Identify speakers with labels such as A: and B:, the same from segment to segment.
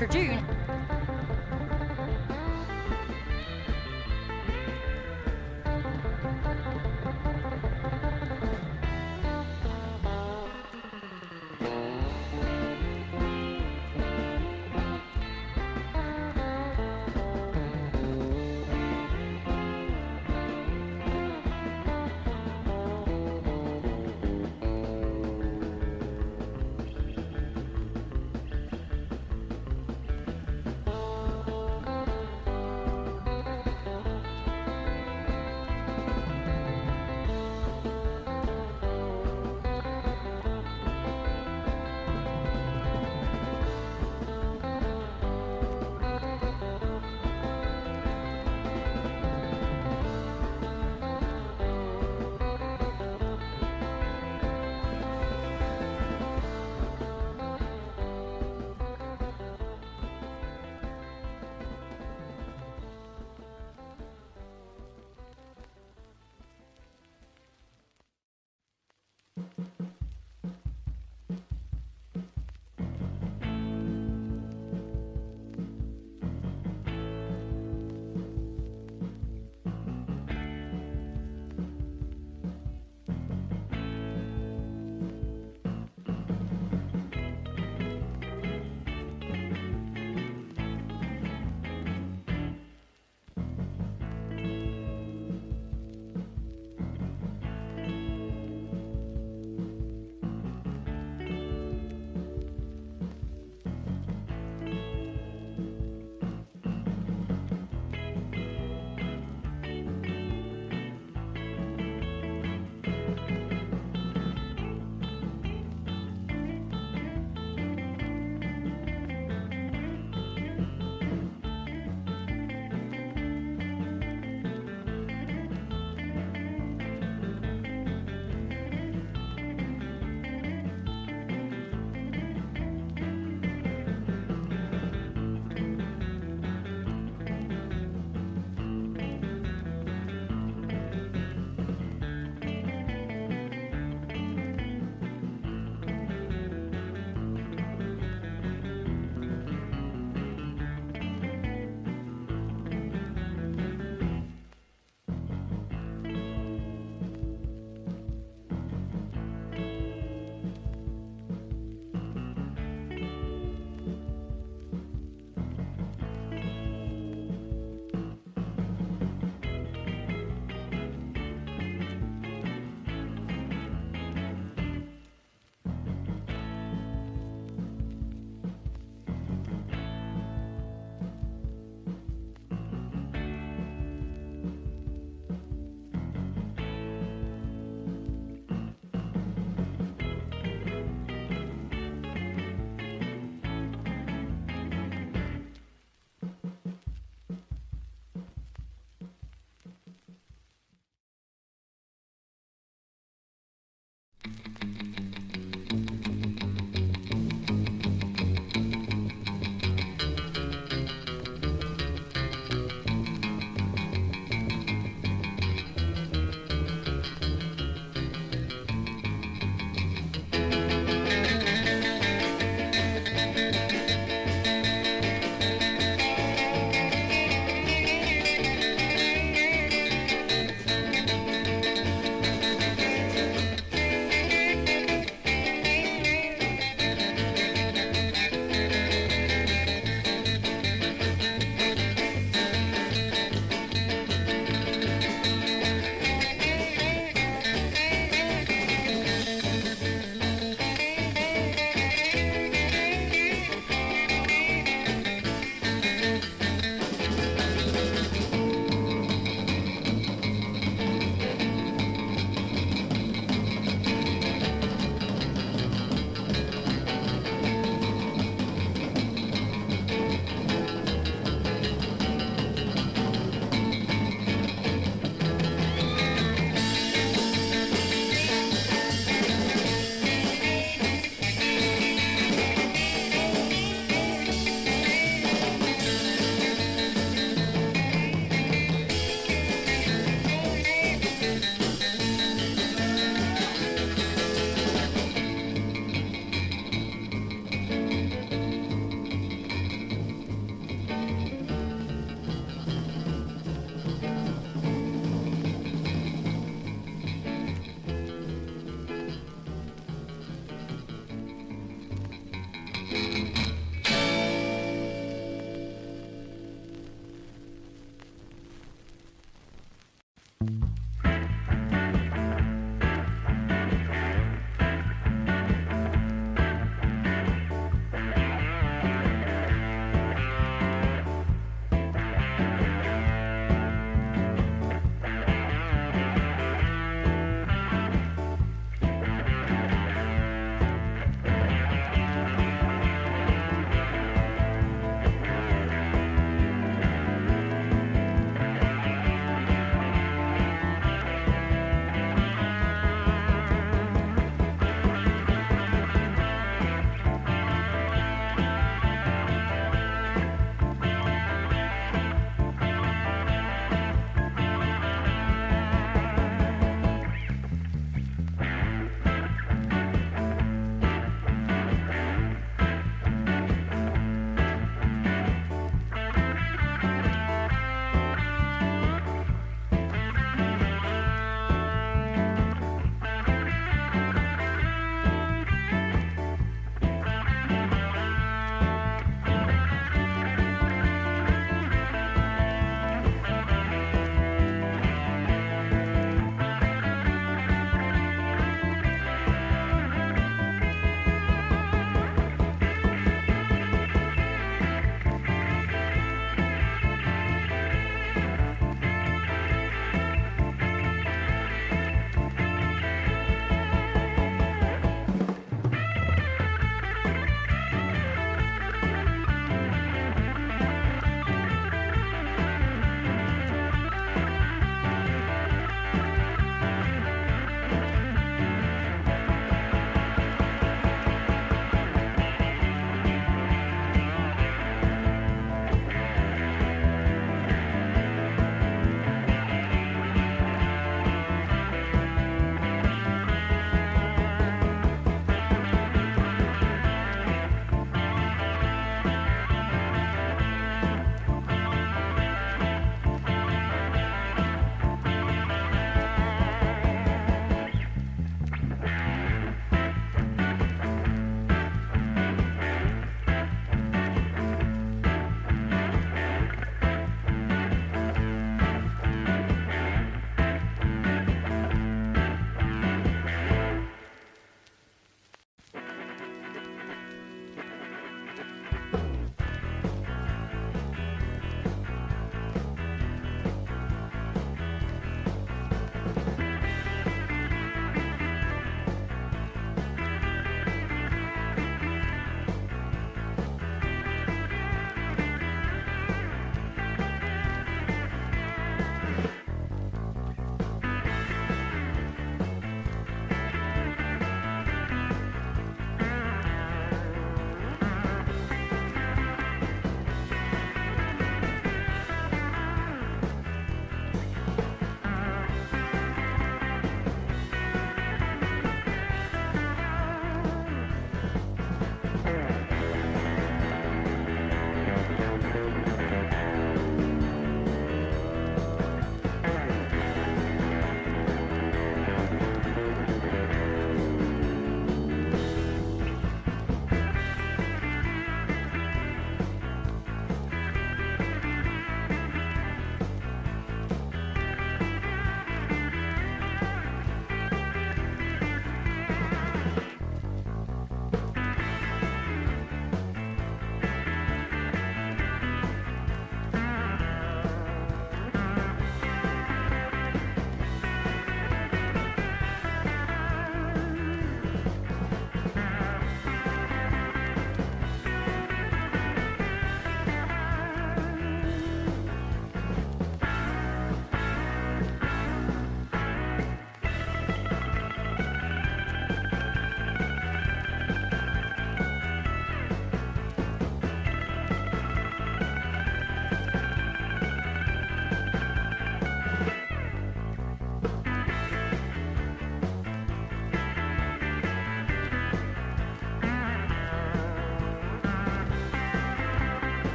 A: winter dune.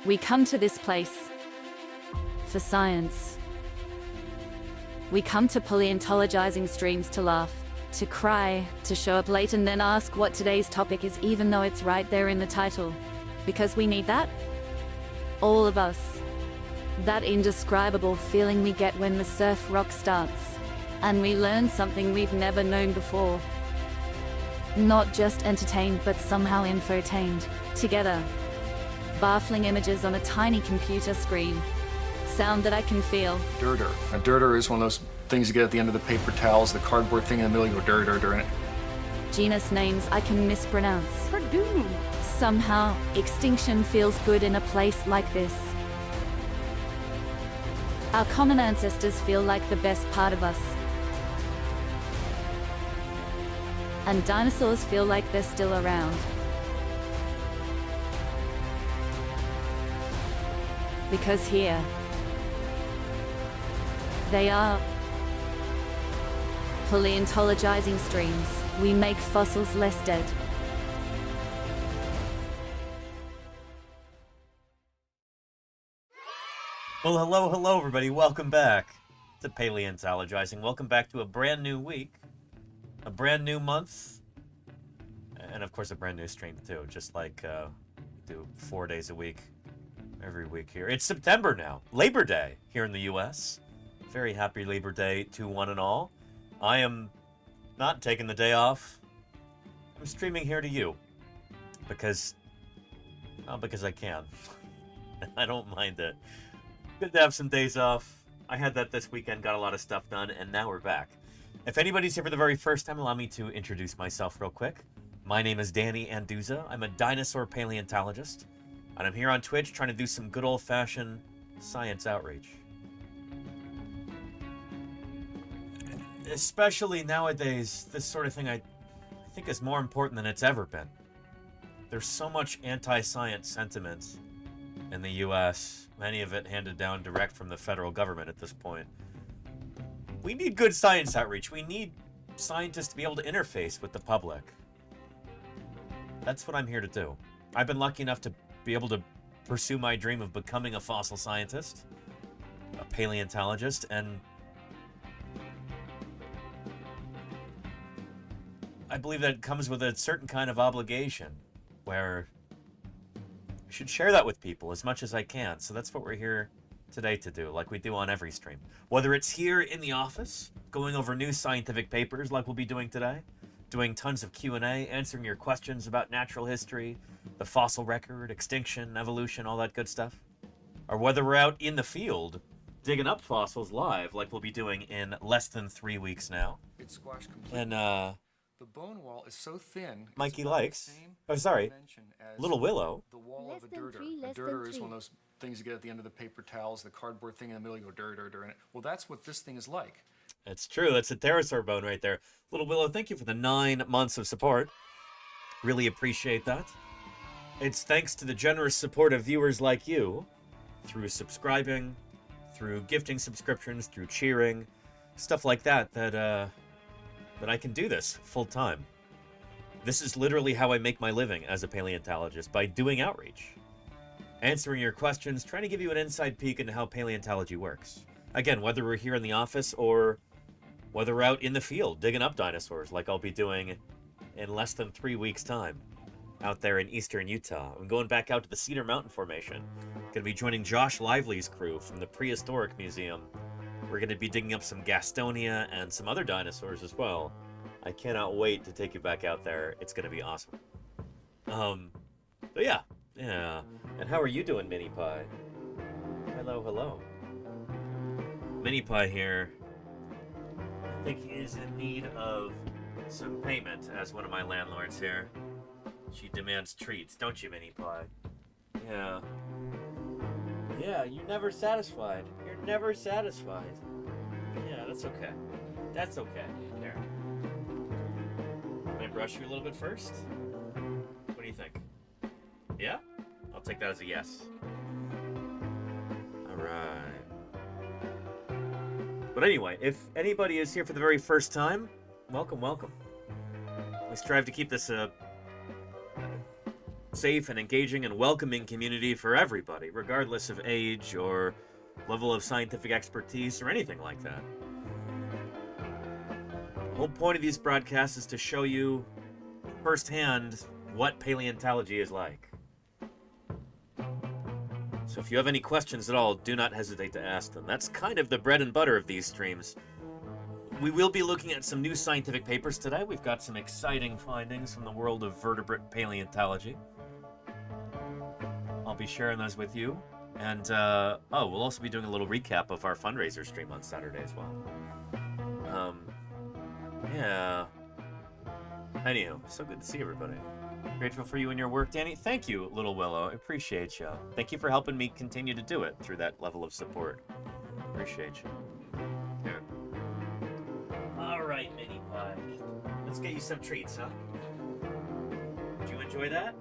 A: We come to this place for science. We come to paleontologizing streams to laugh, to cry, to show up late and then ask what today's topic is even though it's right there in the title. Because we need that. All of us. That indescribable feeling we get when the surf rock starts. And we learn something we've never known before. Not just entertained but somehow infotained. Together. Baffling images on a tiny computer screen. Sound that I can feel.
B: Dirter. A dirter is one of those things you get at the end of the paper towels, the cardboard thing in the middle, you go dir in it.
A: Genus names I can mispronounce.
C: Purdue.
A: Somehow, extinction feels good in a place like this. Our common ancestors feel like the best part of us. And dinosaurs feel like they're still around. Because here, they are. Paleontologizing streams, we make fossils less dead.
D: Well, hello, everybody. Welcome back to Paleontologizing. Welcome back to a brand new week, a brand new month, and of course a brand new stream too, just like we do 4 days a week, every week here. It's September now, Labor Day here in the U.S. Very happy Labor Day to one and all. I am not taking the day off. I'm streaming here to you because I can. I don't mind it. Good to have some days off. I had that this weekend, got a lot of stuff done, and now we're back. If anybody's here for the very first time, allow me to introduce myself real quick. My name is Danny Anduza. I'm a dinosaur paleontologist, and I'm here on Twitch trying to do some good old-fashioned science outreach. Especially nowadays, this sort of thing I think is more important than it's ever been. There's so much anti-science sentiment in the U.S., many of it handed down direct from the federal government at this point. We need good science outreach. We need scientists to be able to interface with the public. That's what I'm here to do. I've been lucky enough to be able to pursue my dream of becoming a fossil scientist, a paleontologist, and I believe that comes with a certain kind of obligation where I should share that with people as much as I can. So that's what we're here today to do, like we do on every stream. Whether it's here in the office, going over new scientific papers like we'll be doing today, doing tons of Q&A, answering your questions about natural history, the fossil record, extinction, evolution, all that good stuff. Or whether we're out in the field digging up fossils live like we'll be doing in less than 3 weeks now.
B: It's squashed completely.
D: And
B: The bone wall is so thin.
D: Mikey
B: it's
D: likes.
B: the same
D: Oh, sorry.
B: dimension as
D: Little Willow.
B: The wall
C: Less
B: of a
C: than
B: dirter.
C: three,
B: A
C: less than
B: dirter is
C: three.
B: one of those things you get at the end of the paper towels, the cardboard thing in the middle, you go dir in it. Well, that's what this thing is like.
D: That's true. That's a pterosaur bone right there. Little Willow, thank you for the 9 months of support. Really appreciate that. It's thanks to the generous support of viewers like you, through subscribing, through gifting subscriptions, through cheering, stuff like that, that I can do this full time. This is literally how I make my living as a paleontologist, by doing outreach. Answering your questions, trying to give you an inside peek into how paleontology works. Again, whether we're here in the office or whether we're out in the field digging up dinosaurs like I'll be doing in less than 3 weeks' time out there in eastern Utah. I'm going back out to the Cedar Mountain Formation. Going to be joining Josh Lively's crew from the Prehistoric Museum. We're going to be digging up some Gastonia and some other dinosaurs as well. I cannot wait to take you back out there. It's going to be awesome. But yeah. And how are you doing, Mini Pie? Hello. Mini Pie here, I think he is in need of some payment as one of my landlords here. She demands treats, don't you, Mini Pie? Yeah. Yeah, you're never satisfied. You're never satisfied. Yeah, that's okay. That's okay. There. Can I brush you a little bit first? What do you think? Yeah? I'll take that as a yes. Alright. But anyway, if anybody is here for the very first time, welcome. I strive to keep this safe and engaging and welcoming community for everybody, regardless of age or level of scientific expertise or anything like that. The whole point of these broadcasts is to show you firsthand what paleontology is like. So if you have any questions at all, do not hesitate to ask them. That's kind of the bread and butter of these streams. We will be looking at some new scientific papers today. We've got some exciting findings from the world of vertebrate paleontology. I'll be sharing those with you. And, we'll also be doing a little recap of our fundraiser stream on Saturday as well. Yeah. Anywho, so good to see everybody. Grateful for you and your work, Danny. Thank you, Little Willow. I appreciate you. Thank you for helping me continue to do it through that level of support. Appreciate you. Here. All right, Mini Pie. Let's get you some treats, huh? Did you enjoy that?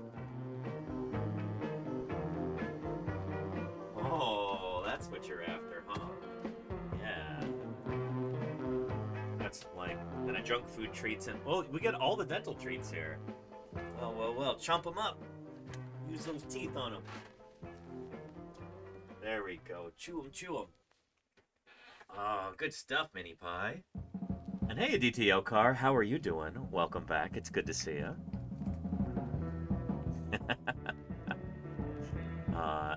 D: Oh, that's what you're after, huh? Yeah. That's like kind of junk food treats, and well, we get all the dental treats here. Well, chomp them up. Use those teeth on them. There we go. Chew them. Oh, good stuff, Mini Pie. And hey, DTO Car, how are you doing? Welcome back. It's good to see you.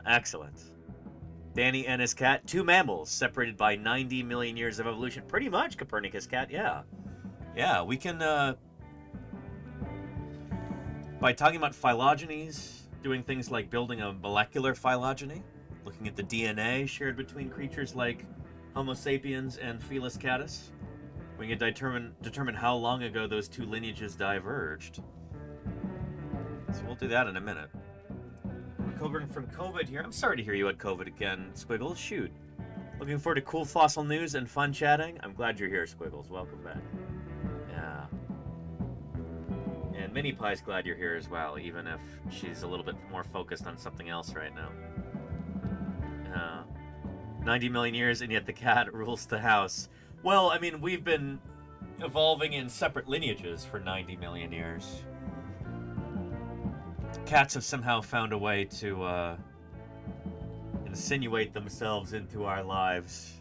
D: Excellent. Danny and his cat, 2 mammals separated by 90 million years of evolution. Pretty much, Copernicus cat, yeah. Yeah, we can, by talking about phylogenies, doing things like building a molecular phylogeny, looking at the DNA shared between creatures like Homo sapiens and Felis catus, we can determine how long ago those 2 lineages diverged. So we'll do that in a minute. Recovering from COVID here. I'm sorry to hear you had COVID again, Squiggles. Shoot. Looking forward to cool fossil news and fun chatting. I'm glad you're here, Squiggles. Welcome back. Yeah. And Mini Pie's glad you're here as well, even if she's a little bit more focused on something else right now. 90 million years, and yet the cat rules the house. Well, I mean, we've been evolving in separate lineages for 90 million years. Cats have somehow found a way to insinuate themselves into our lives.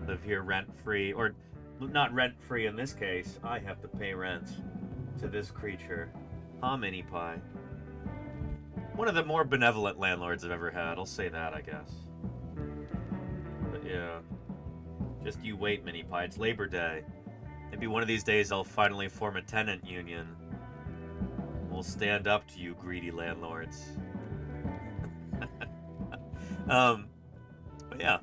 D: Live here rent-free, or not rent-free in this case. I have to pay rent to this creature. Huh, Mini Pie? One of the more benevolent landlords I've ever had. I'll say that, I guess. But yeah. Just you wait, Mini Pie. It's Labor Day. Maybe one of these days I'll finally form a tenant union. We'll stand up to you greedy landlords. But yeah.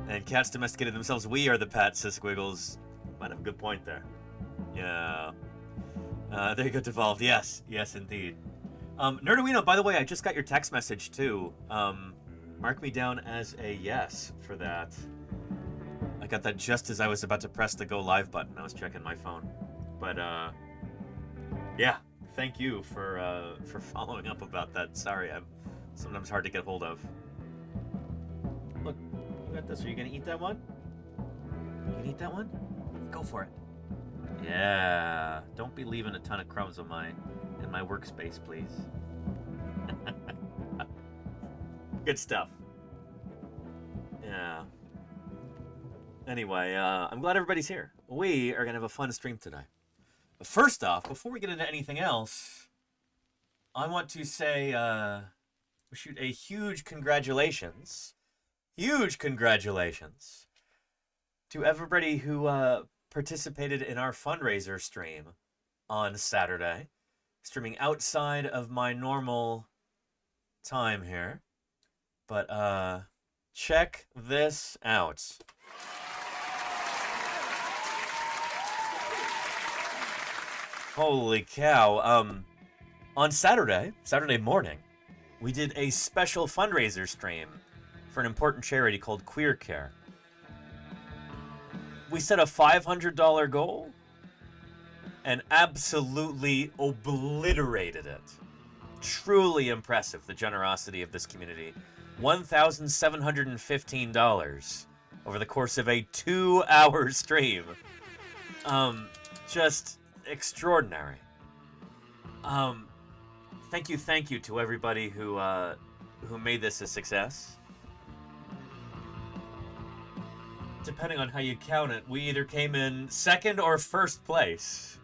D: And cats domesticated themselves. We are the pets, says Squiggles. Might have a good point there. Yeah. There you go, Devolved. Yes, indeed. Nerduino, by the way, I just got your text message too. Mark me down as a yes for that. I got that just as I was about to press the go live button. I was checking my phone. But yeah, thank you for following up about that. Sorry, I'm sometimes hard to get hold of. Look, you got this. Are you gonna eat that one? You gonna eat that one? Go for it. Yeah, don't be leaving a ton of crumbs in my workspace, please. Good stuff. Yeah. Anyway, I'm glad everybody's here. We are gonna have a fun stream today. But first off, before we get into anything else, I want to say, shoot, a huge congratulations to everybody who participated in our fundraiser stream on Saturday, streaming outside of my normal time here. But check this out. Holy cow. On Saturday morning, we did a special fundraiser stream for an important charity called Queer Care. We set a $500 goal and absolutely obliterated it. Truly impressive, the generosity of this community. $1,715 over the course of a 2-hour stream. Just extraordinary. Thank you to everybody who made this a success. Depending on how you count it, we either came in second or first place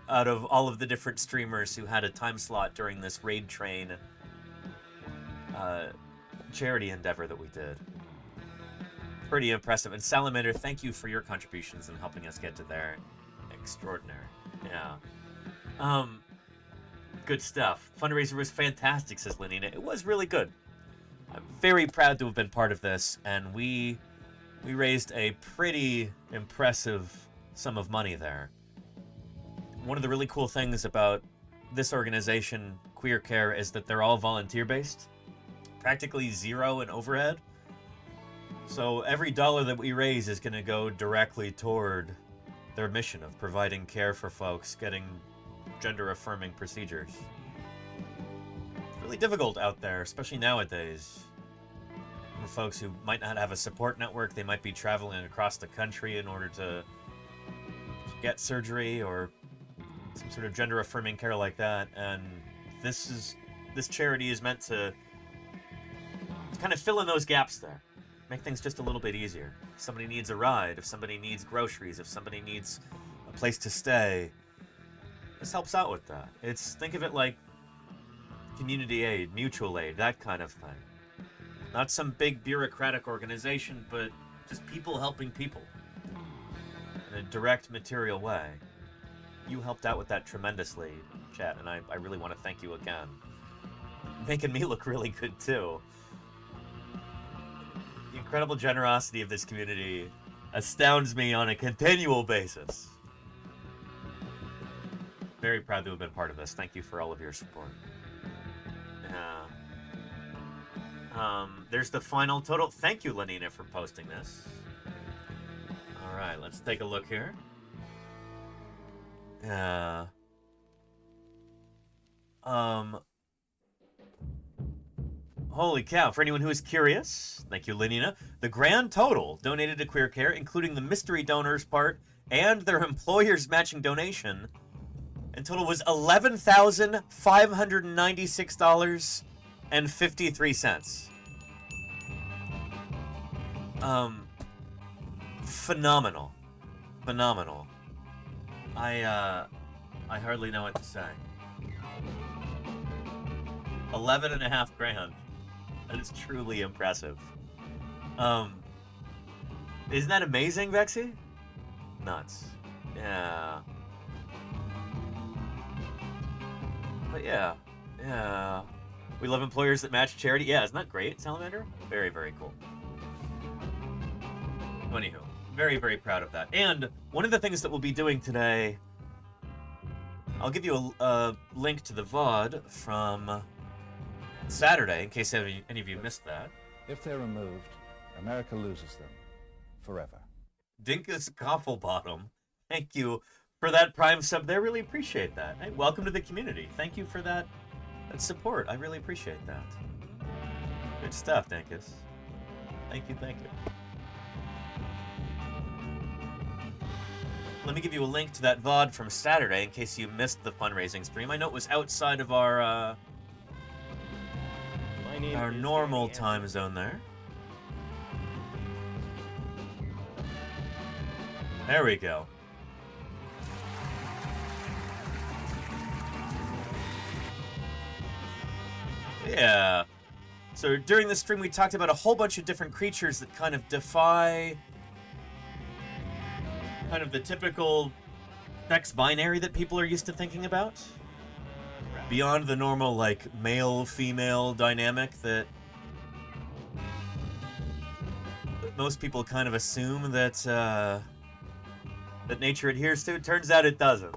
D: out of all of the different streamers who had a time slot during this Raid Train charity endeavor that we did. Pretty impressive. And Salamander, thank you for your contributions in helping us get to there. Extraordinary. Yeah. Good stuff. Fundraiser was fantastic, says Lenina. It was really good. I'm very proud to have been part of this, and we raised a pretty impressive sum of money there. One of the really cool things about this organization, Queer Care, is that they're all volunteer-based. Practically zero in overhead. So every dollar that we raise is going to go directly toward their mission of providing care for folks getting gender-affirming procedures. It's really difficult out there, especially nowadays. For folks who might not have a support network, they might be traveling across the country in order to get surgery or some sort of gender-affirming care like that. And this charity is meant to kind of fill in those gaps there. Make things just a little bit easier. If somebody needs a ride, if somebody needs groceries, if somebody needs a place to stay, this helps out with that. Think of it like community aid, mutual aid, that kind of thing. Not some big bureaucratic organization, but just people helping people in a direct material way. You helped out with that tremendously, chat, and I really want to thank you again. Making me look really good, too. The incredible generosity of this community astounds me on a continual basis. Very proud to have been part of this. Thank you for all of your support. There's the final total. Thank you, Lenina, for posting this. All right, let's take a look here. Holy cow, for anyone who is curious, thank you, Lenina. The grand total donated to Queer Care, including the mystery donors part and their employer's matching donation, in total was $11,596.53. Phenomenal. I hardly know what to say. 11.5 grand. That is truly impressive. Isn't that amazing, Vexy? Nuts. Yeah. But yeah. We love employers that match charity. Yeah, isn't that great, Salamander? Very, very cool. Anywho, very, very proud of that. And one of the things that we'll be doing today, I'll give you a link to the VOD from Saturday, in case any of you missed that.
C: If they're removed, America loses them forever.
D: Dinkus Goffelbottom, thank you for that Prime sub there. Really appreciate that. Hey, welcome to the community. Thank you for that support. I really appreciate that. Good stuff, Dinkus. Thank you. Let me give you a link to that VOD from Saturday in case you missed the fundraising stream. I know it was outside of our normal time zone there. There we go. Yeah. So during the stream we talked about a whole bunch of different creatures that kind of defy kind of the typical sex binary that people are used to thinking about. Beyond the normal, like, male-female dynamic that most people kind of assume that that nature adheres to. It turns out it doesn't.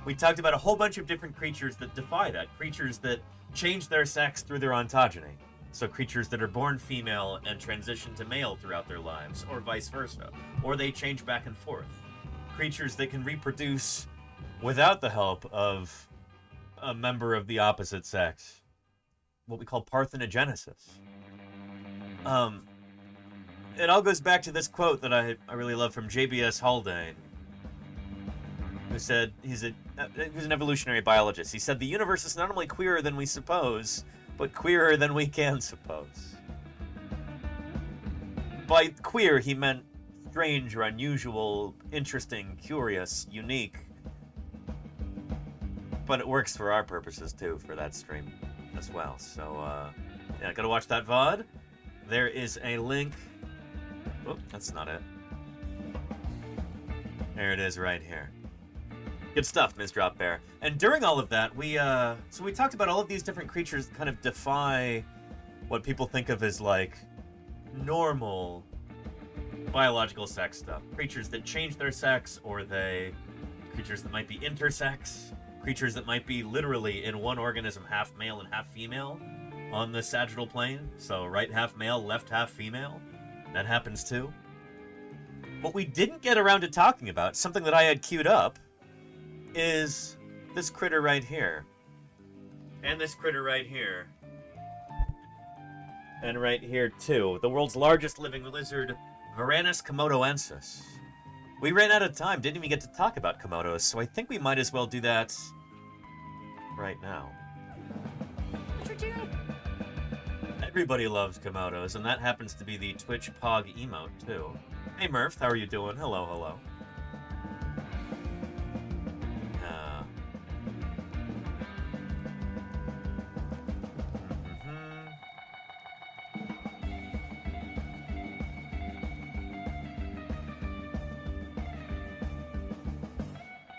D: We talked about a whole bunch of different creatures that defy that. Creatures that change their sex through their ontogeny. So creatures that are born female and transition to male throughout their lives, or vice versa. Or they change back and forth. Creatures that can reproduce without the help of a member of the opposite sex. What we call parthenogenesis. It all goes back to this quote that I really love from JBS Haldane. who said he's an evolutionary biologist. He said the universe is not only queerer than we suppose, but queerer than we can suppose. By queer, he meant strange or unusual, interesting, curious, unique. But it works for our purposes too, for that stream as well. So, yeah, gotta watch that VOD. There is a link. Oh, that's not it. There it is right here. Good stuff, Ms. Drop Bear. And during all of that, we talked about all of these different creatures that kind of defy what people think of as, like, normal biological sex stuff. Creatures that change their sex, or creatures that might be intersex, creatures that might be literally in one organism half male and half female on the sagittal plane. So right half male, left half female. That happens too. What we didn't get around to talking about, something that I had queued up, is this critter right here. And this critter right here. And right here too. The world's largest living lizard, Varanus komodoensis. We ran out of time, didn't even get to talk about komodos, so I think we might as well do that right now. Everybody loves komodos, and that happens to be the Twitch Pog emote too. Hey Murph, how are you doing? Hello, hello.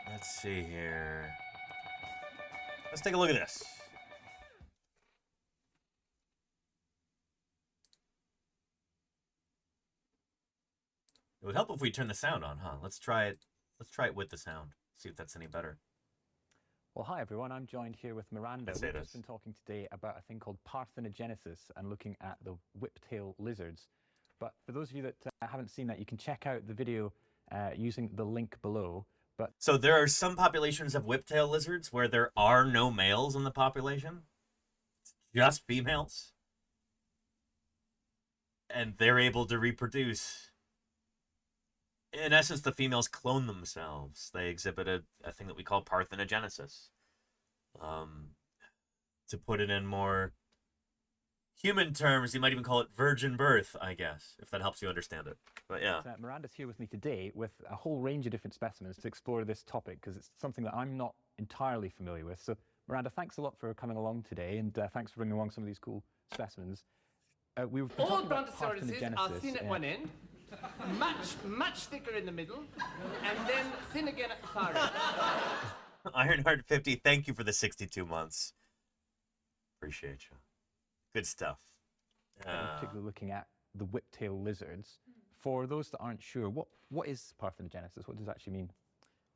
D: Let's see here. Let's take a look at this. It would help if we turn the sound on, huh? Let's try it. Let's try it with the sound. See if that's any better.
E: Well, hi everyone. I'm joined here with Miranda. We've just been talking today about a thing called parthenogenesis and looking at the whiptail lizards. But for those of you that haven't seen that, you can check out the video using the link below.
D: So there are some populations of whiptail lizards where there are no males in the population, just females, and they're able to reproduce. In essence, the females clone themselves. They exhibit a thing that we call parthenogenesis. To put it in more human terms, you might even call it virgin birth, I guess, if that helps you understand it. But yeah.
E: Miranda's here with me today with a whole range of different specimens to explore this topic, because it's something that I'm not entirely familiar with. So Miranda, thanks a lot for coming along today, and thanks for bringing along some of these cool specimens. We were
F: All brontosauruses are thin at one end, much thicker in the middle, and then thin again at the far end.
D: Ironheart 50, thank you for the 62 months. Appreciate you. Good stuff.
E: Particularly looking at the whiptail lizards. For those that aren't sure, what is parthenogenesis? What does it actually mean?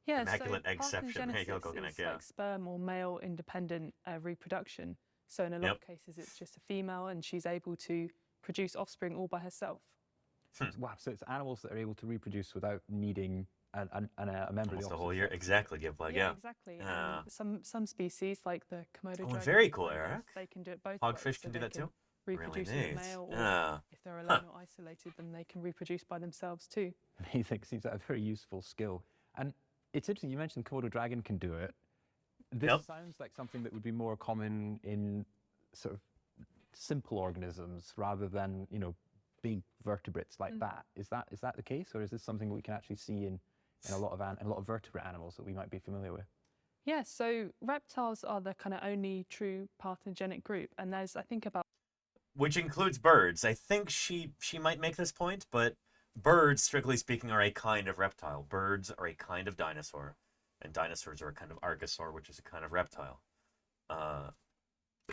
G: Yeah,
D: Immaculate
G: so
D: exception. Hey, go,
G: parthenogenesis is like sperm or male independent reproduction. So in a lot of cases, it's just a female, and she's able to produce offspring all by herself.
E: Wow, so it's animals that are able to reproduce without needing a member of the
D: whole year. Exactly, give like,
G: yeah. Exactly. Some species, like the Komodo dragon.
D: Very cool, Eric.
G: They can do it both
D: Hogfish
G: ways,
D: can do that too?
G: Reproduce
D: Really
G: as
D: nice.
G: male, or if they're alone or isolated, then they can reproduce by themselves too.
E: Amazing. Seems like a very useful skill. And it's interesting, you mentioned Komodo dragon can do it. This sounds like something that would be more common in sort of simple organisms rather than, you know, big vertebrates like that. Is that the case, or is this something we can actually see in a lot of vertebrate animals that we might be familiar with?
G: Yeah, so reptiles are the kind of only true parthenogenic group, and there's, I think, about...
D: Which includes birds. I think she might make this point, but birds, strictly speaking, are a kind of reptile. Birds are a kind of dinosaur, and dinosaurs are a kind of archosaur, which is a kind of reptile.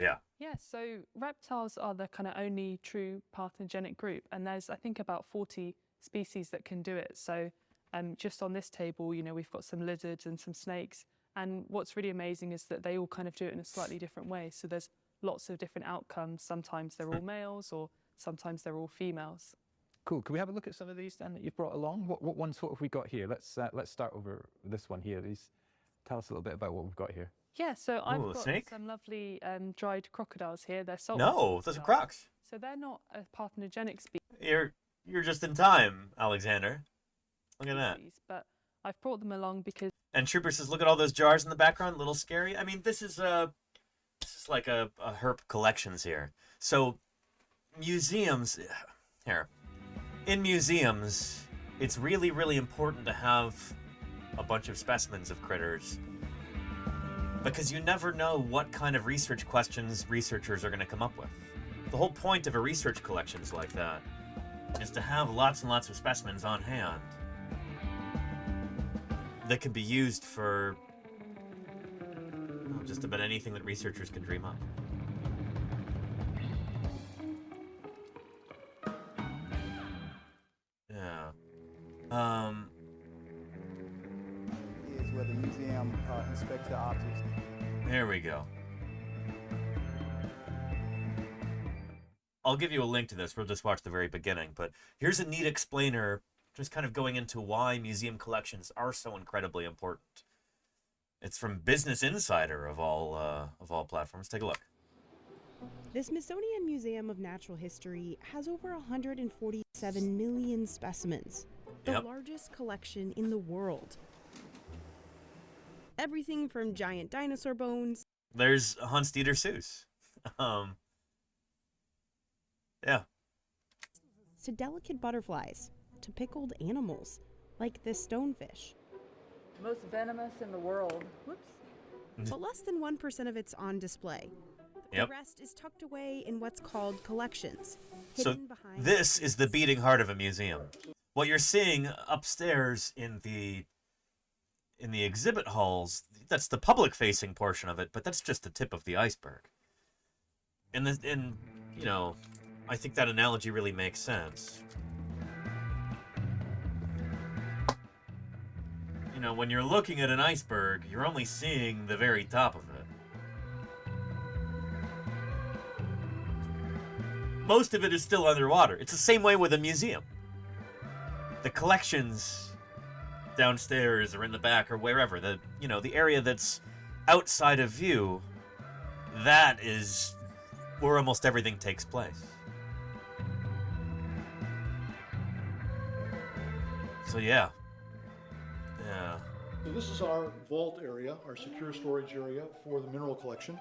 D: Yeah.
G: Yeah, so reptiles are the kind of only true parthenogenic group, and there's, I think, about 40 species that can do it. So just on this table, you know, we've got some lizards and some snakes, and what's really amazing is that they all kind of do it in a slightly different way. So there's lots of different outcomes. Sometimes they're all males, or sometimes they're all females.
E: Cool. Can we have a look at some of these then that you've brought along? What ones have we got here? Let's start over this one here. Tell us a little bit about what we've got here.
G: Yeah, so I've got
D: snake?
G: some lovely dried crocodiles here. They're salt.
D: No, those are crocs.
G: So they're not a parthenogenic species.
D: You're just in time, Alexander. Look at that.
G: But I've brought them along because.
D: And Trooper says, look at all those jars in the background, a little scary. I mean, this is like a herp collections here. So museums, here, in museums, it's really, really important to have a bunch of specimens of critters, because you never know what kind of research questions researchers are going to come up with. The whole point of a research collections like that is to have lots and lots of specimens on hand that can be used for just about anything that researchers can dream up. Yeah.
H: Is where the museum inspects the objects.
D: There we go. I'll give you a link to this. We'll just watch the very beginning. But here's a neat explainer, just kind of going into why museum collections are so incredibly important. It's from Business Insider of all platforms. Take a look.
I: The Smithsonian Museum of Natural History has over 147 million specimens, the largest collection in the world. Everything from giant dinosaur bones.
D: There's Hans-Dieter Seuss. Yeah.
I: To delicate butterflies, to pickled animals, like this stonefish.
J: Most venomous in the world. Whoops.
I: But less than 1% of it's on display. The rest is tucked away in what's called collections.
D: So this is the beating heart of a museum. What you're seeing upstairs in the exhibit halls, that's the public-facing portion of it, but that's just the tip of the iceberg. And you know, I think that analogy really makes sense. You know, when you're looking at an iceberg, you're only seeing the very top of it. Most of it is still underwater. It's the same way with a museum. The collections downstairs or in the back or wherever, the area that's outside of view, that is where almost everything takes place. So yeah.
K: So this is our vault area, our secure storage area for the mineral collection.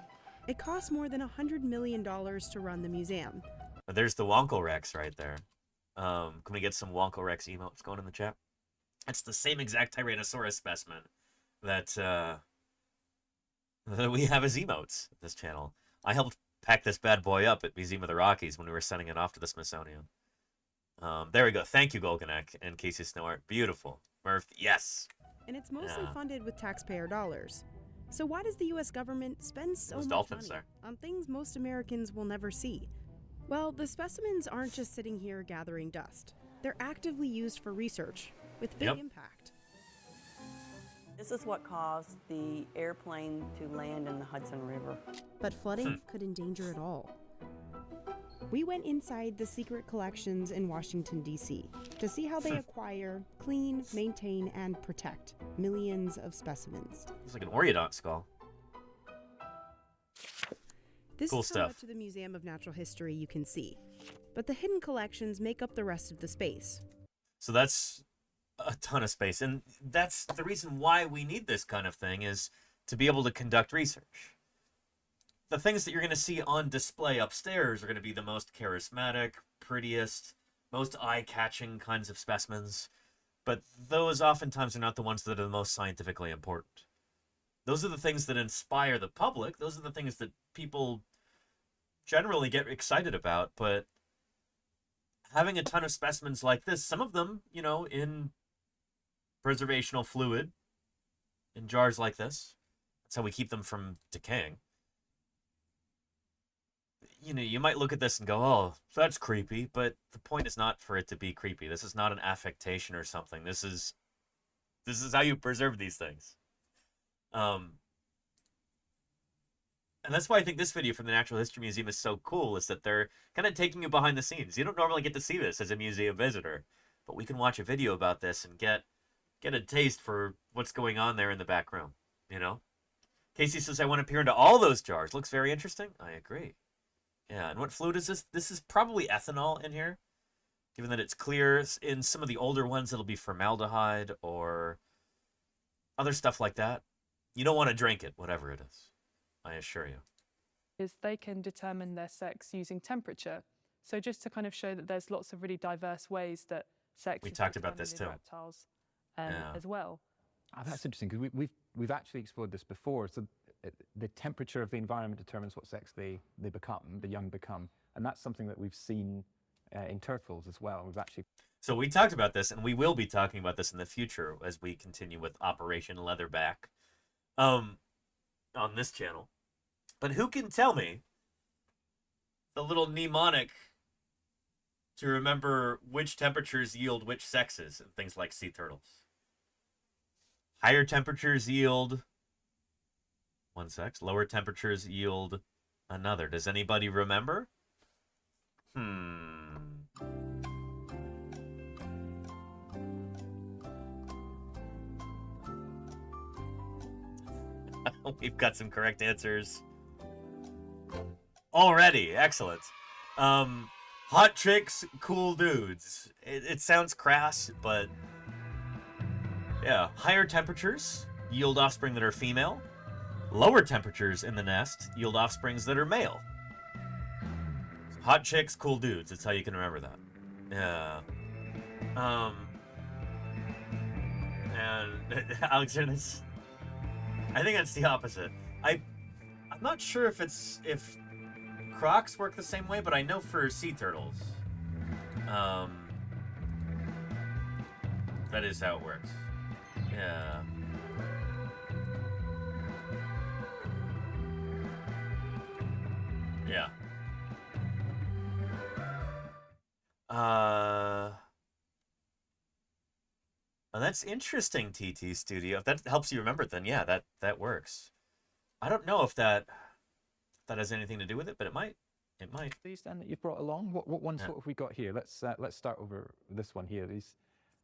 I: It costs more than $100 million to run the museum.
D: There's the Wonko Rex right there. Can we get some Wonko Rex emotes going in the chat? It's the same exact Tyrannosaurus specimen that we have as emotes at this channel. I helped pack this bad boy up at Museum of the Rockies when we were sending it off to the Smithsonian. There we go. Thank you, Golganek and Casey Snowart. Beautiful. Murph, yes.
I: And it's mostly funded with taxpayer dollars. So why does the U.S. government spend so much money on things most Americans will never see? Well, the specimens aren't just sitting here gathering dust. They're actively used for research, with big impact.
J: This is what caused the airplane to land in the Hudson River.
I: But flooding could endanger it all. We went inside the secret collections in Washington, D.C. to see how they acquire, clean, maintain, and protect millions of specimens.
D: It's like an Oreodont skull.
I: This
D: cool
I: is
D: stuff.
I: How much of the Museum of Natural History you can see. But the hidden collections make up the rest of the space.
D: So that's a ton of space. And that's the reason why we need this kind of thing, is to be able to conduct research. The things that you're going to see on display upstairs are going to be the most charismatic, prettiest, most eye-catching kinds of specimens. But those oftentimes are not the ones that are the most scientifically important. Those are the things that inspire the public. Those are the things that people generally get excited about. But having a ton of specimens like this, some of them, you know, in preservational fluid, in jars like this, that's how we keep them from decaying. You know, you might look at this and go, oh, that's creepy, but the point is not for it to be creepy. This is not an affectation or something. This is how you preserve these things. And that's why I think this video from the Natural History Museum is so cool, is that they're kind of taking you behind the scenes. You don't normally get to see this as a museum visitor, but we can watch a video about this and get a taste for what's going on there in the back room, you know? Casey says, I want to peer into all those jars. Looks very interesting. I agree. Yeah, and what fluid is this? This is probably ethanol in here, given that it's clear. In some of the older ones, it'll be formaldehyde or other stuff like that. You don't want to drink it, whatever it is. I assure you.
G: Is they can determine their sex using temperature. So just to kind of show that there's lots of really diverse ways that sex
D: We
G: is
D: talked about this
G: determined in
D: too.
G: reptiles
D: Yeah.
G: as well.
E: Oh, that's interesting because we've actually explored this before. So the temperature of the environment determines what sex the young become, and that's something that we've seen in turtles as well. We've actually.
D: So we talked about this, and we will be talking about this in the future as we continue with Operation Leatherback, on this channel. But who can tell me the little mnemonic to remember which temperatures yield which sexes and things like sea turtles? Higher temperatures yield one sex. Lower temperatures yield another. Does anybody remember? We've got some correct answers already. Excellent. Hot chicks, cool dudes. It sounds crass, but yeah. Higher temperatures yield offspring that are female. Lower temperatures in the nest yield offsprings that are male. Hot chicks, cool dudes. That's how you can remember that. Yeah. And Alexander, I think that's the opposite. I'm not sure if crocs work the same way, but I know for sea turtles, that is how it works. Yeah. Yeah. Oh, that's interesting, TT Studio. If that helps you remember it, then yeah, that works. I don't know if that has anything to do with it, but it might. It might.
E: These then that you've brought along. What ones? Yeah. What have we got here? Let's start over this one here.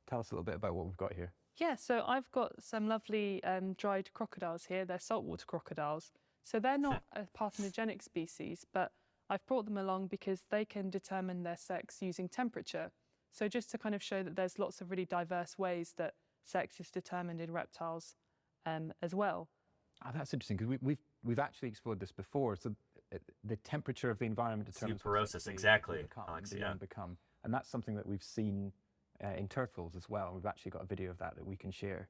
E: Tell us a little bit about what we've got here.
G: Yeah, so I've got some lovely dried crocodiles here. They're saltwater crocodiles. So they're not a parthenogenic species, but I've brought them along because they can determine their sex using temperature. So just to kind of show that there's lots of really diverse ways that sex is determined in reptiles as well.
E: Oh, that's interesting because we've actually explored this before. So the temperature of the environment determines
D: superosis, exactly.
E: The young become, and that's something that we've seen in turtles as well. We've actually got a video of that we can share.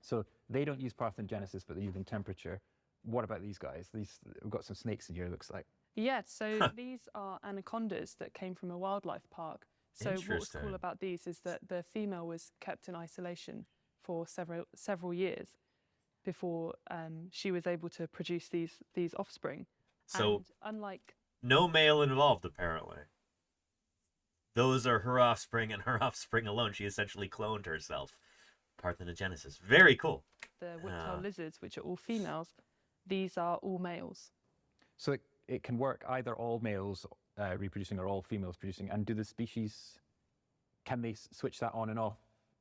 E: So they don't use parthenogenesis, but they're using temperature. What about these guys? We've got some snakes in here, it looks like.
G: Yeah, so these are anacondas that came from a wildlife park. So what's cool about these is that the female was kept in isolation for several years before she was able to produce these offspring.
D: So
G: and unlike
D: no male involved, apparently. Those are her offspring and her offspring alone. She essentially cloned herself. Parthenogenesis. Very cool.
G: The whiptail lizards, which are all females, these are all males.
E: So it can work either all males reproducing or all females producing. And do the species, can they switch that on and off?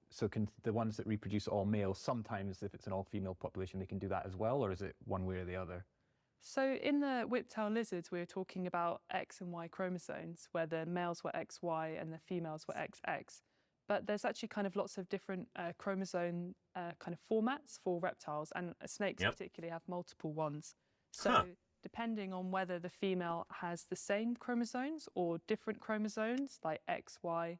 E: So can the ones that reproduce all males, sometimes if it's an all-female population, they can do that as well, or is it one way or the other?
G: So in the whiptail lizards, we were talking about X and Y chromosomes, where the males were XY and the females were XX. But there's actually kind of lots of different chromosome kind of formats for reptiles, and snakes particularly have multiple ones. So depending on whether the female has the same chromosomes or different chromosomes, like XY,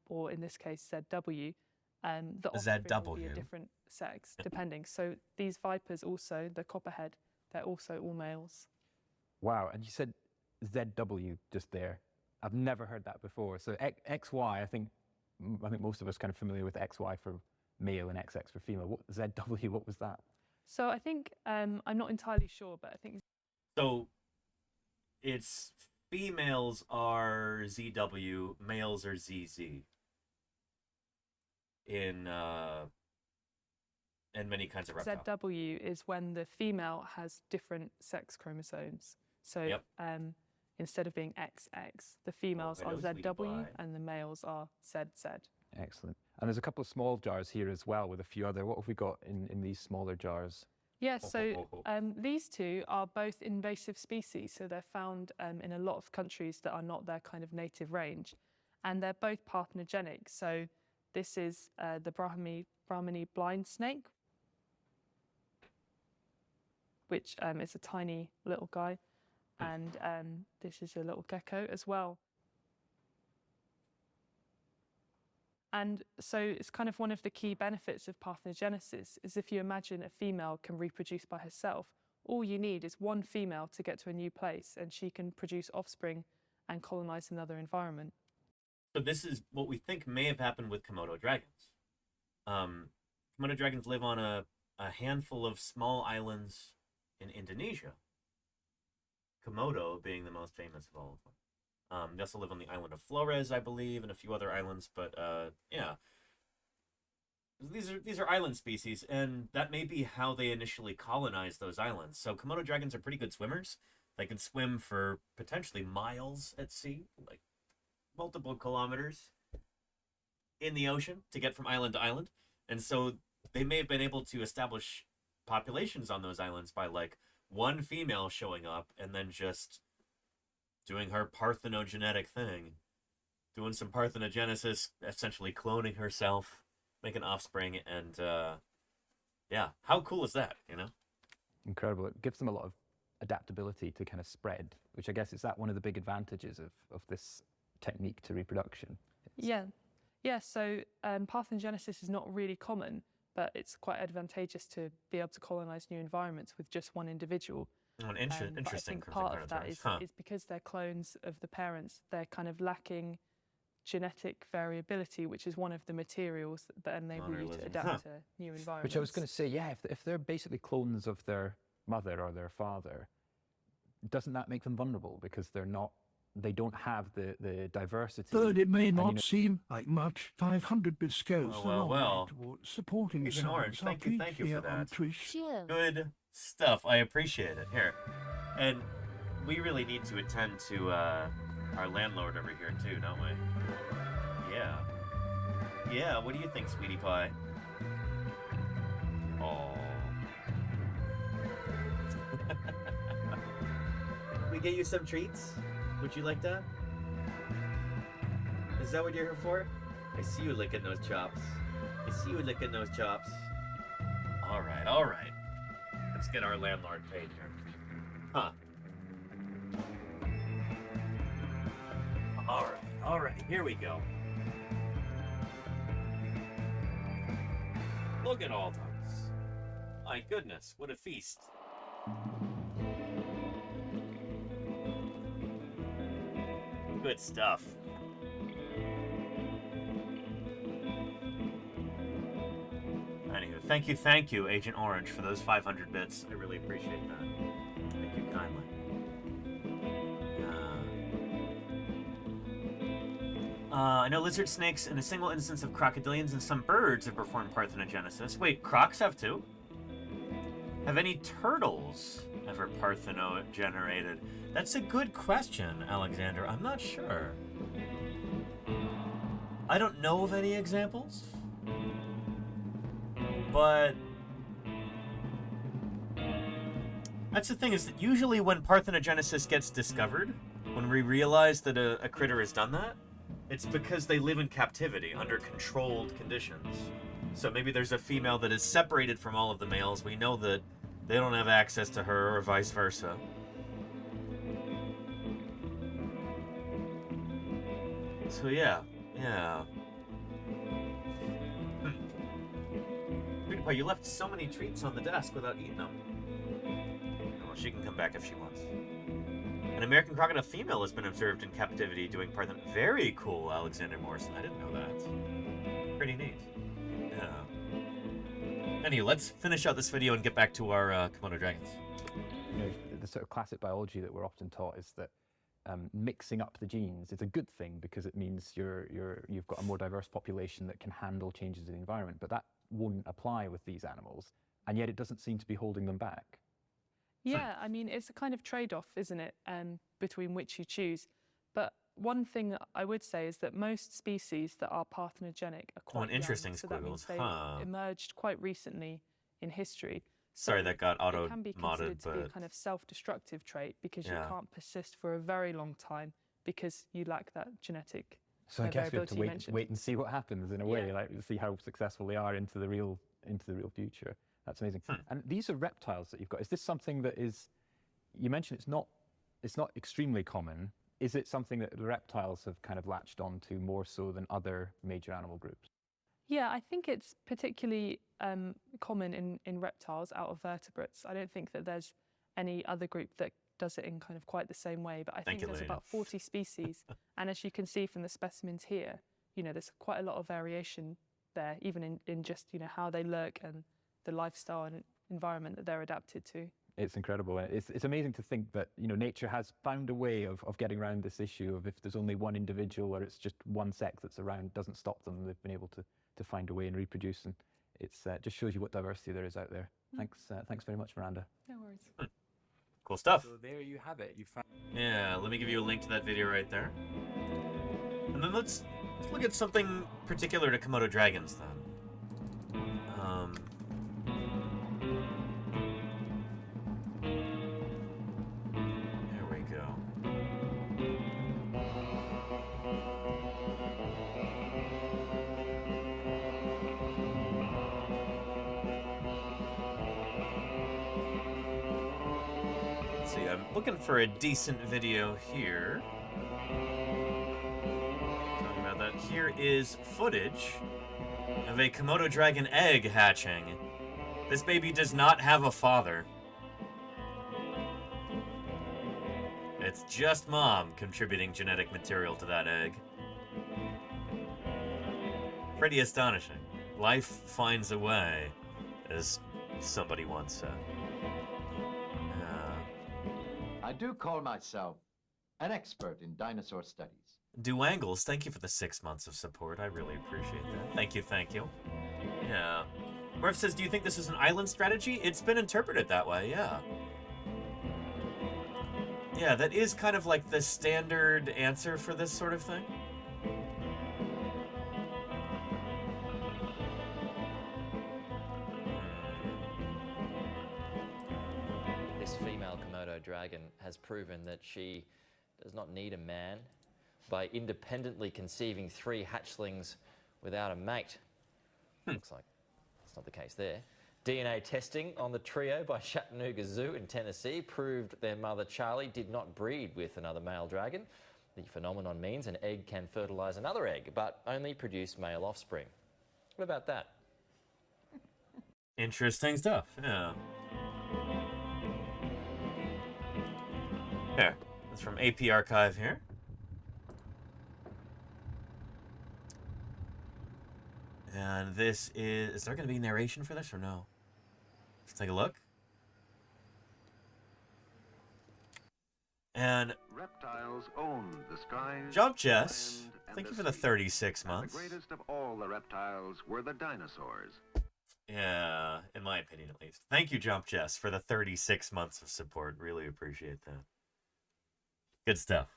G: or in this case ZW, the offspring will be a different sex, depending. So these vipers also, the copperhead, they're also all males.
E: Wow, and you said ZW just there. I've never heard that before. So XY, I think most of us are kind of familiar with XY for male and XX for female. What ZW, what was that?
G: So I think, I'm not entirely sure, but I think...
D: So it's females are ZW, males are ZZ. In many kinds of reptiles.
G: ZW is when the female has different sex chromosomes. So instead of being XX, the females are ZW and the males are ZZ.
E: Excellent. And there's a couple of small jars here as well with a few other. What have we got in these smaller jars?
G: Yeah, so these two are both invasive species. So they're found in a lot of countries that are not their kind of native range. And they're both parthenogenic. So this is the Brahmi Brahminy blind snake, which is a tiny little guy. And this is a little gecko as well. And so it's kind of one of the key benefits of parthenogenesis is if you imagine a female can reproduce by herself, all you need is one female to get to a new place and she can produce offspring and colonize another environment.
D: So this is what we think may have happened with Komodo dragons. Komodo dragons live on a handful of small islands in Indonesia. Komodo being the most famous of all of them. They also live on the island of Flores, I believe, and a few other islands, but yeah. These are island species, and that may be how they initially colonized those islands. So Komodo dragons are pretty good swimmers. They can swim for potentially miles at sea, like multiple kilometers in the ocean to get from island to island. And so they may have been able to establish populations on those islands by like one female showing up and then just doing her parthenogenetic thing, doing some parthenogenesis, essentially cloning herself, making offspring, and yeah, how cool is that, you know?
E: Incredible. It gives them a lot of adaptability to kind of spread, which I guess is that one of the big advantages of this technique to reproduction.
G: Yeah, so parthenogenesis is not really common, but it's quite advantageous to be able to colonize new environments with just one individual.
D: Interesting.
G: But I think part of that is because they're clones of the parents, they're kind of lacking genetic variability, which is one of the materials that enable you to adapt to new environments.
E: Which I was going to say, yeah, if they're basically clones of their mother or their father, doesn't that make them vulnerable because they don't have the diversity?
L: Third, it may not seem like much. 500 bits goes
D: well.
L: towards supporting
D: Agent Orange, thank you for that.
A: Sure.
D: Good stuff. I appreciate it. Here. And we really need to attend to our landlord over here too, don't we? Yeah. Yeah, what do you think, sweetie pie? Aww. We get you some treats? Would you like that? Is that what you're here for? I see you licking those chops. I see you licking those chops. Alright, alright. Let's get our landlord paid here. Huh. Alright, here we go. Look at all those. My goodness, what a feast. Good stuff. Anywho, thank you, Agent Orange, for those 500 bits. I really appreciate that. Thank you kindly. I know lizard snakes and a single instance of crocodilians and some birds have performed parthenogenesis. Wait, crocs have too? Have any turtles ever parthenogenerated? That's a good question, Alexander. I'm not sure. I don't know of any examples, but that's the thing, is that usually when parthenogenesis gets discovered, when we realize that a critter has done that, it's because they live in captivity under controlled conditions. So maybe there's a female that is separated from all of the males. We know that they don't have access to her, or vice versa. So yeah. Pie, you left so many treats on the desk without eating them. Well, she can come back if she wants. An American crocodile female has been observed in captivity doing partheno. Very cool, Alexander Morrison. I didn't know that. Pretty neat. Yeah. Anyway, let's finish out this video and get back to our Komodo dragons.
E: You know, the sort of classic biology that we're often taught is that mixing up the genes is a good thing because it means you've got a more diverse population that can handle changes in the environment. But that won't apply with these animals, and yet it doesn't seem to be holding them back.
G: Yeah, I mean, it's a kind of trade-off, isn't it, between which you choose. But one thing that I would say is that most species that are parthenogenic are quite
D: interesting
G: young, so that means they've emerged quite recently in history. So
D: sorry, that got auto-modded,
G: it can be considered to be a kind of self-destructive trait because you can't persist for a very long time because you lack that genetic
E: So I guess we have to
G: mentioned.
E: wait and see what happens in a way, like see how successful they are into the real future. That's amazing. And these are reptiles that you've got. Is this something that is? You mentioned it's not extremely common. Is it something that the reptiles have kind of latched onto more so than other major animal groups?
G: Yeah, I think it's particularly common in reptiles out of vertebrates. I don't think that there's any other group that does it in kind of quite the same way, but I think there's about 40 species. And as you can see from the specimens here, there's quite a lot of variation there, even in just, how they look and the lifestyle and environment that they're adapted to. It's
E: incredible. It's amazing to think that, nature has found a way of getting around this issue of if there's only one individual or it's just one sex that's around, doesn't stop them. They've been able to find a way and reproduce. And it's just shows you what diversity there is out there. Thanks very much, Miranda.
G: No worries.
D: Cool stuff.
B: So there you have it. You found.
D: Yeah, let me give you a link to that video right there. And then let's look at something particular to Komodo dragons then. There we go. Let's see, I'm looking for a decent video here. Talking about that. Here is footage of a Komodo dragon egg hatching. This baby does not have a father. It's just mom contributing genetic material to that egg. Pretty astonishing. Life finds a way, as somebody once said.
M: I do call myself an expert in dinosaur studies.
D: Duangles, thank you for the 6 months of support. I really appreciate that. Thank you, thank you. Yeah. Murph says, do you think this is an island strategy? It's been interpreted that way, yeah. Yeah, that is kind of like the standard answer for this sort of thing.
N: This female Komodo dragon has proven that she does not need a man by independently conceiving 3 hatchlings without a mate. Looks like that's not the case there. DNA testing on the trio by Chattanooga Zoo in Tennessee proved their mother Charlie did not breed with another male dragon. The phenomenon means an egg can fertilize another egg, but only produce male offspring. What about that?
D: Interesting stuff, yeah. There, that's from AP Archive here. And this is there going to be narration for this or no? Let's take a look.
O: And reptiles own the skies.
D: Jump Jess, thank you for the 36 months.
O: The greatest of all the reptiles were the dinosaurs.
D: Yeah, in my opinion at least. Thank you, Jump Jess, for the 36 months of support. Really appreciate that. Good stuff.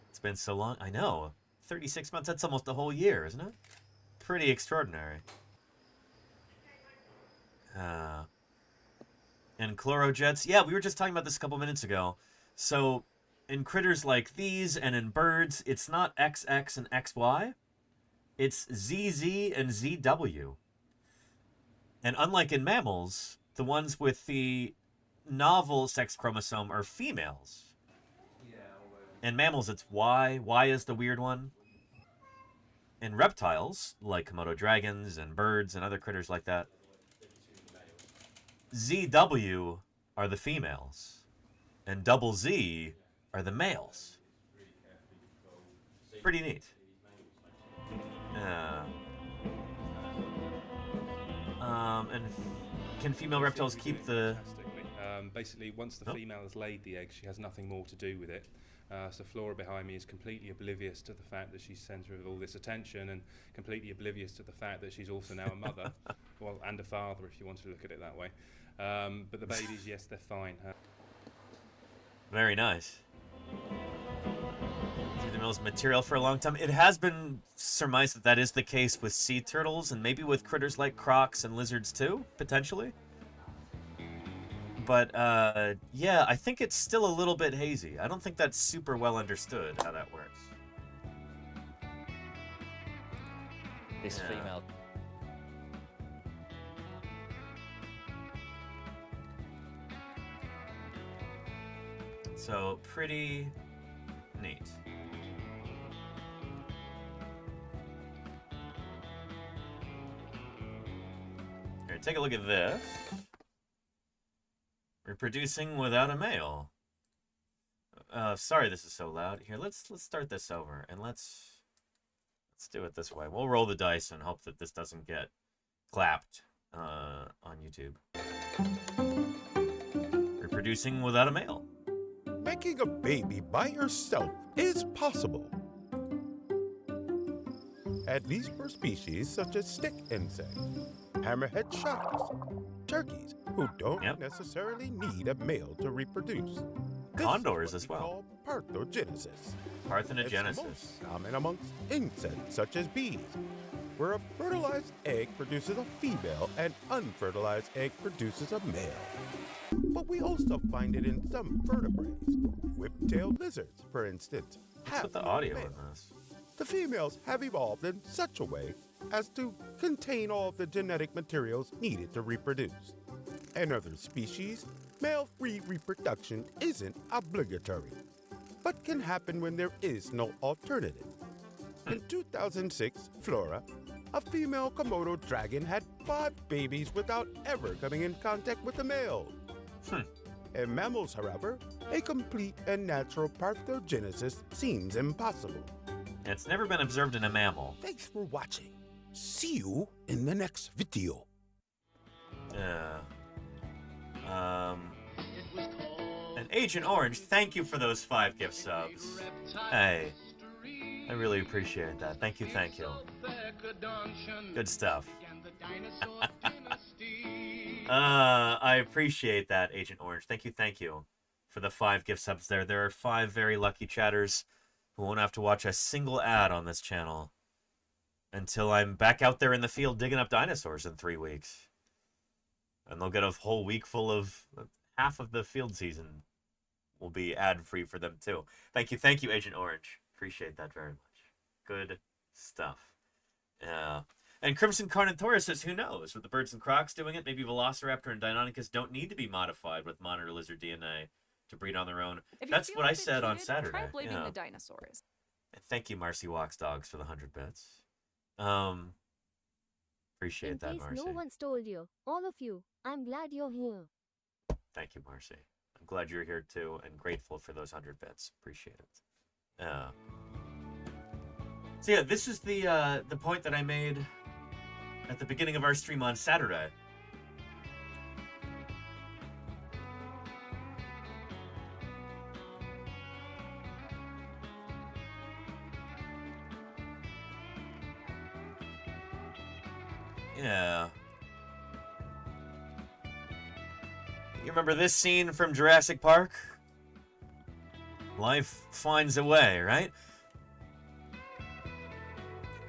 D: It's been so long. I know. 36 months, that's almost a whole year, isn't it? Pretty extraordinary. And chlorojets. Yeah, we were just talking about this a couple minutes ago. So, in critters like these and in birds, it's not XX and XY. It's ZZ and ZW. And unlike in mammals, the ones with the novel sex chromosome are females. In mammals, it's Y. Y is the weird one. In reptiles, like Komodo dragons and birds and other critters like that, ZW are the females, and double Z are the males. Pretty neat. And can female reptiles keep the...
P: Basically, once the female has laid the egg, she has nothing more to do with it. So Flora behind me is completely oblivious to the fact that she's centre of all this attention and completely oblivious to the fact that she's also now a mother, well, and a father if you want to look at it that way. But the babies, yes, they're fine.
D: Very nice. The male's material for a long time. It has been surmised that that is the case with sea turtles and maybe with critters like crocs and lizards too, potentially. But, yeah, I think it's still a little bit hazy. I don't think that's super well understood how that works.
N: This female...
D: So, pretty neat. Here, take a look at this. Reproducing without a male. Sorry this is so loud. Here, let's start this over, and let's do it this way. We'll roll the dice and hope that this doesn't get clapped on YouTube. Reproducing without a male.
Q: Making a baby by yourself is possible. At least for species such as stick insects, hammerhead sharks, turkeys, who don't necessarily need a male to reproduce.
D: Condors as well.
Q: Parthenogenesis.
D: Parthenogenesis.
Q: It's most common amongst insects such as bees, where a fertilized egg produces a female and unfertilized egg produces a male. But we also find it in some vertebrates. Whip-tailed lizards, for instance.
D: What's with the audio in this?
Q: The females have evolved in such a way as to contain all of the genetic materials needed to reproduce. In other species, male-free reproduction isn't obligatory, but can happen when there is no alternative. In 2006, Flora, a female Komodo dragon, had 5 babies without ever coming in contact with a male. In mammals, however, a complete and natural parthenogenesis seems impossible.
D: It's never been observed in a mammal.
Q: Thanks for watching. See you in the next video.
D: And Agent Orange, thank you for those 5 gift subs. Hey, I really appreciate that. Thank you, thank you. Good stuff. I appreciate that, Agent Orange. Thank you for the 5 gift subs there. There are 5 very lucky chatters who won't have to watch a single ad on this channel until I'm back out there in the field digging up dinosaurs in 3 weeks. And they'll get a whole week full of half of the field season will be ad-free for them too. Thank you, Agent Orange. Appreciate that very much. Good stuff. Yeah. And Crimson Carnotaurus says, who knows? With the birds and crocs doing it, maybe Velociraptor and Deinonychus don't need to be modified with monitor lizard DNA to breed on their own. That's what I said on Saturday.
R: Try blaming the dinosaurs.
D: And thank you, Marcy Walks Dogs, for the 100 bits. Appreciate that, Marcy.
S: In case no one's told you, all of you, I'm glad you're here.
D: Thank you, Marcy. I'm glad you're here too, and grateful for those 100 bits. Appreciate it. So yeah, this is the point that I made at the beginning of our stream on Saturday. Yeah. You remember this scene from Jurassic Park? Life finds a way, right?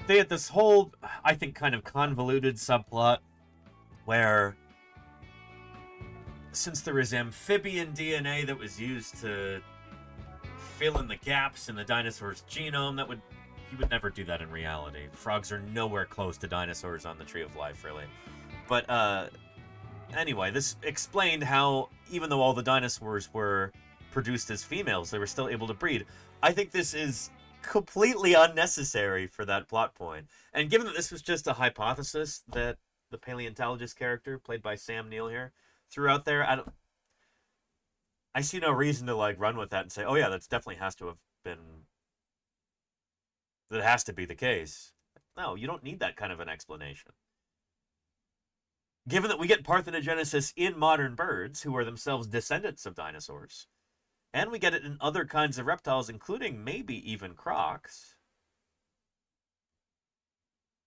D: They had this whole, I think, kind of convoluted subplot where, since there is amphibian DNA that was used to fill in the gaps in the dinosaur's genome, you would never do that in reality. Frogs are nowhere close to dinosaurs on the Tree of Life, really. But anyway, this explained how, even though all the dinosaurs were produced as females, they were still able to breed. I think this is completely unnecessary for that plot point. And given that this was just a hypothesis that the paleontologist character, played by Sam Neill here, threw out there, I see no reason to run with that and say, oh yeah, that definitely has to have been, that has to be the case. No, you don't need that kind of an explanation. Given that we get parthenogenesis in modern birds, who are themselves descendants of dinosaurs, and we get it in other kinds of reptiles, including maybe even crocs,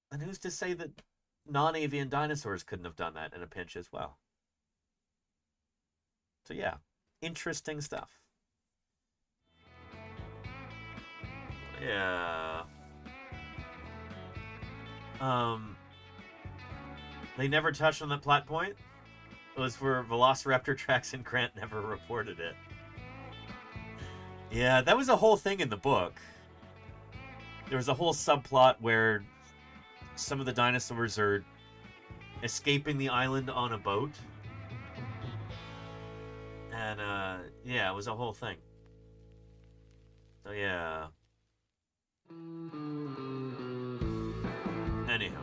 D: then who's to say that non-avian dinosaurs couldn't have done that in a pinch as well? So yeah, interesting stuff. Yeah. They never touched on that plot point. was where Velociraptor tracks in Grant never reported it. Yeah, that was a whole thing in the book. There was a whole subplot where some of the dinosaurs are escaping the island on a boat. And, yeah, it was a whole thing. So, yeah. Anyhow.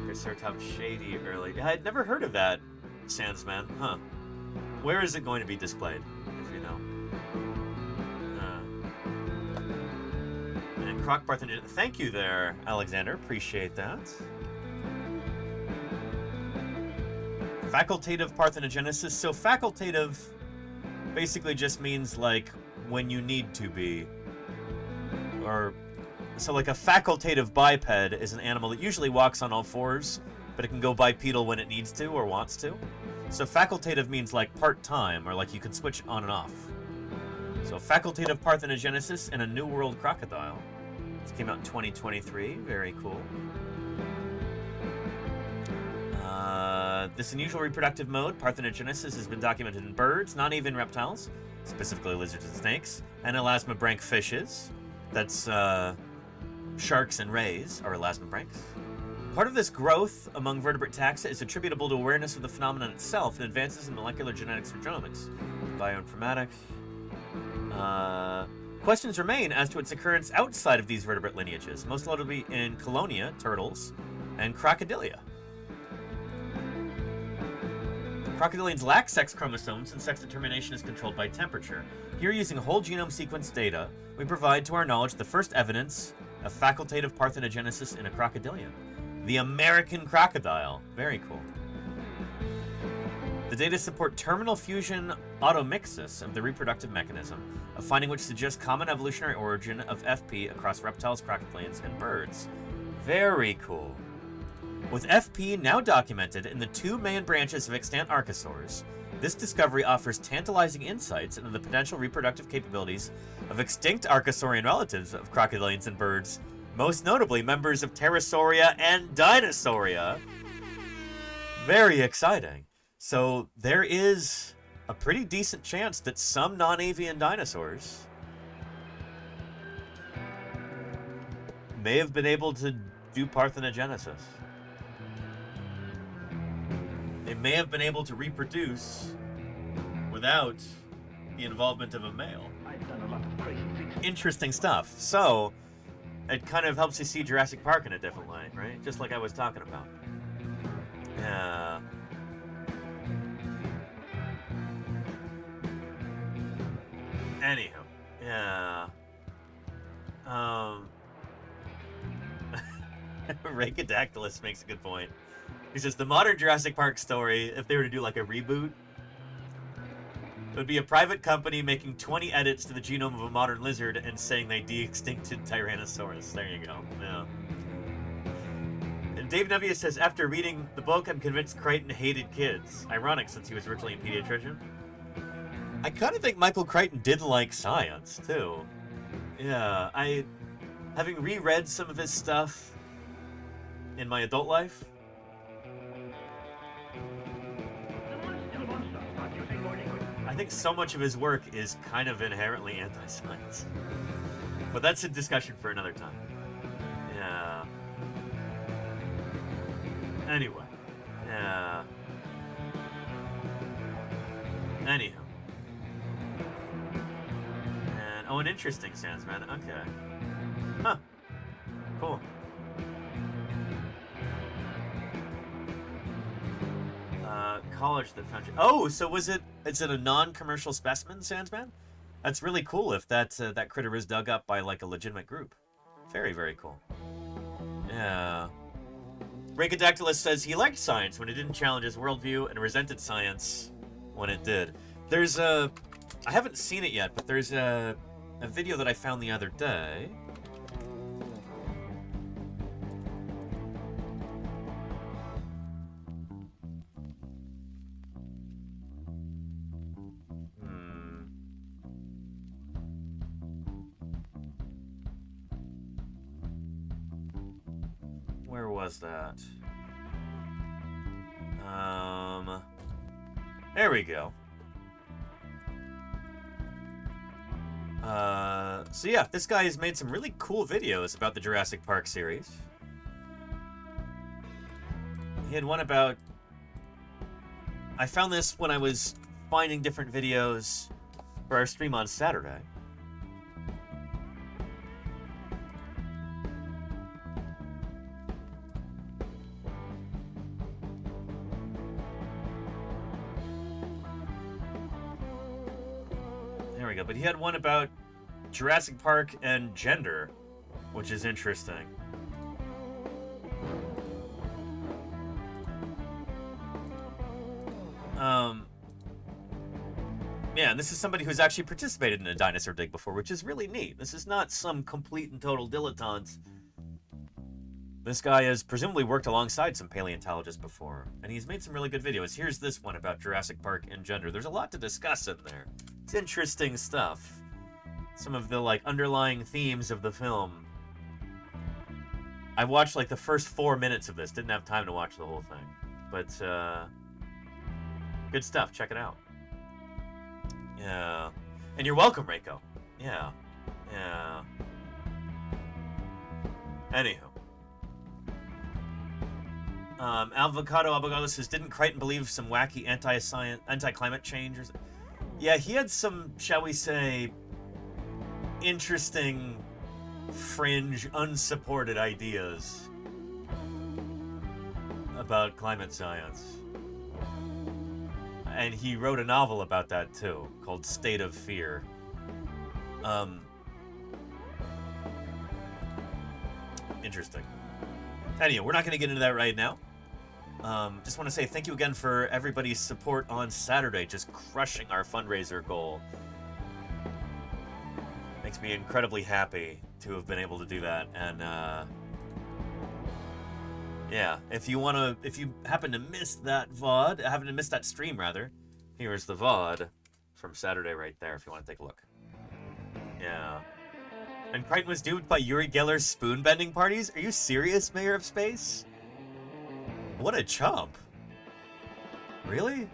D: Triceratops shady early. I had never heard of that, Sandsman. Huh. Where is it going to be displayed, if you know? And Croc Parthenogenesis. Thank you there, Alexander. Appreciate that. Facultative parthenogenesis. So facultative basically just means like when you need to be. Or so like a facultative biped is an animal that usually walks on all fours, but it can go bipedal when it needs to or wants to. So facultative means like part-time, or like you can switch on and off. So facultative parthenogenesis in a New World crocodile. This came out in 2023. Very cool. This unusual reproductive mode, parthenogenesis, has been documented in birds, non-avian reptiles, specifically lizards and snakes, and elasmobranch fishes. That's sharks and rays are elasmobranchs. Part of this growth among vertebrate taxa is attributable to awareness of the phenomenon itself and advances in molecular genetics or genomics, bioinformatics. Questions remain as to its occurrence outside of these vertebrate lineages, most notably in Colonia, turtles, and crocodilia. Crocodilians lack sex chromosomes, and sex determination is controlled by temperature. Here, using whole genome sequence data, we provide, to our knowledge, the first evidence of facultative parthenogenesis in a crocodilian. The American crocodile. Very cool. The data support terminal fusion automixis of the reproductive mechanism, a finding which suggests common evolutionary origin of FP across reptiles, crocodilians, and birds. Very cool. With FP now documented in the two main branches of extant archosaurs, this discovery offers tantalizing insights into the potential reproductive capabilities of extinct archosaurian relatives of crocodilians and birds, most notably members of Pterosauria and Dinosauria. Very exciting. So there is a pretty decent chance that some non-avian dinosaurs may have been able to do parthenogenesis. They may have been able to reproduce without the involvement of a male. Interesting stuff. So, it kind of helps you see Jurassic Park in a different light, right? Just like I was talking about. Yeah. Anyhow. Yeah. Rhacodactylus makes a good point. He says, the modern Jurassic Park story, if they were to do like a reboot, it would be a private company making 20 edits to the genome of a modern lizard and saying they de-extincted Tyrannosaurus. There you go. Yeah. And Dave Nevia says, after reading the book, I'm convinced Crichton hated kids. Ironic, since he was originally a pediatrician. I kind of think Michael Crichton did like science, too. Yeah, having reread some of his stuff in my adult life, I think so much of his work is kind of inherently anti-science. But that's a discussion for another time. Yeah. Anyway. Yeah. Anyhow. And, oh, an interesting Sandsman. Okay. Huh. Cool. College that found you. Oh, so is it a non-commercial specimen, Sandsman? That's really cool if that critter is dug up by like a legitimate group. Very, very cool. Yeah. Rhacodactylus says he liked science when it didn't challenge his worldview and resented science when it did. There's I haven't seen it yet, but there's a video that I found the other day. Where was that? There we go. So yeah, this guy has made some really cool videos about the Jurassic Park series. He had one about... I found this when I was finding different videos for our stream on Saturday. There we go. But he had one about Jurassic Park and gender, which is interesting. Yeah, and this is somebody who's actually participated in a dinosaur dig before, which is really neat. This is not some complete and total dilettante. This guy has presumably worked alongside some paleontologists before, and he's made some really good videos. Here's this one about Jurassic Park and gender. There's a lot to discuss in there. It's interesting stuff. Some of the, like, underlying themes of the film. I watched, like, the first 4 minutes of this. Didn't have time to watch the whole thing. But, good stuff. Check it out. Yeah. And you're welcome, Reiko. Yeah. Yeah. Anywho. Avocado Abogado says, didn't Crichton believe some wacky anti-climate change? Or yeah, he had some, shall we say, interesting, fringe, unsupported ideas about climate science. And he wrote a novel about that too, called State of Fear. Interesting. Anyway, we're not going to get into that right now. Just want to say thank you again for everybody's support on Saturday, just crushing our fundraiser goal. Makes me incredibly happy to have been able to do that. And yeah, if you happen to miss that that stream rather, here's the VOD from Saturday right there if you want to take a look. Yeah. And Crichton was duped by Uri Geller's spoon-bending parties? Are you serious, Mayor of Space? What a chump. Really?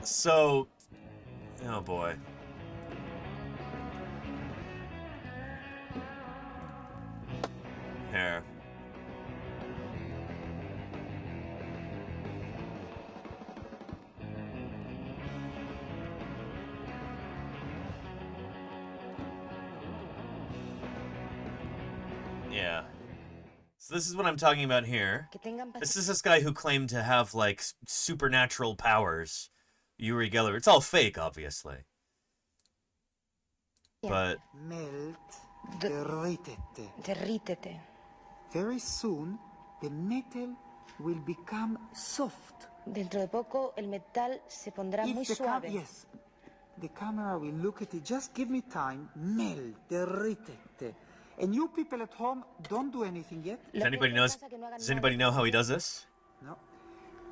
D: So, oh boy. Here. Yeah. So this is what I'm talking about here. This is this guy who claimed to have, like, supernatural powers. Uri Geller. It's all fake, obviously. But...
R: Melt, derritete. Very soon, the metal will become soft.
S: Dentro de poco el metal se pondrá muy suave.
R: Yes. The camera will look at it. Just give me time. Melt, derritete. And you people at home, don't do anything yet.
D: Does anybody know how he does this?
R: No.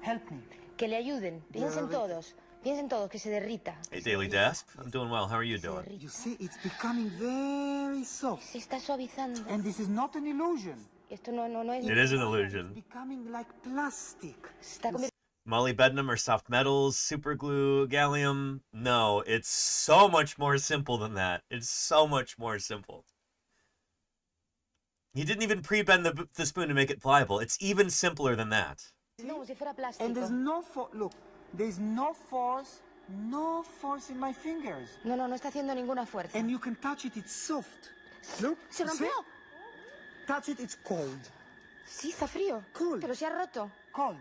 R: Help me.
S: Que le ayuden. Piensen todos. Piensen todos que se derrita.
D: Hey, Daily Dasp. I'm doing well. How are you doing?
R: You see, it's becoming very soft.
S: Se está suavizando.
R: And this is not an illusion.
S: Esto no es.
D: It is an illusion.
R: It's becoming like plastic.
D: Molybdenum or soft metals, super glue, gallium. No, it's so much more simple than that. It's so much more simple. He didn't even pre-bend the spoon to make it pliable. It's even simpler than that.
R: And there's no force. Look, there's no force in my fingers.
S: No está haciendo ninguna fuerza.
R: And you can touch it, it's soft. Look,
S: se rompió.
R: Touch it, it's cold.
S: Sí, está frío.
R: Cold.
S: Pero se ha roto.
R: Cold.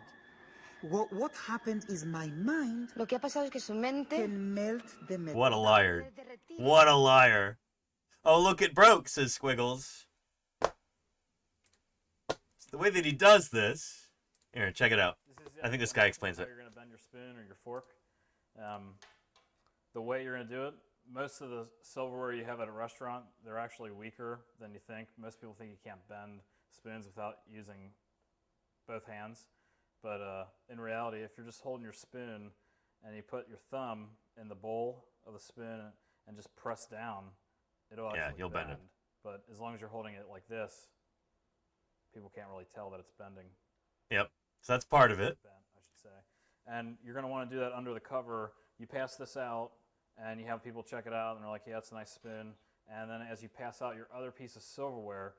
R: What happened is my mind.
S: Lo que ha pasado es que su mente
R: can melt the metal.
D: What a liar. What a liar. Oh, look, it broke, says Squiggles. The way that he does this... Here, check it out. I think this guy explains it.
T: You're going to bend your spoon or your fork. The way you're going to do it, most of the silverware you have at a restaurant, they're actually weaker than you think. Most people think you can't bend spoons without using both hands. But in reality, if you're just holding your spoon and you put your thumb in the bowl of the spoon and just press down, it'll actually
D: you'll bend it.
T: But as long as you're holding it like this, people can't really tell that it's bending.
D: Yep. So that's part of it.
T: Bent, I should say. And you're going to want to do that under the cover. You pass this out, and you have people check it out, and they're like, yeah, it's a nice spoon. And then as you pass out your other piece of silverware,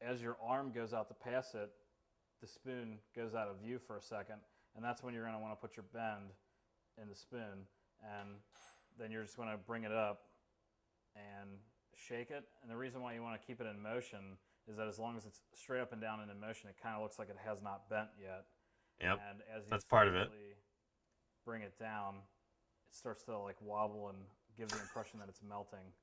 T: as your arm goes out to pass it, the spoon goes out of view for a second, and that's when you're going to want to put your bend in the spoon, and then you're just going to bring it up and shake it. And the reason why you want to keep it in motion is that as long as it's straight up and down and in motion, it kind of looks like it has not bent yet.
D: Yep,
T: and as you
D: that's part of it.
T: Bring it down, it starts to like wobble and give the impression that it's melting.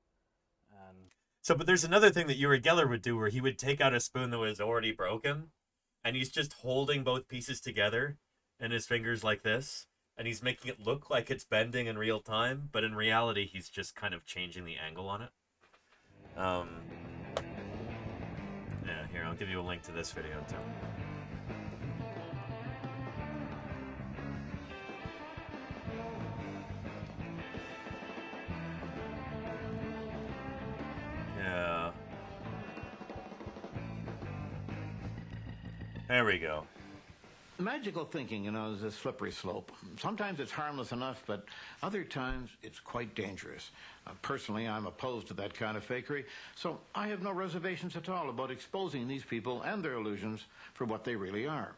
T: And
D: so, but there's another thing that Uri Geller would do where he would take out a spoon that was already broken, and he's just holding both pieces together in his fingers like this, and he's making it look like it's bending in real time, but in reality, he's just kind of changing the angle on it. Yeah, here, I'll give you a link to this video, too. Yeah. There we go.
U: Magical thinking, is a slippery slope. Sometimes it's harmless enough, but other times it's quite dangerous. Personally, I'm opposed to that kind of fakery, so I have no reservations at all about exposing these people and their illusions for what they really are.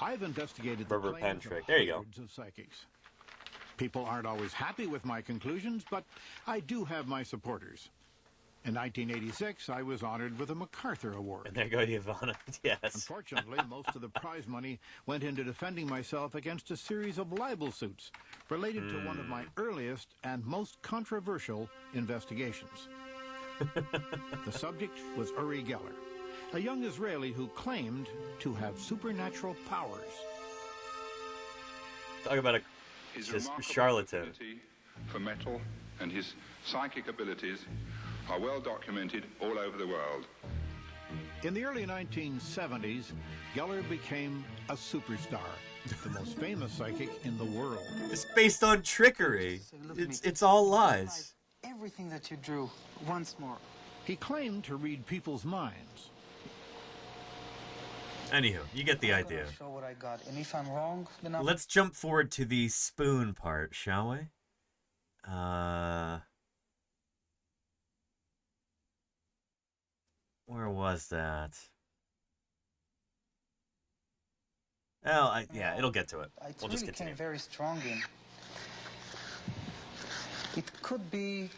U: I've investigated the
D: Rubber pen
U: claims
D: trick.
U: of
D: There you go.
U: hundreds of psychics. People aren't always happy with my conclusions, but I do have my supporters. In 1986, I was honored with a MacArthur Award.
D: And there you go, Ivana. Yes.
U: Unfortunately, most of the prize money went into defending myself against a series of libel suits related to one of my earliest and most controversial investigations. The subject was Uri Geller, a young Israeli who claimed to have supernatural powers.
D: Talk about a charlatan.
V: For metal and his psychic abilities are well documented all over the world.
U: In the early 1970s, Geller became a superstar, the most famous psychic in the world.
D: It's based on trickery. It's all lies.
R: Everything that you drew, once more.
U: He claimed to read people's minds.
D: Anywho, you get the idea.
R: Show what I got, and if I'm wrong, then I'm...
D: Let's jump forward to the spoon part, shall we? Where was that? Well, yeah, it'll get to it. We'll just continue.
R: Came very strong in. It could be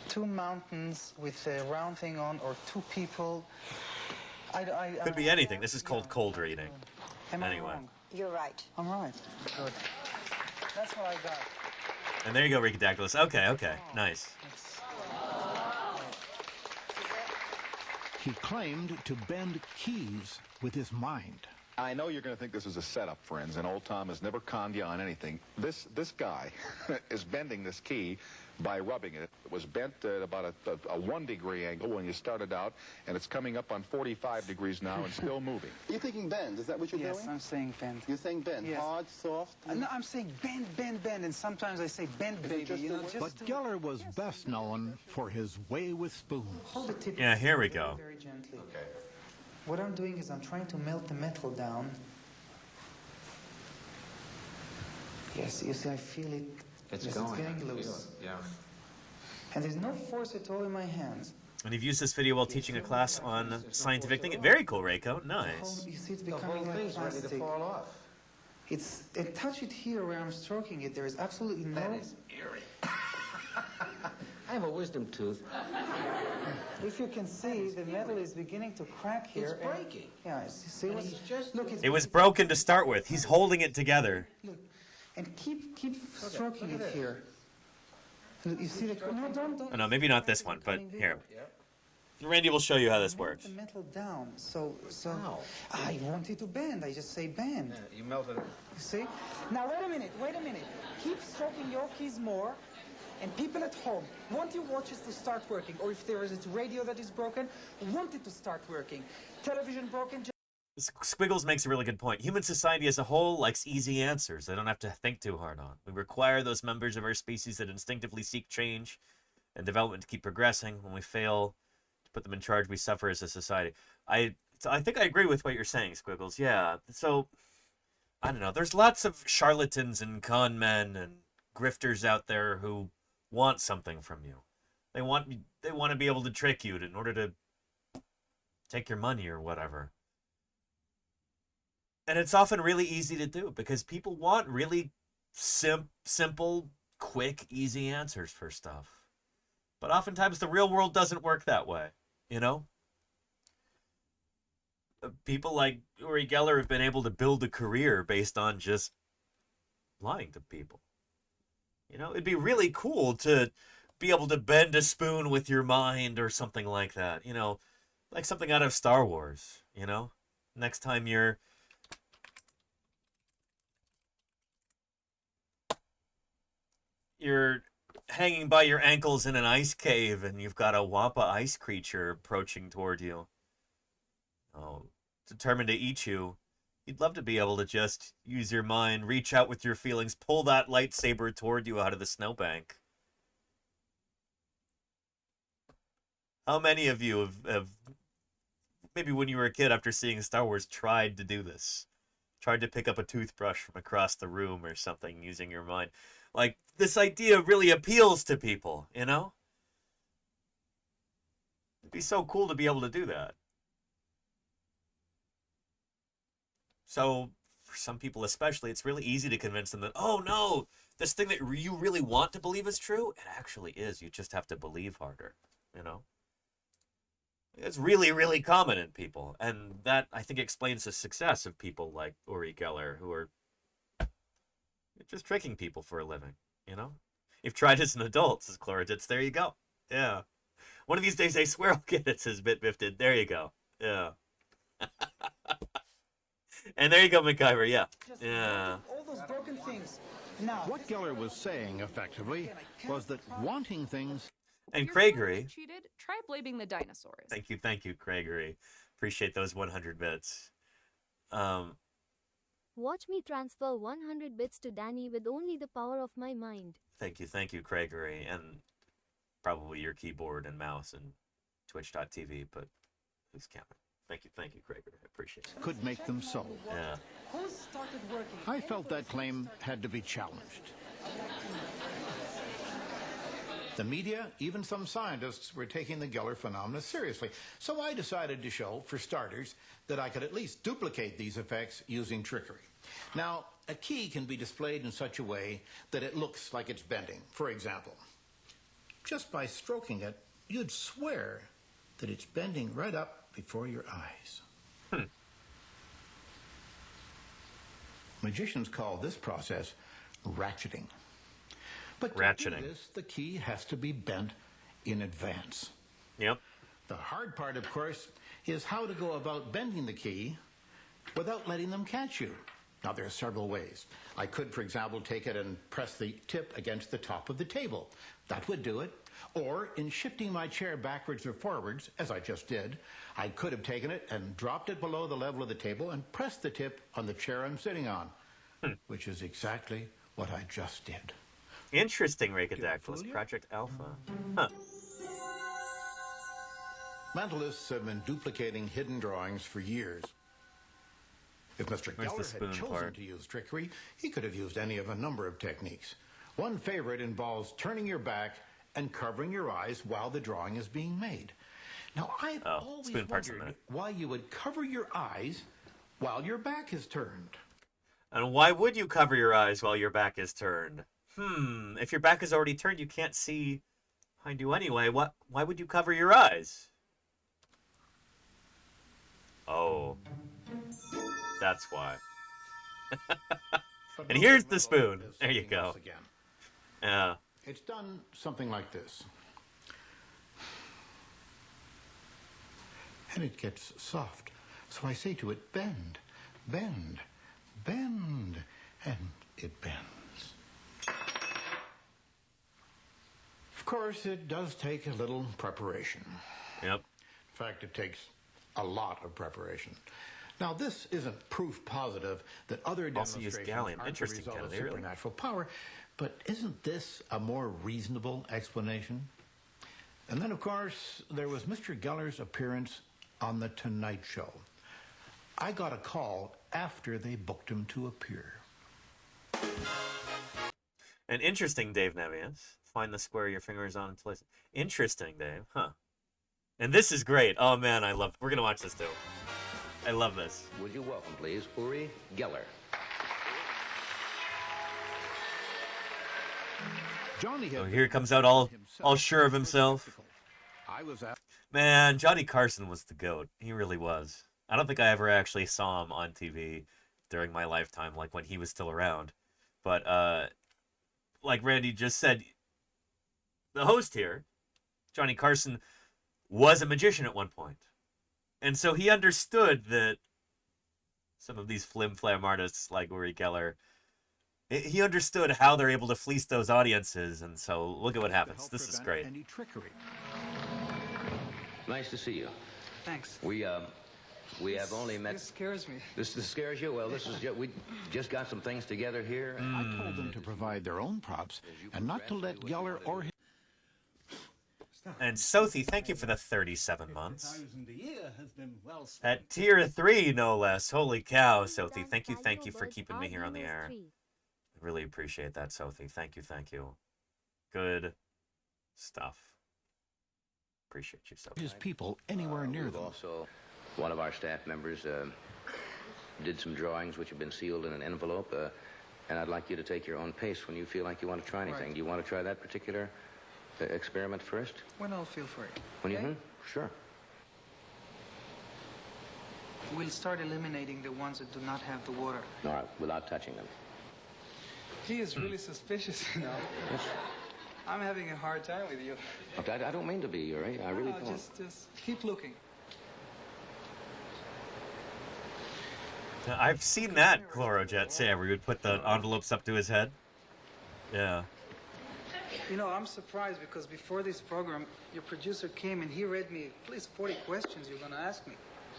R: two mountains with a round thing on, or two people.
D: Could be anything. This is called cold reading.
R: Anyway.
S: You're right.
R: I'm right. Good. That's what I got.
D: And there you go, Ricadactylus. Okay, nice.
U: He claimed to bend keys with his mind.
W: I know you're going to think this is a setup, friends, and old Tom has never conned you on anything. This guy is bending this key by rubbing it. It was bent at about a 1 degree angle when you started out, and it's coming up on 45 degrees now and still moving.
H: You're thinking bend, is that what you're doing?
R: Yes, I'm saying bend.
H: You're saying bend,
R: yes.
H: Hard, soft?
R: No, I'm saying bend, and sometimes I say bend, baby.
U: But Geller was best known for his way with spoons.
R: Hold the tip.
D: Yeah, here we go.
R: Very gently. Okay. What I'm doing is I'm trying to melt the metal down. Yes, you see, I feel it.
U: It's
R: yes,
U: going.
R: It's getting loose.
U: Yeah.
R: And there's no force at all in my hands.
D: And you've used this video while teaching a class on scientific thinking. Very cool, Reiko. Nice.
R: You see, it's becoming like plastic.
U: Ready to fall off.
R: It's, and touch it here where I'm stroking it. There is absolutely no...
U: That is eerie. I have a wisdom tooth.
R: If you can see, the metal is beginning to crack here.
U: It's breaking.
R: Yeah, see what's... Look,
D: It was broken to start with. He's holding it together.
R: Look, and keep stroking it here. You see the... No, don't.
D: Oh, no, maybe not this one, but here. Randy will show you how this works.
R: The metal down, so I want it to bend. I just say bend.
U: Yeah, you melted it.
R: You see? Now wait a minute. Keep stroking your keys more, And people at home want your watches to start working, or if there is a radio that is broken, want it to start working. Television broken.
D: Squiggles makes a really good point. Human society as a whole likes easy answers they don't have to think too hard on. We require those members of our species that instinctively seek change and development to keep progressing. When we fail to put them in charge, we suffer as a society. I think I agree with what you're saying, Squiggles. Yeah, so, I don't know. There's lots of charlatans and con men and grifters out there who want something from you. They want to be able to trick you in order to take your money or whatever. And it's often really easy to do because people want really simple, quick, easy answers for stuff. But oftentimes the real world doesn't work that way, you know? People like Uri Geller have been able to build a career based on just lying to people. You know, it'd be really cool to be able to bend a spoon with your mind or something like that, you know? Like something out of Star Wars, you know? Next time you're hanging by your ankles in an ice cave and you've got a Wampa ice creature approaching toward you, determined to eat you, you'd love to be able to just use your mind, reach out with your feelings, pull that lightsaber toward you out of the snowbank. How many of you have maybe when you were a kid after seeing Star Wars tried to do this? Tried to pick up a toothbrush from across the room or something using your mind. Like, this idea really appeals to people, you know? It'd be so cool to be able to do that. So, for some people especially, it's really easy to convince them that, oh no, this thing that you really want to believe is true, it actually is. You just have to believe harder, you know? It's really, really common in people. And that, I think, explains the success of people like Uri Geller, who are just tricking people for a living, you know? You've tried as an adult, says Chloriditz. There you go. Yeah. One of these days, I swear I'll get it, says BitBifted. There you go. Yeah. And there you go, MacGyver. Yeah. Yeah.
R: All those broken things. Now,
U: what Geller was saying, effectively, was that wanting things...
D: And Craigery.
C: Cheated, try blaming the dinosaurs.
D: Thank you, Craigery. Appreciate those 100 bits.
F: Watch me transfer 100 bits to Danny with only the power of my mind.
D: Thank you, Craigery, and probably your keyboard and mouse and Twitch.tv, but who's counting? Thank you, Craigery. I appreciate it.
U: Could make them so.
D: Yeah.
U: I felt that claim had to be challenged. The media, even some scientists, were taking the Geller phenomena seriously. So I decided to show, for starters, that I could at least duplicate these effects using trickery. Now, a key can be displayed in such a way that it looks like it's bending. For example, just by stroking it, you'd swear that it's bending right up before your eyes. Magicians call this process ratcheting. But to do this, the key has to be bent in advance.
D: Yep.
U: The hard part, of course, is how to go about bending the key without letting them catch you. Now, there are several ways. I could, for example, take it and press the tip against the top of the table. That would do it. Or, in shifting my chair backwards or forwards, as I just did, I could have taken it and dropped it below the level of the table and pressed the tip on the chair I'm sitting on, which is exactly what I just did.
D: Interesting, Rakadactylus. Project Alpha. Huh.
U: Mentalists have been duplicating hidden drawings for years. If Mr. Geller had chosen to use trickery, he could have used any of a number of techniques. One favorite involves turning your back and covering your eyes while the drawing is being made. Now, I've always wondered why you would cover your eyes while your back is turned.
D: And why would you cover your eyes while your back is turned? If your back is already turned, you can't see behind you anyway. Why would you cover your eyes? Oh. That's why. And here's the spoon. There you go. Yeah.
U: It's done something like this. And it gets soft. So I say to it, bend, bend, bend, and it bends. course, it does take a little preparation.
D: Yep.
U: In fact, it takes a lot of preparation. Now, this isn't proof positive that other
D: Also use
U: demonstrations
D: gallium.
U: aren't the
D: Interesting,
U: result of
D: Kennedy, really.
U: supernatural power, but isn't this a more reasonable explanation? And then, of course, there was Mr. Geller's appearance on The Tonight Show. I got a call after they booked him to appear.
D: And interesting, Dave Nevius. Find the square your finger is on and place it. Interesting, Dave. Huh. And this is great. Oh, man, I love it. We're going to watch this, too. I love this.
I: Would you welcome, please, Uri Geller.
U: Johnny
D: Oh, here he comes out all sure of himself.
U: I was at
D: Man, Johnny Carson was the GOAT. He really was. I don't think I ever actually saw him on TV during my lifetime, like when he was still around. But like Randy just said, the host here, Johnny Carson, was a magician at one point. And so he understood that some of these flim-flam artists like Uri Geller, he understood how they're able to fleece those audiences. And so look at what happens. This is great.
U: Any trickery.
I: Nice to see you.
J: Thanks.
I: We have only met.
J: This scares me.
I: This scares you? Well, this is we just got some things together here.
U: I told them to provide their own props and not to let Geller or his...
D: And Sothi, thank you for the 37 months.
L: A year has been well spent.
D: At tier 3, no less. Holy cow, Sothi. Thank you for keeping me here on the air. I really appreciate that, Sothi. Thank you. Good stuff. Appreciate you, Sothi.
U: his people anywhere near them.
I: Also, one of our staff members did some drawings which have been sealed in an envelope, and I'd like you to take your own pace when you feel like you want to try anything.
J: Right.
I: Do you want to try that particular experiment first?
J: When I'll feel free.
I: When
J: Okay?
I: you Sure.
J: We'll start eliminating the ones that do not have the water.
I: All right, without touching them.
J: He is really suspicious, you know.
I: Yes.
J: I'm having a hard time with you.
I: Okay, I don't mean to be, Yuri. I really don't.
J: Just keep looking.
D: I've seen that Chlorojet say where he would put the envelopes up to his head. Yeah.
J: You know, I'm surprised because before this program, your producer came and he read me at least 40 questions you're going to ask me.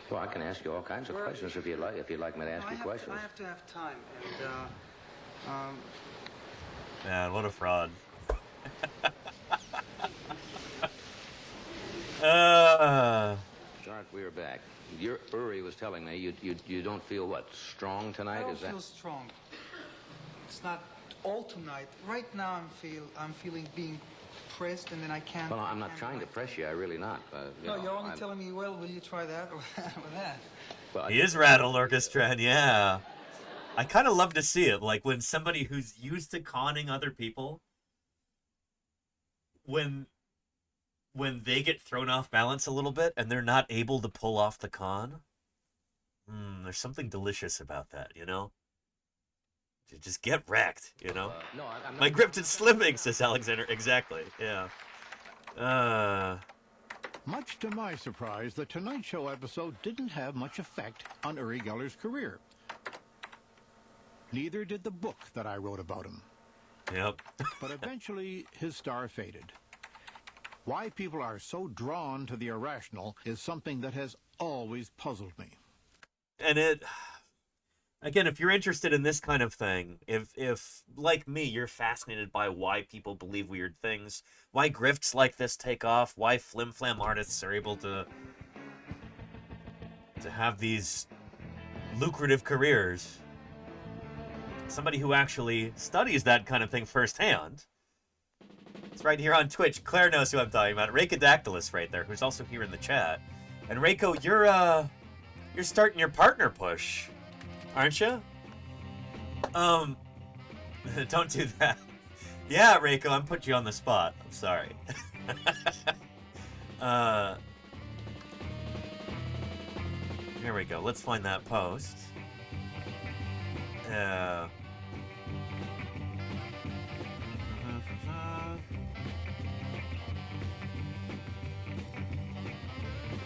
I: Well, I can ask you all kinds of questions if you'd like. If you'd like me to ask you questions.
J: I have to have time, and
D: Man, what a fraud.
I: Stark, we are back. Your Uri was telling me you don't feel what, strong tonight?
J: I don't
I: Is that?
J: feel strong. It's not all tonight. Right now, I'm feeling being pressed, and then I can't.
I: Well, I'm not trying to press you. I really not.
J: No, you're only telling me, well, will you try that or that?
I: Well,
D: He is rattled, Orchestra, yeah. I kind of love to see it, like when somebody who's used to conning other people, when they get thrown off balance a little bit and they're not able to pull off the con, there's something delicious about that, you know? You just get wrecked, you know?
I: No, I'm not.
D: My Gripted Slimming, says Alexander. Exactly, yeah.
U: Much to my surprise, the Tonight Show episode didn't have much effect on Uri Geller's career. Neither did the book that I wrote about him.
D: Yep.
U: But eventually, his star faded. Why people are so drawn to the irrational is something that has always puzzled me.
D: And again, if you're interested in this kind of thing, if like me, you're fascinated by why people believe weird things, why grifts like this take off, why flim-flam artists are able to have these lucrative careers, somebody who actually studies that kind of thing firsthand, it's right here on Twitch. Claire knows who I'm talking about. Rakadactylus right there, who's also here in the chat. And Reiko, you're starting your partner push, aren't you? Don't do that. Yeah, Reiko, I'm putting you on the spot. I'm sorry. Here we go. Let's find that post.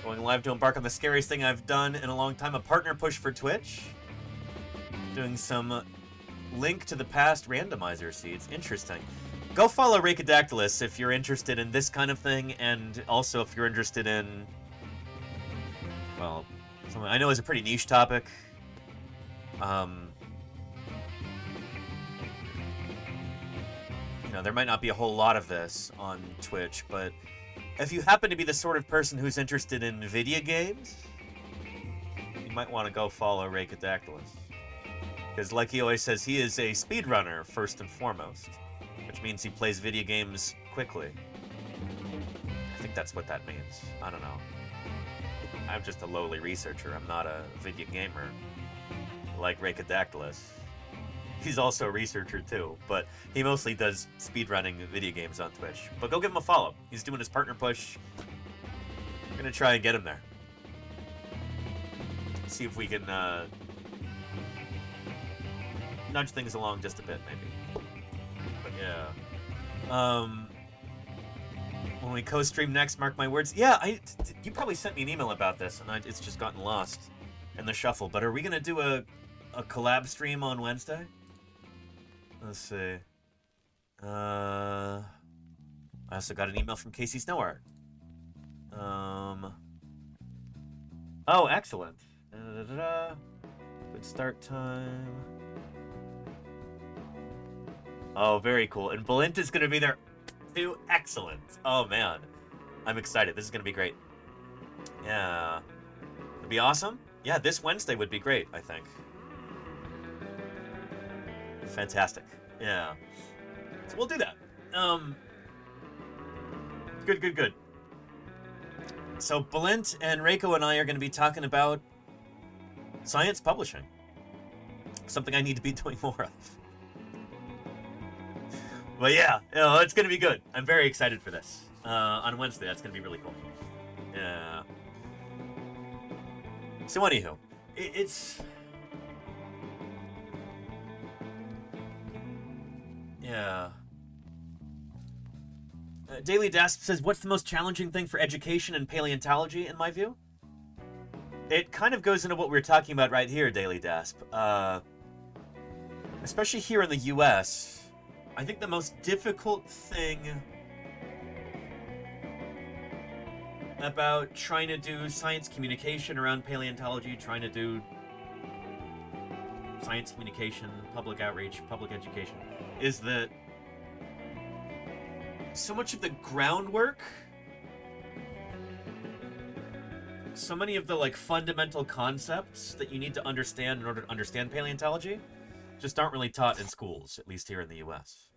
D: Going live to embark on the scariest thing I've done in a long time, a partner push for Twitch. Doing some link to the past randomizer seeds. Interesting. Go follow Rhacodactylus if you're interested in this kind of thing, and also if you're interested in, well, something I know is a pretty niche topic. You know, there might not be a whole lot of this on Twitch, but if you happen to be the sort of person who's interested in video games, you might want to go follow Rhacodactylus. Because like he always says, he is a speedrunner first and foremost, which means he plays video games quickly. I think that's what that means. I don't know. I'm just a lowly researcher. I'm not a video gamer like Rhacodactylus. He's also a researcher too, but he mostly does speedrunning video games on Twitch. But go give him a follow. He's doing his partner push. We're gonna try and get him there. See if we can nudge things along just a bit, maybe. But yeah. When we co-stream next, mark my words. Yeah, you probably sent me an email about this, and it's just gotten lost in the shuffle. But are we gonna do a collab stream on Wednesday? Let's see. I also got an email from Casey Snowart. Oh, excellent. Good start time. Oh, very cool. And Balint is going to be there too. Excellent. Oh, man. I'm excited. This is going to be great. Yeah. It'd be awesome. Yeah, this Wednesday would be great, I think. Fantastic. Yeah. So we'll do that. Good. So Balint and Reiko and I are going to be talking about science publishing. Something I need to be doing more of. But yeah, it's going to be good. I'm very excited for this. On Wednesday, that's going to be really cool. Yeah. So anywho, it's... Yeah. Daily Dasp says, what's the most challenging thing for education and paleontology, in my view? It kind of goes into what we were talking about right here, Daily Dasp. Especially here in the US, I think the most difficult thing about trying to do science communication around paleontology, trying to do science communication, public outreach, public education, is that so much of the groundwork, so many of the like fundamental concepts that you need to understand in order to understand paleontology just aren't really taught in schools, at least here in the US.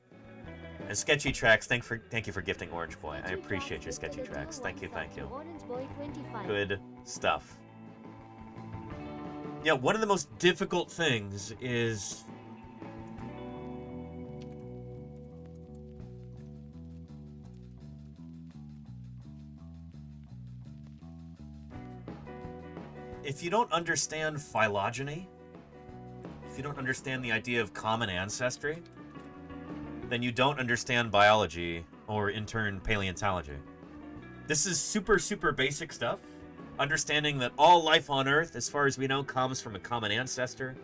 D: And Sketchy Tracks, thank you for gifting Orange Boy. I appreciate your Sketchy Tracks. Thank you. Good stuff. Yeah, one of the most difficult things is if you don't understand phylogeny, if you don't understand the idea of common ancestry, then you don't understand biology, or in turn, paleontology. This is super basic stuff. Understanding that all life on Earth, as far as we know, comes from a common ancestor.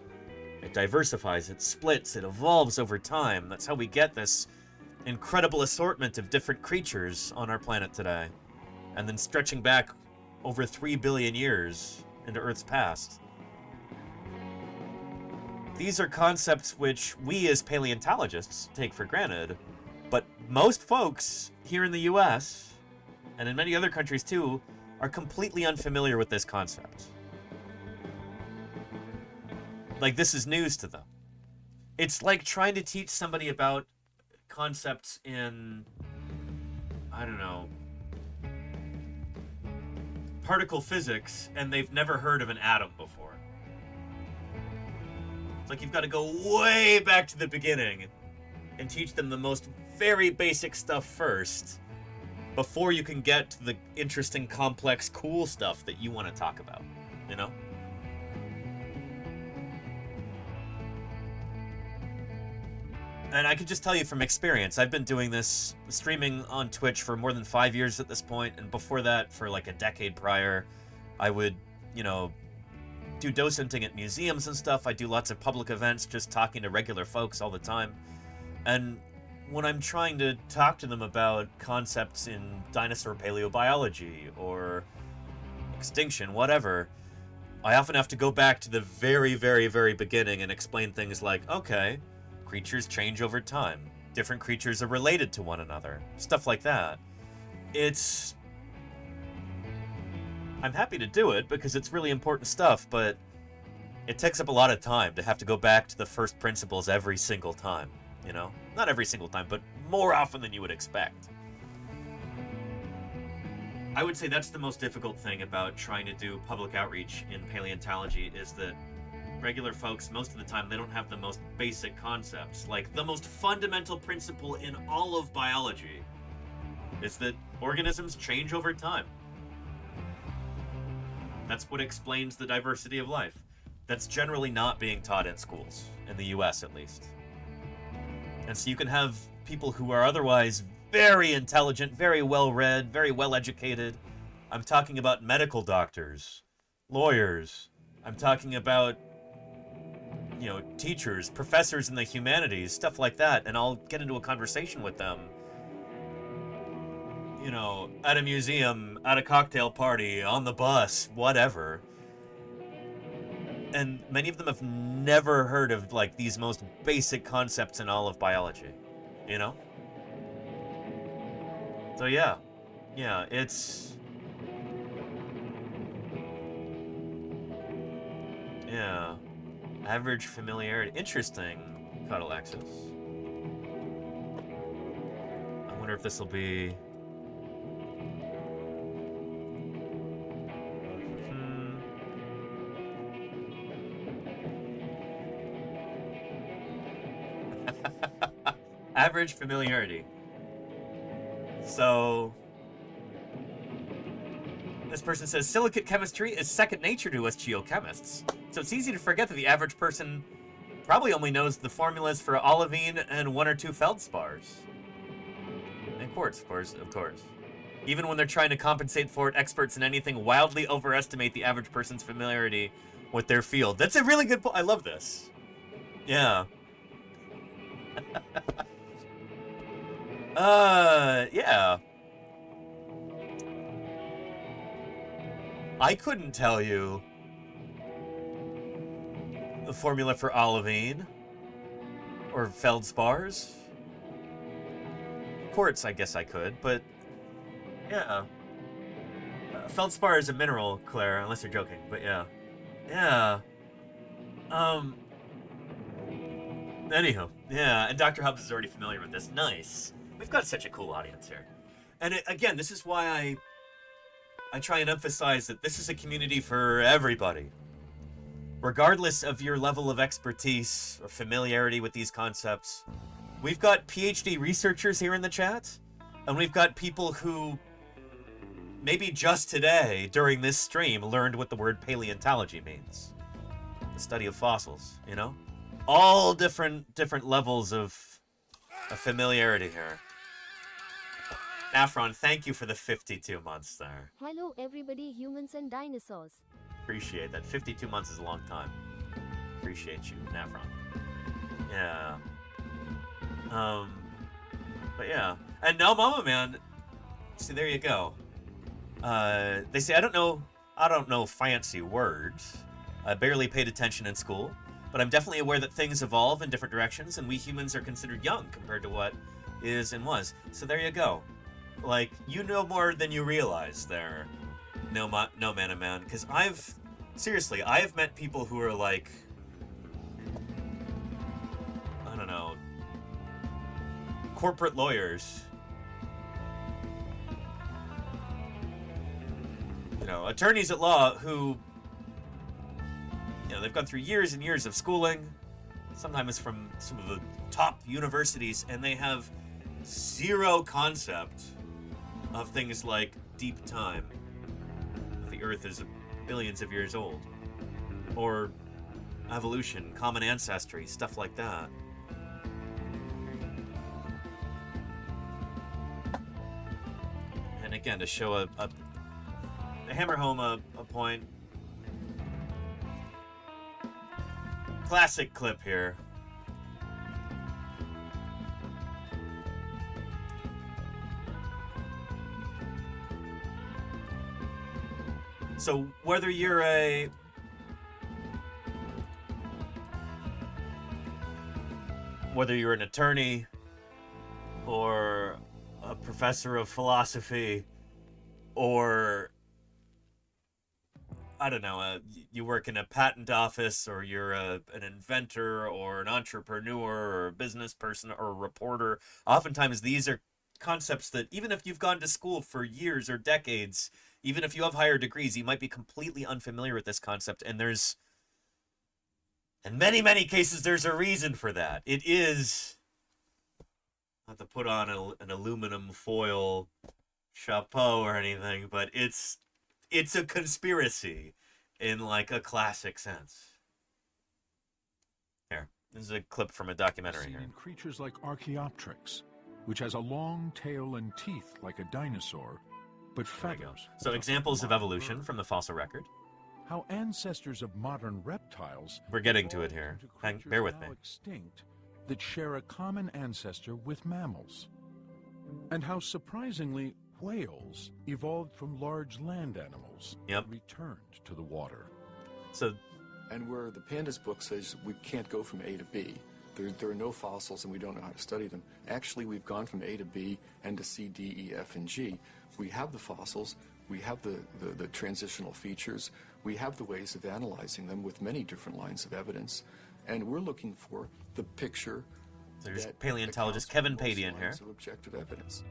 D: It diversifies, it splits, it evolves over time. That's how we get this incredible assortment of different creatures on our planet today. And then stretching back over 3 billion years into Earth's past. These are concepts which we as paleontologists take for granted, but most folks here in the US, and in many other countries too, are completely unfamiliar with this concept. Like, this is news to them. It's like trying to teach somebody about concepts in, I don't know, particle physics, and they've never heard of an atom before. It's like you've got to go way back to the beginning and teach them the most very basic stuff first before you can get to the interesting, complex, cool stuff that you want to talk about, you know? And I can just tell you from experience, I've been doing this, streaming on Twitch for more than 5 years at this point, and before that, for like a decade prior, I would, you know, do docenting at museums and stuff. I do lots of public events, just talking to regular folks all the time. And when I'm trying to talk to them about concepts in dinosaur paleobiology or extinction, whatever, I often have to go back to the very, very, very beginning and explain things like, okay, creatures change over time. Different creatures are related to one another. Stuff like that. I'm happy to do it because it's really important stuff, but it takes up a lot of time to have to go back to the first principles every single time, you know? Not every single time, but more often than you would expect. I would say that's the most difficult thing about trying to do public outreach in paleontology is that regular folks, most of the time, they don't have the most basic concepts. Like, the most fundamental principle in all of biology is that organisms change over time. That's what explains the diversity of life. That's generally not being taught in schools, in the US at least. And so you can have people who are otherwise very intelligent, very well-read, very well-educated. I'm talking about medical doctors, lawyers. I'm talking about, you know, teachers, professors in the humanities, stuff like that, and I'll get into a conversation with them, you know, at a museum, at a cocktail party, on the bus, whatever. And many of them have never heard of, like, these most basic concepts in all of biology, you know? So yeah, it's... Yeah. Average familiarity. Interesting, Cuddleaxis. I wonder if this will be... Average familiarity. So... This person says, silicate chemistry is second nature to us geochemists. So it's easy to forget that the average person probably only knows the formulas for olivine and 1 or 2 feldspars. And quartz, of course. Even when they're trying to compensate for it, experts in anything wildly overestimate the average person's familiarity with their field. That's a really good point. I love this. Yeah. Yeah. I couldn't tell you the formula for olivine or feldspars. Quartz, I guess I could, but yeah. Feldspar is a mineral, Claire, unless you're joking, but yeah. Yeah. Anywho, yeah, and Dr. Hubbs is already familiar with this. Nice. We've got such a cool audience here. And again, this is why I try and emphasize that this is a community for everybody. Regardless of your level of expertise or familiarity with these concepts, we've got PhD researchers here in the chat, and we've got people who maybe just today, during this stream, learned what the word paleontology means. The study of fossils, you know? All different levels of familiarity here. Afron, thank you for the 52 months there.
F: Hello everybody, humans and dinosaurs.
D: Appreciate that. 52 months is a long time. Appreciate you, Nafron. Yeah. But yeah. And now Mama Man, see, there you go. They say, I don't know fancy words. I barely paid attention in school, but I'm definitely aware that things evolve in different directions, and we humans are considered young compared to what is and was. So there you go. Like, you know more than you realize there, no man and man, because I've met people who are like, I don't know, corporate lawyers, you know, attorneys at law who, you know, they've gone through years and years of schooling, sometimes from some of the top universities, and they have zero concept of things like deep time. The Earth is billions of years old. Or evolution, common ancestry, stuff like that. And again, to show to hammer home a point. Classic clip here. So whether you're an attorney or a professor of philosophy or I don't know, you work in a patent office or you're an inventor or an entrepreneur or a business person or a reporter, oftentimes these are concepts that even if you've gone to school for years or decades, even if you have higher degrees, you might be completely unfamiliar with this concept. And in many, many cases, there's a reason for that. It is, not to put on an aluminum foil chapeau or anything, but it's a conspiracy in like a classic sense. Here, this is a clip from a documentary here.
L: In creatures like Archaeopteryx, which has a long tail and teeth like a dinosaur, but feathers.
D: So examples of evolution from the fossil record.
L: How ancestors of modern reptiles.
D: We're getting to it here. Bear with me.
L: Extinct that share a common ancestor with mammals. And how surprisingly whales evolved from large land animals.
D: Yep.
L: Returned to the water.
D: So,
A: and where the pandas book says we can't go from A to B, there are no fossils and we don't know how to study them. Actually, we've gone from A to B and to C, D, E, F, and G. We have the fossils, we have the transitional features, we have the ways of analyzing them with many different lines of evidence, and we're looking for the picture.
D: There's paleontologist Kevin Padian here.
A: Of objective evidence.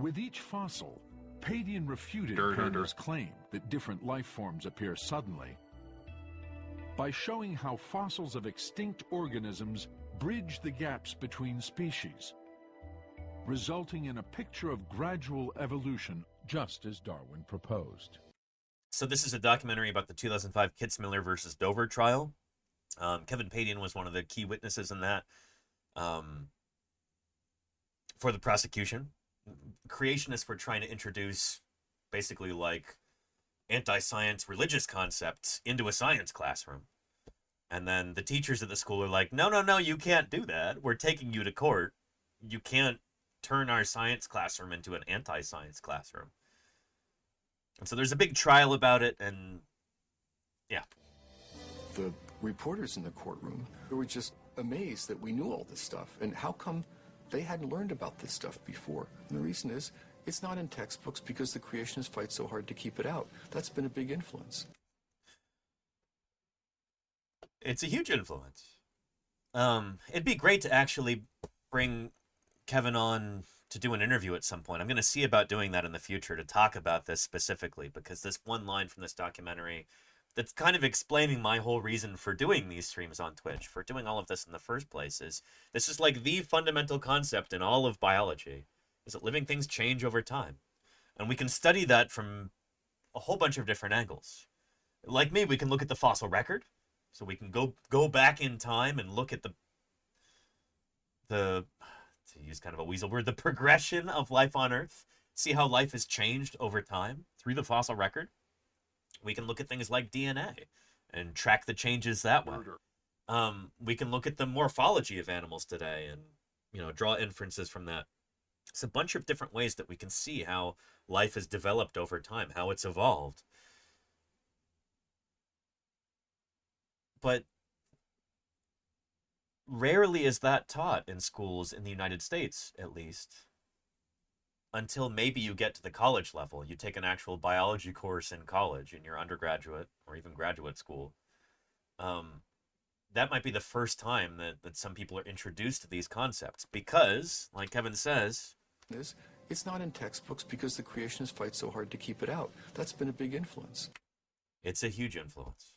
L: With each fossil, Padian refuted Panda's claim that different life forms appear suddenly by showing how fossils of extinct organisms bridge the gaps between species, resulting in a picture of gradual evolution, just as Darwin proposed.
D: So this is a documentary about the 2005 Kitzmiller versus Dover trial. Kevin Padian was one of the key witnesses in that for the prosecution. Creationists were trying to introduce basically like anti-science religious concepts into a science classroom. And then the teachers at the school are like, no, you can't do that. We're taking you to court. You can't turn our science classroom into an anti-science classroom. And so there's a big trial about it, and yeah.
A: The reporters in the courtroom were just amazed that we knew all this stuff. And how come they hadn't learned about this stuff before? And the reason is, it's not in textbooks because the creationists fight so hard to keep it out. That's been a big influence.
D: It's a huge influence. It'd be great to actually bring Kevin on to do an interview at some point. I'm going to see about doing that in the future to talk about this specifically, because this one line from this documentary that's kind of explaining my whole reason for doing these streams on Twitch, for doing all of this in the first place, is this is like the fundamental concept in all of biology, is that living things change over time. And we can study that from a whole bunch of different angles. Like me, we can look at the fossil record, so we can go back in time and look at the to use kind of a weasel word, the progression of life on Earth, see how life has changed over time through the fossil record. We can look at things like DNA and track the changes that way. We can look at the morphology of animals today and, draw inferences from that. It's a bunch of different ways that we can see how life has developed over time, how it's evolved. But rarely is that taught in schools in the United States, at least, until maybe you get to the college level. You take an actual biology course in college, in your undergraduate or even graduate school. That might be the first time that some people are introduced to these concepts because, like Kevin says,
A: it's not in textbooks because the creationists fight so hard to keep it out. That's been a big influence.
D: It's a huge influence.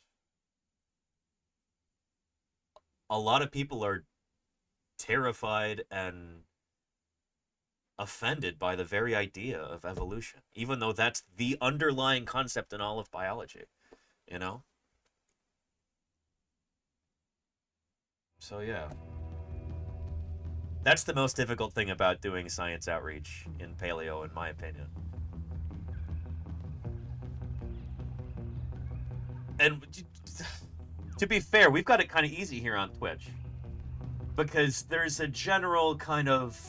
D: A lot of people are terrified and offended by the very idea of evolution, even though that's the underlying concept in all of biology, So yeah. That's the most difficult thing about doing science outreach in paleo, in my opinion. And to be fair, we've got it kind of easy here on Twitch, because there's a general kind of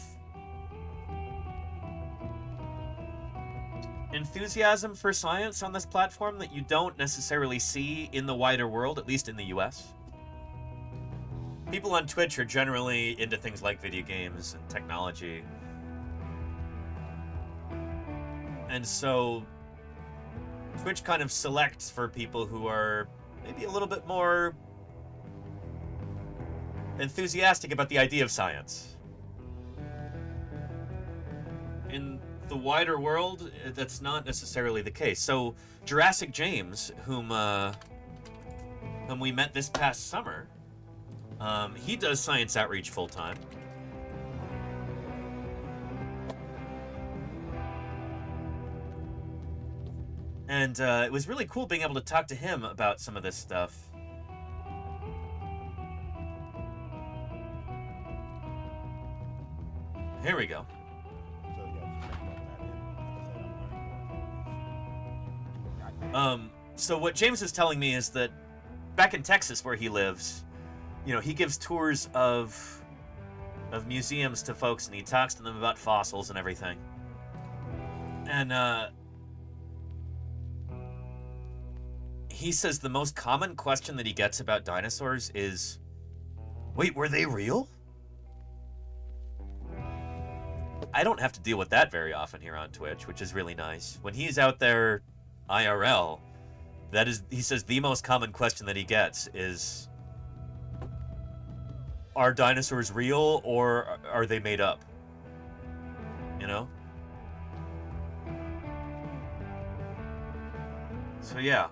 D: enthusiasm for science on this platform that you don't necessarily see in the wider world, at least in the US. People on Twitch are generally into things like video games and technology. And so Twitch kind of selects for people who are maybe a little bit more enthusiastic about the idea of science. In the wider world, that's not necessarily the case. So Jurassic James, whom we met this past summer, he does science outreach full-time. And it was really cool being able to talk to him about some of this stuff. Here we go. So what James is telling me is that back in Texas where he lives, you know, he gives tours of museums to folks and he talks to them about fossils and everything. And he says the most common question that he gets about dinosaurs is, wait, were they real? I don't have to deal with that very often here on Twitch, which is really nice. When he's out there IRL, that is, he says the most common question that he gets is, are dinosaurs real or are they made up? You know? So yeah,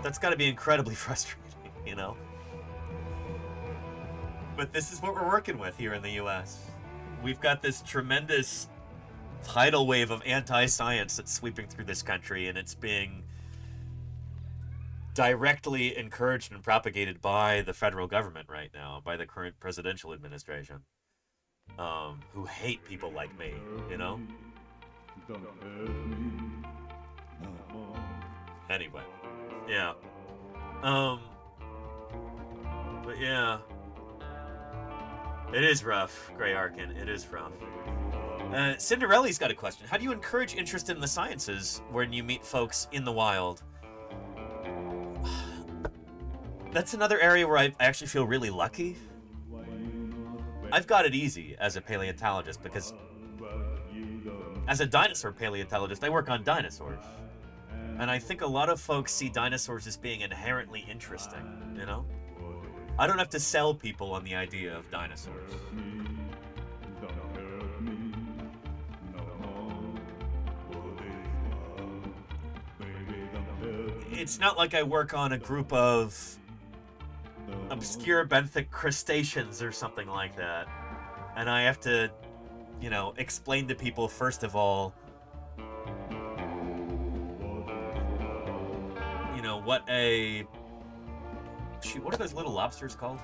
D: that's got to be incredibly frustrating, you know? But this is what we're working with here in the US. We've got this tremendous tidal wave of anti-science that's sweeping through this country, and it's being directly encouraged and propagated by the federal government right now, by the current presidential administration, who hate people like me, you know? Anyway, yeah. But yeah. It is rough, Grey Arkin. It is rough. Cinderelli's got a question. How do you encourage interest in the sciences when you meet folks in the wild? That's another area where I actually feel really lucky. I've got it easy as a paleontologist because as a dinosaur paleontologist, I work on dinosaurs. And I think a lot of folks see dinosaurs as being inherently interesting, you know? I don't have to sell people on the idea of dinosaurs. It's not like I work on a group of obscure benthic crustaceans or something like that. And I have to, you know, explain to people, first of all, you know, what a... Shoot, what are those little lobsters called?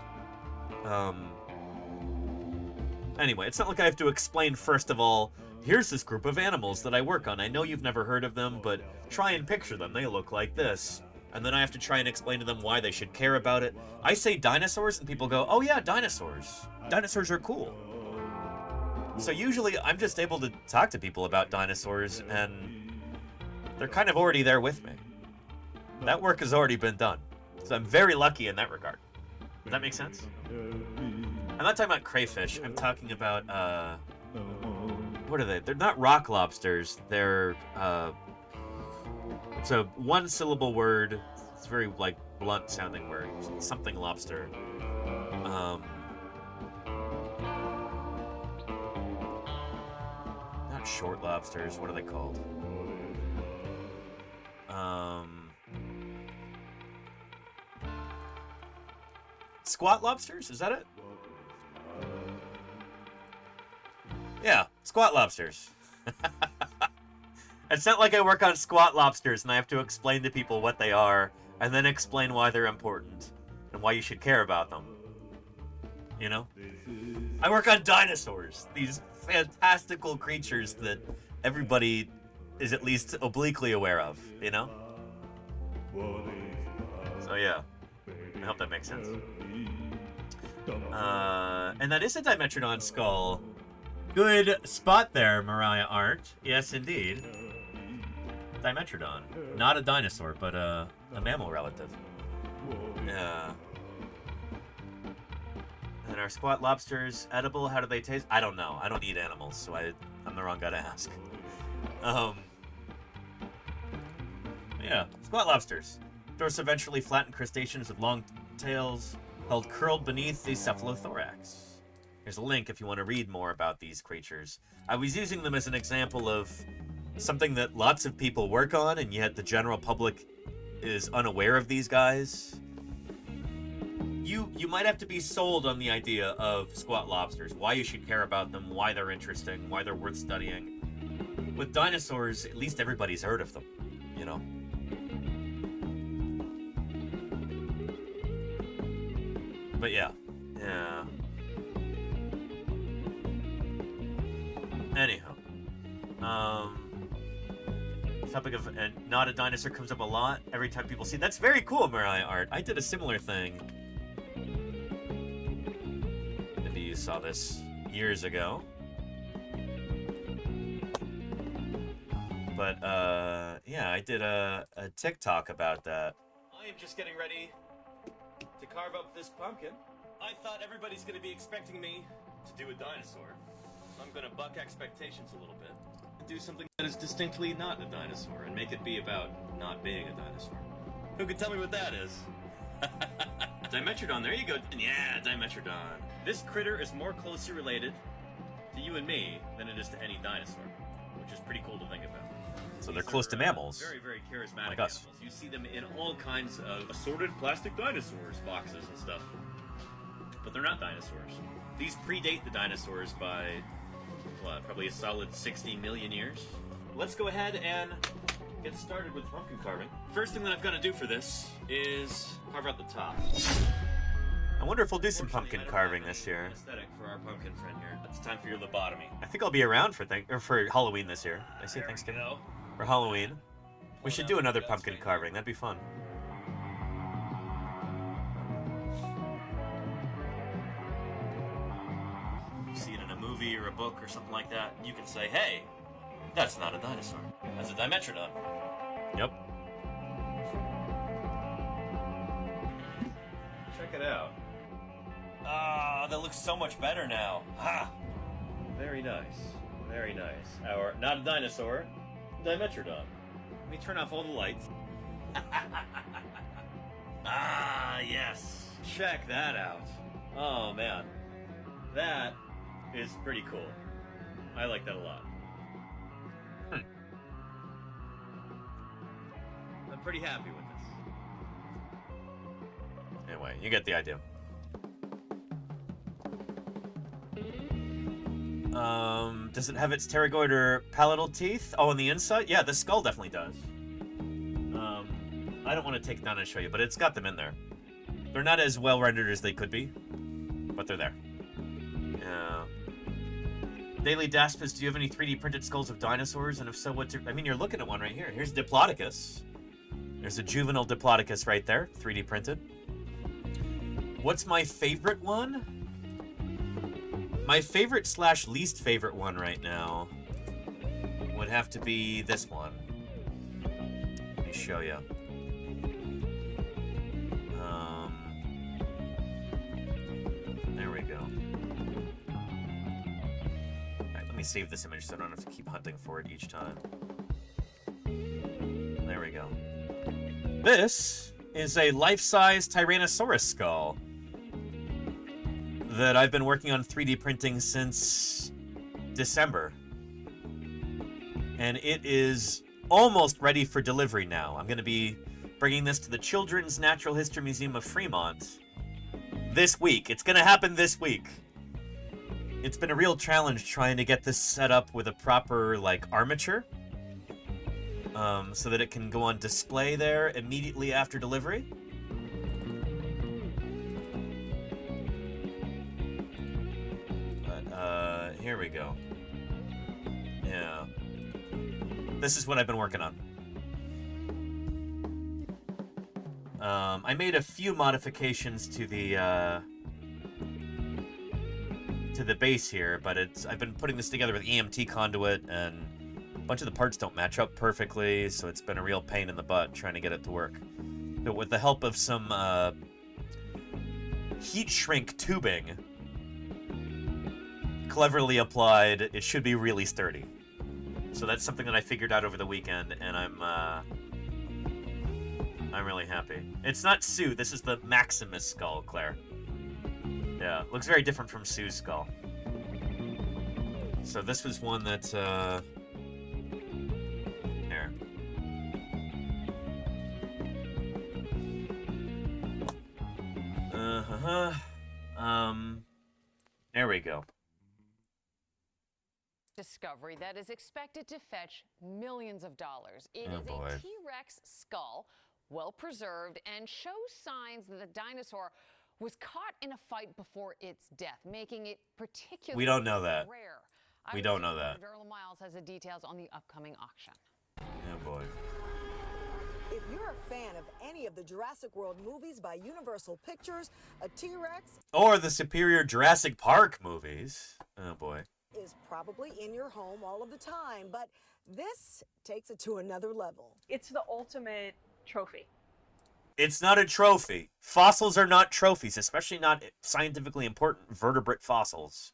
D: Anyway, it's not like I have to explain, first of all, here's this group of animals that I work on. I know you've never heard of them, but try and picture them. They look like this. And then I have to try and explain to them why they should care about it. I say dinosaurs, and people go, oh yeah, dinosaurs. Dinosaurs are cool. So usually I'm just able to talk to people about dinosaurs, and they're kind of already there with me. That work has already been done. So I'm very lucky in that regard. Does that make sense? I'm not talking about crayfish. I'm talking about, what are they? They're not rock lobsters. They're, it's a one-syllable word. It's a very, like, blunt-sounding word. Something lobster. Not short lobsters. What are they called? Squat lobsters? Is that it? Yeah, squat lobsters. It's not like I work on squat lobsters and I have to explain to people what they are and then explain why they're important and why you should care about them. You know? I work on dinosaurs, these fantastical creatures that everybody is at least obliquely aware of, you know? So yeah, I hope that makes sense. And that is a Dimetrodon skull. Good spot there, Mariah Art. Yes, indeed. Dimetrodon. Not a dinosaur, but a mammal relative. Yeah. And are squat lobsters edible? How do they taste? I don't know. I don't eat animals, so I'm the wrong guy to ask. Yeah, squat lobsters. Dorsiventrally flattened crustaceans with long tails held curled beneath the cephalothorax. Here's a link if you want to read more about these creatures. I was using them as an example of something that lots of people work on, and yet the general public is unaware of these guys. You might have to be sold on the idea of squat lobsters, why you should care about them, why they're interesting, why they're worth studying. With dinosaurs, at least everybody's heard of them, you know? But yeah. Anyhow. Topic of not a dinosaur comes up a lot every time people see. That's very cool, Mariah Art. I did a similar thing. Maybe you saw this years ago. But yeah, I did a TikTok about that. I am just getting ready to carve up this pumpkin. I thought everybody's gonna be expecting me to do a dinosaur. So I'm gonna buck expectations a little bit and do something that is distinctly not a dinosaur and make it be about not being a dinosaur. Who can tell me what that is? Dimetrodon, there you go. Yeah, Dimetrodon. This critter is more closely related to you and me than it is to any dinosaur, which is pretty cool to think about. So they're close to mammals. Very, very charismatic like us. Animals. You see them in all kinds of assorted plastic dinosaurs boxes and stuff. But they're not dinosaurs. These predate the dinosaurs by, what, probably a solid 60 million years? Let's go ahead and get started with pumpkin carving. First thing that I've got to do for this is carve out the top. I wonder if we'll do some pumpkin carving this year. Aesthetic for our pumpkin friend here. It's time for your lobotomy. I think I'll be around for Halloween this year. I say Thanksgiving. For Halloween. We should do another pumpkin carving. That'd be fun. You see it in a movie or a book or something like that, and you can say, hey, that's not a dinosaur. That's a Dimetrodon. Yep. Check it out. Ah, that looks so much better now. Ha! Very nice. Very nice. Our, not a dinosaur, Dimetrodon. Let me turn off all the lights. Ah, yes. Check that out. Oh, man. That is pretty cool. I like that a lot. I'm pretty happy with this. Anyway, you get the idea. Does it have its pterygoid or palatal teeth? Oh, on the inside? Yeah, the skull definitely does. I don't want to take it down and show you, but it's got them in there. They're not as well rendered as they could be, but they're there. Yeah. Daily Daspis, do you have any 3D printed skulls of dinosaurs? And if so, I mean, you're looking at one right here. Here's Diplodocus. There's a juvenile Diplodocus right there, 3D printed. What's my favorite one? My favorite / least favorite one right now would have to be this one. Let me show you. There we go. Alright, let me save this image so I don't have to keep hunting for it each time. There we go. This is a life-size Tyrannosaurus skull that I've been working on 3D printing since December. And it is almost ready for delivery now. I'm going to be bringing this to the Children's Natural History Museum of Fremont this week. It's going to happen this week. It's been a real challenge trying to get this set up with a proper, armature. So that it can go on display there immediately after delivery. Here we go. Yeah. This is what I've been working on. I made a few modifications to the to the base here, but I've been putting this together with EMT conduit, and a bunch of the parts don't match up perfectly, so it's been a real pain in the butt trying to get it to work. But with the help of some heat shrink tubing, cleverly applied, it should be really sturdy. So that's something that I figured out over the weekend, and I'm really happy. It's not Sue, this is the Maximus skull, Claire. Yeah, looks very different from Sue's skull. So this was one that, here. There we go.
E: Discovery that is expected to fetch millions of dollars. It is
D: boy.
E: a T-Rex skull, well preserved, and shows signs that the dinosaur was caught in a fight before its death, making it particularly
D: We don't know that.
E: rare.
D: We don't know that.
E: Earl Miles has the details on the upcoming auction.
D: Oh boy.
G: If you're a fan of any of the Jurassic World movies by Universal Pictures, a T-Rex
D: Or the superior Jurassic Park movies. Oh boy.
G: is probably in your home all of the time, but this takes it to another level.
K: It's the ultimate trophy.
D: It's not a trophy. Fossils are not trophies, especially not scientifically important vertebrate fossils.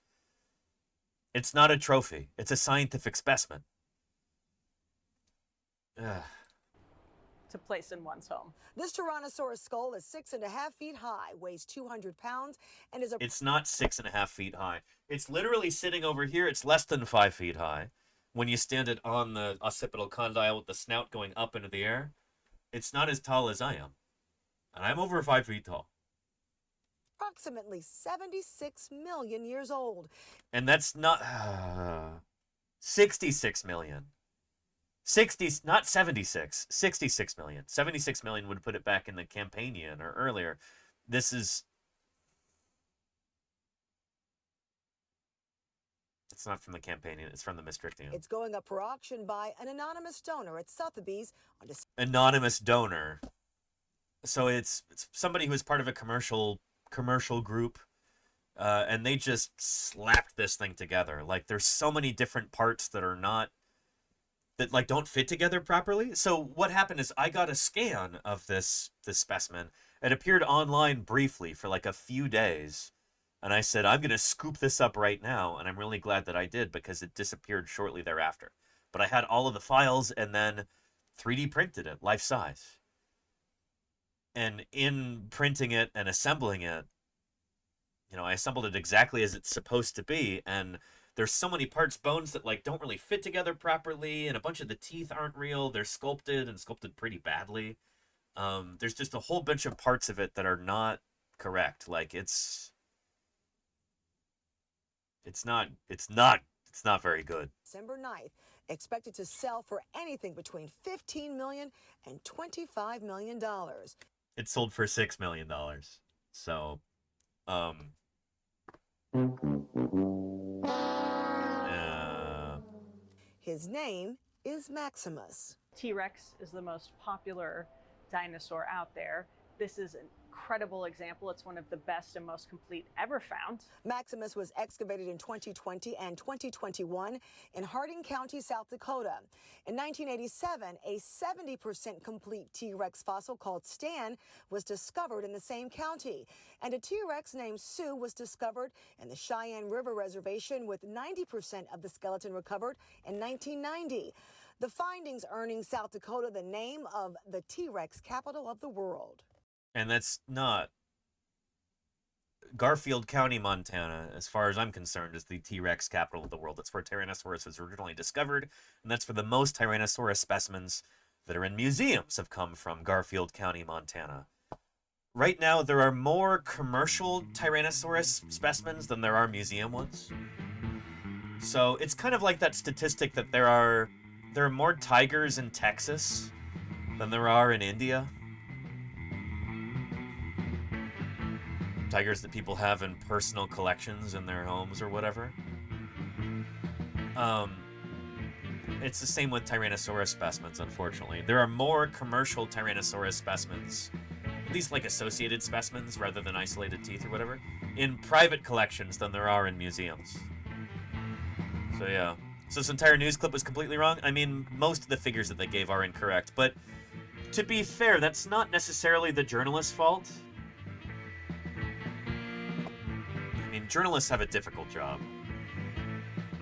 D: It's not a trophy. It's a scientific specimen. Ugh.
K: To place in one's home.
G: This Tyrannosaurus skull is 6.5 feet high, weighs 200 pounds, and is a...
D: It's not 6.5 feet high. It's literally sitting over here. It's less than 5 feet high. When you stand it on the occipital condyle with the snout going up into the air, it's not as tall as I am. And I'm over 5 feet tall.
G: approximately 76 million years old.
D: And that's not... 66 million. 60, not 76, 66 million. 76 million would put it back in the Campanian or earlier. This is... It's not from the Campanian, it's from the Maastrichtian.
G: It's going up for auction by an anonymous donor at Sotheby's on
D: Anonymous donor. So it's somebody who is part of a commercial group, and they just slapped this thing together. Like, there's so many different parts that are not... that like don't fit together properly. So what happened is I got a scan of this specimen. It appeared online briefly for like a few days. And I said, I'm going to scoop this up right now. And I'm really glad that I did, because it disappeared shortly thereafter. But I had all of the files and then 3D printed it, life size. And in printing it and assembling it, you know, I assembled it exactly as it's supposed to be. And there's so many parts, bones that like don't really fit together properly. And a bunch of the teeth aren't real. They're sculpted and sculpted pretty badly. There's just a whole bunch of parts of it that are not correct. Like it's not very good.
G: December 9th, expected to sell for anything between $15 million and $25 million.
D: It sold for $6 million. So,
G: His name is Maximus.
K: T-Rex is the most popular dinosaur out there. This is an incredible example. It's one of the best and most complete ever found.
G: Maximus was excavated in 2020 and 2021 in Harding County, South Dakota. In 1987, a 70% complete T-Rex fossil called Stan was discovered in the same county. And a T-Rex named Sue was discovered in the Cheyenne River Reservation, with 90% of the skeleton recovered in 1990. The findings earning South Dakota the name of the T-Rex capital of the world.
D: and that's not... Garfield County, Montana, as far as I'm concerned, is the T-Rex capital of the world. That's where Tyrannosaurus was originally discovered, and that's where the most Tyrannosaurus specimens that are in museums have come from, Garfield County, Montana. Right now, there are more commercial Tyrannosaurus specimens than there are museum ones. So it's kind of like that statistic that there are more tigers in Texas than there are in India. Tigers that people have in personal collections in their homes or whatever. It's the same with Tyrannosaurus specimens, unfortunately. There are more commercial Tyrannosaurus specimens, at least like associated specimens rather than isolated teeth or whatever, in private collections than there are in museums. So yeah. So this entire news clip was completely wrong? I mean, most of the figures that they gave are incorrect, but to be fair, that's not necessarily the journalist's fault. I mean, journalists have a difficult job.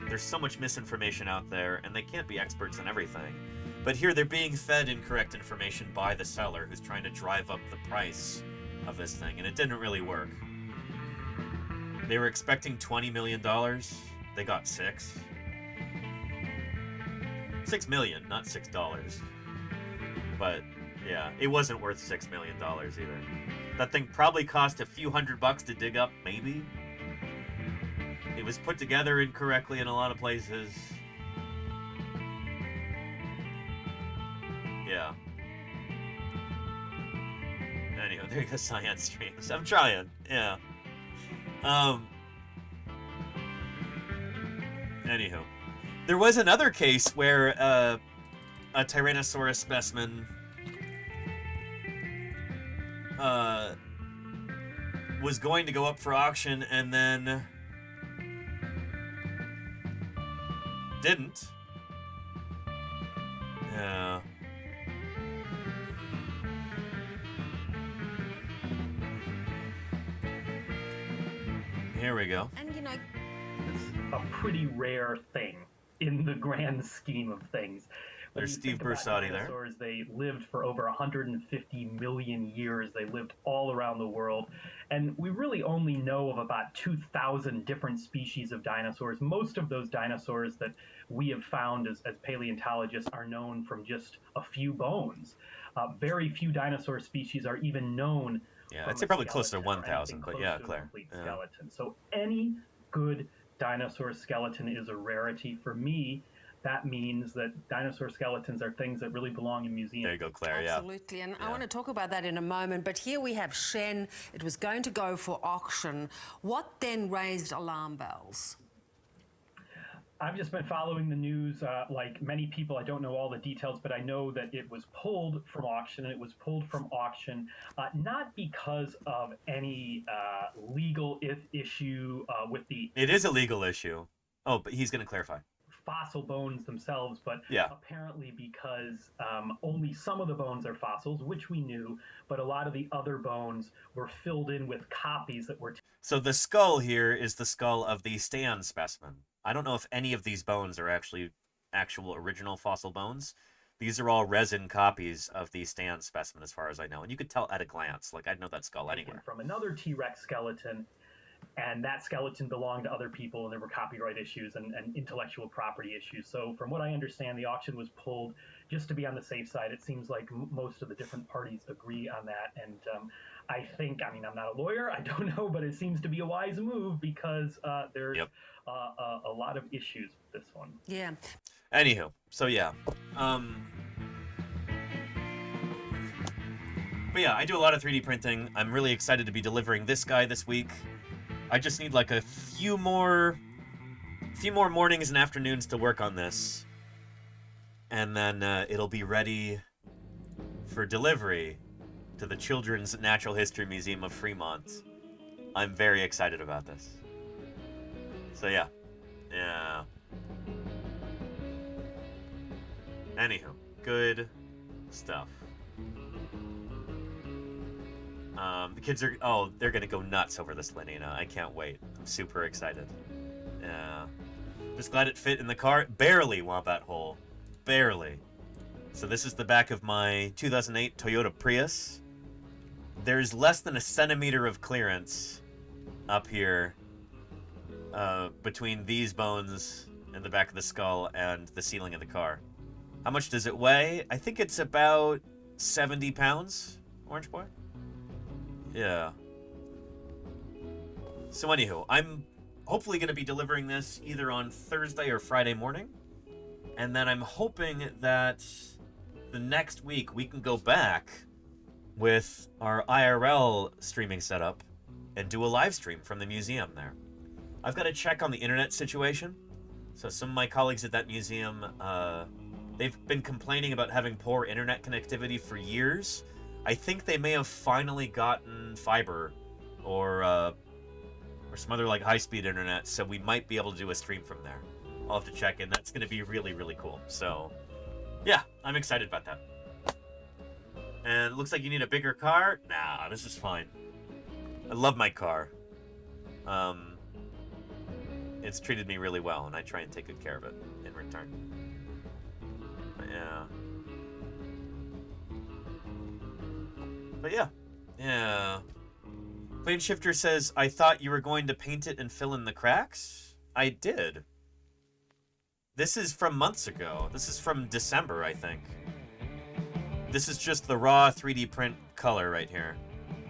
D: There's so much misinformation out there, and they can't be experts in everything. But here they're being fed incorrect information by the seller who's trying to drive up the price of this thing, and it didn't really work. They were expecting $20 million. They got $6. $6 million, not $6. But yeah, it wasn't worth $6 million either. That thing probably cost a few $100 to dig up, maybe. It was put together incorrectly in a lot of places. Yeah. Anyway, there you go, science streams. I'm trying, yeah. Anywho. There was another case where a Tyrannosaurus specimen was going to go up for auction and then didn't. Yeah. Here we go.
B: And you know, it's a pretty rare thing in the grand scheme of things. When
D: There's
B: you
D: Steve
B: think about
D: Bersati there.
B: dinosaurs, they lived for over 150 million years. They lived all around the world. And we really only know of about 2,000 different species of dinosaurs. Most of those dinosaurs that we have found as paleontologists are known from just a few bones. Very few dinosaur species are even known.
D: Yeah,
B: from
D: I'd say
B: a
D: probably close to
B: skeleton or
D: 1,000,
B: anything
D: but
B: close
D: yeah,
B: to a
D: Claire.
B: complete
D: Yeah.
B: skeleton. So any good dinosaur skeleton is a rarity. For me, that means that dinosaur skeletons are things that really belong in museums.
D: There you go, Claire, yeah.
M: Absolutely, and I want to talk about that in a moment, but here we have Shen. It was going to go for auction. What then raised alarm bells?
B: I've just been following the news like many people. I don't know all the details, but I know that it was pulled from auction, and it was pulled from auction not because of any legal issue with the...
D: It is a legal issue. Oh, but he's going to clarify.
B: Fossil bones themselves, but
D: yeah.
B: apparently because only some of the bones are fossils, which we knew, but a lot of the other bones were filled in with copies that were...
D: So the skull here is the skull of the Stan specimen. I don't know if any of these bones are actually actual original fossil bones. These are all resin copies of the Stan specimen, as far as I know. And you could tell at a glance. Like, I'd know that skull anywhere.
B: From another T-Rex skeleton, and that skeleton belonged to other people, and there were copyright issues and intellectual property issues. So from what I understand, the auction was pulled just to be on the safe side. It seems like most of the different parties agree on that. And I think, I mean, I'm not a lawyer, I don't know, but it seems to be a wise move because there's a lot of issues with this one.
M: Yeah.
D: Anywho, so yeah. But yeah, I do a lot of 3D printing. I'm really excited to be delivering this guy this week. I just need like a few more mornings and afternoons to work on this. And then it'll be ready for delivery to the Children's Natural History Museum of Fremont. I'm very excited about this. So yeah. Yeah. Anywho, good stuff. The kids are, they're gonna go nuts over this Lenina. I can't wait. I'm super excited. Yeah. Just glad it fit in the car. Barely, Wombat Hole. Barely. So this is the back of my 2008 Toyota Prius. There's less than a centimeter of clearance up here between these bones and the back of the skull and the ceiling of the car. How much does it weigh? I think it's about 70 pounds, Orange Boy. Yeah. So anywho, I'm hopefully going to be delivering this either on Thursday or Friday morning. And then I'm hoping that the next week we can go back with our IRL streaming setup and do a live stream from the museum there. I've got to check on the internet situation. So some of my colleagues at that museum, they've been complaining about having poor internet connectivity for years. I think they may have finally gotten fiber or or some other like high-speed internet, so we might be able to do a stream from there. I'll have to check in. That's going to be really, really cool. So, yeah, I'm excited about that. And it looks like you need a bigger car. Nah, this is fine. I love my car. It's treated me really well, and I try and take good care of it in return. Yeah. But yeah. Yeah. Plane Shifter says, I thought you were going to paint it and fill in the cracks? I did. This is from months ago. This is from December, I think. This is just the raw 3D print color right here.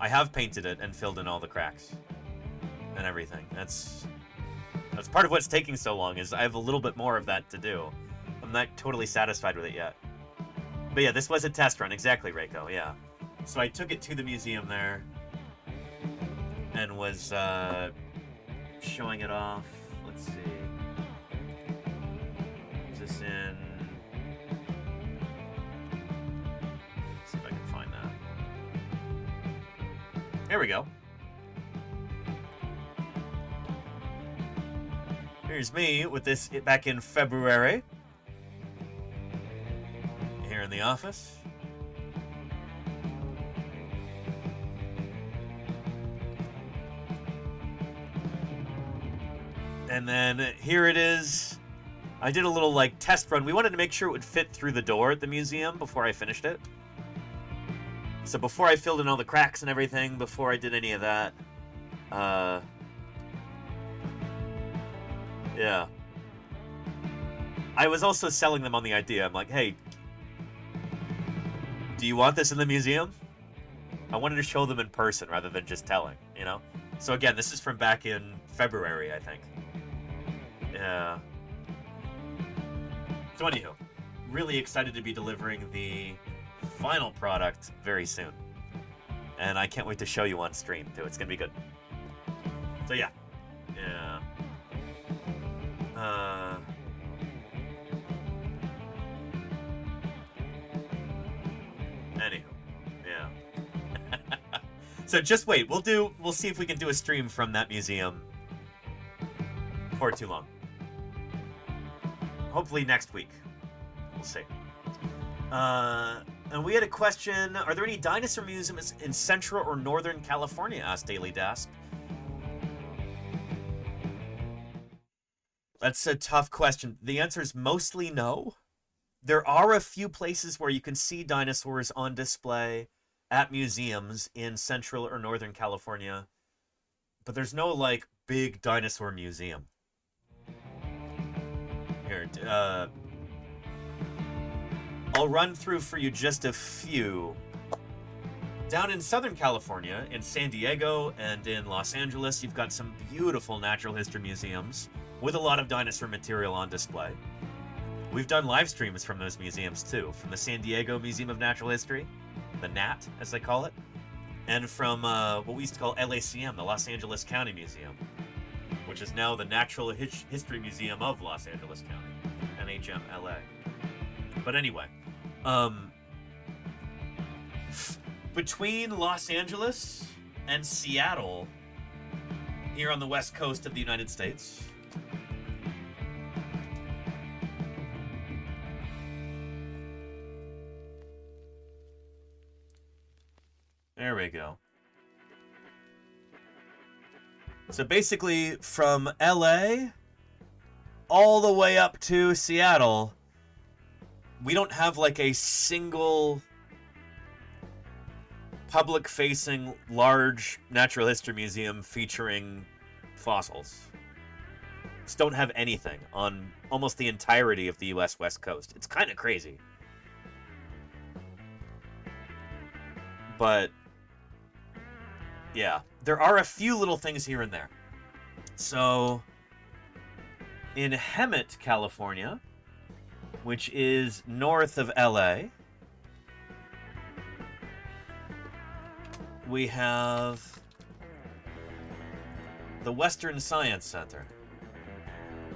D: I have painted it and filled in all the cracks and everything. That's part of what's taking so long, is I have a little bit more of that to do. I'm not totally satisfied with it yet. But yeah, this was a test run. Exactly, Reiko, yeah. So I took it to the museum there and was showing it off. Let's see. Is this in... Let's see if I can find that. There we go. Here's me with this back in February. Here in the office. And then here it is. I did a little like test run. We wanted to make sure it would fit through the door at the museum before I finished it. So before I filled in all the cracks and everything, before I did any of that, yeah. I was also selling them on the idea. I'm like, hey, do you want this in the museum? I wanted to show them in person rather than just telling, you know? So again, this is from back in February, I think. Yeah. So anywho, really excited to be delivering the final product very soon. And I can't wait to show you on stream, too. It's gonna be good. So yeah. Yeah. Anywho, yeah. So just wait. We'll see if we can do a stream from that museum before too long. Hopefully next week. We'll see. And we had a question. Are there any dinosaur museums in Central or Northern California? Asked Daily Dasp. That's a tough question. The answer is mostly no. There are a few places where you can see dinosaurs on display at museums in Central or Northern California, but there's no, like, big dinosaur museum. Here, I'll run through for you just a few. Down in Southern California, in San Diego and in Los Angeles, you've got some beautiful natural history museums with a lot of dinosaur material on display. We've done live streams from those museums too, from the San Diego Museum of Natural History, the NAT as they call it, and from what we used to call LACM, the Los Angeles County Museum, which is now the Natural History Museum of Los Angeles County, NHMLA. But anyway, between Los Angeles and Seattle, here on the west coast of the United States, there we go. So basically, from LA all the way up to Seattle, we don't have like a single public-facing large natural history museum featuring fossils. Just don't have anything on almost the entirety of the US West Coast. It's kind of crazy. But yeah, there are a few little things here and there. So in Hemet, California, which is north of LA, we have the Western Science Center.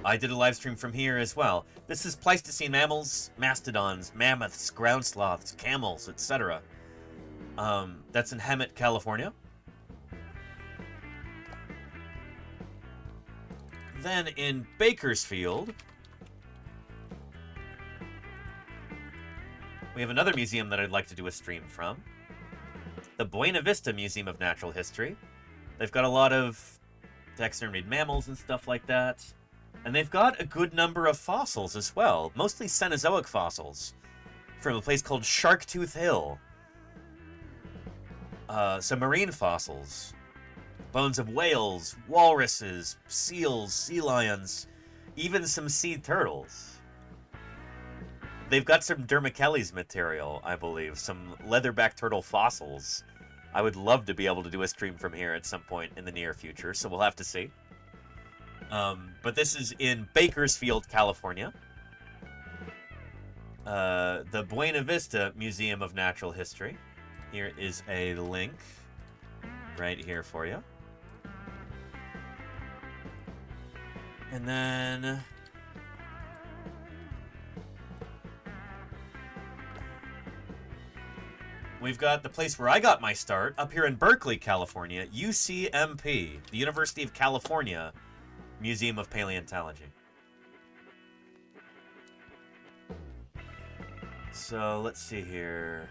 D: I did a live stream from here as well. This is Pleistocene mammals, mastodons, mammoths, ground sloths, camels, etc. That's in Hemet, California. Then in Bakersfield, we have another museum that I'd like to do a stream from. The Buena Vista Museum of Natural History. They've got a lot of taxidermied mammals and stuff like that. And they've got a good number of fossils as well, mostly Cenozoic fossils, from a place called Sharktooth Hill. Some marine fossils, bones of whales, walruses, seals, sea lions, even some sea turtles. They've got some Dermachelys material, I believe, some leatherback turtle fossils. I would love to be able to do a stream from here at some point in the near future, so we'll have to see. But this is in Bakersfield, California. The Buena Vista Museum of Natural History. Here is a link right here for you. And then we've got the place where I got my start, up here in Berkeley, California, UCMP, the University of California Museum of Paleontology. So let's see here.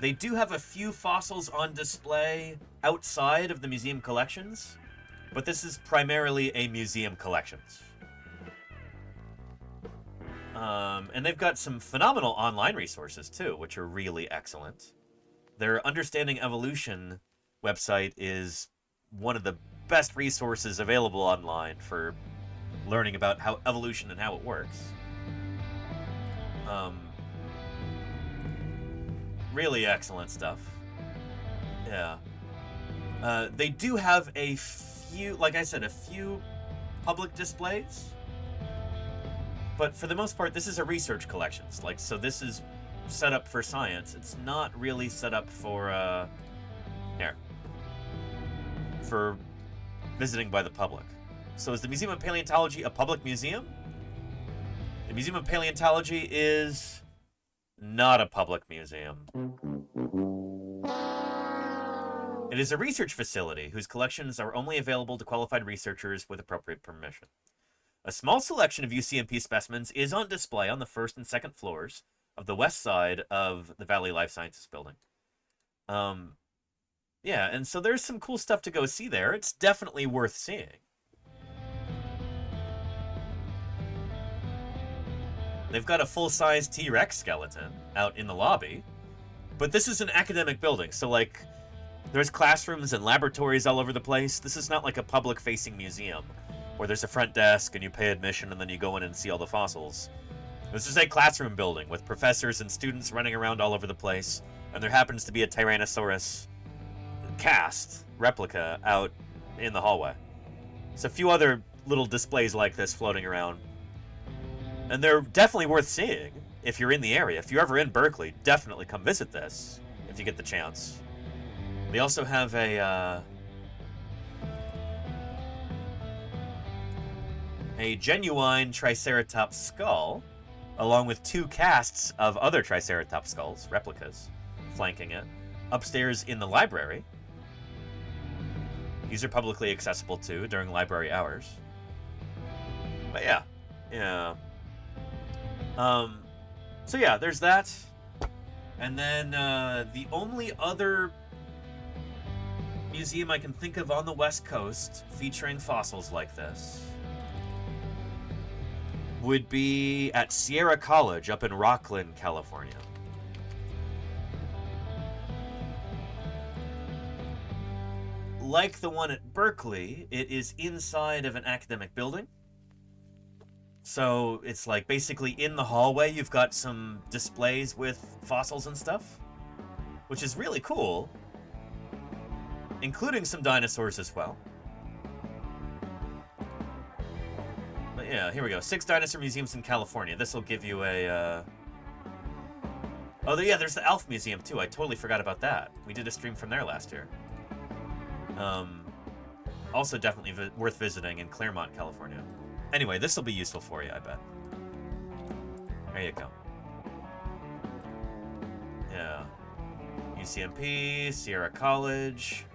D: They do have a few fossils on display outside of the museum collections, but this is primarily a museum collections. And they've got some phenomenal online resources too, which are really excellent. Their Understanding Evolution website is one of the best resources available online for learning about how evolution and how it works. Really excellent stuff. Yeah. They do have a few, like I said, a few public displays. But for the most part, this is a research collections. Like, so this is set up for science. It's not really set up for, for visiting by the public. So is the Museum of Paleontology a public museum? The Museum of Paleontology is not a public museum. It is a research facility whose collections are only available to qualified researchers with appropriate permission. A small selection of UCMP specimens is on display on the first and second floors of the west side of the Valley Life Sciences building. Yeah, and so there's some cool stuff to go see there. It's definitely worth seeing. They've got a full-size T-Rex skeleton out in the lobby, but this is an academic building, so like, there's classrooms and laboratories all over the place. This is not like a public-facing museum where there's a front desk and you pay admission and then you go in and see all the fossils. This is a classroom building with professors and students running around all over the place, and there happens to be a Tyrannosaurus cast replica out in the hallway. There's a few other little displays like this floating around. And they're definitely worth seeing if you're in the area. If you're ever in Berkeley, definitely come visit this if you get the chance. They also have a genuine Triceratops skull, along with 2 casts of other Triceratops skulls, replicas, flanking it, upstairs in the library. These are publicly accessible too during library hours. But yeah. So yeah, there's that. And then the only other museum I can think of on the West Coast featuring fossils like this would be at Sierra College up in Rocklin, California. Like the one at Berkeley, it is inside of an academic building. So it's like basically in the hallway you've got some displays with fossils and stuff, which is really cool, including some dinosaurs as well. But yeah, here we go. 6 dinosaur museums in California. This will give you a... Oh, yeah, there's the Alf Museum too. I totally forgot about that. We did a stream from there last year. Also definitely worth visiting in Claremont, California. Anyway, this will be useful for you, I bet. There you go. Yeah. UCMP, Sierra College.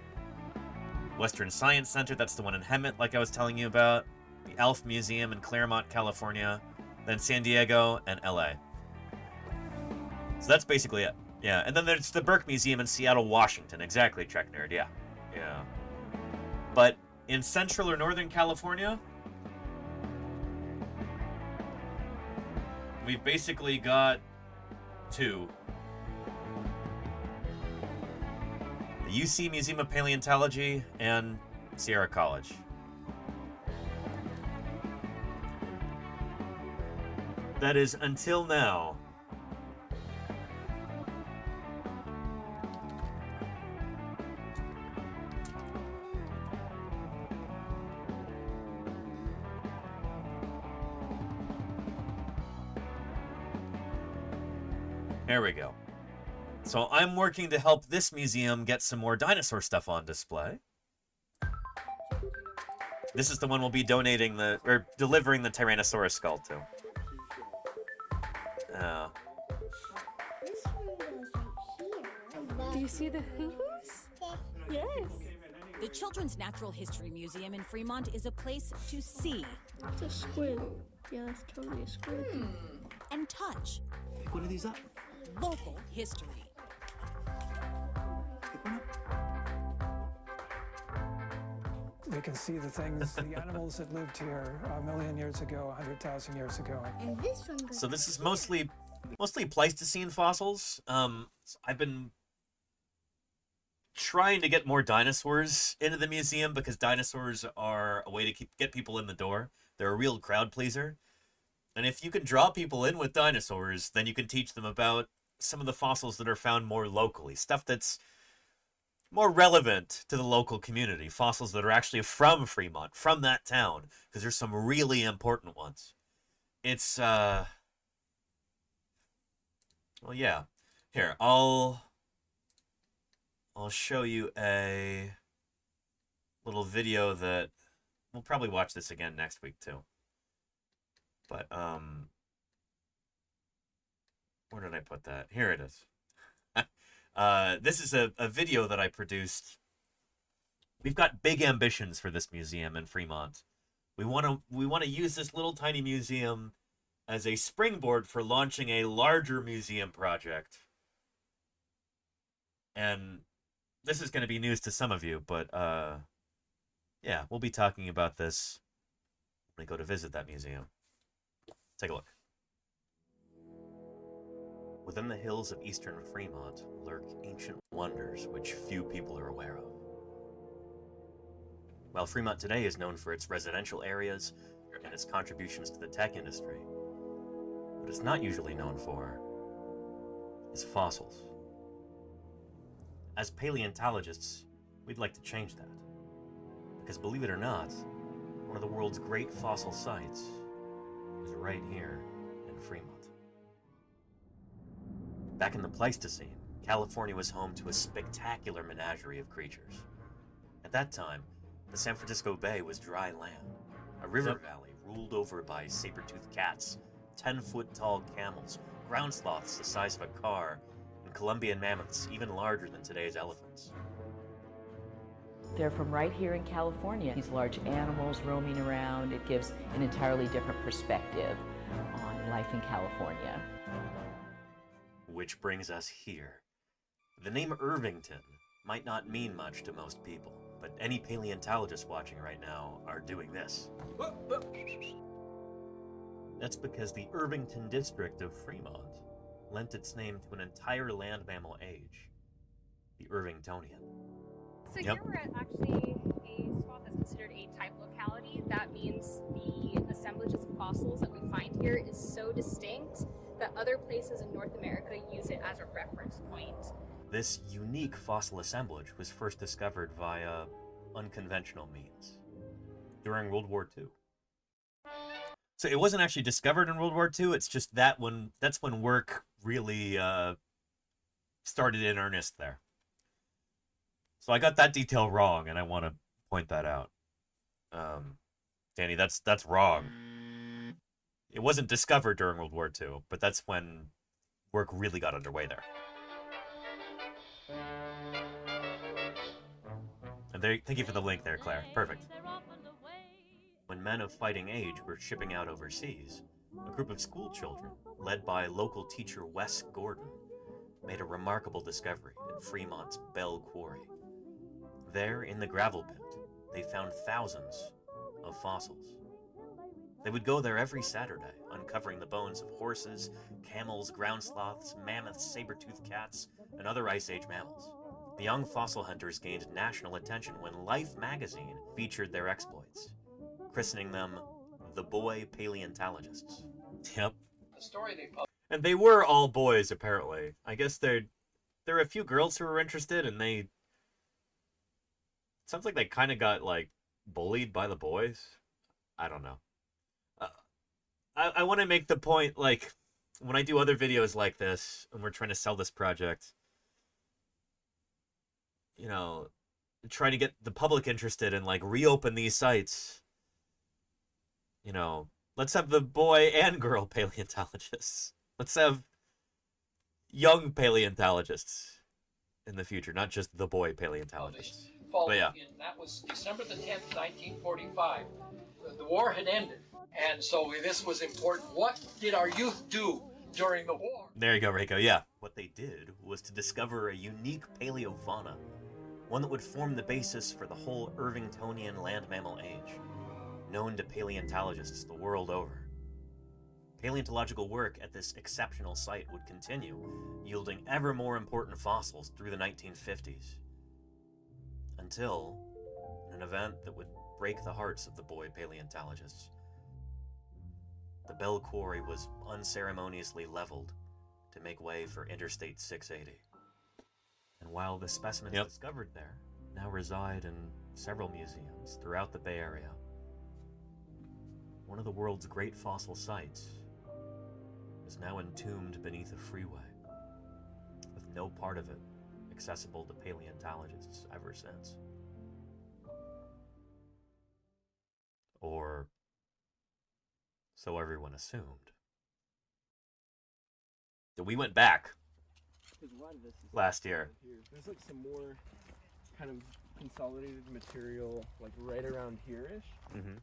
D: Western Science Center, that's the one in Hemet, like I was telling you about. The ALF Museum in Claremont, California. Then San Diego and LA. So that's basically it. Yeah, and then there's the Burke Museum in Seattle, Washington. Exactly, Trek Nerd, yeah. Yeah. But in Central or Northern California, we've basically got two. The UC Museum of Paleontology and Sierra College. That is, until now, there we go. So I'm working to help this museum get some more dinosaur stuff on display. This is the one we'll be donating or delivering the Tyrannosaurus skull to.
N: Do you see the hooves? Yes.
O: The Children's Natural History Museum in Fremont is a place to see.
N: It's a squid. Yeah, that's totally a squid.
O: And touch.
P: Pick one of these up.
O: Local history.
X: We can see the things, the animals that lived here a million years ago, 100,000 years ago.
F: And this one goes.
D: So this is mostly Pleistocene fossils. I've been trying to get more dinosaurs into the museum because dinosaurs are a way to get people in the door. They're a real crowd pleaser. And if you can draw people in with dinosaurs, then you can teach them about some of the fossils that are found more locally. Stuff that's more relevant to the local community. Fossils that are actually from Fremont, from that town. Because there's some really important ones. It's, well, yeah. Here, I'll show you a little video that we'll probably watch this again next week too. But where did I put that? Here it is. This is a video that I produced. We've got big ambitions for this museum in Fremont. We want to use this little tiny museum as a springboard for launching a larger museum project. And this is going to be news to some of you, but yeah, we'll be talking about this when we go to visit that museum. Take a look. Within the hills of eastern Fremont lurk ancient wonders which few people are aware of. While Fremont today is known for its residential areas and its contributions to the tech industry, what it's not usually known for is fossils. As paleontologists, we'd like to change that. Because believe it or not, one of the world's great fossil sites is right here in Fremont. Back in the Pleistocene, California was home to a spectacular menagerie of creatures. At that time, the San Francisco Bay was dry land, a river valley ruled over by saber-toothed cats, 10-foot-tall camels, ground sloths the size of a car, and Columbian mammoths even larger than today's elephants.
Y: They're from right here in California. These large animals roaming around, it gives an entirely different perspective on life in California.
D: Which brings us here. The name Irvington might not mean much to most people, but any paleontologists watching right now are doing this. That's because the Irvington district of Fremont lent its name to an entire land mammal age, the Irvingtonian.
Z: So here we're at actually a spot that's considered a type locality. That means the assemblages of fossils that we find here is so distinct that other places in North America use it as a reference point.
D: This unique fossil assemblage was first discovered via unconventional means during World War II. So it wasn't actually discovered in World War II, it's just that's when work really started in earnest there. So I got that detail wrong, and I want to point that out. Danny, that's wrong. It wasn't discovered during World War II, but that's when work really got underway there. And thank you for the link there, Claire. Perfect. When men of fighting age were shipping out overseas, a group of school children, led by local teacher Wes Gordon, made a remarkable discovery at Fremont's Bell Quarry. There, in the gravel pit, they found thousands of fossils. They would go there every Saturday, uncovering the bones of horses, camels, ground sloths, mammoths, saber-toothed cats, and other Ice Age mammals. The young fossil hunters gained national attention when Life magazine featured their exploits, christening them the Boy Paleontologists. Yep. And they were all boys, apparently. I guess there are a few girls who were interested, and it sounds like they kind of got, like, bullied by the boys. I don't know. I want to make the point, like, when I do other videos like this, and we're trying to sell this project, you know, trying to get the public interested and, like, reopen these sites, you know, let's have the boy and girl paleontologists. Let's have young paleontologists in the future, not just the boy paleontologists. But yeah.
P: That was December the 10th, 1945. The war had ended, and so this was important. What did our youth do during the war?
D: There you go, Reiko. Yeah. What they did was to discover a unique paleofauna, one that would form the basis for the whole Irvingtonian land mammal age, known to paleontologists the world over. Paleontological work at this exceptional site would continue, yielding ever more important fossils through the 1950s. Until an event that would break the hearts of the boy paleontologists. The Bell Quarry was unceremoniously leveled to make way for Interstate 680. And while the specimens discovered there now reside in several museums throughout the Bay Area, one of the world's great fossil sites is now entombed beneath a freeway, with no part of it accessible to paleontologists ever since. Or so everyone assumed. So we went back last year.
Q: There's like some more kind of consolidated material like right around here-ish.
D: Mm-hmm.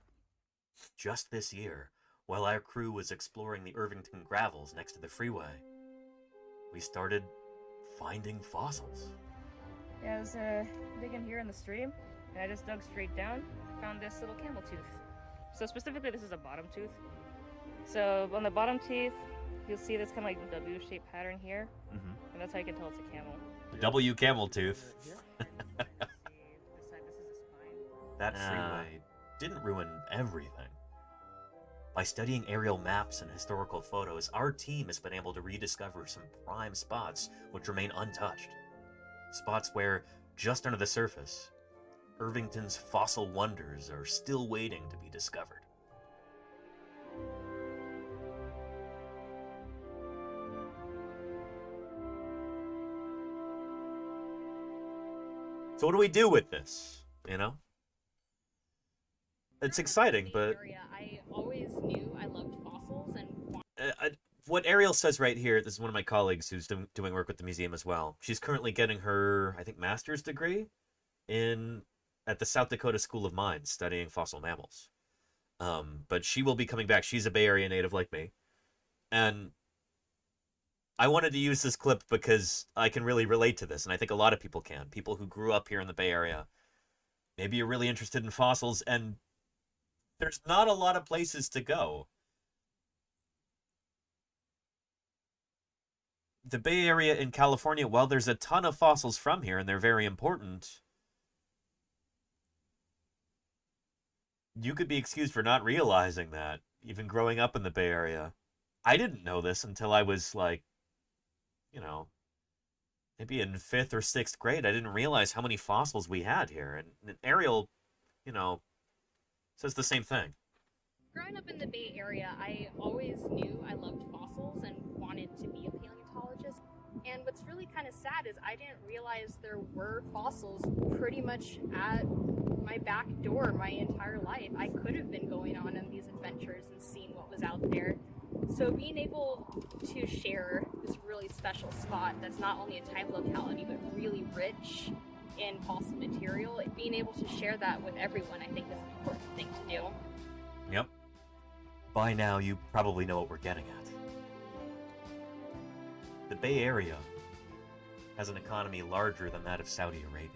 D: Just this year, while our crew was exploring the Irvington gravels next to the freeway, we started finding fossils.
S: Yeah, I was digging here in the stream, and I just dug straight down, found this little camel tooth. So specifically, this is a bottom tooth. So on the bottom teeth, you'll see this kind of like W-shaped pattern here, and that's how you can tell it's a camel.
D: The W camel tooth. That freeway didn't ruin everything. By studying aerial maps and historical photos, our team has been able to rediscover some prime spots which remain untouched. Spots where, just under the surface, Irvington's fossil wonders are still waiting to be discovered. So what do we do with this, you know? It's exciting, but...
Z: I always knew I loved fossils and...
D: what Ariel says right here, this is one of my colleagues who's doing work with the museum as well. She's currently getting her, I think, master's degree at the South Dakota School of Mines, studying fossil mammals. But she will be coming back. She's a Bay Area native like me. And I wanted to use this clip because I can really relate to this, and I think a lot of people can. People who grew up here in the Bay Area. Maybe you're really interested in fossils, and there's not a lot of places to go. The Bay Area in California, while there's a ton of fossils from here, and they're very important, you could be excused for not realizing that, even growing up in the Bay Area. I didn't know this until I was, like, you know, maybe in 5th or 6th grade. I didn't realize how many fossils we had here. And Ariel, you know, says the same thing.
Z: Growing up in the Bay Area, I always knew I loved fossils and wanted to be a paleontologist. And what's really kind of sad is I didn't realize there were fossils pretty much at my back door my entire life. I could have been going on these adventures and seeing what was out there. So being able to share this really special spot that's not only a type locality but really rich in fossil material, being able to share that with everyone, I think, is an important thing to do.
D: Yep. By now, you probably know what we're getting at. The Bay Area has an economy larger than that of Saudi Arabia.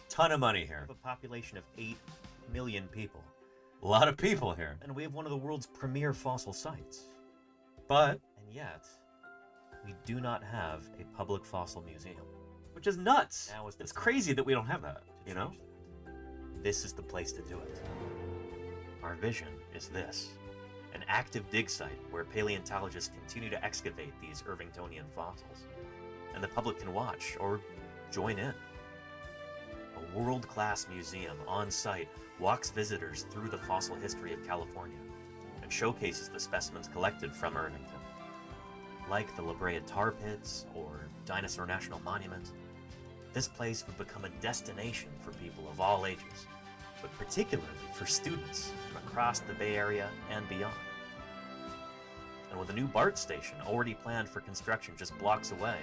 D: Ton of money here. We have a population of 8 million people. A lot of people here. And we have one of the world's premier fossil sites. But, and yet, we do not have a public fossil museum. Which is nuts! Now, it's crazy that we don't have that, you know? This is the place to do it. Our vision is this. An active dig site where paleontologists continue to excavate these Irvingtonian fossils. And the public can watch or join in. A world-class museum on site walks visitors through the fossil history of California and showcases the specimens collected from Irvington. Like the La Brea Tar Pits or Dinosaur National Monument, this place would become a destination for people of all ages, but particularly for students from across the Bay Area and beyond. And with a new BART station already planned for construction just blocks away,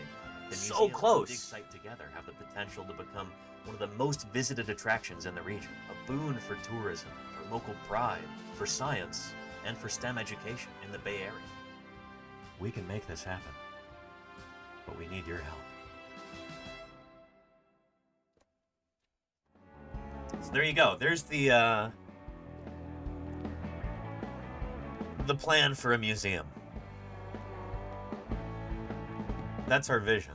D: the museum and the dig site together have the potential to become one of the most visited attractions in the region, a boon for tourism, for local pride, for science, and for STEM education in the Bay Area. We can make this happen, but we need your help. So there you go. There's the plan for a museum. That's our vision.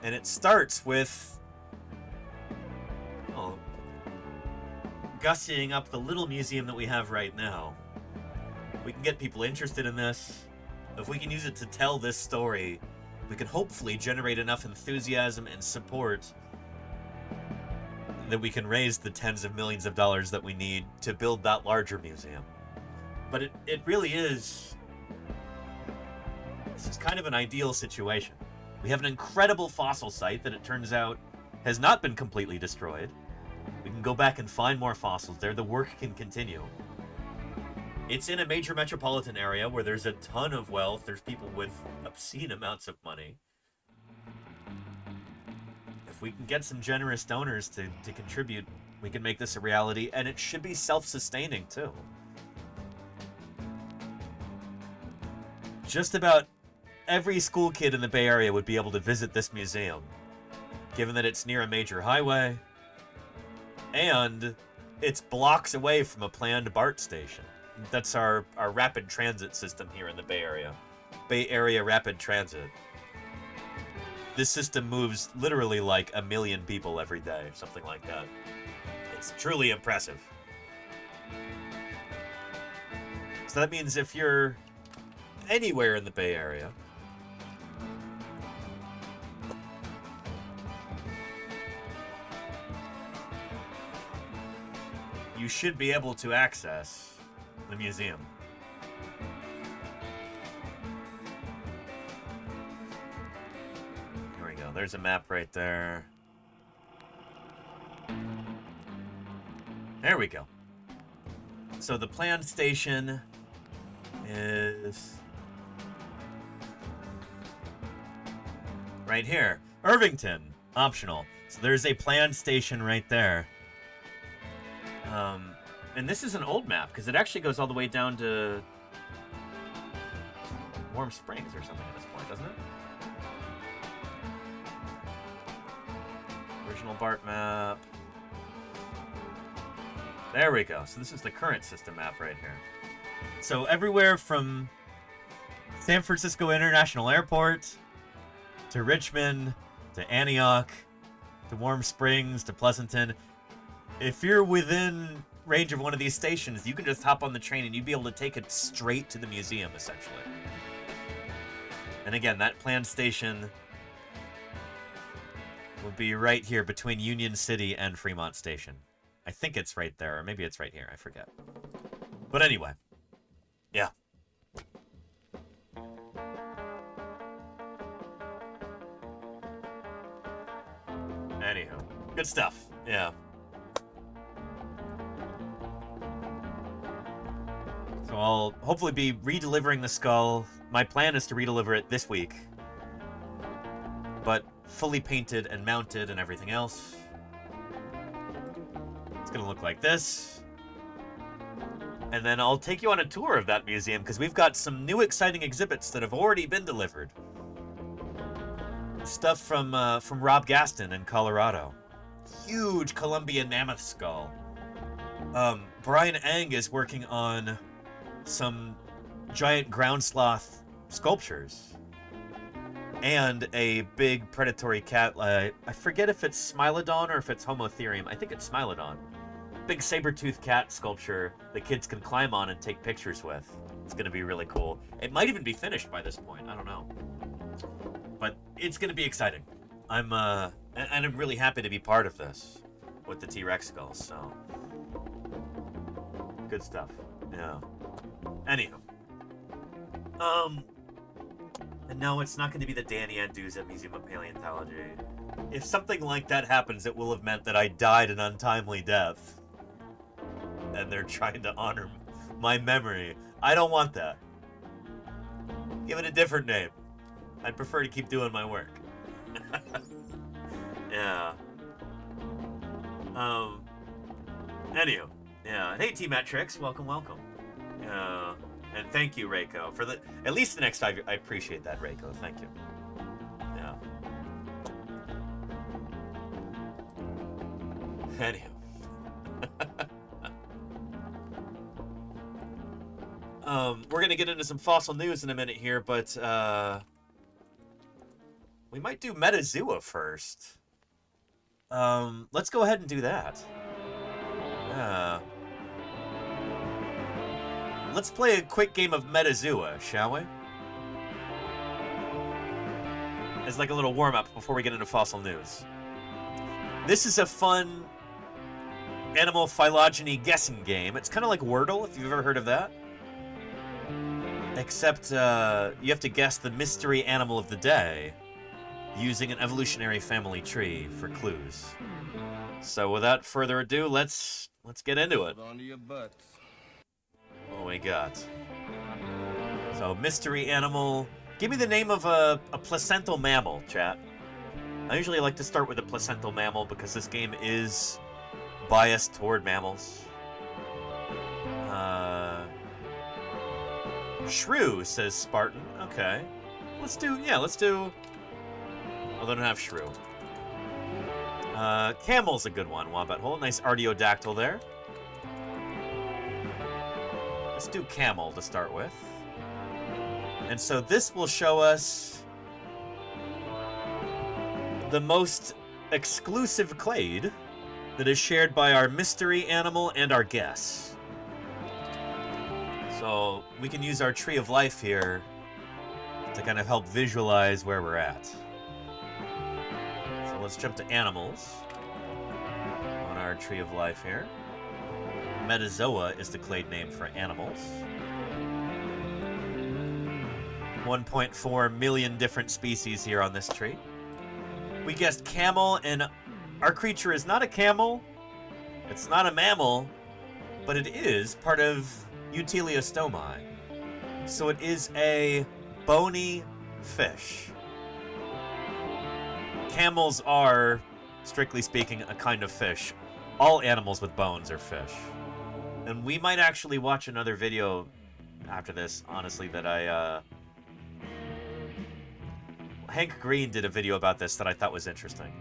D: And it starts with gussying up the little museum that we have right now. If we can get people interested in this, if we can use it to tell this story, we can hopefully generate enough enthusiasm and support that we can raise the tens of millions of dollars that we need to build that larger museum. But it really is... This is kind of an ideal situation. We have an incredible fossil site that it turns out has not been completely destroyed. We can go back and find more fossils there. The work can continue. It's in a major metropolitan area where there's a ton of wealth. There's people with obscene amounts of money. If we can get some generous donors to contribute, we can make this a reality, and it should be self-sustaining too. Just about every school kid in the Bay Area would be able to visit this museum, given that it's near a major highway, and it's blocks away from a planned BART station. That's our rapid transit system here in the Bay Area. Bay Area Rapid Transit. This system moves literally like 1 million people every day, something like that. It's truly impressive. So that means if you're anywhere in the Bay Area, you should be able to access the museum. Here we go. There's a map right there. There we go. So the planned station is right here. Irvington, optional. So there's a planned station right there. And this is an old map, because it actually goes all the way down to Warm Springs or something at this point, doesn't it? Original BART map. There we go. So this is the current system map right here. So everywhere from San Francisco International Airport to Richmond to Antioch to Warm Springs to Pleasanton, if you're within range of one of these stations, you can just hop on the train and you'd be able to take it straight to the museum, essentially. And again, that planned station will be right here between Union City and Fremont Station. I think it's right there, or maybe it's right here, I forget. But anyway, yeah. Anywho, good stuff, yeah. So I'll hopefully be re-delivering the skull. My plan is to re-deliver it this week, but fully painted and mounted and everything else. It's going to look like this. And then I'll take you on a tour of that museum because we've got some new exciting exhibits that have already been delivered. Stuff from Rob Gaston in Colorado. Huge Columbian mammoth skull. Brian Eng is working on some giant ground sloth sculptures. And a big predatory cat. I forget if it's Smilodon or if it's Homotherium. I think it's Smilodon. Big saber-toothed cat sculpture that kids can climb on and take pictures with. It's going to be really cool. It might even be finished by this point. I don't know. But it's going to be exciting. And I'm really happy to be part of this with the T-Rex skulls, so good stuff. Yeah. Anywho. And no, it's not going to be the Danny Anduza Museum of Paleontology. If something like that happens, it will have meant that I died an untimely death. And they're trying to honor my memory. I don't want that. Give it a different name. I'd prefer to keep doing my work. Yeah. Anywho. Yeah. Hey, T-Matrix. Welcome, welcome. And thank you, Reiko, for at least the next time. I appreciate that, Reiko. Thank you. Yeah. Anywho. We're going to get into some fossil news in a minute here, but we might do Metazoa first. Let's go ahead and do that. Let's play a quick game of Metazoa, shall we? As like a little warm-up before we get into fossil news. This is a fun animal phylogeny guessing game. It's kind of like Wordle, if you've ever heard of that. Except you have to guess the mystery animal of the day using an evolutionary family tree for clues. So without further ado, let's get into it.
C: Onto your butts.
D: What do we got? So, mystery animal. Give me the name of a placental mammal, chat. I usually like to start with a placental mammal because this game is biased toward mammals. Shrew, says Spartan. Okay. Let's do... Oh, they don't have shrew. Camel's a good one, Wombat Hole. Nice artiodactyl there. Let's do camel to start with. And so this will show us the most exclusive clade that is shared by our mystery animal and our guess. So we can use our tree of life here to kind of help visualize where we're at. So let's jump to animals on our tree of life here. Metazoa is the clade name for animals. 1.4 million different species here on this tree. We guessed camel, and our creature is not a camel, it's not a mammal, but it is part of Utiliostomai. So it is a bony fish. Camels are, strictly speaking, a kind of fish. All animals with bones are fish. And we might actually watch another video after this, honestly, that Hank Green did a video about this that I thought was interesting.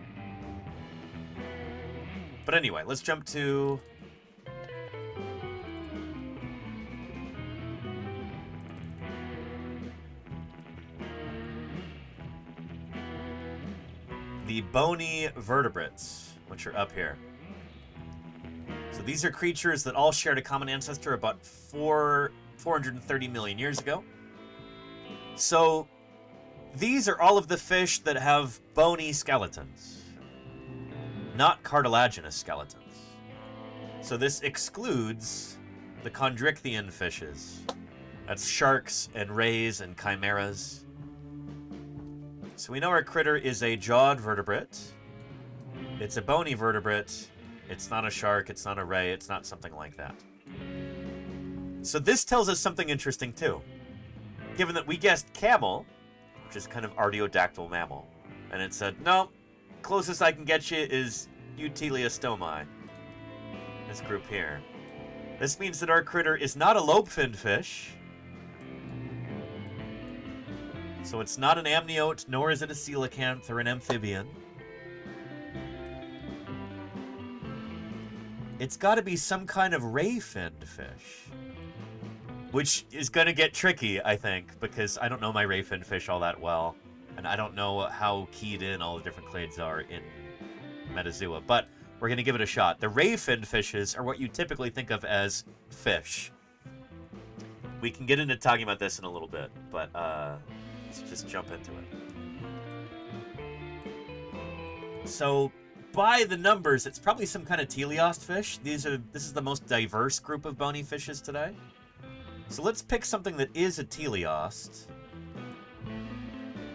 D: But anyway, let's jump to... the bony vertebrates, which are up here. So these are creatures that all shared a common ancestor about 430 million years ago. So these are all of the fish that have bony skeletons, not cartilaginous skeletons. So this excludes the chondrichthyan fishes. That's sharks and rays and chimeras. So we know our critter is a jawed vertebrate. It's a bony vertebrate. It's not a shark, it's not a ray, it's not something like that. So this tells us something interesting too. Given that we guessed camel, which is kind of artiodactyl mammal, and it said, no, closest I can get you is Utiliostomai. This group here. This means that our critter is not a lobe-finned fish. So it's not an amniote, nor is it a coelacanth or an amphibian. It's got to be some kind of ray-finned fish. Which is going to get tricky, I think, because I don't know my ray-finned fish all that well. And I don't know how keyed in all the different clades are in Metazoa. But we're going to give it a shot. The ray-finned fishes are what you typically think of as fish. We can get into talking about this in a little bit, but let's just jump into it. So, by the numbers, it's probably some kind of teleost fish. This is the most diverse group of bony fishes today. So let's pick something that is a teleost,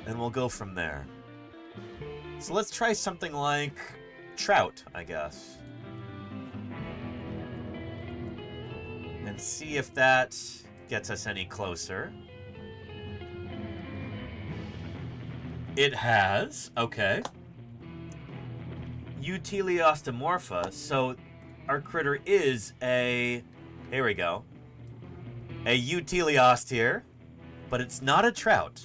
D: and we'll go from there. So let's try something like trout, I guess. And see if that gets us any closer. It has, okay. Euteleostomorpha, so our critter is a, here we go, a euteleost here, but it's not a trout.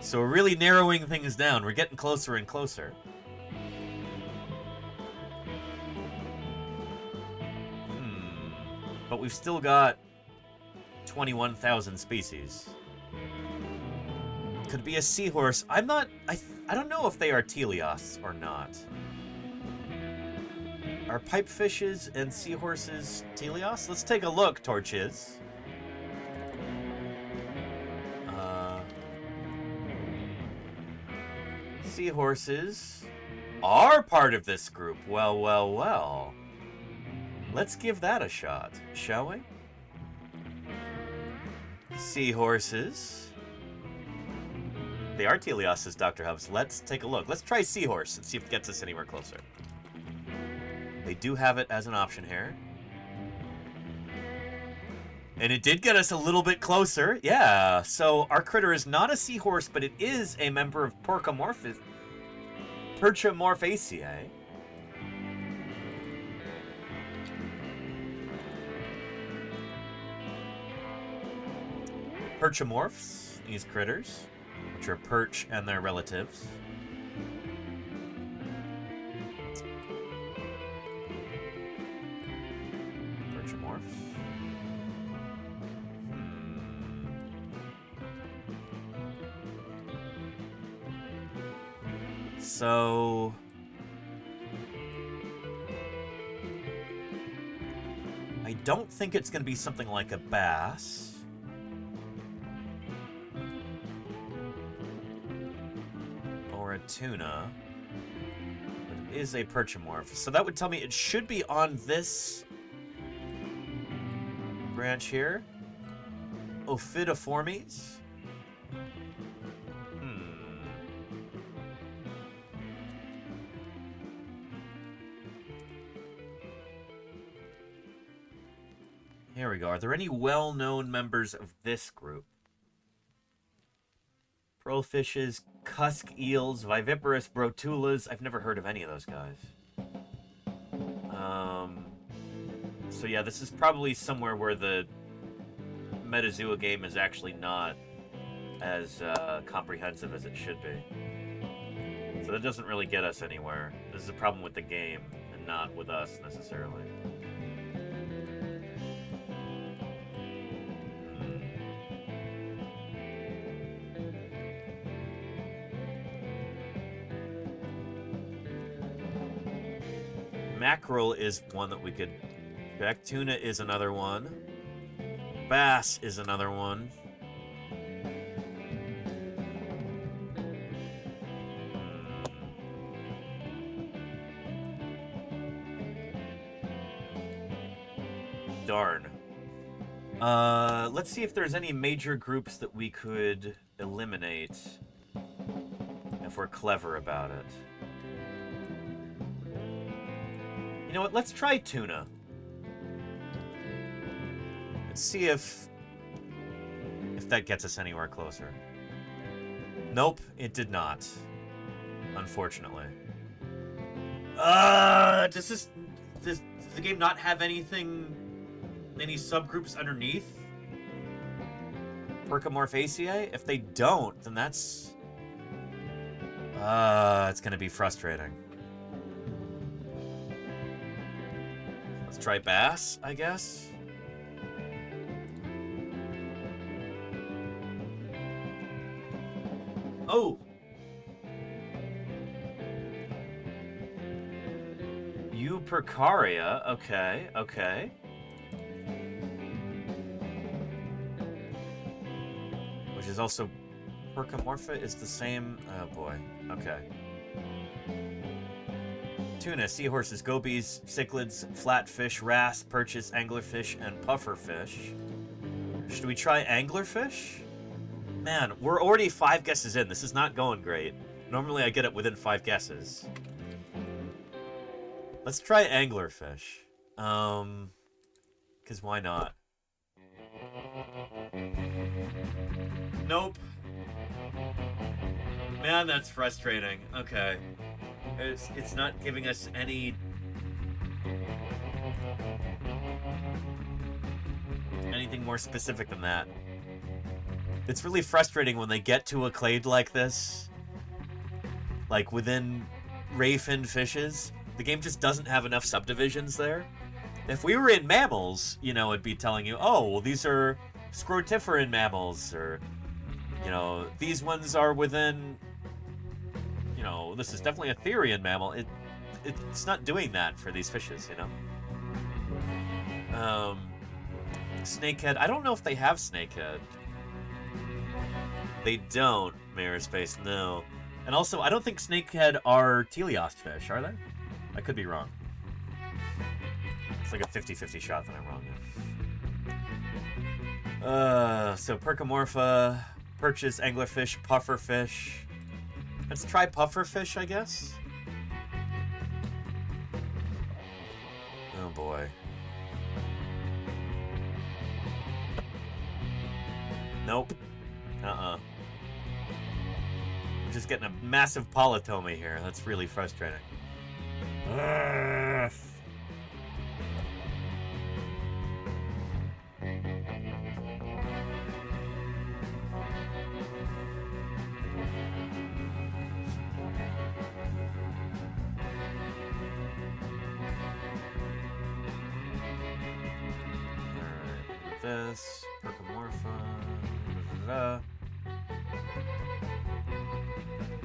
D: So we're really narrowing things down. We're getting closer and closer. But we've still got 21,000 species. Could be a seahorse. I don't know if they are teleosts or not. Are pipefishes and seahorses teleosts? Let's take a look, Torches. Seahorses are part of this group. Well, well, well. Let's give that a shot, shall we? Seahorses. They are teleosts, Dr. Hubs. Let's take a look. Let's try seahorse and see if it gets us anywhere closer. They do have it as an option here. And it did get us a little bit closer. Yeah, so our critter is not a seahorse, but it is a member of Perchamorphaceae. Perchamorphs, these critters, which are perch and their relatives. Perchamorphs. So I don't think it's going to be something like a bass. Or a tuna. But it is a perchamorph. So that would tell me it should be on this branch here. Ophidiformes. Here we go. Are there any well-known members of this group? Pearlfishes, cusk eels, viviparous brotulas. I've never heard of any of those guys. So yeah, this is probably somewhere where the Metazoa game is actually not as comprehensive as it should be. So that doesn't really get us anywhere. This is a problem with the game, and not with us, necessarily. Mackerel is one that we could check. Tuna is another one. Bass is another one. Darn. Let's see if there's any major groups that we could eliminate if we're clever about it. You know what? Let's try tuna. Let's see if that gets us anywhere closer. Nope, it did not. Unfortunately. This Does the game not have anything, any subgroups underneath Percomorphaceae? If they don't, then that's... it's gonna be frustrating. Let's try bass, I guess. Oh! Eupercaria, okay, okay. Which is also... Percomorpha is the same... Oh boy, okay. Tuna, seahorses, gobies, cichlids, flatfish, wrasse, perches, anglerfish, and pufferfish. Should we try anglerfish? Man, we're already 5 guesses in. This is not going great. Normally I get it within 5 guesses. Let's try anglerfish. Because why not? Nope. Man, that's frustrating. Okay. It's not giving us anything more specific than that. It's really frustrating when they get to a clade like this, like within ray-finned fishes. The game just doesn't have enough subdivisions there. If we were in mammals, you know, it'd be telling you, oh, well, these are scrotiferan mammals, or, you know, these ones are within, you know, this is definitely a therian mammal. It's not doing that for these fishes, you know. Snakehead, I don't know if they have snakehead. They don't, Mirror Space, no. And also, I don't think snakehead are teleost fish, are they? I could be wrong. It's like a 50-50 shot that I'm wrong. So Percomorpha, perches, anglerfish, pufferfish. Let's try pufferfish, I guess. Oh boy. Nope. I'm just getting a massive polytomy here. That's really frustrating. This Percomorpha,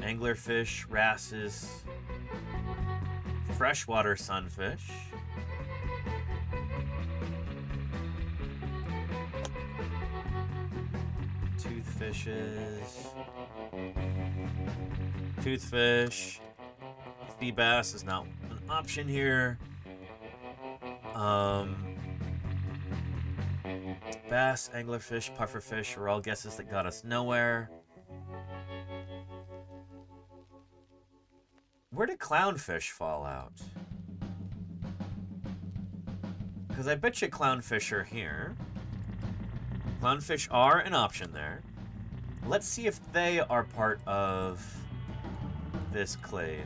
D: anglerfish, wrasses, freshwater sunfish, toothfishes, toothfish, sea bass is not an option here. Bass, anglerfish, pufferfish are all guesses that got us nowhere. Where did clownfish fall out? Because I bet you clownfish are here. Clownfish are an option there. Let's see if they are part of this clade.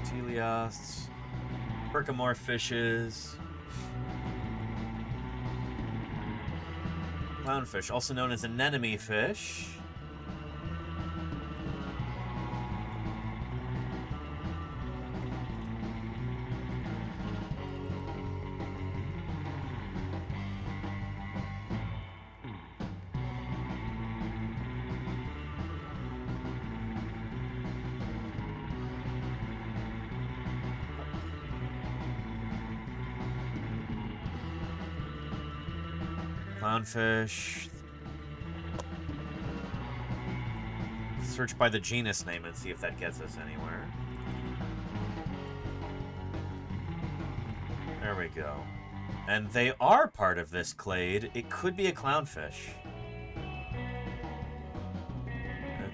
D: Teleosts, Percomorphishes, clownfish, also known as anemone fish. Clownfish. Search by the genus name and see if that gets us anywhere. There we go. And they are part of this clade. It could be a clownfish.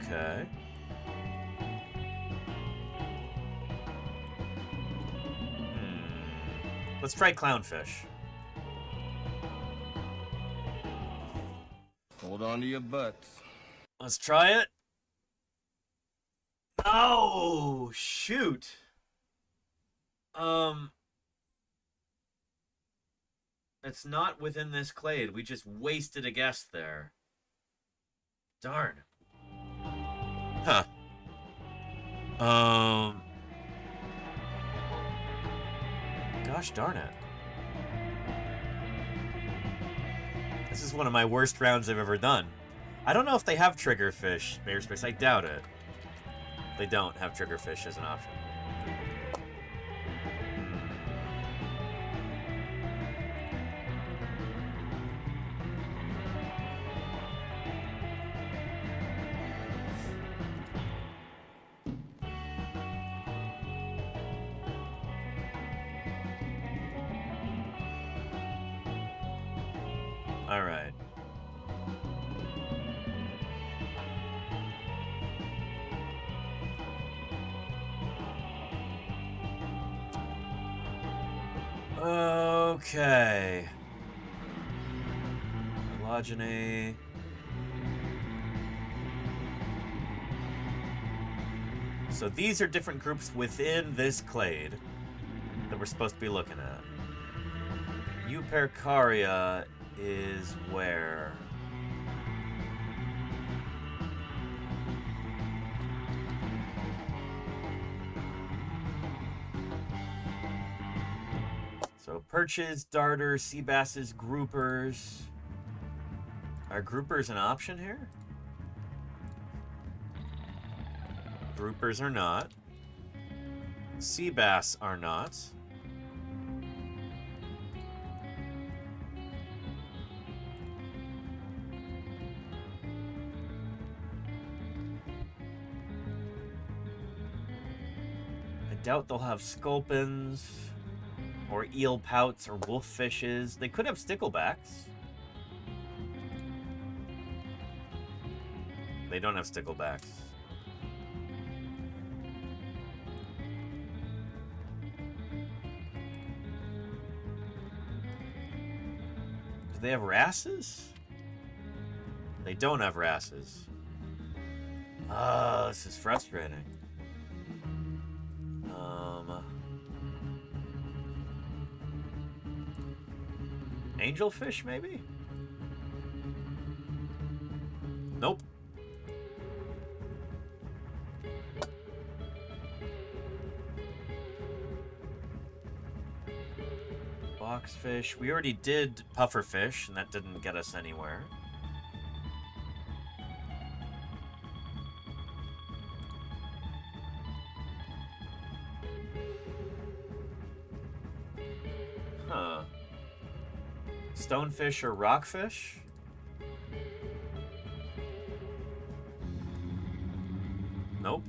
D: Okay. Let's try clownfish.
C: Hold on to your butts.
D: Let's try it. Oh, shoot. It's not within this clade. We just wasted a guess there. Darn. Huh. Gosh darn it. This is one of my worst rounds I've ever done. I don't know if they have triggerfish, Mayorspace. I doubt it. They don't have triggerfish as an option. All right. Okay. Phylogeny. So these are different groups within this clade that we're supposed to be looking at. Eupercaria is where? So perches, darters, sea basses, groupers. Are groupers an option here? Groupers are not. Sea bass are not. I doubt they'll have sculpins or eel pouts or wolf fishes. They could have sticklebacks. They don't have sticklebacks. Do they have wrasses? They don't have wrasses. Ah, this is frustrating. Angelfish, maybe? Nope. Boxfish. We already did pufferfish, and that didn't get us anywhere. Huh. Stonefish or rockfish? Nope.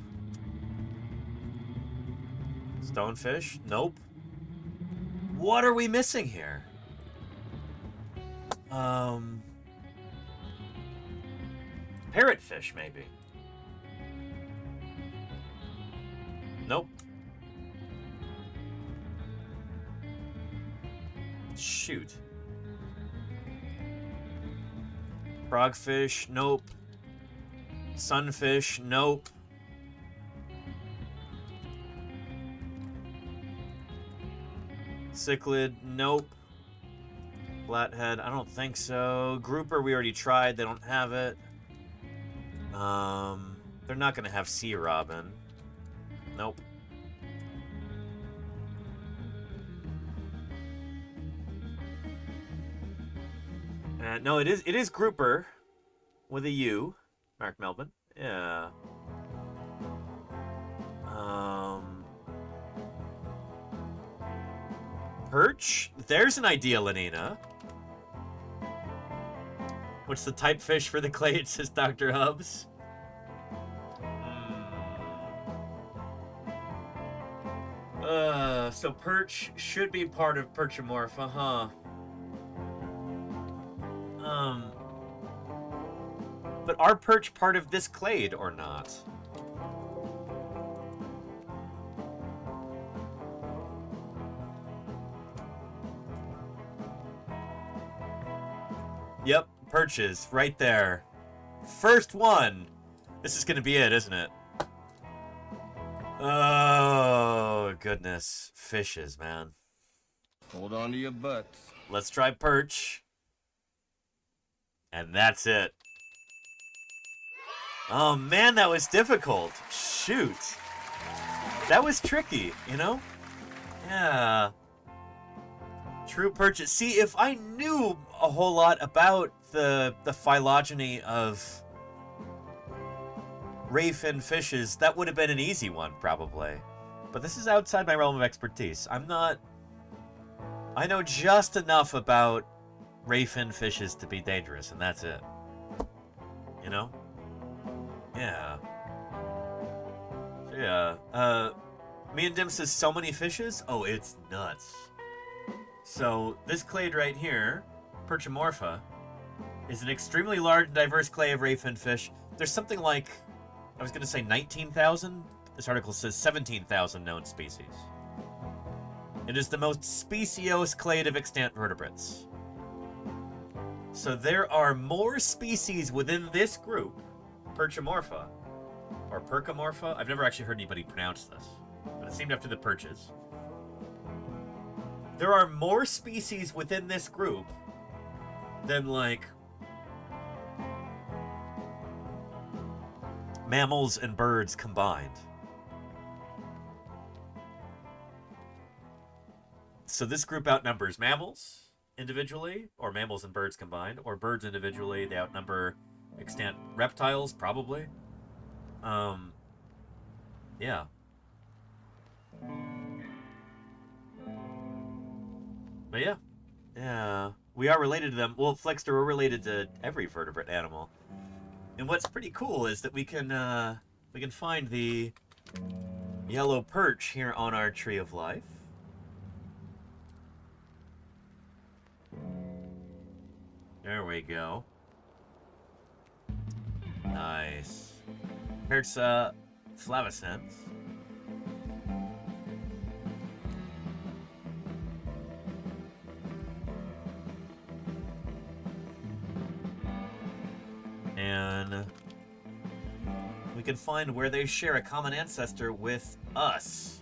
D: Stonefish? Nope. What are we missing here? Parrotfish, maybe. Nope. Shoot. Frogfish, nope. Sunfish, nope. Cichlid, nope. Flathead, I don't think so. Grouper, we already tried. They don't have it. They're not going to have sea robin. Nope. No, it is grouper with a U, Mark Melvin. Yeah. Perch? There's an idea, Lenina. What's the type fish for the clade, says Dr. Hubs? So perch should be part of Perchamorpha, huh? But are perch part of this clade or not? Yep, perches, right there. First one! This is gonna be it, isn't it? Oh, goodness. Fishes, man.
C: Hold on to your butts.
D: Let's try perch. And that's it. Oh, man, that was difficult. Shoot. That was tricky, you know? Yeah. True perch. See, if I knew a whole lot about the phylogeny of ray fin fishes, that would have been an easy one, probably. But this is outside my realm of expertise. I know just enough about ray fin fishes to be dangerous, and that's it. You know? Yeah. So yeah. Me and Dim says so many fishes? Oh, it's nuts. So, this clade right here, Perchomorpha, is an extremely large and diverse clade of ray fin fish. There's something like, I was going to say 19,000. This article says 17,000 known species. It is the most speciose clade of extant vertebrates. So there are more species within this group, Perchomorpha, or Percomorpha. I've never actually heard anybody pronounce this, but it's named after the perches. There are more species within this group than, like, mammals and birds combined. So this group outnumbers mammals individually, or mammals and birds combined, or birds individually. They outnumber extant reptiles, probably. Yeah. But yeah. Yeah. We are related to them. Well, Flexter, we're related to every vertebrate animal. And what's pretty cool is that we can find the yellow perch here on our tree of life. There we go. Nice. Here's flavescens. And we can find where they share a common ancestor with us.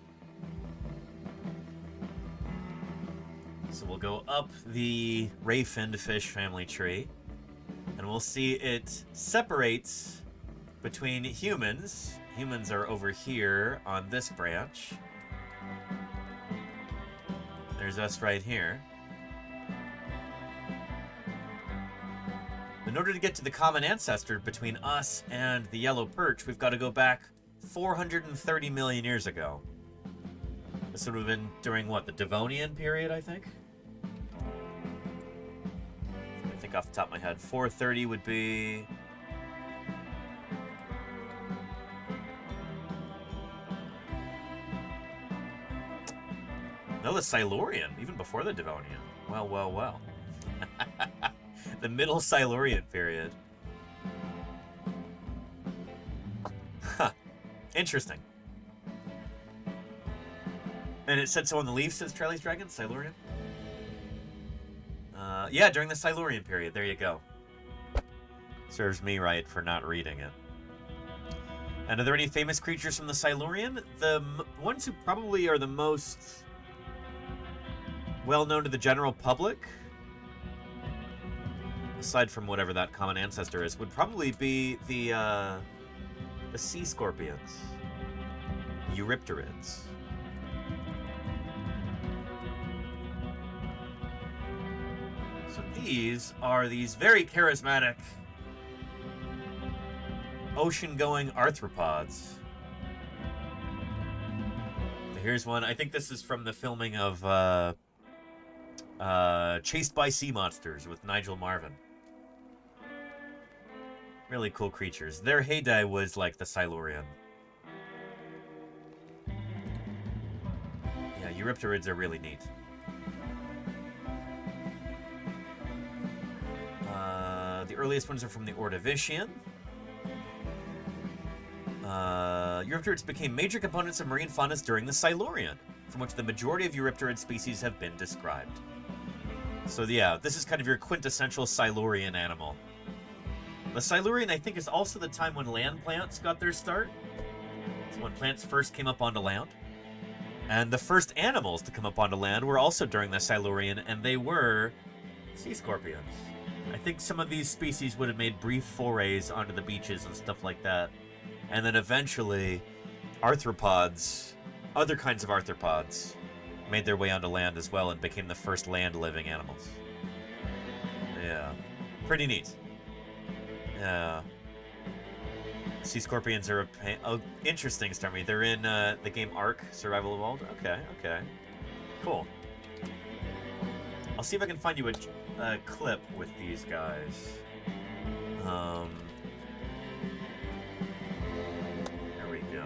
D: So we'll go up the ray-finned fish family tree, and we'll see it separates between humans. Humans are over here on this branch. There's us right here. In order to get to the common ancestor between us and the yellow perch, we've got to go back 430 million years ago. This would have been during, what, the Devonian period, I think? I think off the top of my head. 430 would be... No, the Silurian, even before the Devonian. Well, well, well. The Middle Silurian period. Huh. Interesting. And it said so on the leaf, says Charlie's Dragon, Silurian? Yeah, during the Silurian period. There you go. Serves me right for not reading it. And are there any famous creatures from the Silurian? The ones who probably are the most well-known to the general public, aside from whatever that common ancestor is, would probably be the sea scorpions, Eurypterids. So these are these very charismatic ocean-going arthropods. Here's one. I think this is from the filming of Chased by Sea Monsters with Nigel Marven. Really cool creatures. Their heyday was like the Silurian. Yeah, Eurypterids are really neat. The earliest ones are from the Ordovician. Eurypterids became major components of marine faunas during the Silurian, from which the majority of Eurypterid species have been described. So yeah, this is kind of your quintessential Silurian animal. The Silurian, I think, is also the time when land plants got their start. So when plants first came up onto land. And the first animals to come up onto land were also during the Silurian, and they were sea scorpions. I think some of these species would have made brief forays onto the beaches and stuff like that. And then eventually, arthropods, other kinds of arthropods, made their way onto land as well and became the first land-living animals. Yeah. Pretty neat. Yeah. Sea scorpions are a pain. Oh, interesting, Stormy. They're in the game Ark, Survival Evolved. Okay, okay. Cool. I'll see if I can find you a clip with these guys. There we go.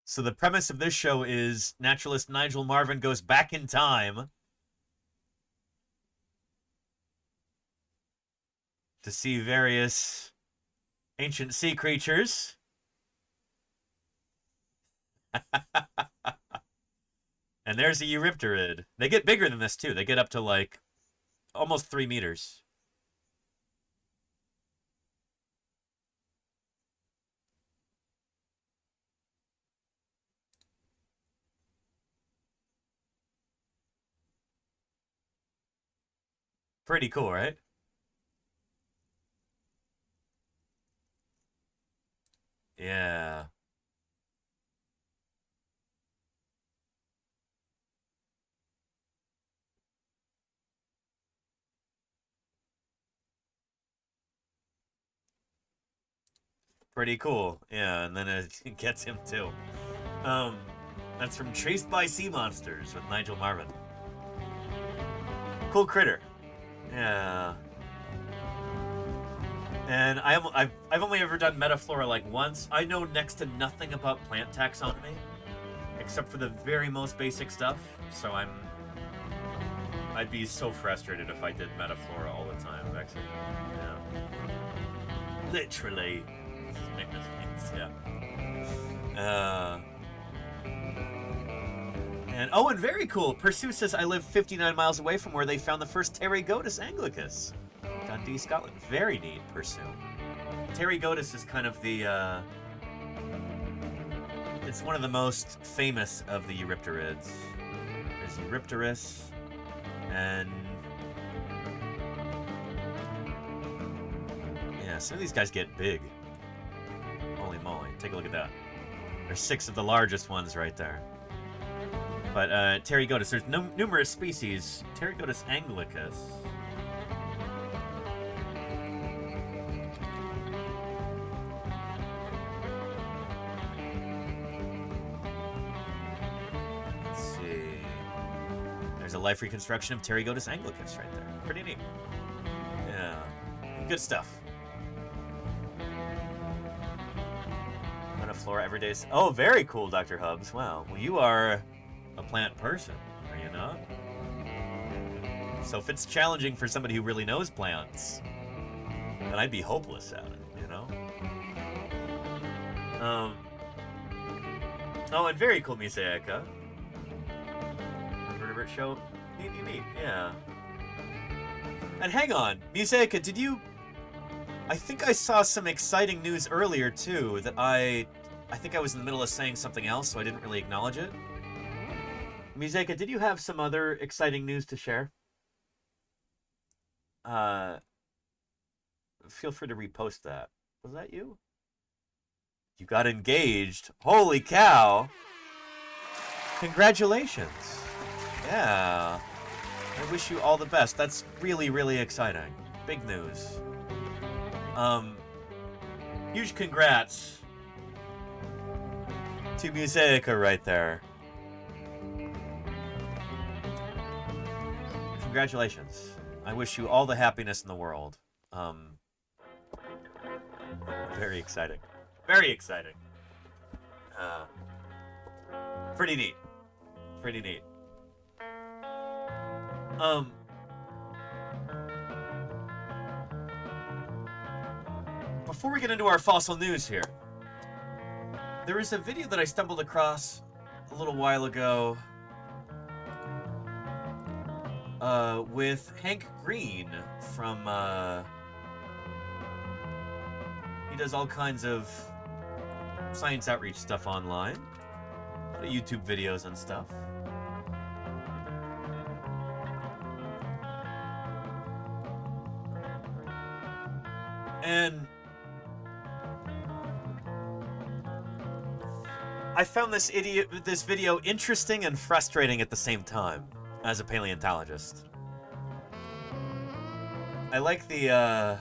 D: So the premise of this show is naturalist Nigel Marvin goes back in time to see various ancient sea creatures. And there's a Eurypterid. They get bigger than this, too. They get up to, like, almost 3 meters. Pretty cool, right? Yeah. Pretty cool. Yeah, and then it gets him too. That's from Chased by Sea Monsters with Nigel Marvin. Cool critter. Yeah. And I've only ever done metaflora like once. I know next to nothing about plant taxonomy, except for the very most basic stuff. So I'd be so frustrated if I did metaflora all the time, actually. Yeah. Literally. Yeah. And very cool. Pursue says, I live 59 miles away from where they found the first Pterygotus anglicus. Dundee, Scotland. Very neat, Pursue. Pterygotus is kind of the, it's one of the most famous of the Eurypterids. There's Eurypterus, and yeah, some of these guys get big. Holy moly, take a look at that. There's 6 of the largest ones right there. But Pterygotus, there's numerous species. Pterygotus anglicus. Let's see. There's a life reconstruction of Pterygotus anglicus right there. Pretty neat. Yeah. Good stuff. Flora every day. Oh, very cool, Dr. Hubbs. Wow. Well, you are a plant person, are you not? So if it's challenging for somebody who really knows plants, then I'd be hopeless at it, you know? Oh, and very cool, Misayaka. Vertebrate show. Neat. Yeah. And hang on, Misayaka, did you... I think I saw some exciting news earlier, too, that I think I was in the middle of saying something else, so I didn't really acknowledge it. Miseka, did you have some other exciting news to share? Feel free to repost that. Was that you? You got engaged. Holy cow. Congratulations. Yeah. I wish you all the best. That's really, really exciting. Big news. Huge congrats to Museica right there. Congratulations. I wish you all the happiness in the world. Very exciting. Very exciting. Pretty neat. Pretty neat. before we get into our fossil news here, there is a video that I stumbled across a little while ago with Hank Green from, he does all kinds of science outreach stuff online, YouTube videos and stuff. And I found this video interesting and frustrating at the same time as a paleontologist. I like the, I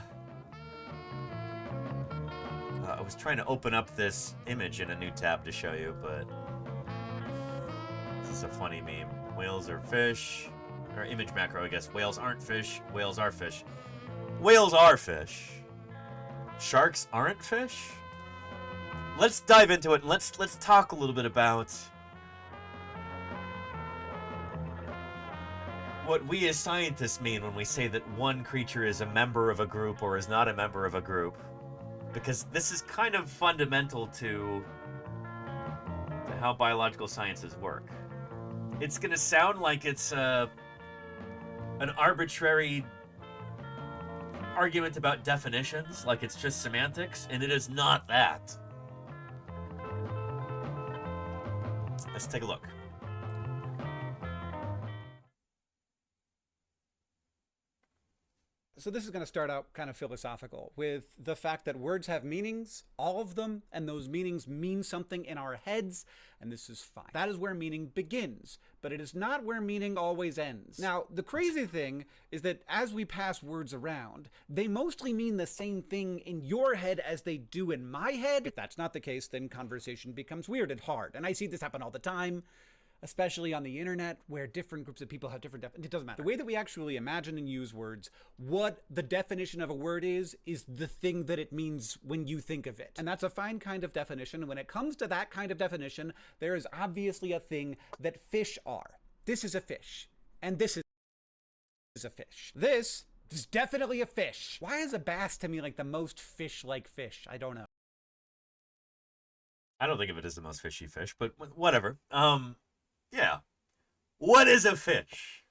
D: was trying to open up this image in a new tab to show you, but this is a funny meme. Whales are fish, or image macro, I guess. Whales aren't fish, whales are fish. Whales are fish. Sharks aren't fish? Let's dive into it and let's talk a little bit about what we as scientists mean when we say that one creature is a member of a group or is not a member of a group. Because this is kind of fundamental to how biological sciences work. It's going to sound like it's an arbitrary argument about definitions, like it's just semantics, and it is not that. Let's take a look.
H: So this is going to start out kind of philosophical with the fact that words have meanings, all of them, and those meanings mean something in our heads, and this is fine. That is where meaning begins, but it is not where meaning always ends. Now, the crazy thing is that as we pass words around, they mostly mean the same thing in your head as they do in my head. If that's not the case, then conversation becomes weird and hard, and I see this happen all the time. Especially on the internet, where different groups of people have different definitions. It doesn't matter. The way that we actually imagine and use words, what the definition of a word is the thing that it means when you think of it. And that's a fine kind of definition. And when it comes to that kind of definition, there is obviously a thing that fish are. This is a fish. And this is a fish. This is definitely a fish. Why is a bass to me like the most fish-like fish? I don't know.
D: I don't think of it as the most fishy fish, but whatever. Yeah. What is a fish?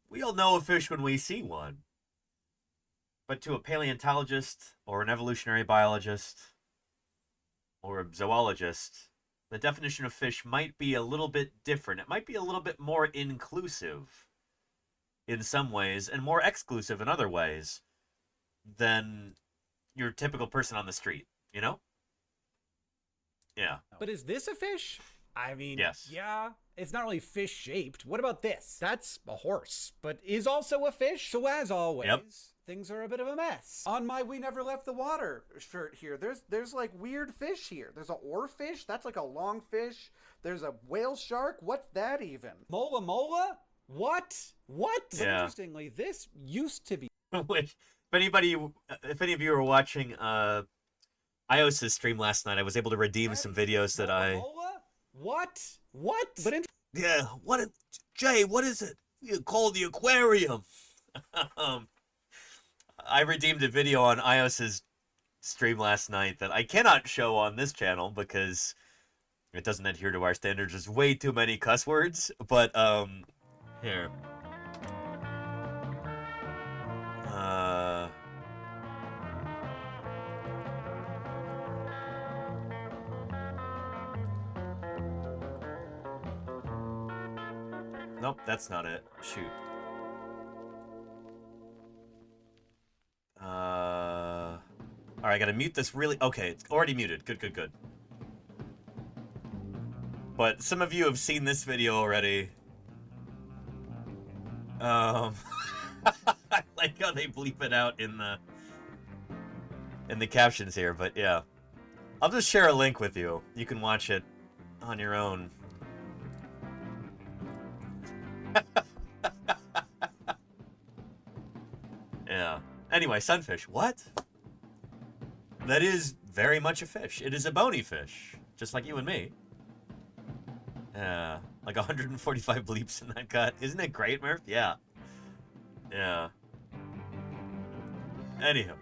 D: We all know a fish when we see one. But to a paleontologist, or an evolutionary biologist, or a zoologist, the definition of fish might be a little bit different. It might be a little bit more inclusive in some ways, and more exclusive in other ways than your typical person on the street, you know? Yeah.
H: But is this a fish? I mean,
D: yes.
H: Yeah, it's not really fish-shaped. What about this? That's a horse, but is also a fish. So as always, things are a bit of a mess. On my We Never Left the Water shirt here, there's like weird fish here. There's an oarfish. That's like a long fish. There's a whale shark. What's that even? Mola mola? What? What? But interestingly, this used to be.
D: If any of you were watching Ios's stream last night, I was able to redeem some videos that I...
H: What? What? But
D: yeah, Jay, what is it? You call the aquarium. I redeemed a video on Ios's stream last night that I cannot show on this channel because it doesn't adhere to our standards. There's way too many cuss words, but, here. Nope, that's not it. Shoot. Alright, I gotta mute this really... Okay, it's already muted. Good, good, good. But some of you have seen this video already. I like how they bleep it out in the captions here, but yeah. I'll just share a link with you. You can watch it on your own. Yeah. Anyway, sunfish. What? That is very much a fish. It is a bony fish, just like you and me. Yeah. Like 145 bleeps in that cut. Isn't it great, Murph? Yeah. Yeah. Anyhow.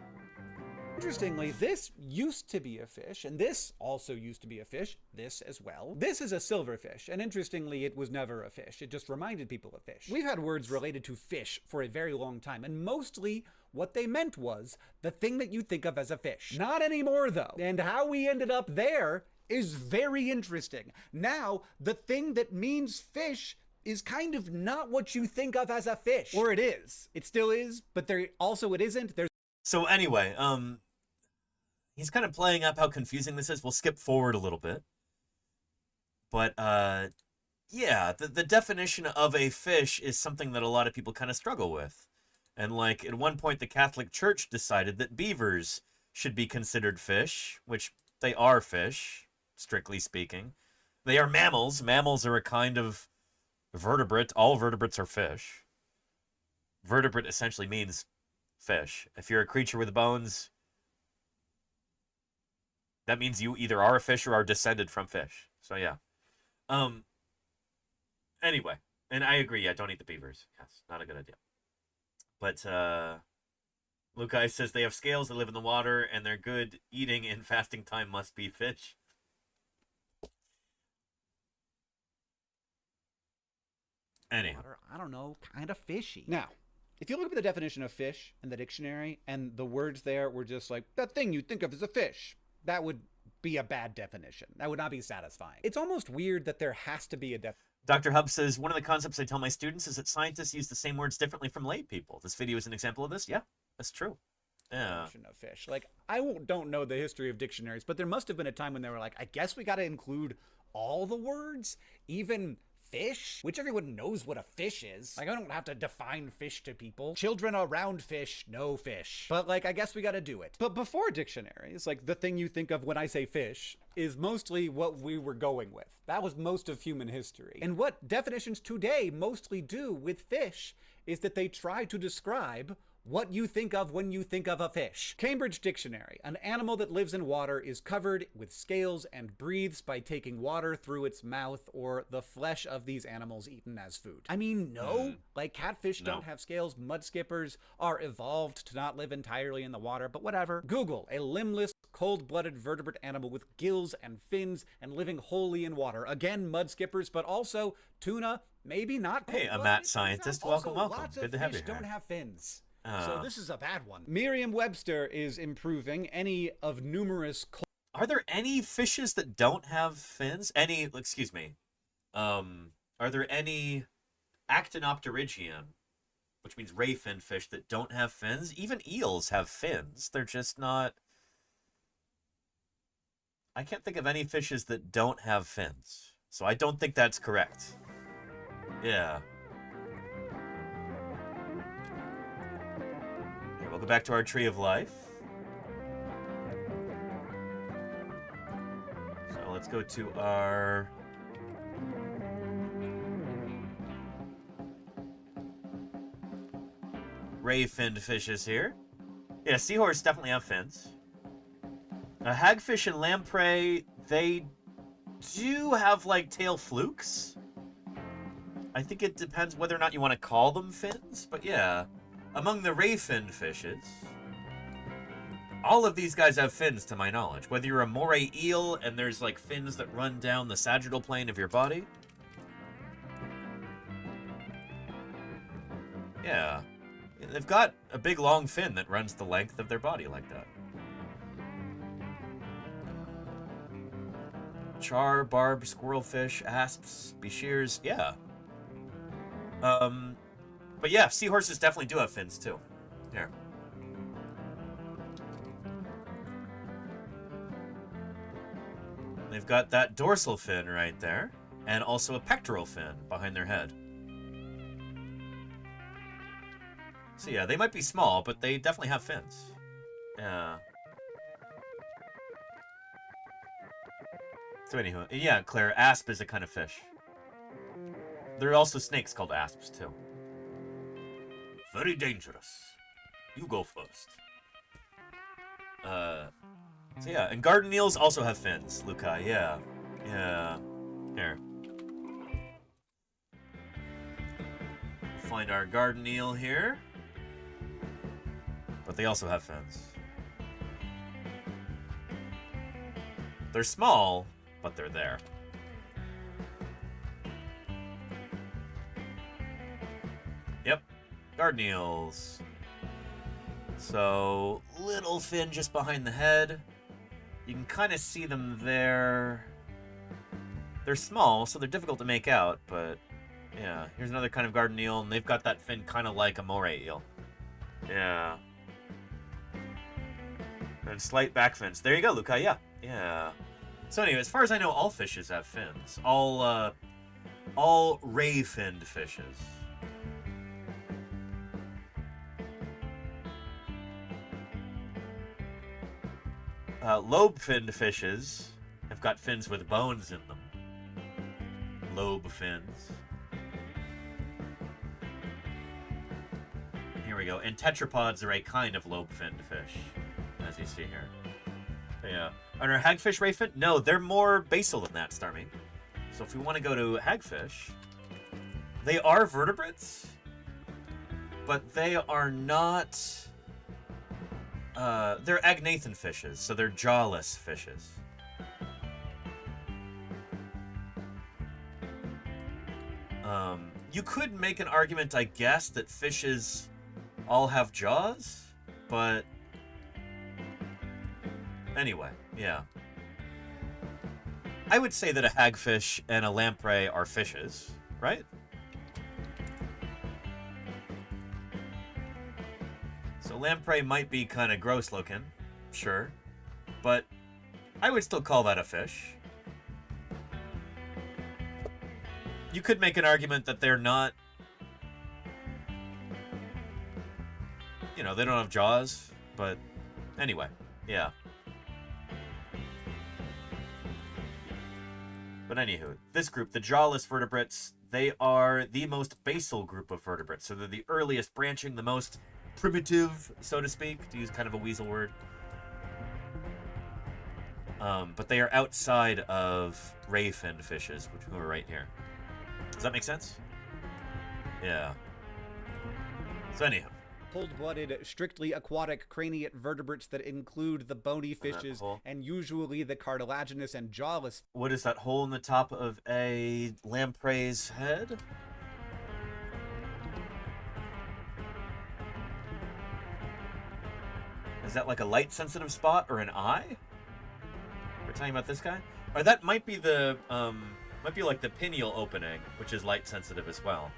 H: Interestingly, this used to be a fish, and this also used to be a fish, this as well. This is a silverfish, and interestingly, it was never a fish. It just reminded people of fish. We've had words related to fish for a very long time, and mostly what they meant was the thing that you think of as a fish. Not anymore, though. And how we ended up there is very interesting. Now, the thing that means fish is kind of not what you think of as a fish. Or it is. It still is, but there also it isn't.
D: So anyway, he's kind of playing up how confusing this is. We'll skip forward a little bit. But, yeah, the definition of a fish is something that a lot of people kind of struggle with. And, like, at one point, the Catholic Church decided that beavers should be considered fish, which they are fish, strictly speaking. They are mammals. Mammals are a kind of vertebrate. All vertebrates are fish. Vertebrate essentially means fish. If you're a creature with bones, that means you either are a fish or are descended from fish. So yeah. Anyway, and I agree, yeah, don't eat the beavers. Yes, not a good idea. But Lukai says they have scales, they live in the water, and they're good eating in fasting time must be fish. Anyhow.
H: I don't know, kind of fishy. Now, if you look up the definition of fish in the dictionary, and the words there were just like, that thing you think of as a fish, that would be a bad definition. That would not be satisfying. It's almost weird that there has to be a definition.
D: Dr. Hub says, one of the concepts I tell my students is that scientists use the same words differently from lay people. This video is an example of this? Yeah, that's true. Yeah.
H: Of fish. Like, don't know the history of dictionaries, but there must have been a time when they were like, I guess we got to include all the words, even fish, which everyone knows what a fish is. Like, I don't have to define fish to people. Children around fish know fish. But, like, I guess we gotta do it. But before dictionaries, like, the thing you think of when I say fish is mostly what we were going with. That was most of human history. And what definitions today mostly do with fish is that they try to describe what you think of when you think of a fish. Cambridge Dictionary. An animal that lives in water is covered with scales and breathes by taking water through its mouth or the flesh of these animals eaten as food. I mean, no. Like, catfish don't have scales. Mud skippers are evolved to not live entirely in the water, but whatever. Google, a limbless, cold-blooded vertebrate animal with gills and fins and living wholly in water. Again, mud skippers, but also tuna, maybe not cold-blooded.
D: Hey, a Matt scientist. Welcome. Good to have you here.
H: Don't have fins. So this is a bad one. Merriam-Webster is improving any of numerous...
D: Are there any fishes that don't have fins? Excuse me. Are there any actinopterygian, which means ray-finned fish, that don't have fins? Even eels have fins. They're just not... I can't think of any fishes that don't have fins. So I don't think that's correct. Yeah. We'll go back to our tree of life. So let's go to our ray-finned fishes here. Yeah, seahorse definitely have fins. Hagfish and lamprey, they do have, like, tail flukes. I think it depends whether or not you want to call them fins, but yeah. Among the ray-finned fishes, all of these guys have fins, to my knowledge. Whether you're a moray eel and there's, like, fins that run down the sagittal plane of your body. Yeah. They've got a big, long fin that runs the length of their body like that. Char, barb, squirrelfish, asps, beshears, yeah. But yeah, seahorses definitely do have fins, too. Here. They've got that dorsal fin right there, and also a pectoral fin behind their head. So yeah, they might be small, but they definitely have fins. Yeah. So anyway, yeah, Claire, asp is a kind of fish. There are also snakes called asps, too. Very dangerous. You go first. So yeah, and garden eels also have fins, Lukai, yeah. Yeah. Here. Find our garden eel here. But they also have fins. They're small, but they're there. Yep, garden eels. So, little fin just behind the head. You can kind of see them there. They're small, so they're difficult to make out, but yeah. Here's another kind of garden eel, and they've got that fin kind of like a moray eel. Yeah. And slight back fins. There you go, Luca. Yeah. Yeah. So anyway, as far as I know, all fishes have fins. All ray-finned fishes. Lobe-finned fishes have got fins with bones in them. Lobe fins. Here we go. And tetrapods are a kind of lobe-finned fish, as you see here. Yeah. Are there hagfish ray-fin? No, they're more basal than that, Starmie. So if we want to go to hagfish, they are vertebrates, but they are not... they're agnathan fishes, so they're jawless fishes. You could make an argument, I guess, that fishes all have jaws, but anyway, yeah. I would say that a hagfish and a lamprey are fishes, right? So lamprey might be kind of gross looking, sure, but I would still call that a fish. You could make an argument that they're not, you know, they don't have jaws, but anyway, yeah. But anywho, this group, the jawless vertebrates, they are the most basal group of vertebrates. So they're the earliest branching, the most primitive, so to speak, to use kind of a weasel word. But they are outside of ray-finned fishes, which are right here. Does that make sense? Yeah. So anyhow.
H: Cold-blooded, strictly aquatic craniate vertebrates that include the bony fishes and usually the cartilaginous and jawless.
D: What is that hole in the top of a lamprey's head? Is that like a light-sensitive spot or an eye? We're talking about this guy? Or that might be the, might be like the pineal opening, which is light-sensitive as well.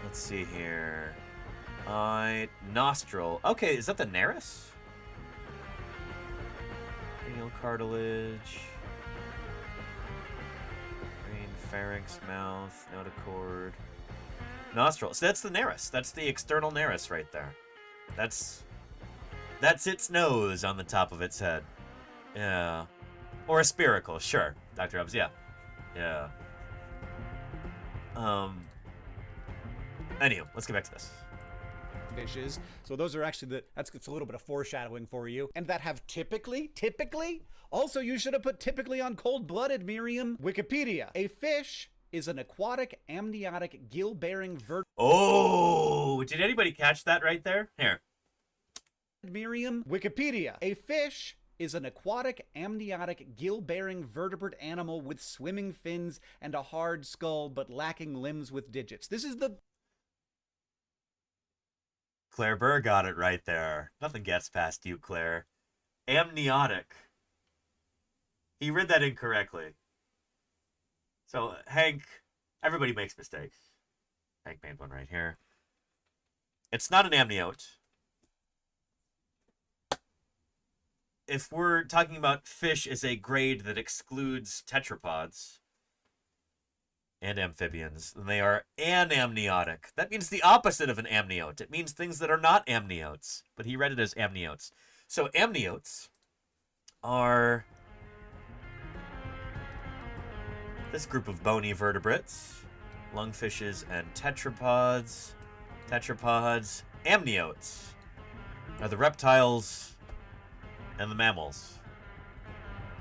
D: Let's see here. Nostril. Okay, is that the nares? Cranial cartilage. Brain, pharynx, mouth, notochord. Nostril. So that's the nares. That's the external nares right there. That's its nose on the top of its head. Yeah. Or a spiracle, sure. Dr. Ubbs, yeah. Yeah. Anywho, let's get back to this.
H: Fishes. So those are actually it's a little bit of foreshadowing for you. And that have typically? Also, you should have put typically on cold-blooded, Miriam. Wikipedia. A fish is an aquatic amniotic gill-bearing vertebrate.
D: Oh, did anybody catch that right there? Here.
H: Miriam. Wikipedia. A fish is an aquatic amniotic gill-bearing vertebrate animal with swimming fins and a hard skull but lacking limbs with digits. This is the...
D: Claire Burr got it right there. Nothing gets past you, Claire. Amniotic. He read that incorrectly. So, Hank, everybody makes mistakes. Hank made one right here. It's not an amniote. If we're talking about fish as a grade that excludes tetrapods and amphibians, then they are anamniotic. That means the opposite of an amniote. It means things that are not amniotes, but he read it as amniotes. So amniotes are this group of bony vertebrates, lungfishes and tetrapods. Tetrapods, amniotes are the reptiles and the mammals.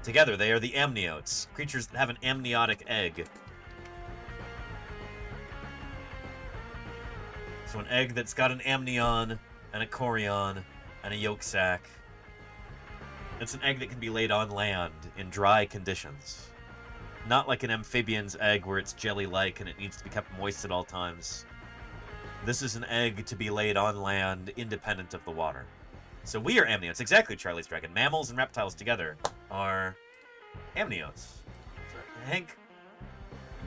D: Together, they are the amniotes, creatures that have an amniotic egg. So an egg that's got an amnion and a chorion and a yolk sac. It's an egg that can be laid on land in dry conditions. Not like an amphibian's egg where it's jelly-like and it needs to be kept moist at all times. This is an egg to be laid on land independent of the water. So we are amniotes. Exactly, Charlie's Dragon. Mammals and reptiles together are amniotes. So Hank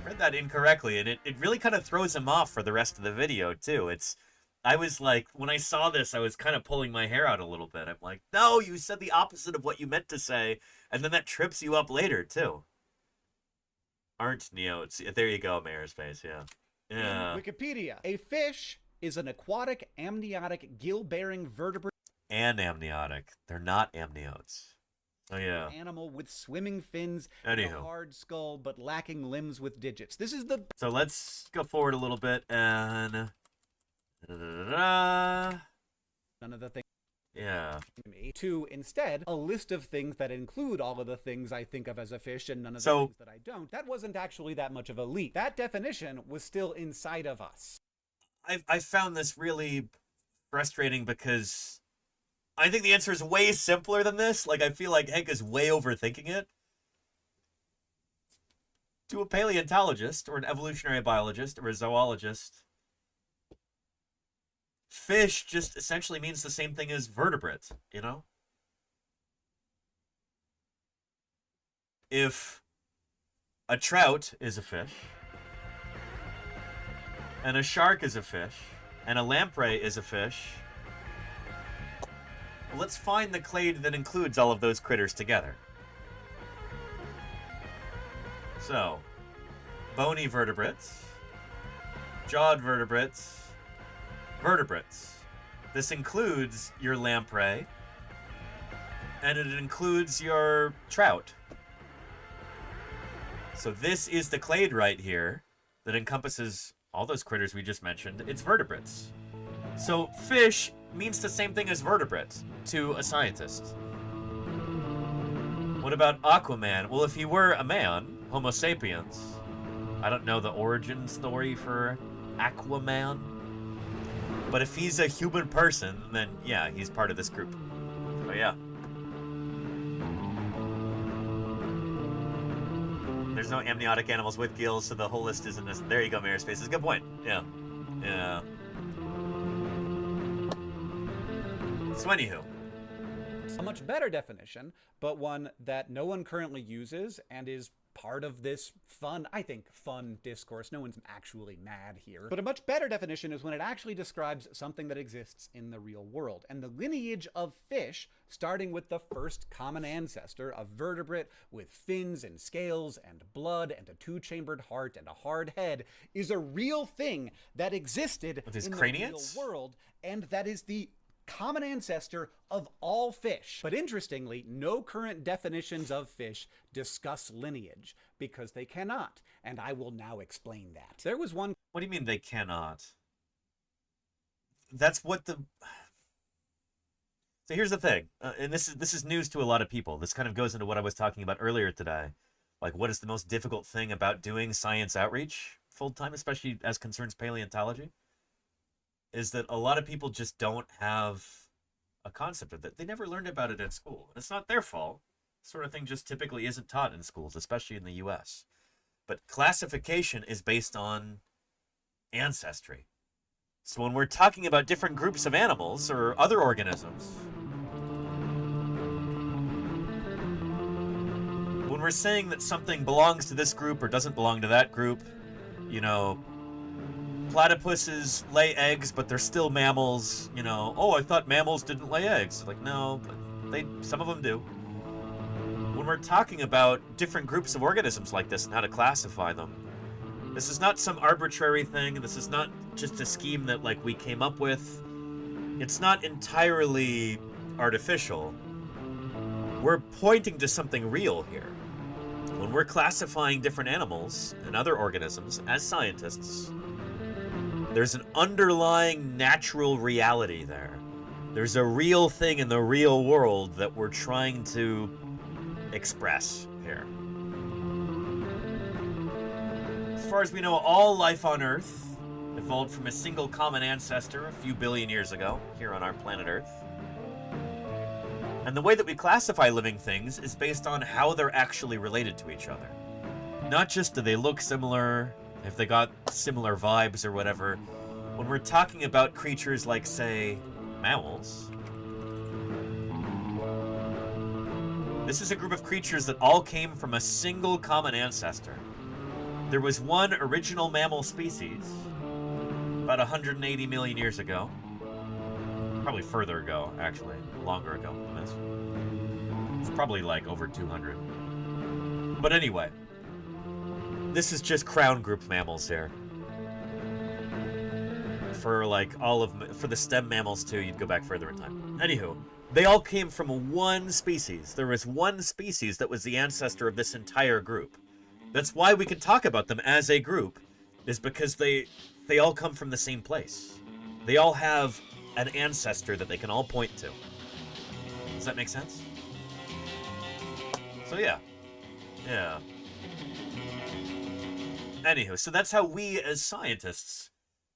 D: read that incorrectly, and it really kind of throws him off for the rest of the video, too. I was like, when I saw this, I was kind of pulling my hair out a little bit. I'm like, no, you said the opposite of what you meant to say, and then that trips you up later, too. Aren't neotes. There you go, Mayor's Space, yeah. Yeah.
H: Wikipedia. A fish is an aquatic amniotic gill-bearing vertebrate
D: Anamniotic. They're not amniotes. Oh, yeah.
H: Animal with swimming fins
D: Anywho.
H: and a hard skull, but lacking limbs with digits. This is the...
D: So let's go forward a little bit, and...
H: None of the things.
D: Yeah.
H: To instead a list of things that include all of the things I think of as a fish and none of the things that I don't. That wasn't actually that much of a leap. That definition was still inside of us.
D: I found this really frustrating because I think the answer is way simpler than this. Like, I feel like Hank is way overthinking it. To a paleontologist or an evolutionary biologist or a zoologist, fish just essentially means the same thing as vertebrate, you know? If a trout is a fish, and a shark is a fish, and a lamprey is a fish, let's find the clade that includes all of those critters together. So, bony vertebrates, jawed vertebrates, vertebrates. This includes your lamprey, and it includes your trout. So this is the clade right here that encompasses all those critters we just mentioned. It's vertebrates. So fish means the same thing as vertebrates to a scientist. What about Aquaman? Well, if he were a man, Homo sapiens, I don't know the origin story for Aquaman, but if he's a human person, then yeah, he's part of this group. So yeah. There's no amniotic animals with gills, so the whole list isn't this. There you go, Mayor Space. It's a good point. Yeah. Yeah. So anywho.
H: A much better definition, but one that no one currently uses and is part of this fun, I think, fun discourse. No one's actually mad here. But a much better definition is when it actually describes something that exists in the real world. And the lineage of fish, starting with the first common ancestor, a vertebrate with fins and scales and blood and a two-chambered heart and a hard head, is a real thing that existed in the real world, and that is the common ancestor of all fish. But interestingly, no current definitions of fish discuss lineage, because they cannot, and I will now explain that. There was one...
D: What do you mean they cannot? That's what the... So here's the thing, and this is news to a lot of people. This kind of goes into what I was talking about earlier today. Like, what is the most difficult thing about doing science outreach full-time, especially as concerns paleontology? Is that a lot of people just don't have a concept of it. They never learned about it in school. It's not their fault. This sort of thing just typically isn't taught in schools, especially in the US. But classification is based on ancestry. So when we're talking about different groups of animals or other organisms, when we're saying that something belongs to this group or doesn't belong to that group, you know, platypuses lay eggs, but they're still mammals, you know. Oh, I thought mammals didn't lay eggs. Like, no, but some of them do. When we're talking about different groups of organisms like this and how to classify them, this is not some arbitrary thing. This is not just a scheme that, like, we came up with. It's not entirely artificial. We're pointing to something real here. When we're classifying different animals and other organisms as scientists, there's an underlying natural reality there. There's a real thing in the real world that we're trying to express here. As far as we know, all life on Earth evolved from a single common ancestor a few billion years ago, here on our planet Earth. And the way that we classify living things is based on how they're actually related to each other. Not just do they look similar, if they got similar vibes or whatever. When we're talking about creatures like, say, mammals, this is a group of creatures that all came from a single common ancestor. There was one original mammal species about 180 million years ago. Probably further ago, actually. Longer ago than this. It's probably like over 200. But anyway, this is just crown group mammals here. For like for the stem mammals too, you'd go back further in time. Anywho, they all came from one species. There was one species that was the ancestor of this entire group. That's why we can talk about them as a group, is because they all come from the same place. They all have an ancestor that they can all point to. Does that make sense? So yeah. Yeah. Anywho, so that's how we as scientists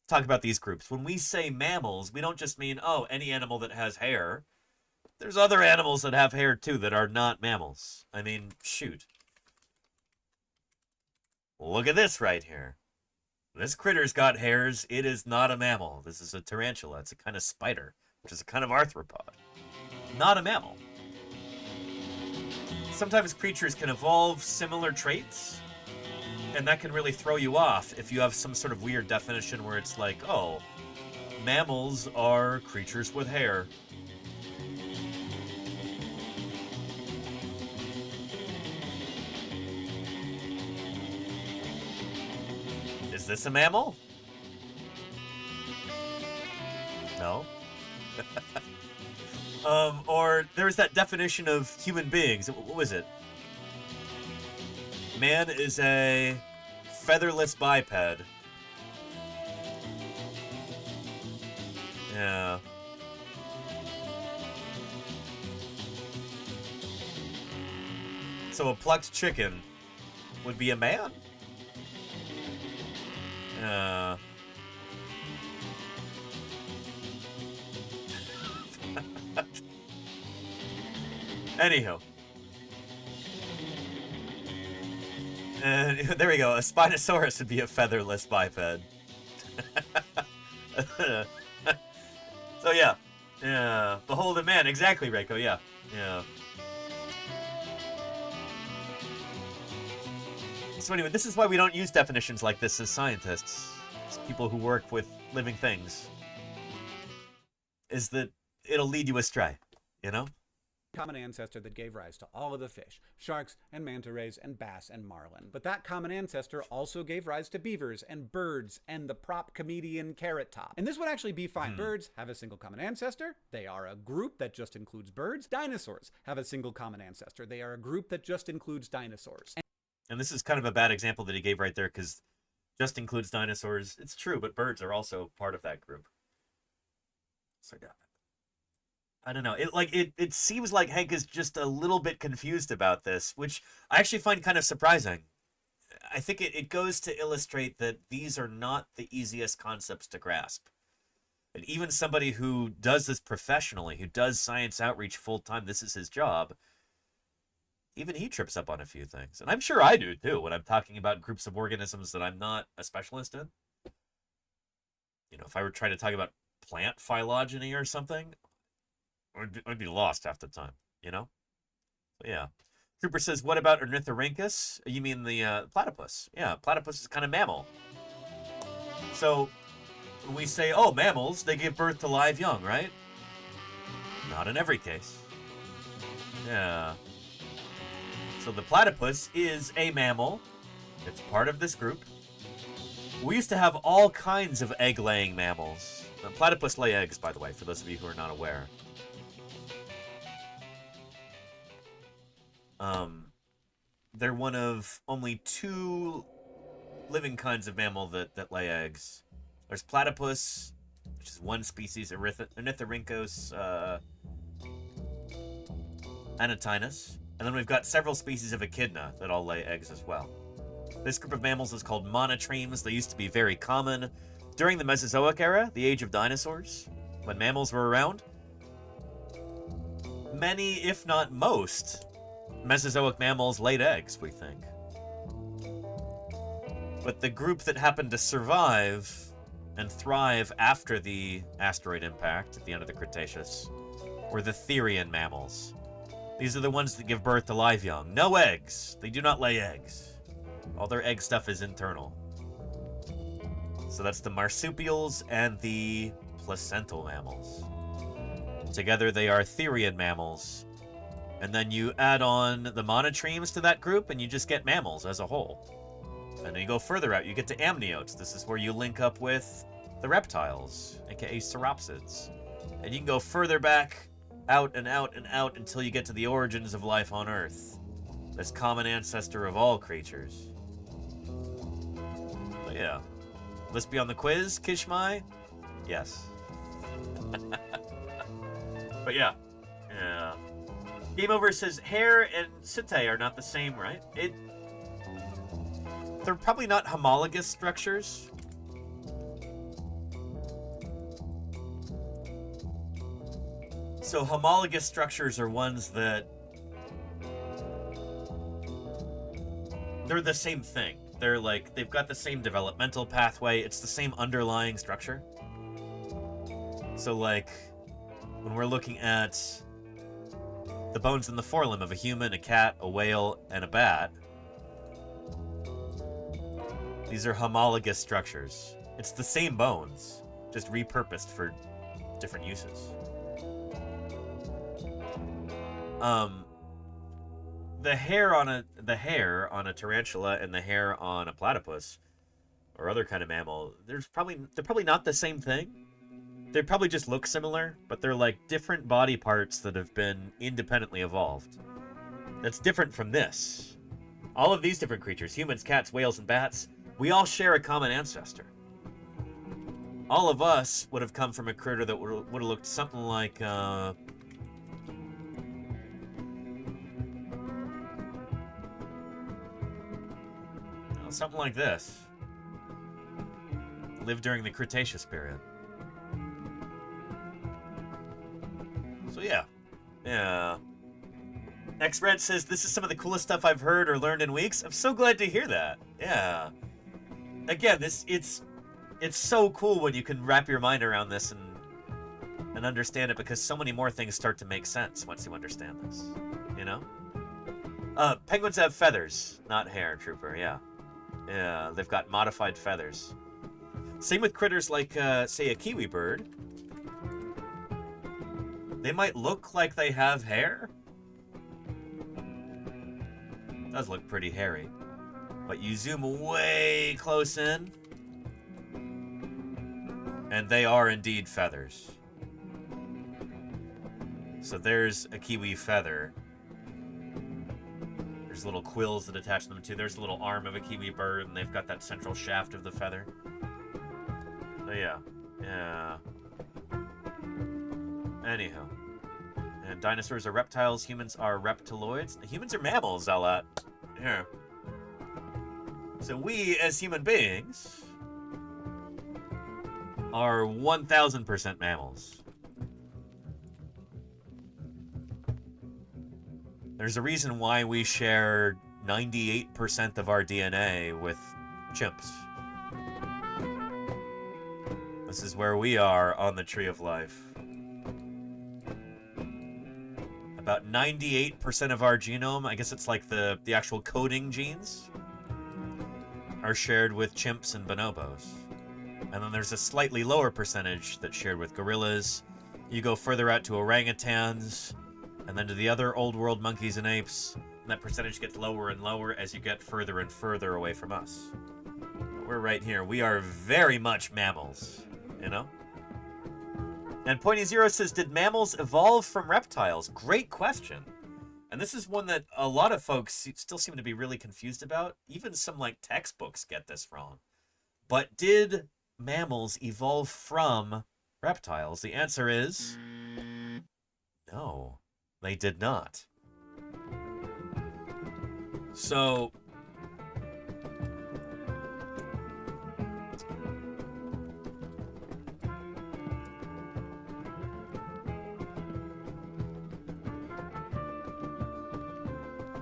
D: talk about these groups. When we say mammals, we don't just mean, oh, any animal that has hair. There's other animals that have hair too that are not mammals. I mean, shoot. Look at this right here. This critter's got hairs. It is not a mammal. This is a tarantula. It's a kind of spider, which is a kind of arthropod. Not a mammal. Sometimes creatures can evolve similar traits, and that can really throw you off if you have some sort of weird definition where it's like, oh, mammals are creatures with hair. Is this a mammal? No. Or there's that definition of human beings. What was it? Man is a featherless biped. Yeah. So a plucked chicken would be a man? Anywho. There we go. A Spinosaurus would be a featherless biped. So yeah. Yeah. Behold a man. Exactly, Reiko. Yeah. Yeah. So anyway, this is why we don't use definitions like this as scientists, as people who work with living things, is that it'll lead you astray, you know?
H: Common ancestor that gave rise to all of the fish, sharks and manta rays and bass and marlin. But that common ancestor also gave rise to beavers and birds and the prop comedian Carrot Top. And this would actually be fine. Birds have a single common ancestor. They are a group that just includes birds. Dinosaurs have a single common ancestor. They are a group that just includes dinosaurs.
D: And this is kind of a bad example that he gave right there, because just includes dinosaurs. It's true, but birds are also part of that group. So yeah. I don't know. It seems like Hank is just a little bit confused about this, which I actually find kind of surprising. I think it goes to illustrate that these are not the easiest concepts to grasp. And even somebody who does this professionally, who does science outreach full-time, this is his job, even he trips up on a few things. And I'm sure I do, too, when I'm talking about groups of organisms that I'm not a specialist in. You know, if I were trying to talk about plant phylogeny or something, I'd be lost half the time, you know? So, yeah. Cooper says, what about Ornithorhynchus? You mean the platypus. Yeah, platypus is kind of mammal. So, when we say, oh, mammals, they give birth to live young, right? Not in every case. Yeah. So the platypus is a mammal. It's part of this group. We used to have all kinds of egg-laying mammals. Platypus lay eggs, by the way, for those of you who are not aware. They're one of only 2 living kinds of mammal that lay eggs. There's platypus, which is one species, Ornithorhynchus anatinus. And then we've got several species of echidna that all lay eggs as well. This group of mammals is called monotremes. They used to be very common during the Mesozoic era, the age of dinosaurs, when mammals were around. many, if not most, Mesozoic mammals laid eggs, we think. But the group that happened to survive and thrive after the asteroid impact at the end of the Cretaceous were the Therian mammals. These are the ones that give birth to live young. No eggs. They do not lay eggs. All their egg stuff is internal. So that's the marsupials and the placental mammals. Together they are Therian mammals. And then you add on the monotremes to that group and you just get mammals as a whole. And then you go further out, you get to amniotes. This is where you link up with the reptiles, aka sauropsids. And you can go further back, out and out and out until you get to the origins of life on Earth. This common ancestor of all creatures. But yeah. Let's be on the quiz, Kishmai? Yes. But yeah. Yeah. Game Over says, hair and setae are not the same, right? They're probably not homologous structures. So homologous structures are ones that they're the same thing. They're like, they've got the same developmental pathway. It's the same underlying structure. So like, when we're looking at the bones in the forelimb of a human, a cat, a whale, and a bat, these are homologous structures. It's the same bones, just repurposed for different uses. The hair on a tarantula and the hair on a platypus or other kind of mammal, they're probably not the same thing. They probably just look similar, but they're like different body parts that have been independently evolved. That's different from this. All of these different creatures, humans, cats, whales, and bats, we all share a common ancestor. All of us would have come from a critter that would have looked something like, something like this. Lived during the Cretaceous period. So yeah. Yeah. X-Red says, this is some of the coolest stuff I've heard or learned in weeks. I'm so glad to hear that. Yeah. Again, it's so cool when you can wrap your mind around this and understand it, because so many more things start to make sense once you understand this. You know? Penguins have feathers, not hair, Trooper, yeah. Yeah, they've got modified feathers. Same with critters like, say, a kiwi bird. They might look like they have hair. It does look pretty hairy. But you zoom way close in, and they are indeed feathers. So there's a kiwi feather. There's little quills that attach them to. There's a little arm of a kiwi bird, and they've got that central shaft of the feather. So yeah. Yeah. Anyhow. And dinosaurs are reptiles, humans are reptiloids. Humans are mammals, Zealot. Here. So we, as human beings, are 1000% mammals. There's a reason why we share 98% of our DNA with chimps. This is where we are on the tree of life. About 98% of our genome, I guess it's like the actual coding genes, are shared with chimps and bonobos. And then there's a slightly lower percentage that's shared with gorillas. You go further out to orangutans, and then to the other old world monkeys and apes, and that percentage gets lower and lower as you get further and further away from us. But we're right here. We are very much mammals, you know? And Pointy Zero says, did mammals evolve from reptiles? Great question. And this is one that a lot of folks still seem to be really confused about. Even some like textbooks get this wrong. But did mammals evolve from reptiles? The answer is no, they did not. So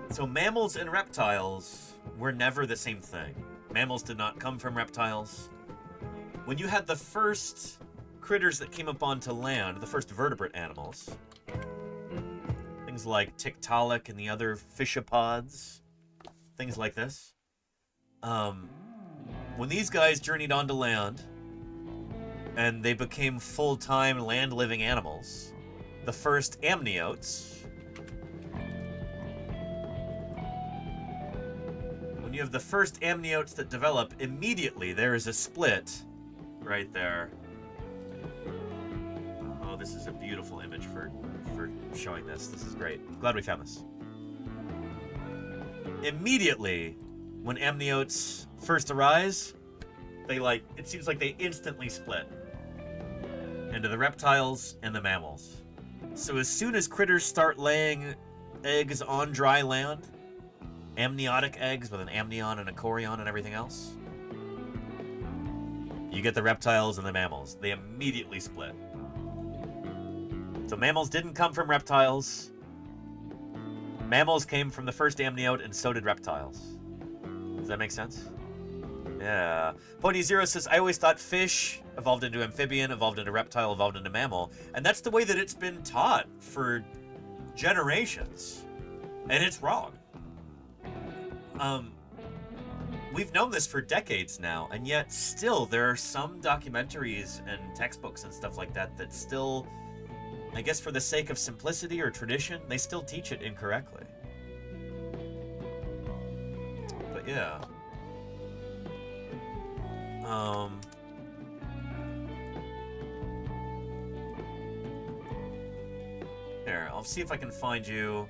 D: So mammals and reptiles were never the same thing. Mammals did not come from reptiles. When you had the first critters that came up onto land, the first vertebrate animals, things like Tiktaalik and the other fishopods, things like this. When these guys journeyed onto land and they became full-time land-living animals, the first amniotes, when you have the first amniotes that develop, immediately there is a split right there. Oh, this is a beautiful image for showing this. This is great. Glad we found this. Immediately, when amniotes first arise, it seems like they instantly split into the reptiles and the mammals. So as soon as critters start laying eggs on dry land, amniotic eggs with an amnion and a chorion and everything else, you get the reptiles and the mammals. They immediately split. So mammals didn't come from reptiles. Mammals came from the first amniote, and so did reptiles. Does that make sense? Yeah. Pony Zero says, I always thought fish evolved into amphibian, evolved into reptile, evolved into mammal. And that's the way that it's been taught for generations. And it's wrong. We've known this for decades now, and yet still there are some documentaries and textbooks and stuff like that that still, I guess for the sake of simplicity or tradition, they still teach it incorrectly. But yeah. Here, I'll see if I can find you.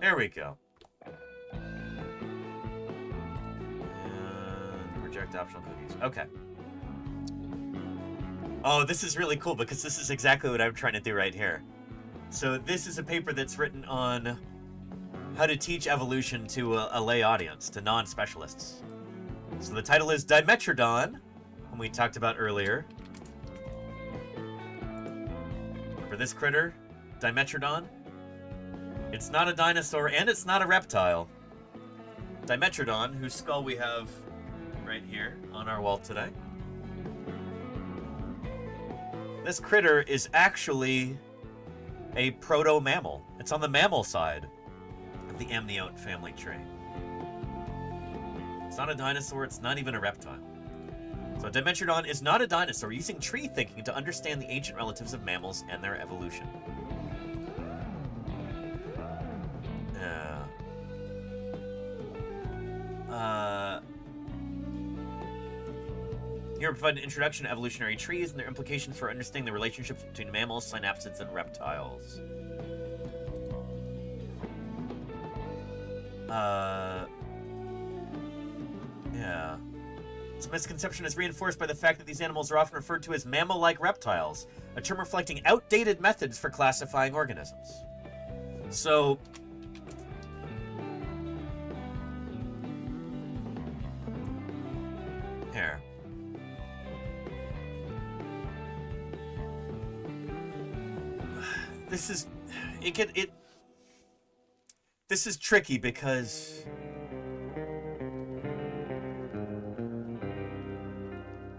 D: There we go. And project optional cookies. Okay. Oh, this is really cool because this is exactly what I'm trying to do right here. So this is a paper that's written on how to teach evolution to a lay audience, to non-specialists. So the title is Dimetrodon, whom we talked about earlier. Remember this critter, Dimetrodon? It's not a dinosaur, and it's not a reptile. Dimetrodon, whose skull we have right here on our wall today. This critter is actually a proto-mammal. It's on the mammal side of the amniote family tree. It's not a dinosaur, it's not even a reptile. So Dimetrodon is not a dinosaur, using tree thinking to understand the ancient relatives of mammals and their evolution. Here we provide an introduction to evolutionary trees and their implications for understanding the relationships between mammals, synapsids, and reptiles. Yeah. This misconception is reinforced by the fact that these animals are often referred to as mammal-like reptiles, a term reflecting outdated methods for classifying organisms. So, here. This is tricky because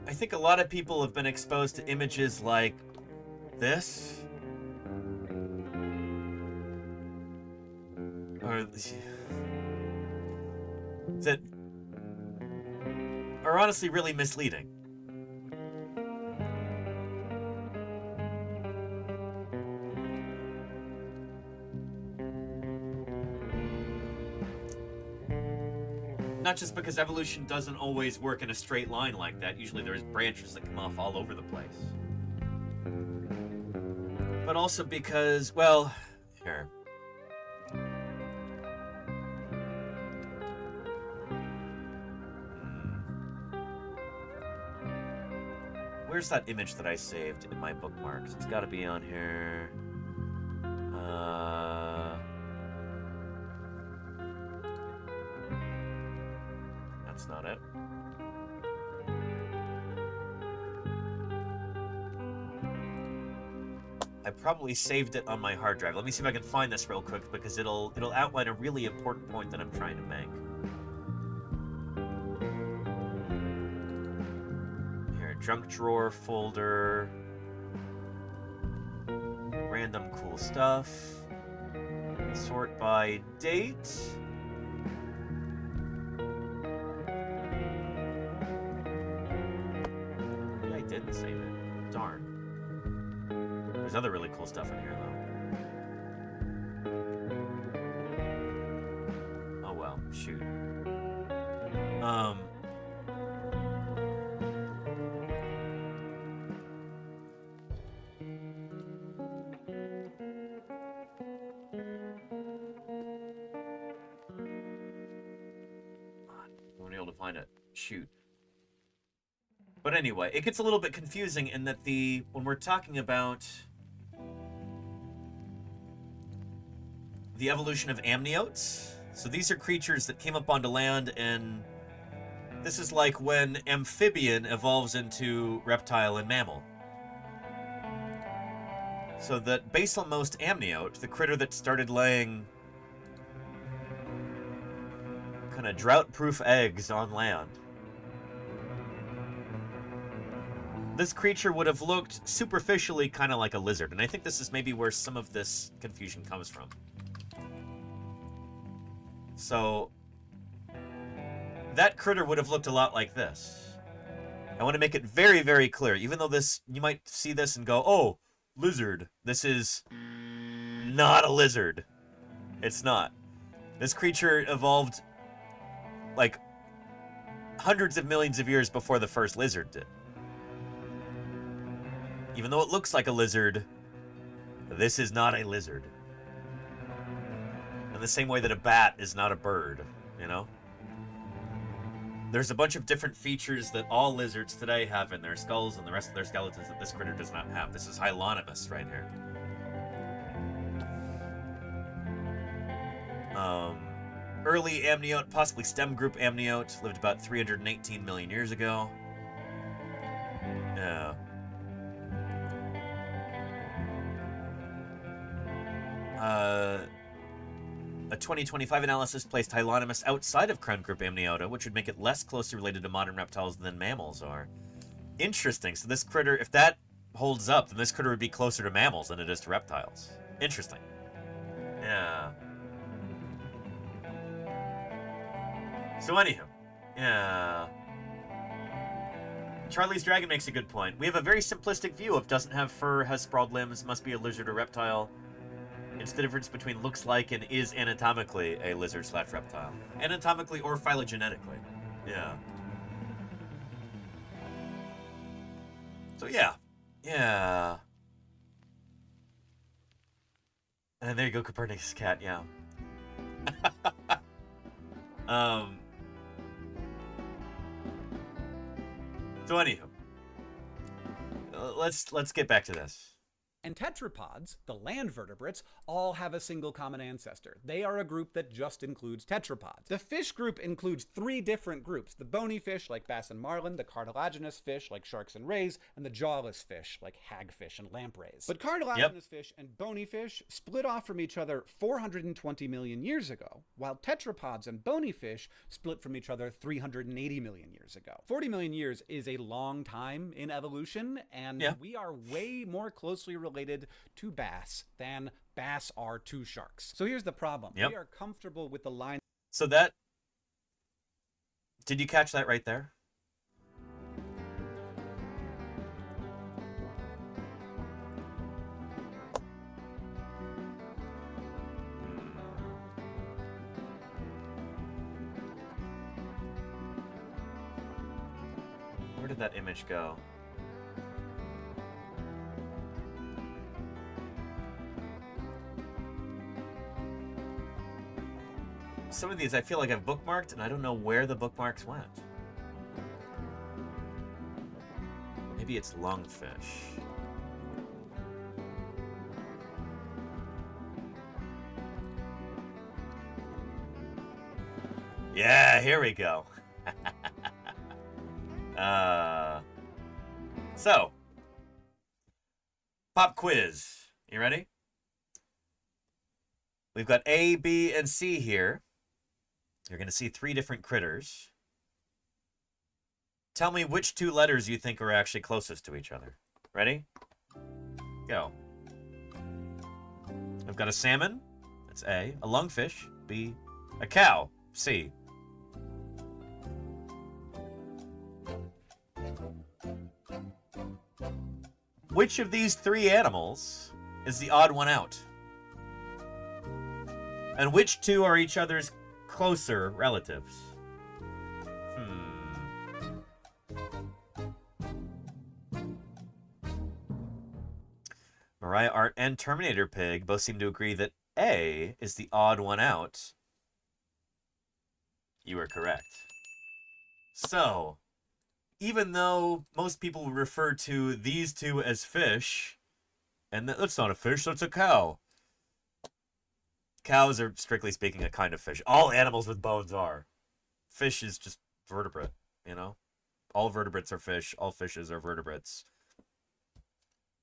D: I think a lot of people have been exposed to images like this, or that are honestly really misleading. Not just because evolution doesn't always work in a straight line like that. Usually there's branches that come off all over the place. But also because, well, here. Where's that image that I saved in my bookmarks? It's got to be on here. that's not it. I probably saved it on my hard drive. Let me see if I can find this real quick because it'll outline a really important point that I'm trying to make. Here, junk drawer folder. Random cool stuff. Sort by date. Yeah, I didn't save it. Darn. There's other really cool stuff in here, though. Oh well, shoot. I won't be able to find it. Shoot. But anyway, it gets a little bit confusing in that when we're talking about the evolution of amniotes, so these are creatures that came up onto land, and this is like when amphibian evolves into reptile and mammal. So that basalmost amniote, the critter that started laying kind of drought-proof eggs on land, this creature would have looked superficially kind of like a lizard, and I think this is maybe where some of this confusion comes from. So, that critter would have looked a lot like this. I want to make it very, very clear, even though this, you might see this and go, oh, lizard. This is not a lizard. It's not. This creature evolved like hundreds of millions of years before the first lizard did. Even though it looks like a lizard, this is not a lizard. In the same way that a bat is not a bird, you know? There's a bunch of different features that all lizards today have in their skulls and the rest of their skeletons that this critter does not have. This is Hylonomus right here. Early amniote, possibly stem group amniote, lived about 318 million years ago. Yeah. A 2025 analysis placed Hylonomus outside of crown group Amniota, which would make it less closely related to modern reptiles than mammals are. Interesting. So this critter, if that holds up, then this critter would be closer to mammals than it is to reptiles. Interesting. Yeah. So anywho, yeah. Charlie's Dragon makes a good point. We have a very simplistic view of doesn't have fur, has sprawled limbs, must be a lizard or reptile. It's the difference between looks like and is anatomically a lizard/reptile. Anatomically or phylogenetically. Yeah. So yeah. Yeah. And there you go, Copernicus cat, yeah. So anywho. Let's get back to this.
H: And tetrapods, the land vertebrates, all have a single common ancestor. They are a group that just includes tetrapods. The fish group includes 3 different groups: the bony fish like bass and marlin, the cartilaginous fish like sharks and rays, and the jawless fish like hagfish and lampreys. But cartilaginous fish and bony fish split off from each other 420 million years ago, while tetrapods and bony fish split from each other 380 million years ago. 40 million years is a long time in evolution, and we are way more closely related to bass than bass are to sharks. So here's the problem. We are comfortable with the line.
D: So that... Did you catch that right there? Where did that image go? Some of these I feel like I've bookmarked, and I don't know where the bookmarks went. Maybe it's lungfish. Yeah, here we go. So, pop quiz. You ready? We've got A, B, and C here. You're going to see 3 different critters. Tell me which 2 letters you think are actually closest to each other. Ready? Go. I've got a salmon. That's A. A lungfish. B. A cow. C. Which of these 3 animals is the odd one out? And which 2 are each other's closer relatives? Mariah Art and Terminator Pig both seem to agree that A is the odd one out. You are correct. So, even though most people refer to these 2 as fish, and that's not a fish, that's a cow. Cows are, strictly speaking, a kind of fish. All animals with bones are. Fish is just vertebrate, you know? All vertebrates are fish. All fishes are vertebrates.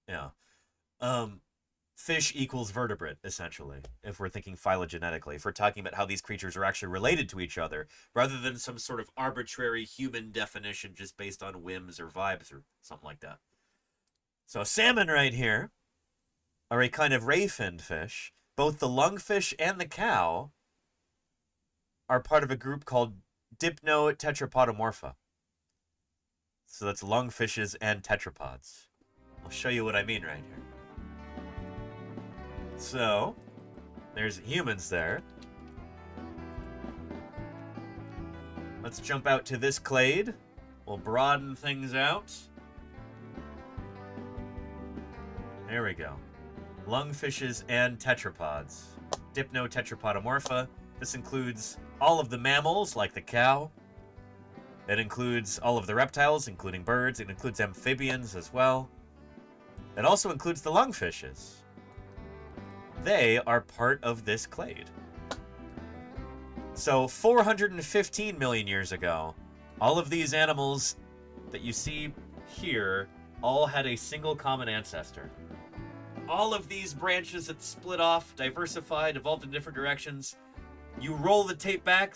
D: Yeah. Fish equals vertebrate, essentially, if we're thinking phylogenetically. If we're talking about how these creatures are actually related to each other, rather than some sort of arbitrary human definition just based on whims or vibes or something like that. So salmon right here are a kind of ray-finned fish. Both the lungfish and the cow are part of a group called Dipnotetrapodomorpha. So that's lungfishes and tetrapods. I'll show you what I mean right here. So, there's humans there. Let's jump out to this clade. We'll broaden things out. There we go. Lungfishes and tetrapods. Dipnotetrapodomorpha. This includes all of the mammals, like the cow. It includes all of the reptiles, including birds. It includes amphibians as well. It also includes the lungfishes. They are part of this clade. So 415 million years ago, all of these animals that you see here all had a single common ancestor. All of these branches that split off, diversified, evolved in different directions, you roll the tape back,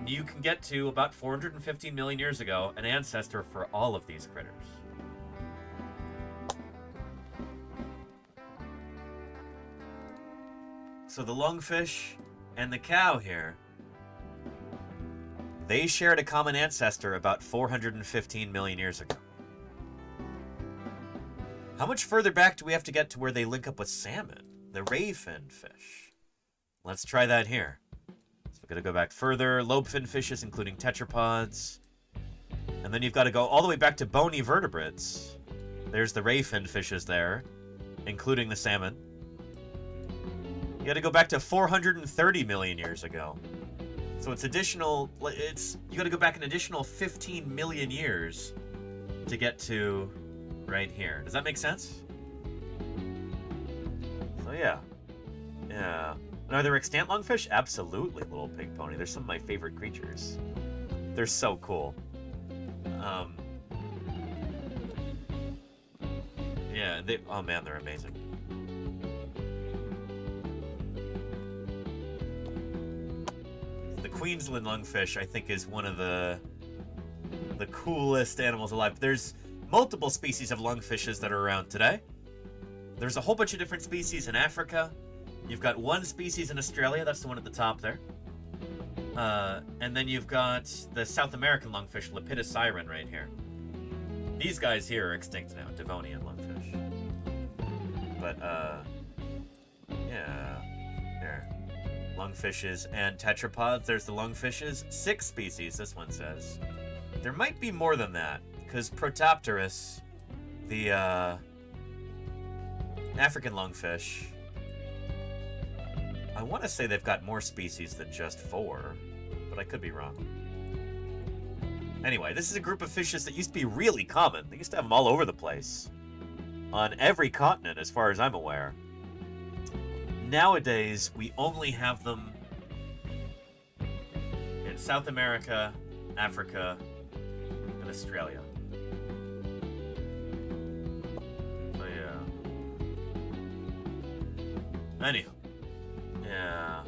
D: you can get to about 415 million years ago, an ancestor for all of these critters. So the lungfish and the cow here, they shared a common ancestor about 415 million years ago. How much further back do we have to get to where they link up with salmon, the ray-finned fish? Let's try that here. So we're going to go back further. Lobe-finned fishes, including tetrapods. And then you've got to go all the way back to bony vertebrates. There's the ray-finned fishes there, including the salmon. You got to go back to 430 million years ago. So it's additional, you got to go back an additional 15 million years to get to right here. Does that make sense? So yeah. Yeah. And are there extant lungfish? Absolutely, Little Pig Pony. They're some of my favorite creatures. They're so cool. Yeah, oh man, they're amazing. The Queensland lungfish, I think, is one of the coolest animals alive. There's multiple species of lungfishes that are around today. There's a whole bunch of different species in Africa. You've got one species in Australia, that's the one at the top there. And then you've got the South American lungfish, Lepidosiren, right here. These guys here are extinct now, Devonian lungfish. But, yeah, there. Lungfishes and tetrapods. There's the lungfishes. 6 species, this one says. There might be more than that, because Protopterus, the African lungfish, I want to say they've got more species than just 4, but I could be wrong. Anyway, this is a group of fishes that used to be really common. They used to have them all over the place. On every continent, as far as I'm aware. Nowadays, we only have them in South America, Africa, and Australia. Anyhow. Yeah.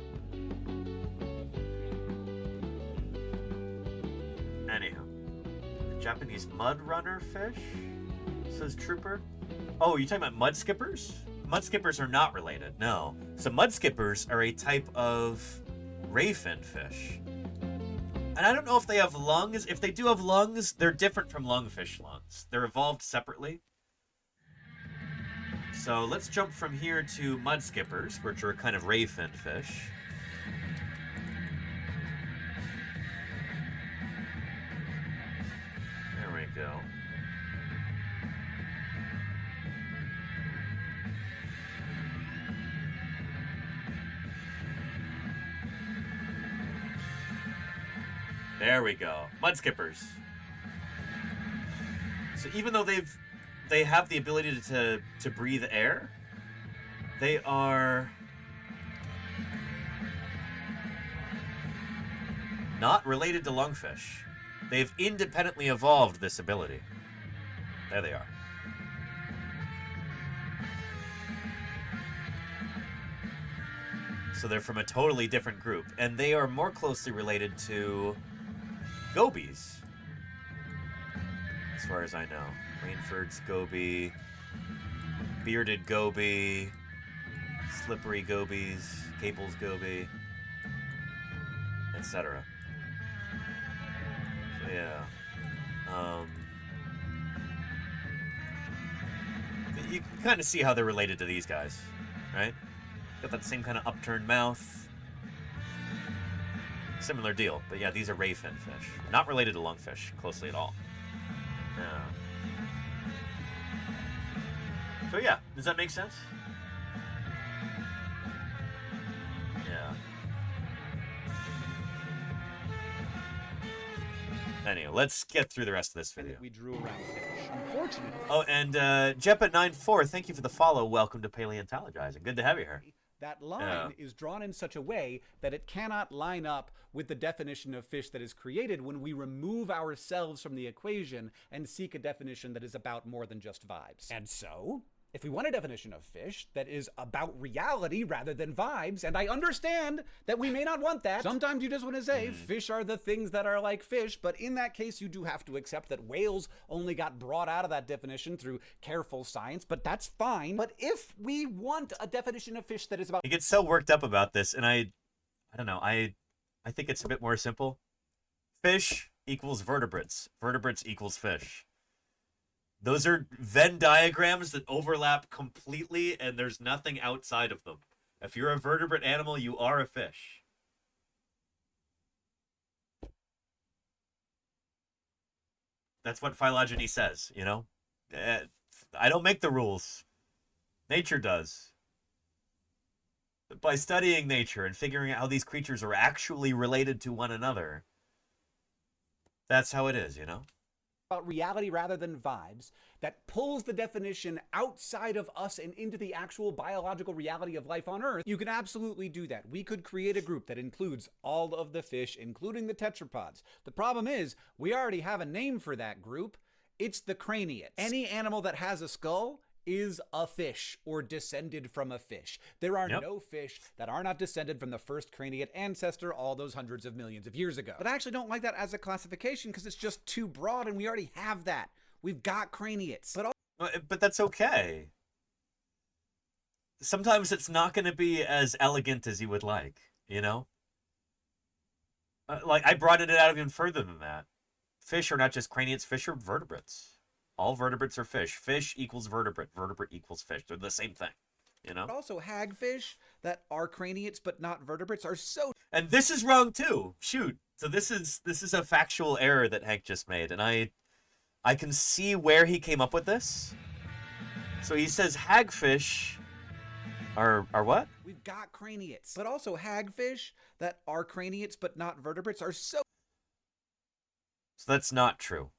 D: Anyhow. The Japanese mud runner fish? Says Trooper. Oh, you talking about mud skippers? Mud skippers are not related, no. So mud skippers are a type of rayfin fish. And I don't know if they have lungs. If they do have lungs, they're different from lungfish lungs. They're evolved separately. So let's jump from here to mud skippers, which are kind of rayfin fish. There we go. There we go. Mud skippers. So even though they have the ability to breathe air, they are not related to lungfish. They've independently evolved this ability. There they are. So they're from a totally different group, and they are more closely related to gobies, as far as I know. Rainford's goby, bearded goby, slippery gobies, Capel's goby, etc. So yeah. You can kind of see how they're related to these guys, right? Got that same kind of upturned mouth. Similar deal, but yeah, these are rayfin fish. Not related to lungfish closely at all. Yeah. So yeah, does that make sense? Yeah. Anyway, let's get through the rest of this video.
H: We drew around fish. Unfortunately.
D: Oh, and Jepa94, thank you for the follow. Welcome to Paleontologizing. Good to have you here.
H: That line is drawn in such a way that it cannot line up with the definition of fish that is created when we remove ourselves from the equation and seek a definition that is about more than just vibes. And so, if we want a definition of fish that is about reality rather than vibes, and I understand that we may not want that. Sometimes you just want to say fish are the things that are like fish, but in that case you do have to accept that whales only got brought out of that definition through careful science, but that's fine. But if we want a definition of fish that is about...
D: He gets so worked up about this, and I don't know, I think it's a bit more simple. Fish equals vertebrates. Vertebrates equals fish. Those are Venn diagrams that overlap completely, and there's nothing outside of them. If you're a vertebrate animal, you are a fish. That's what phylogeny says, you know? I don't make the rules. Nature does. But by studying nature and figuring out how these creatures are actually related to one another, that's how it is, you know?
H: About reality rather than vibes, that pulls the definition outside of us and into the actual biological reality of life on Earth, you can absolutely do that. We could create a group that includes all of the fish, including the tetrapods. The problem is, we already have a name for that group. It's the craniates. Any animal that has a skull is a fish or descended from a fish. There are no fish that are not descended from the first craniate ancestor all those hundreds of millions of years ago. But I actually don't like that as a classification because it's just too broad and we already have that. We've got craniates.
D: But that's okay. Sometimes it's not going to be as elegant as you would like, you know? Like, I broadened it out even further than that. Fish are not just craniates, fish are vertebrates. All vertebrates are fish. Fish equals vertebrate. Vertebrate equals fish. They're the same thing, you know?
H: But also hagfish that are craniates but not vertebrates are so...
D: And this is wrong too. Shoot. So this is a factual error that Hank just made, and I can see where he came up with this. So he says hagfish are what?
H: We've got craniates. But also hagfish that are craniates but not vertebrates are so...
D: So that's not true.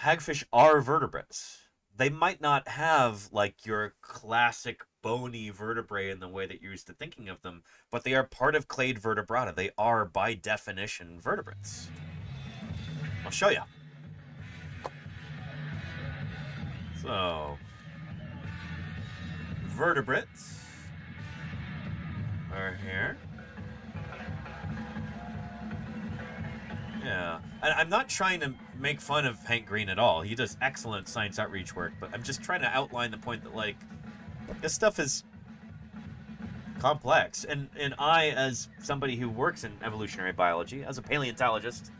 D: Hagfish are vertebrates. They might not have, like, your classic bony vertebrae in the way that you're used to thinking of them, but they are part of clade vertebrata. They are, by definition, vertebrates. I'll show you. So, vertebrates are here. Yeah. I'm not trying to make fun of Hank Green at all. He does excellent science outreach work, but I'm just trying to outline the point that, like, this stuff is complex. And I, as somebody who works in evolutionary biology, as a paleontologist,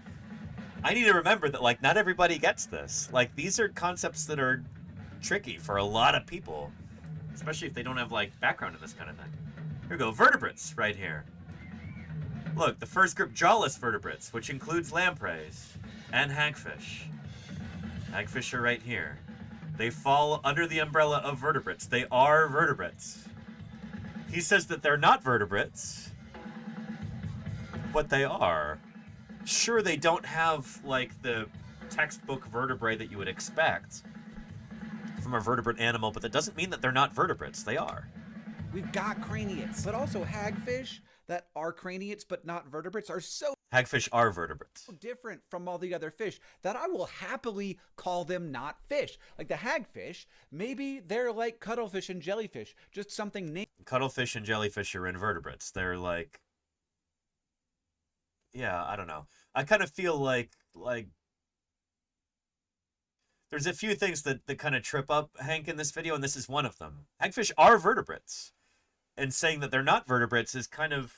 D: I need to remember that, like, not everybody gets this. Like, these are concepts that are tricky for a lot of people, especially if they don't have, like, background in this kind of thing. Here we go, vertebrates right here. Look, the first group, jawless vertebrates, which includes lampreys and hagfish. Hagfish are right here. They fall under the umbrella of vertebrates. They are vertebrates. He says that they're not vertebrates, but they are. Sure, they don't have, like, the textbook vertebrae that you would expect from a vertebrate animal, but that doesn't mean that they're not vertebrates. They are.
H: We've got craniates, but also hagfish that are craniates but not vertebrates are so
D: Hagfish are vertebrates.
H: different from all the other fish that I will happily call them not fish. Like the hagfish, maybe they're like cuttlefish and jellyfish, just something named.
D: Cuttlefish and jellyfish are invertebrates. They're like, yeah, I don't know. I kind of feel like there's a few things that kind of trip up Hank in this video, and this is one of them. Hagfish are vertebrates. And saying that they're not vertebrates is kind of,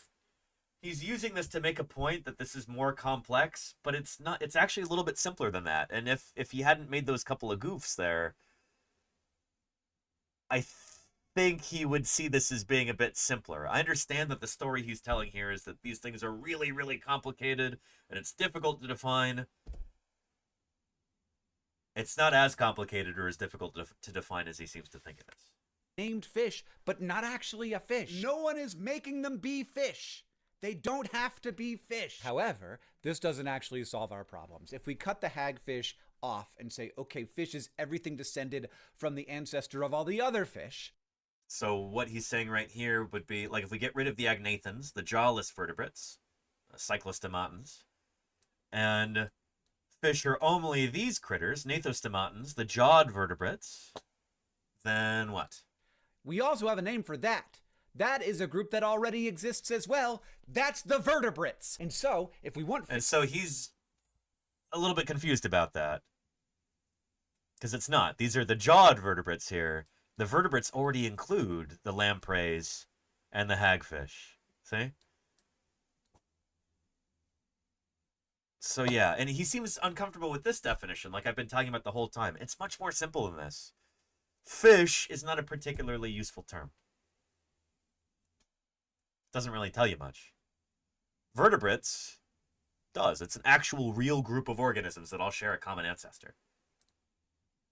D: he's using this to make a point that this is more complex, but it's not. It's actually a little bit simpler than that. And if he hadn't made those couple of goofs there, I think he would see this as being a bit simpler. I understand that the story he's telling here is that these things are really, really complicated and it's difficult to define. It's not as complicated or as difficult to define as he seems to think it is.
H: Named fish, but not actually a fish. No one is making them be fish. They don't have to be fish. However, this doesn't actually solve our problems. If we cut the hagfish off and say, okay, fish is everything descended from the ancestor of all the other fish.
D: So what he's saying right here would be, like, if we get rid of the agnathans, the jawless vertebrates, cyclostomatans, and fish are only these critters, gnathostomatans, the jawed vertebrates, then what?
H: We also have a name for that. That is a group that already exists as well. That's the vertebrates. And so, if we want...
D: And so he's a little bit confused about that. Because it's not. These are the jawed vertebrates here. The vertebrates already include the lampreys and the hagfish. See? So yeah, and he seems uncomfortable with this definition, like I've been talking about the whole time. It's much more simple than this. Fish is not a particularly useful term. Doesn't really tell you much. Vertebrates does. It's an actual real group of organisms that all share a common ancestor.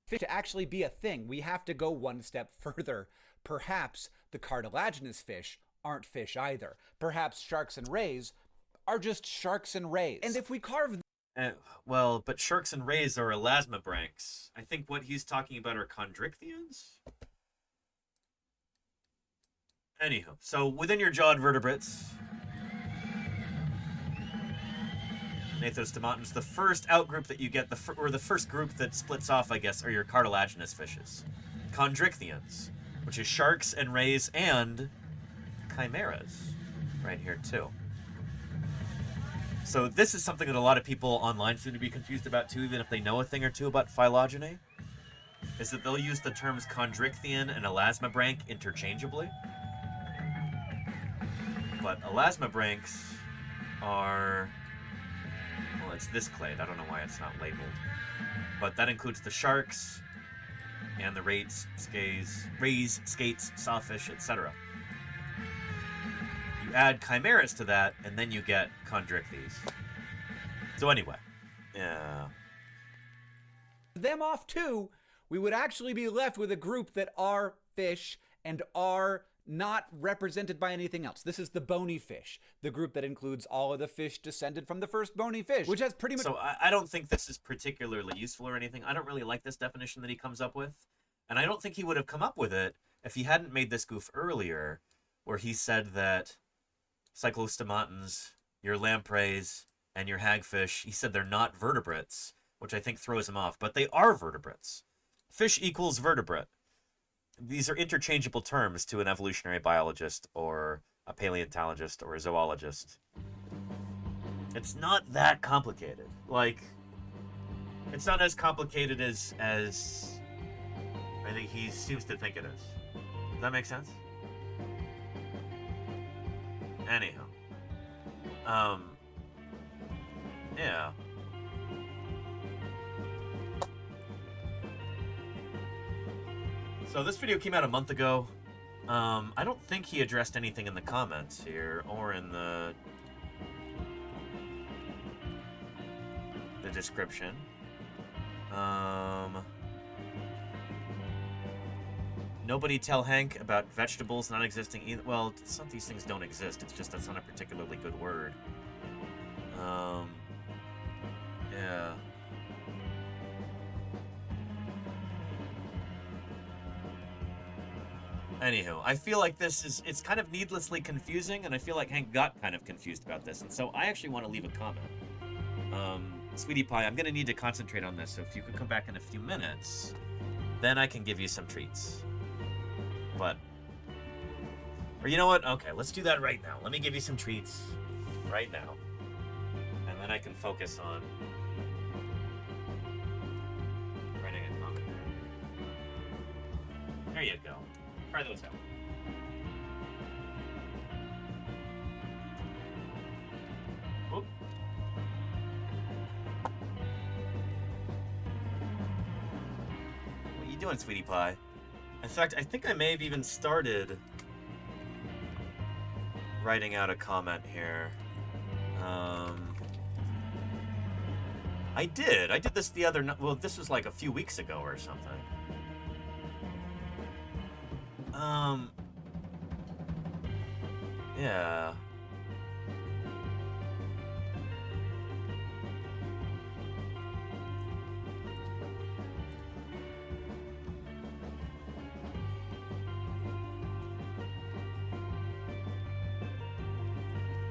H: Fish to actually be a thing, we have to go one step further. Perhaps the cartilaginous fish aren't fish either. Perhaps sharks and rays are just sharks and rays. And if we carve...
D: Well, but sharks and rays are elasmobranchs. I think what he's talking about are chondrichthyans? Anywho, so within your jawed vertebrates, gnathostomatans, the first outgroup that you get, the first group that splits off, I guess, are your cartilaginous fishes. Chondrichthyans, which is sharks and rays and chimeras, right here too. So this is something that a lot of people online seem to be confused about too, even if they know a thing or two about phylogeny, is that they'll use the terms chondrichthyan and elasmobranch interchangeably. But elasmobranchs are, well, it's this clade. I don't know why it's not labeled. But that includes the sharks and the rays, skates, sawfish, etc. You add chimeras to that, and then you get chondrichthyes. So anyway, yeah.
H: Them off too, we would actually be left with a group that are fish and are not represented by anything else. This is the bony fish, the group that includes all of the fish descended from the first bony fish, which has pretty much...
D: So I don't think this is particularly useful or anything. I don't really like this definition that he comes up with. And I don't think he would have come up with it if he hadn't made this goof earlier, where he said that cyclostomatans, your lampreys, and your hagfish, he said they're not vertebrates, which I think throws him off, but they are vertebrates. Fish equals vertebrate. these are interchangeable terms to an evolutionary biologist or a paleontologist or a zoologist. It's not that complicated. Like, it's not as complicated as I think he seems to think it is. Does that make sense? Anyhow. Yeah. So this video came out a month ago. I don't think he addressed anything in the comments here or in the description. Nobody tell Hank about vegetables not existing either. Well, some of these things don't exist. It's just that's not a particularly good word. Yeah. Anywho, I feel like it's kind of needlessly confusing, and I feel like Hank got kind of confused about this, and so I actually want to leave a comment. Sweetie Pie, I'm going to need to concentrate on this, so if you could come back in a few minutes, then I can give you some treats. But, or you know what? Okay, let's do that right now. Let me give you some treats right now, and then I can focus on writing a comment. There you go. Try those out. Whoop. What are you doing, Sweetie Pie? In fact, I think I may have even started writing out a comment here. I did this the other night. Well, this was like a few weeks ago or something. Yeah.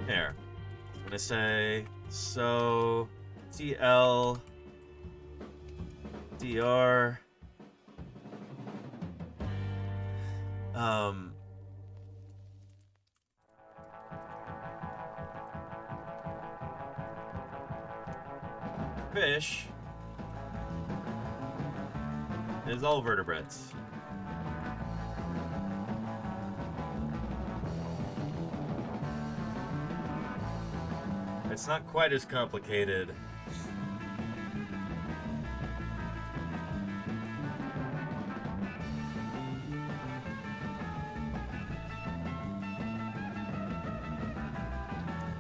D: Here. I'm gonna say, so, TL, DR, fish is all vertebrates. It's not quite as complicated.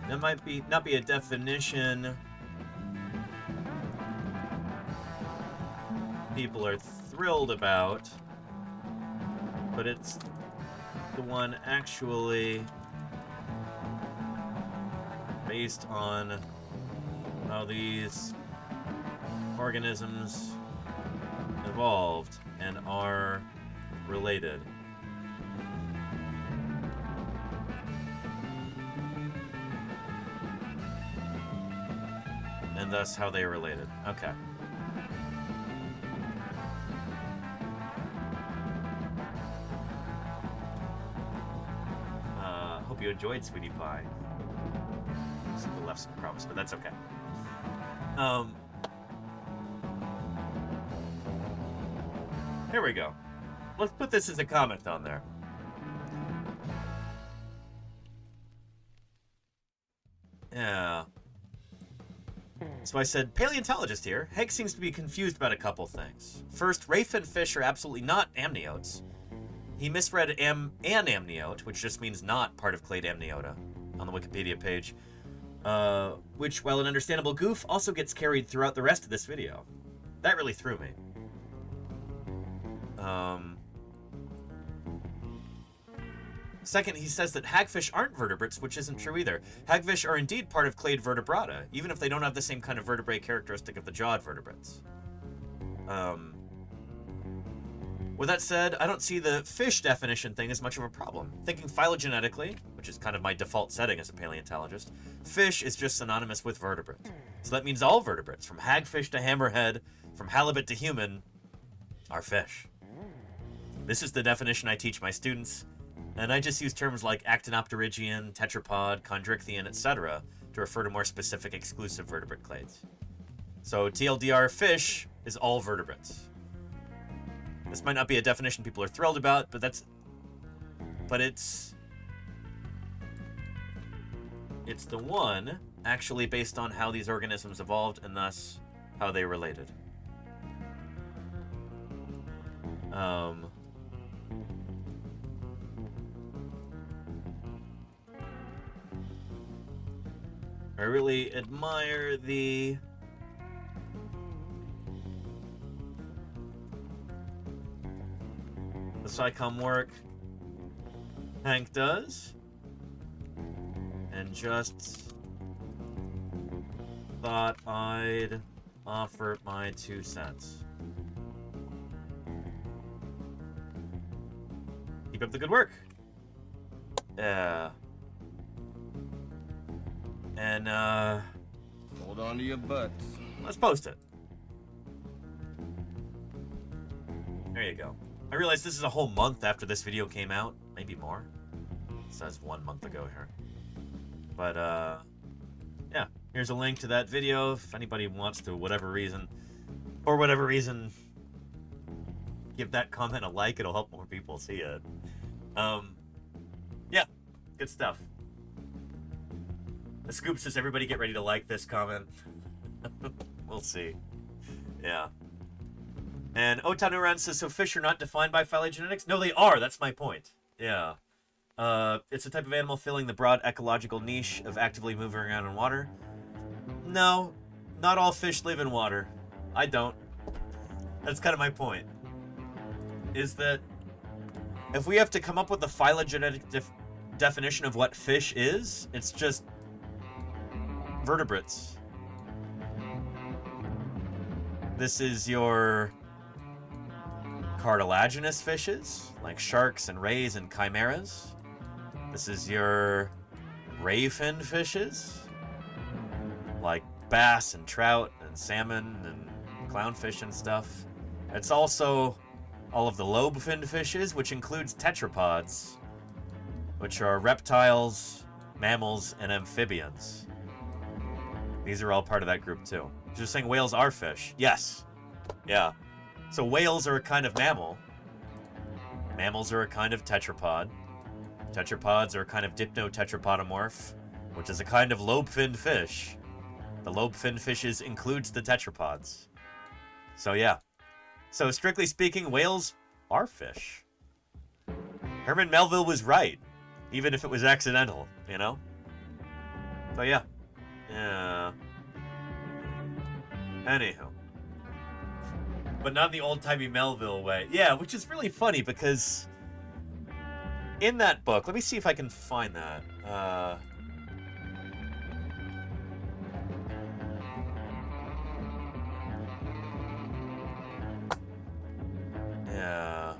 D: That might not be a definition people are thrilled about, but it's the one actually based on how these organisms evolved and are related. And thus how they are related. Okay. Hope you enjoyed Sweetie Pie. They left some crumbs, but that's okay. Here we go. Let's put this as a comment on there. Yeah. So I said, paleontologist here. Hank seems to be confused about a couple things. First, rayfin fish are absolutely not amniotes. He misread an amniote, which just means not part of clade amniota on the Wikipedia page. Which, while an understandable goof, also gets carried throughout the rest of this video. That really threw me. Second, he says that hagfish aren't vertebrates, which isn't true either. Hagfish are indeed part of clade vertebrata, even if they don't have the same kind of vertebrae characteristic of the jawed vertebrates. With that said, I don't see the fish definition thing as much of a problem. Thinking phylogenetically, which is kind of my default setting as a paleontologist, fish is just synonymous with vertebrate. So that means all vertebrates, from hagfish to hammerhead, from halibut to human, are fish. This is the definition I teach my students, and I just use terms like actinopterygian, tetrapod, chondrichthyan, etc. to refer to more specific exclusive vertebrate clades. So TLDR fish is all vertebrates. This might not be a definition people are thrilled about, but it's the one actually based on how these organisms evolved and thus how they related. I really admire the SciComm work Hank does, and just thought I'd offer my 2 cents. Keep up the good work. And
C: hold on to your butts.
D: Let's post it. There you go. I realize this is a whole month after this video came out, maybe more. It says 1 month ago here. But yeah, here's a link to that video if anybody wants to, for whatever reason, give that comment a like. It'll help more people see it. Yeah, good stuff. The scoop says everybody get ready to like this comment. We'll see. Yeah. And Otanuran says, so fish are not defined by phylogenetics? No, they are. That's my point. Yeah. It's a type of animal filling the broad ecological niche of actively moving around in water. No, not all fish live in water. I don't. That's kind of my point. Is that if we have to come up with a phylogenetic definition of what fish is, it's just vertebrates. This is your cartilaginous fishes, like sharks and rays and chimeras. This is your ray-finned fishes, like bass and trout and salmon and clownfish and stuff. It's also all of the lobe-finned fishes, which includes tetrapods, which are reptiles, mammals, and amphibians. These are all part of that group too. Just saying whales are fish. Yes. Yeah. So whales are a kind of mammal. Mammals are a kind of tetrapod. Tetrapods are a kind of dipnotetrapodomorph, which is a kind of lobe-finned fish. The lobe-finned fishes includes the tetrapods. So yeah. So strictly speaking, whales are fish. Herman Melville was right, even if it was accidental, you know? So yeah. Yeah. Anywho. But not in the old-timey Melville way. Yeah, which is really funny because in that book, let me see if I can find that. Yeah.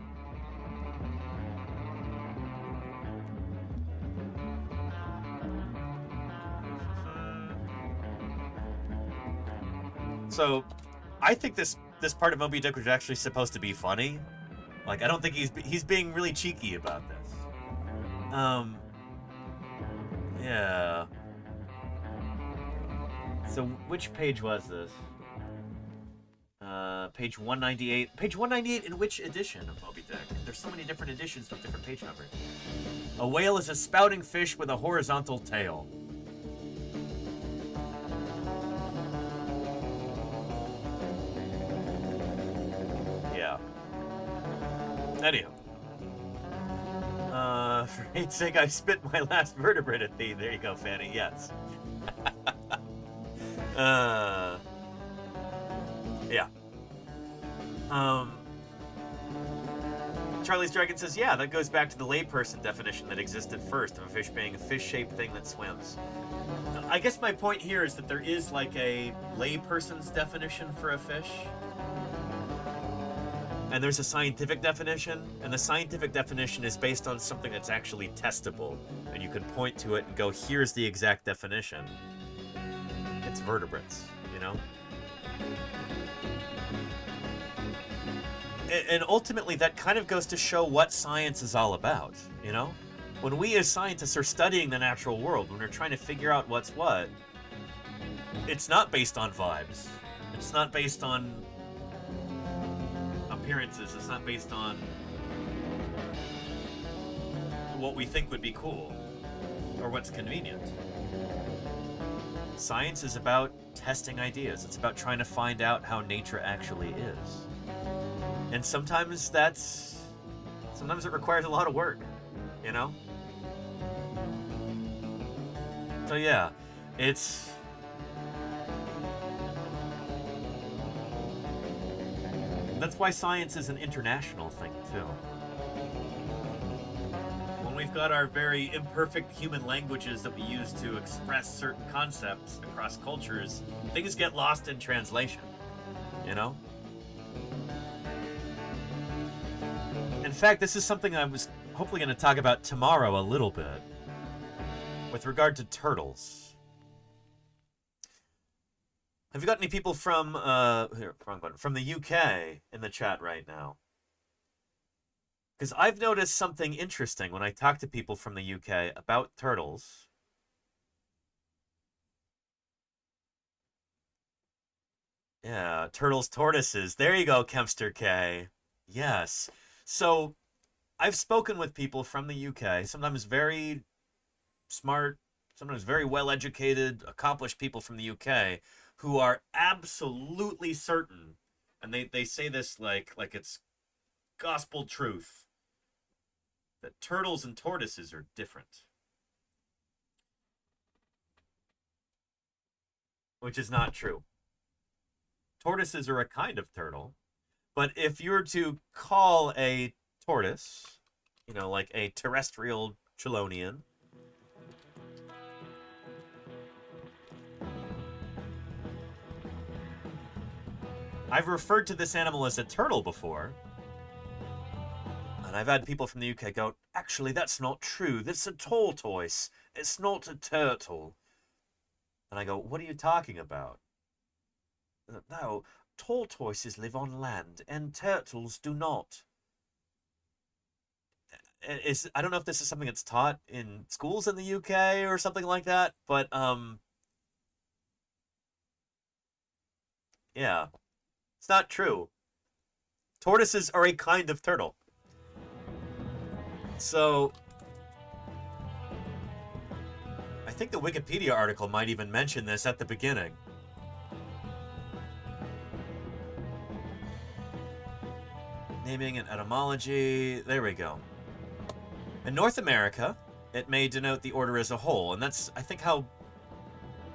D: So, I think this part of Moby Dick was actually supposed to be funny. Like, I don't think he's being really cheeky about this. Yeah. So, which page was this? Page 198. Page 198 in which edition of Moby Dick? There's so many different editions with different page numbers. A whale is a spouting fish with a horizontal tail. Yeah. Anyhow. For Hate's sake, I spit my last vertebrate at thee. There you go, Fanny. Yes. Yeah. Charlie's Dragon says, yeah, that goes back to the layperson definition that existed first of a fish being a fish-shaped thing that swims. I guess my point here is that there is like a layperson's definition for a fish. And there's a scientific definition, and the scientific definition is based on something that's actually testable. And you can point to it and go, here's the exact definition. It's vertebrates, you know? And ultimately, that kind of goes to show what science is all about, you know? When we as scientists are studying the natural world, when we're trying to figure out what's what, it's not based on vibes. It's not based on appearances. It's not based on what we think would be cool or what's convenient. Science is about testing ideas. It's about trying to find out how nature actually is. And sometimes it requires a lot of work, you know? So yeah, that's why science is an international thing too. When we've got our very imperfect human languages that we use to express certain concepts across cultures, things get lost in translation, you know? In fact, this is something I was hopefully going to talk about tomorrow a little bit with regard to turtles. Have you got any people from from the UK in the chat right now? Because I've noticed something interesting when I talk to people from the UK about turtles. Yeah, turtles, tortoises. There you go, Kempster K. Yes. So, I've spoken with people from the UK, sometimes very smart, sometimes very well-educated, accomplished people from the UK, who are absolutely certain, and they say this like it's gospel truth, that turtles and tortoises are different. Which is not true. Tortoises are a kind of turtle, but if you were to call a tortoise, you know, like a terrestrial chelonian, I've referred to this animal as a turtle before, and I've had people from the UK go, actually, that's not true. That's a tortoise. It's not a turtle. And I go, what are you talking about? No, tortoises live on land, and turtles do not. I don't know if this is something that's taught in schools in the UK or something like that, but, yeah. It's not true. Tortoises are a kind of turtle. So, I think the Wikipedia article might even mention this at the beginning. Naming and etymology. There we go. In North America, it may denote the order as a whole, and that's, I think, how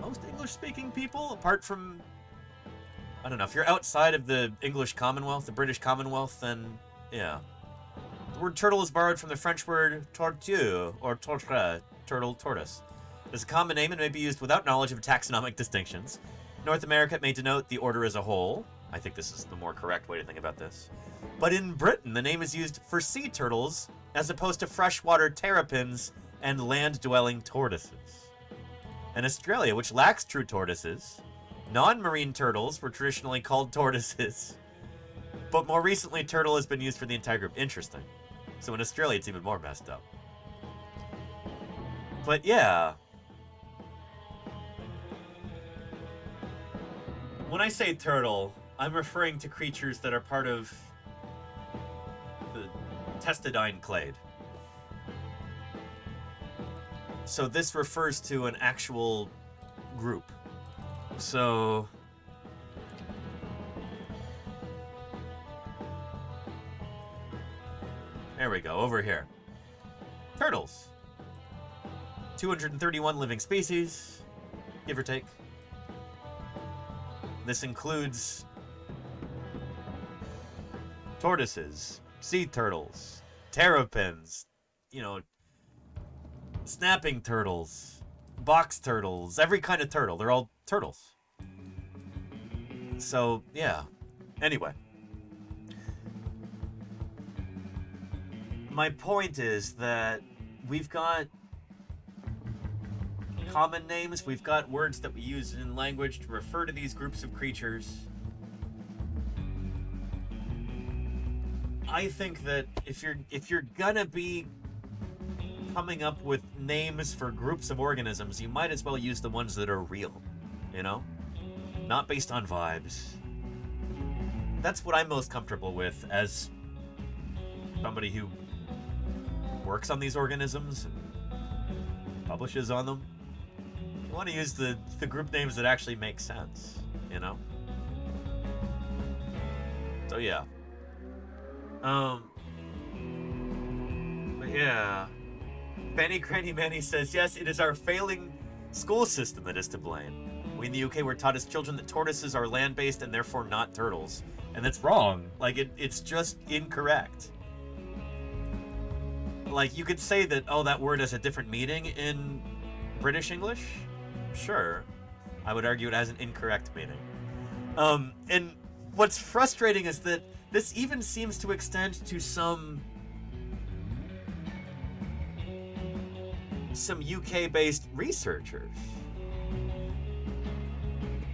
D: most English-speaking people, apart from, I don't know, if you're outside of the English Commonwealth, the British Commonwealth, then, yeah. The word turtle is borrowed from the French word tortue, or tortre, turtle, tortoise. It is a common name and may be used without knowledge of taxonomic distinctions. In North America, it may denote the order as a whole. I think this is the more correct way to think about this. But in Britain, the name is used for sea turtles as opposed to freshwater terrapins and land-dwelling tortoises. In Australia, which lacks true tortoises, non-marine turtles were traditionally called tortoises. But more recently, turtle has been used for the entire group. Interesting. So in Australia, it's even more messed up. But yeah. When I say turtle, I'm referring to creatures that are part of the testudine clade. So this refers to an actual group. So there we go, over here. Turtles. 231 living species, give or take. This includes tortoises, sea turtles, terrapins, you know, snapping turtles, box turtles, every kind of turtle. They're all turtles. So, yeah. Anyway. My point is that we've got common names, we've got words that we use in language to refer to these groups of creatures. I think that if you're gonna be coming up with names for groups of organisms, you might as well use the ones that are real, you know? Not based on vibes. That's what I'm most comfortable with as somebody who works on these organisms and publishes on them. You want to use the group names that actually make sense, you know? So yeah. But yeah. Benny Granny Manny says, yes, it is our failing school system that is to blame. We in the UK were taught as children that tortoises are land-based and therefore not turtles. And that's wrong. Like, it's just incorrect. Like, you could say that, oh, that word has a different meaning in British English? Sure. I would argue it has an incorrect meaning. And what's frustrating is that this even seems to extend to some UK-based researchers.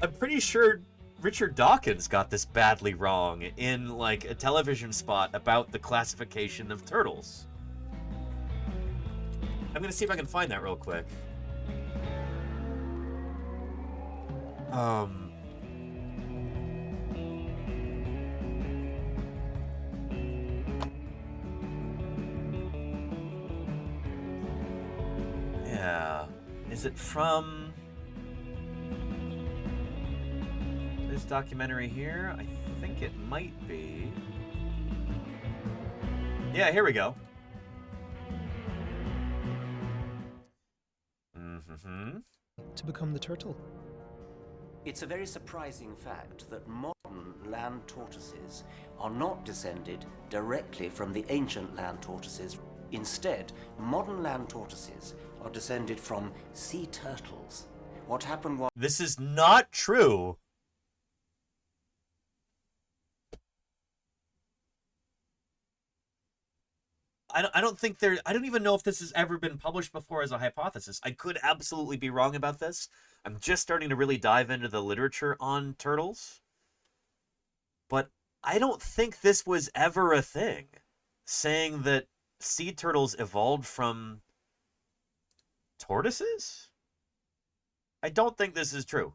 D: I'm pretty sure Richard Dawkins got this badly wrong in, like, a television spot about the classification of turtles. I'm gonna see if I can find that real quick. Yeah. Is it from this documentary here? I think it might be. Yeah, here we go.
I: To become the turtle.
J: It's a very surprising fact that modern land tortoises are not descended directly from the ancient land tortoises. Instead, modern land tortoises are descended from sea turtles. What happened was...
D: This is not true. I don't think I don't even know if this has ever been published before as a hypothesis. I could absolutely be wrong about this. I'm just starting to really dive into the literature on turtles. But I don't think this was ever a thing. Saying that sea turtles evolved from tortoises? I don't think this is true.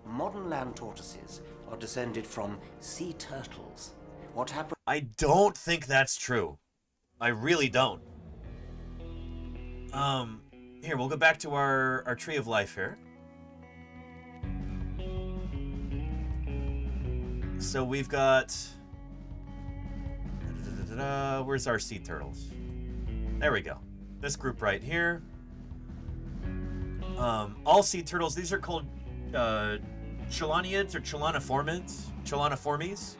J: Modern land tortoises are descended from sea turtles. What happened...
D: I don't think that's true. I really don't. Here, we'll go back to our tree of life here. So we've got... Where's our sea turtles? There we go. This group right here. All sea turtles, these are called cheloniids or cheloniformes.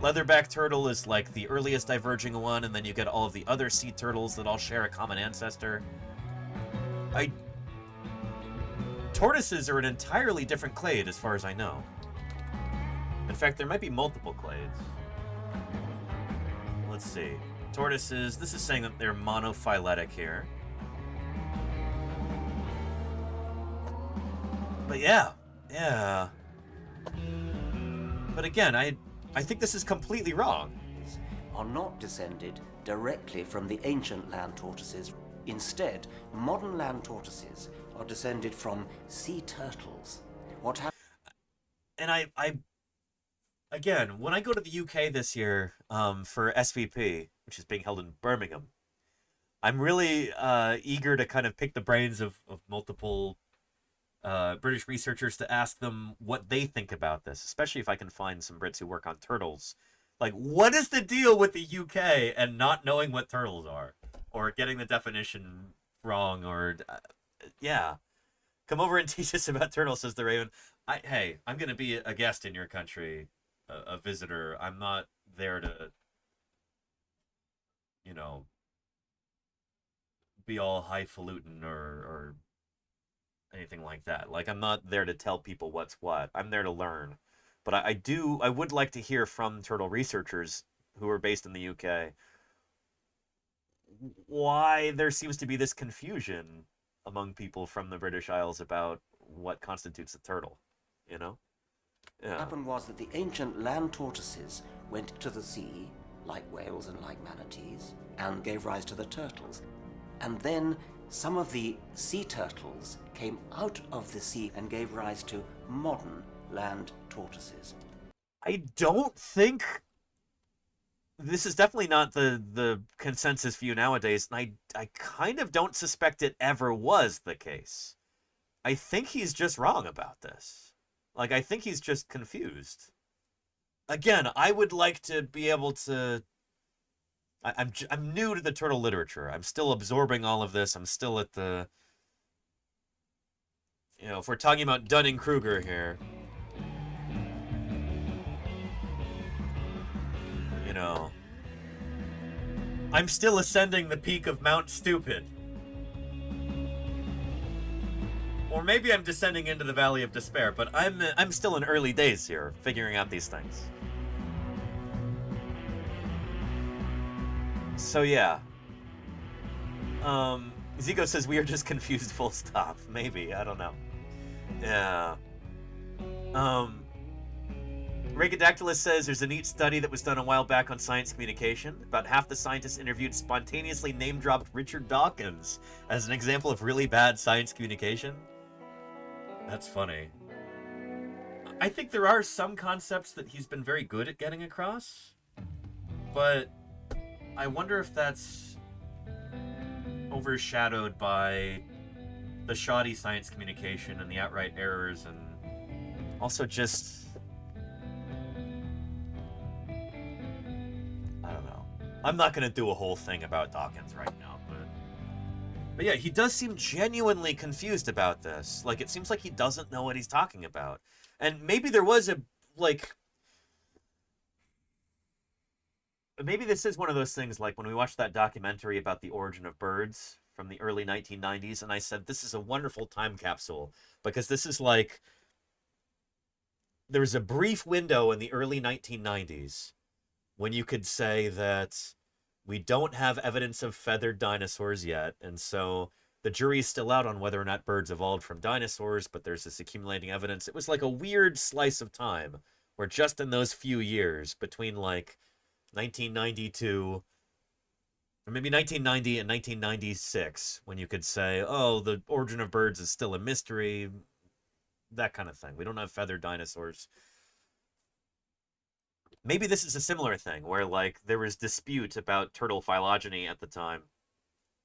D: Leatherback turtle is like the earliest diverging one, and then you get all of the other sea turtles that all share a common ancestor. Tortoises are an entirely different clade as far as I know. In fact, there might be multiple clades. Let's see. Tortoises, this is saying that they're monophyletic here. But yeah. But again, I think this is completely wrong.
J: Are not descended directly from the ancient land tortoises. Instead, modern land tortoises are descended from sea turtles. What happened?
D: And I again, when I go to the UK this year for SVP, which is being held in Birmingham, I'm really eager to kind of pick the brains of multiple British researchers to ask them what they think about this, especially if I can find some Brits who work on turtles. Like, what is the deal with the UK and not knowing what turtles are? Or getting the definition wrong, or... yeah. Come over and teach us about turtles, says the Raven. Hey, I'm going to be a guest in your country, a visitor. I'm not there to, you know, be all highfalutin or anything like that. Like, I'm not there to tell people what's what. I'm there to learn. But I would like to hear from turtle researchers who are based in the UK why there seems to be this confusion among people from the British Isles about what constitutes a turtle, you know? Yeah.
J: What happened was that the ancient land tortoises went to the sea like whales and like manatees, and gave rise to the turtles. And then some of the sea turtles came out of the sea and gave rise to modern land tortoises.
D: I don't think this is definitely not the consensus view nowadays, and I kind of don't suspect it ever was the case. I think he's just wrong about this. Like, I think he's just confused. Again, I would like to be able to... I'm new to the turtle literature. I'm still absorbing all of this. I'm still at the... You know, if we're talking about Dunning-Kruger here... You know... I'm still ascending the peak of Mount Stupid. Or maybe I'm descending into the Valley of Despair, but I'm still in early days here, figuring out these things. So yeah. Zico says we are just confused, full stop. Maybe, I don't know. Yeah. Regadactylus says there's a neat study that was done a while back on science communication. About half the scientists interviewed spontaneously name-dropped Richard Dawkins as an example of really bad science communication. That's funny. I think there are some concepts that he's been very good at getting across, but I wonder if that's overshadowed by the shoddy science communication and the outright errors, and also just... I don't know. I'm not going to do a whole thing about Dawkins right now, but yeah, he does seem genuinely confused about this. Like, it seems like he doesn't know what he's talking about. And maybe there was a, like... Maybe this is one of those things, like when we watched that documentary about the origin of birds from the early 1990s, and I said, this is a wonderful time capsule, because this is like... There was a brief window in the early 1990s when you could say that we don't have evidence of feathered dinosaurs yet, and so the jury's still out on whether or not birds evolved from dinosaurs, but there's this accumulating evidence. It was like a weird slice of time where just in those few years, between like 1992, or maybe 1990 and 1996, when you could say, oh, the origin of birds is still a mystery, that kind of thing. We don't have feathered dinosaurs. Maybe this is a similar thing, where, like, there was dispute about turtle phylogeny at the time.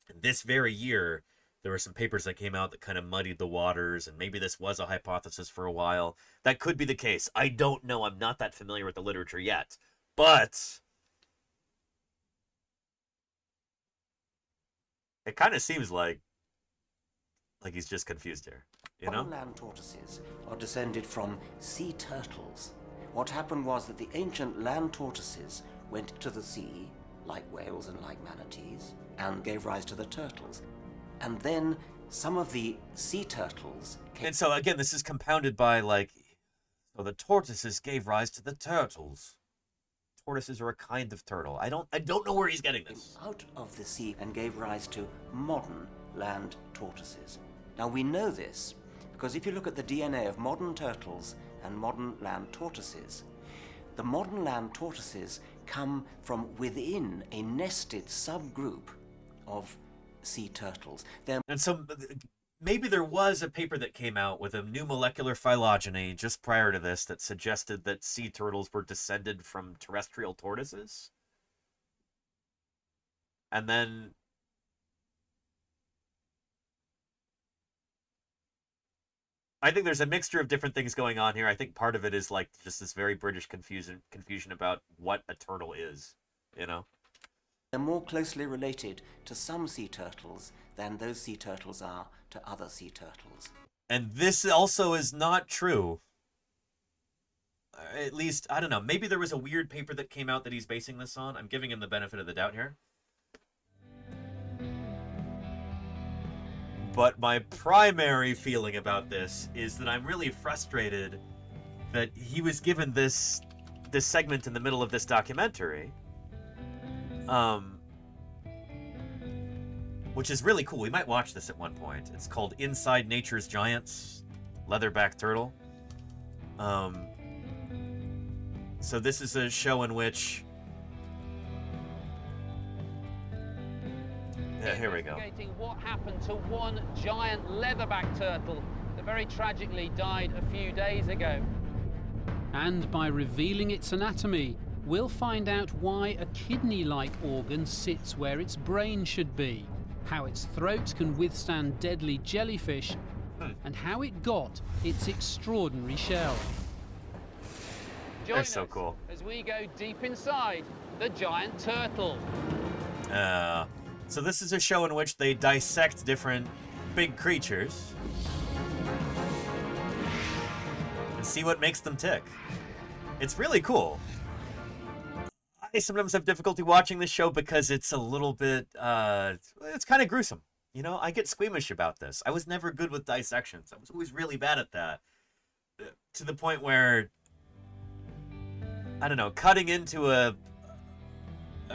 D: And this very year, there were some papers that came out that kind of muddied the waters, and maybe this was a hypothesis for a while. That could be the case. I don't know. I'm not that familiar with the literature yet. But it kind of seems like he's just confused here, you know?
J: Land tortoises are descended from sea turtles. What happened was that the ancient land tortoises went to the sea, like whales and like manatees, and gave rise to the turtles. And then some of the sea turtles came...
D: And so, again, this is compounded by, like, so the tortoises gave rise to the turtles. Tortoises are a kind of turtle. I don't know where he's getting this.
J: Out of the sea and gave rise to modern land tortoises. Now, we know this because if you look at the DNA of modern turtles and modern land tortoises, the modern land tortoises come from within a nested subgroup of sea turtles.
D: And so maybe there was a paper that came out with a new molecular phylogeny just prior to this that suggested that sea turtles were descended from terrestrial tortoises. And then I think there's a mixture of different things going on here. I think part of it is like just this very British confusion about what a turtle is, you know?
J: They're more closely related to some sea turtles than those sea turtles are to other sea turtles.
D: And this also is not true. At least, I don't know. Maybe there was a weird paper that came out that he's basing this on. I'm giving him the benefit of the doubt here. But my primary feeling about this is that I'm really frustrated that he was given this segment in the middle of this documentary. Which is really cool. We might watch this at one point. It's called Inside Nature's Giants, Leatherback Turtle. So this is a show in which Yeah, here we go.
L: Investigating what happened to one giant leatherback turtle that very tragically died a few days ago.
R: And by revealing its anatomy, we'll find out why a kidney-like organ sits where its brain should be, how its throat can withstand deadly jellyfish, and how it got its extraordinary shell.
L: Join
D: That's so
L: us
D: cool.
L: as we go deep inside the giant turtle.
D: So this is a show in which they dissect different big creatures and see what makes them tick. It's really cool. I sometimes have difficulty watching this show because it's a little bit, it's kind of gruesome. You know, I get squeamish about this. I was never good with dissections. I was always really bad at that. To the point where, I don't know, cutting into a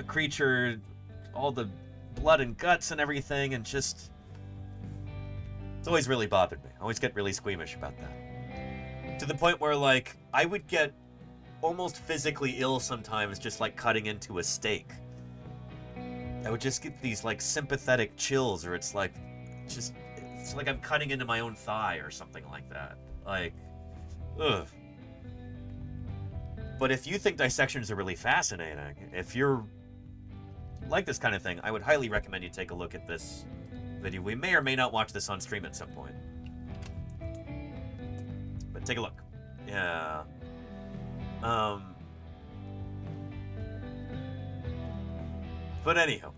D: creature, all the blood and guts and everything, and just, it's always really bothered me. I always get really squeamish about that. To the point where, like, I would get almost physically ill sometimes just like cutting into a steak. I would just get these like sympathetic chills, or it's like I'm cutting into my own thigh or something like that. Like, ugh. But if you think dissections are really fascinating, if you're like this kind of thing, I would highly recommend you take a look at this video. We may or may not watch this on stream at some point. But take a look. Yeah. But anyhow,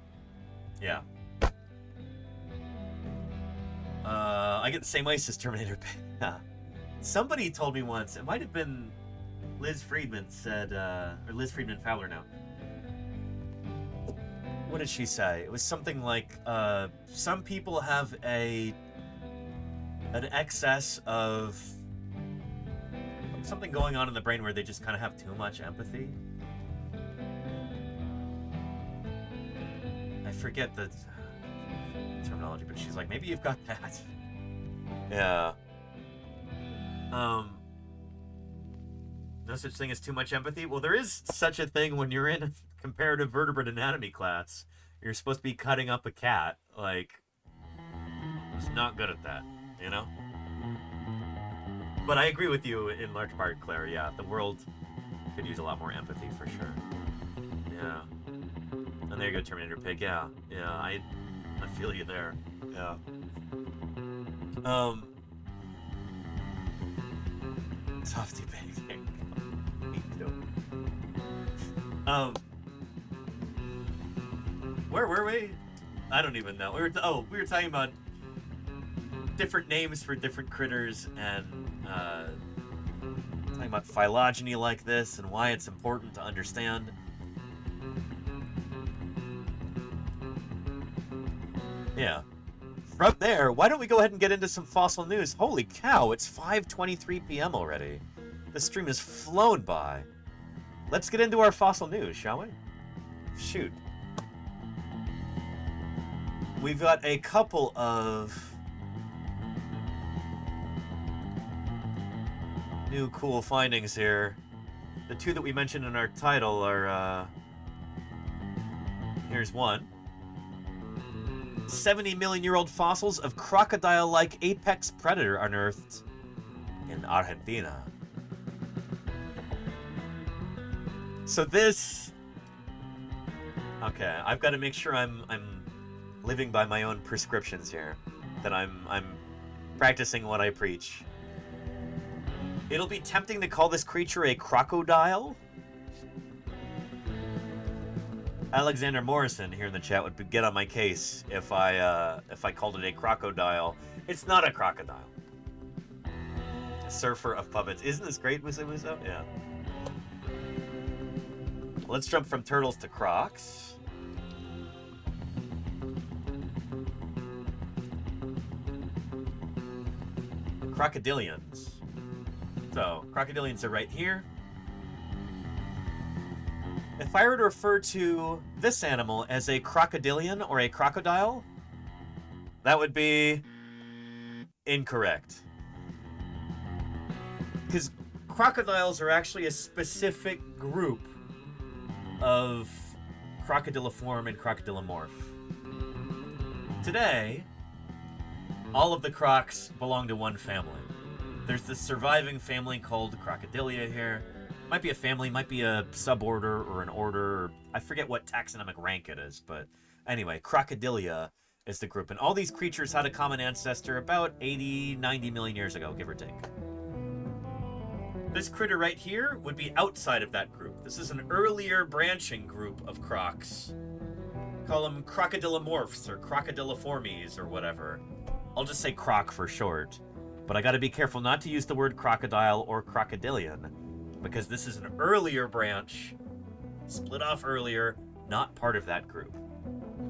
D: yeah. I get the same ice as Terminator. Somebody told me once, it might have been Liz Friedman said, or Liz Friedman Fowler now. What did she say? It was something like, some people have an excess of something going on in the brain where they just kind of have too much empathy. I forget the terminology, but she's like, maybe you've got that. Yeah. No such thing as too much empathy? Well, there is such a thing when you're in a comparative vertebrate anatomy class. You're supposed to be cutting up a cat. Like, I was not good at that, you know? But I agree with you in large part, Claire. Yeah, the world could use a lot more empathy for sure. Yeah. And there you go, Terminator Pig. Yeah, yeah, I feel you there. Yeah. Softy Pig. Me too. Where were we? I don't even know. We were talking about different names for different critters, and talking about phylogeny like this and why it's important to understand. Yeah. From there, why don't we go ahead and get into some fossil news? Holy cow, it's 5:23 p.m. already. The stream has flown by. Let's get into our fossil news, shall we? Shoot. We've got a couple of new cool findings here. The two that we mentioned in our title are, here's one. 70-million-year-old fossils of crocodile-like apex predator unearthed in Argentina. So this... Okay, I've got to make sure I'm living by my own prescriptions here. That I'm practicing what I preach. It'll be tempting to call this creature a crocodile. Alexander Morrison here in the chat would get on my case if I called it a crocodile. It's not a crocodile. A surfer of puppets. Isn't this great, Musa? Yeah. Let's jump from turtles to crocs. Crocodilians. So, crocodilians are right here. If I were to refer to this animal as a crocodilian or a crocodile, that would be incorrect. Because crocodiles are actually a specific group of crocodiliform and crocodilomorph. Today, all of the crocs belong to one family. There's this surviving family called Crocodilia here. Might be a family, might be a suborder or an order. I forget what taxonomic rank it is, but anyway, Crocodilia is the group. And all these creatures had a common ancestor about 80, 90 million years ago, give or take. This critter right here would be outside of that group. This is an earlier branching group of crocs. Call them crocodilomorphs or crocodiliformes or whatever. I'll just say croc for short. But I gotta be careful not to use the word crocodile or crocodilian, because this is an earlier branch, split off earlier, not part of that group.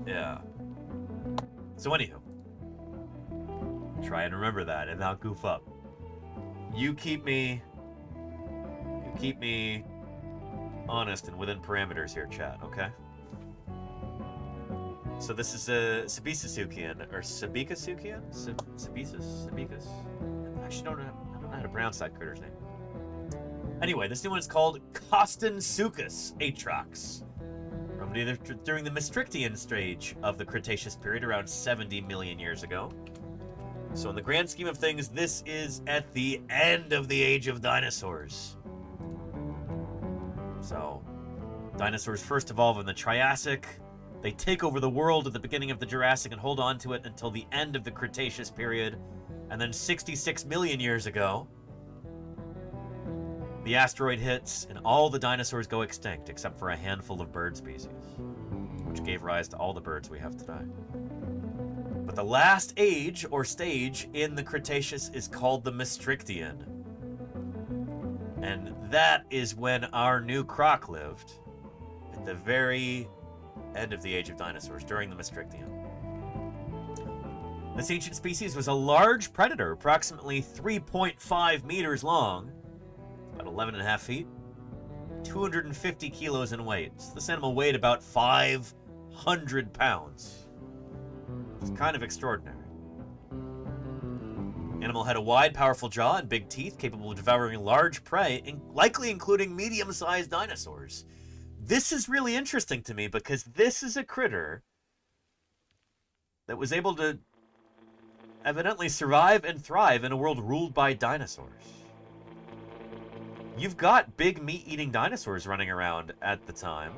D: Yeah. So anywho, try and remember that and not goof up. You keep me honest and within parameters here, chat, okay? So this is a Sebicasuchian, or Sebicasuchian? Sebicus? I actually don't know how to pronounce that critter's name. Anyway, this new one is called Costinsuchus atrox. From during the Maastrichtian stage of the Cretaceous period, around 70 million years ago. So in the grand scheme of things, this is at the end of the age of dinosaurs. So, dinosaurs first evolve in the Triassic. They take over the world at the beginning of the Jurassic and hold on to it until the end of the Cretaceous period. And then 66 million years ago, the asteroid hits and all the dinosaurs go extinct except for a handful of bird species, which gave rise to all the birds we have today. But the last age or stage in the Cretaceous is called the Maastrichtian. And that is when our new croc lived, at the very end of the age of dinosaurs, during the Maastrichtian. This ancient species was a large predator, approximately 3.5 meters long, about 11.5 feet, 250 kilos in weight. So this animal weighed about 500 pounds. It's kind of extraordinary. Animal had a wide, powerful jaw and big teeth, capable of devouring large prey, likely including medium-sized dinosaurs. This is really interesting to me because this is a critter that was able to evidently survive and thrive in a world ruled by dinosaurs. You've got big meat-eating dinosaurs running around at the time,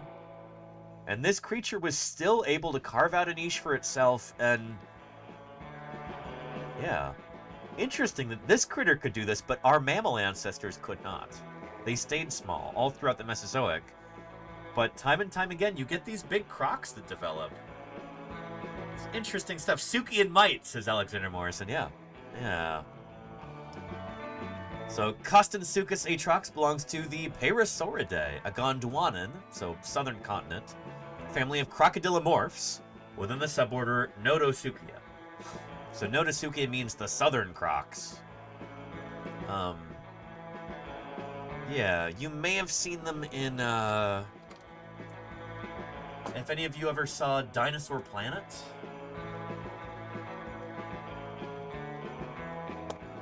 D: and this creature was still able to carve out a niche for itself, and yeah. Interesting that this critter could do this, but our mammal ancestors could not. They stayed small all throughout the Mesozoic, but time and time again, you get these big crocs that develop. It's interesting stuff. Suchian might, says Alexander Morrison. Yeah. Yeah. So, Costinsuchus atrox belongs to the Parasauridae, a Gondwanan, so southern continent, family of crocodilomorphs, within the suborder Nodosuchia. So, Nodosuchia means the southern crocs. Yeah, you may have seen them in, if any of you ever saw Dinosaur Planet?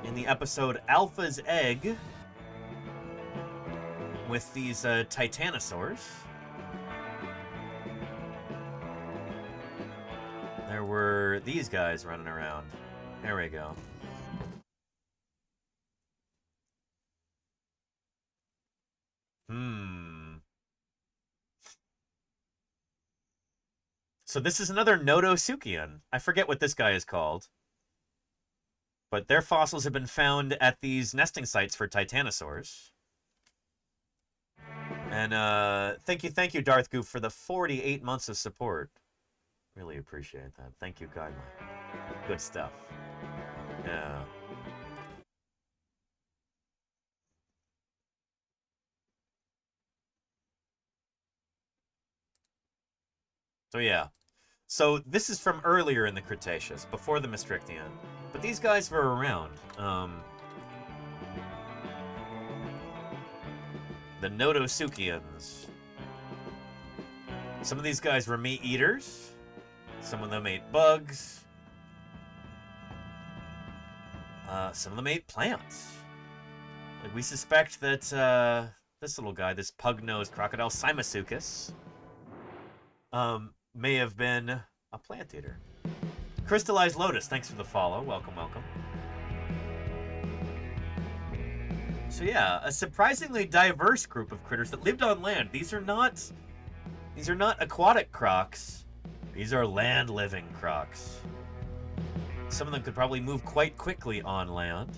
D: In the episode Alpha's Egg, with these titanosaurs, there were these guys running around. There we go. So this is another Nodosuchian. I forget what this guy is called. But their fossils have been found at these nesting sites for titanosaurs. And thank you, Darth Goof, for the 48 months of support. Really appreciate that. Thank you kindly. Good stuff. Yeah. So yeah. So this is from earlier in the Cretaceous, before the Maastrichtian. But these guys were around. The Nodosuchians. Some of these guys were meat eaters. Some of them ate bugs. Some of them ate plants. Like, we suspect that this little guy, this pug-nosed crocodile, Cymasuchus, may have been a plant eater. Crystallized Lotus, thanks for the follow. Welcome, welcome. So yeah, a surprisingly diverse group of critters that lived on land. These are not aquatic crocs. These are land-living crocs. Some of them could probably move quite quickly on land.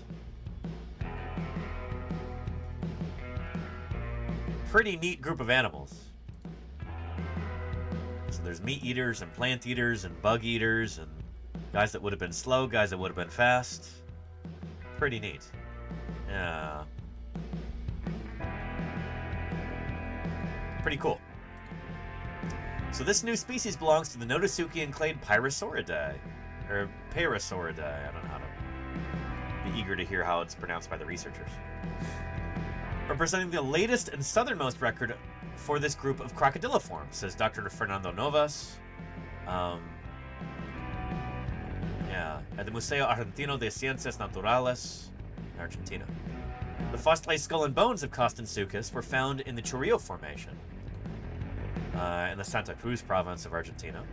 D: Pretty neat group of animals. So there's meat eaters and plant eaters and bug eaters and guys that would have been slow, guys that would have been fast. Pretty neat. Yeah. Pretty cool. So this new species belongs to the Notosuchian clade Pyrosauridae. Or Parasauridae, I don't know how to be eager to hear how it's pronounced by the researchers. Representing the latest and southernmost record for this group of crocodiliforms, says Dr. Fernando Novas. At the Museo Argentino de Ciencias Naturales, in Argentina. The fossilized skull and bones of Costansuchus were found in the Chorrillo Formation, in the Santa Cruz province of Argentina.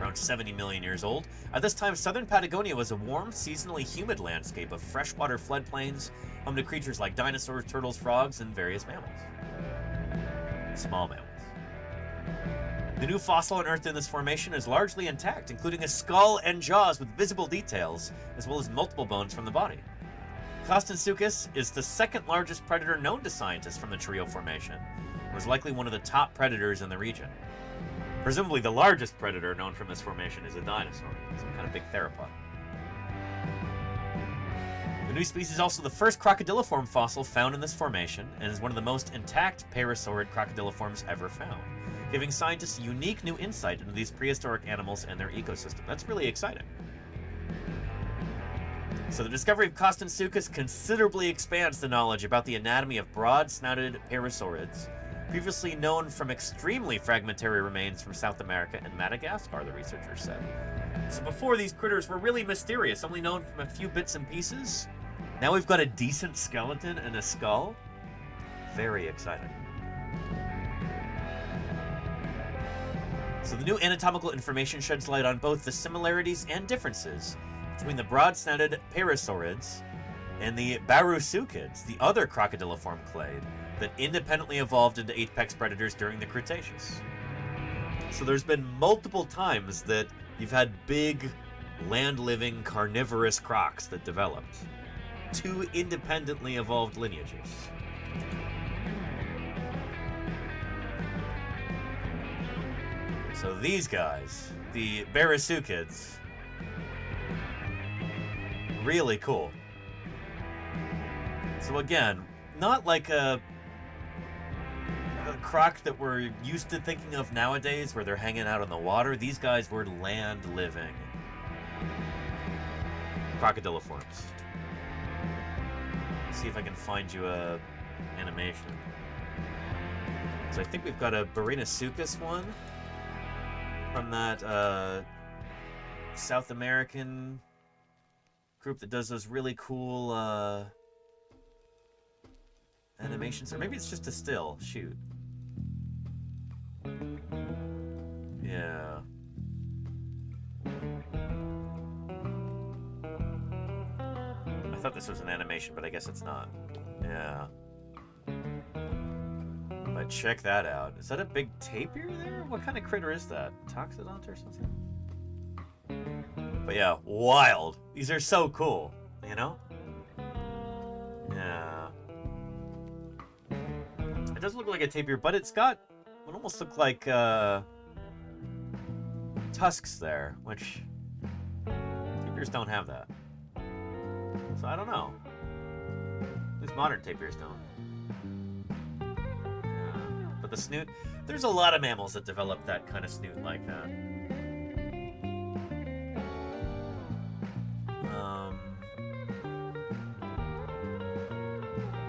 D: Around 70 million years old. At this time, southern Patagonia was a warm, seasonally humid landscape of freshwater floodplains, home to creatures like dinosaurs, turtles, frogs, and various mammals. Small mammals. The new fossil unearthed in this formation is largely intact, including a skull and jaws with visible details, as well as multiple bones from the body. Costansuchus is the second largest predator known to scientists from the Chorrillo Formation, and was likely one of the top predators in the region. Presumably the largest predator known from this formation is a dinosaur, some kind of big theropod. The new species is also the first crocodiliform fossil found in this formation, and is one of the most intact parasaurid crocodiliforms ever found, giving scientists unique new insight into these prehistoric animals and their ecosystem. That's really exciting. So the discovery of Costansuchus considerably expands the knowledge about the anatomy of broad-snouted parasaurids, previously known from extremely fragmentary remains from South America and Madagascar, the researchers said. So before, these critters were really mysterious, only known from a few bits and pieces. Now we've got a decent skeleton and a skull. Very exciting. So the new anatomical information sheds light on both the similarities and differences between the broad-snouted parasaurids and the barusuchids, the other crocodiliform clade that independently evolved into apex predators during the Cretaceous. So there's been multiple times that you've had big, land-living, carnivorous crocs that developed. Two independently evolved lineages. So these guys, the barusuchids, really cool. So again, not like a croc that we're used to thinking of nowadays where they're hanging out in the water. These guys were land-living crocodiliforms. See if I can find you a animation. So I think we've got a Barinasuchus one from that South American group that does those really cool animations. Or maybe it's just a still. Shoot. Yeah. I thought this was an animation, but I guess it's not. Yeah. But check that out. Is that a big tapir there? What kind of critter is that? Toxodont or something? But yeah, wild. These are so cool, you know? Yeah. It does look like a tapir, but it's got what almost look like tusks there, which tapirs don't have that. So I don't know. These modern tapirs don't. Yeah. But the snoot, there's a lot of mammals that develop that kind of snoot like that.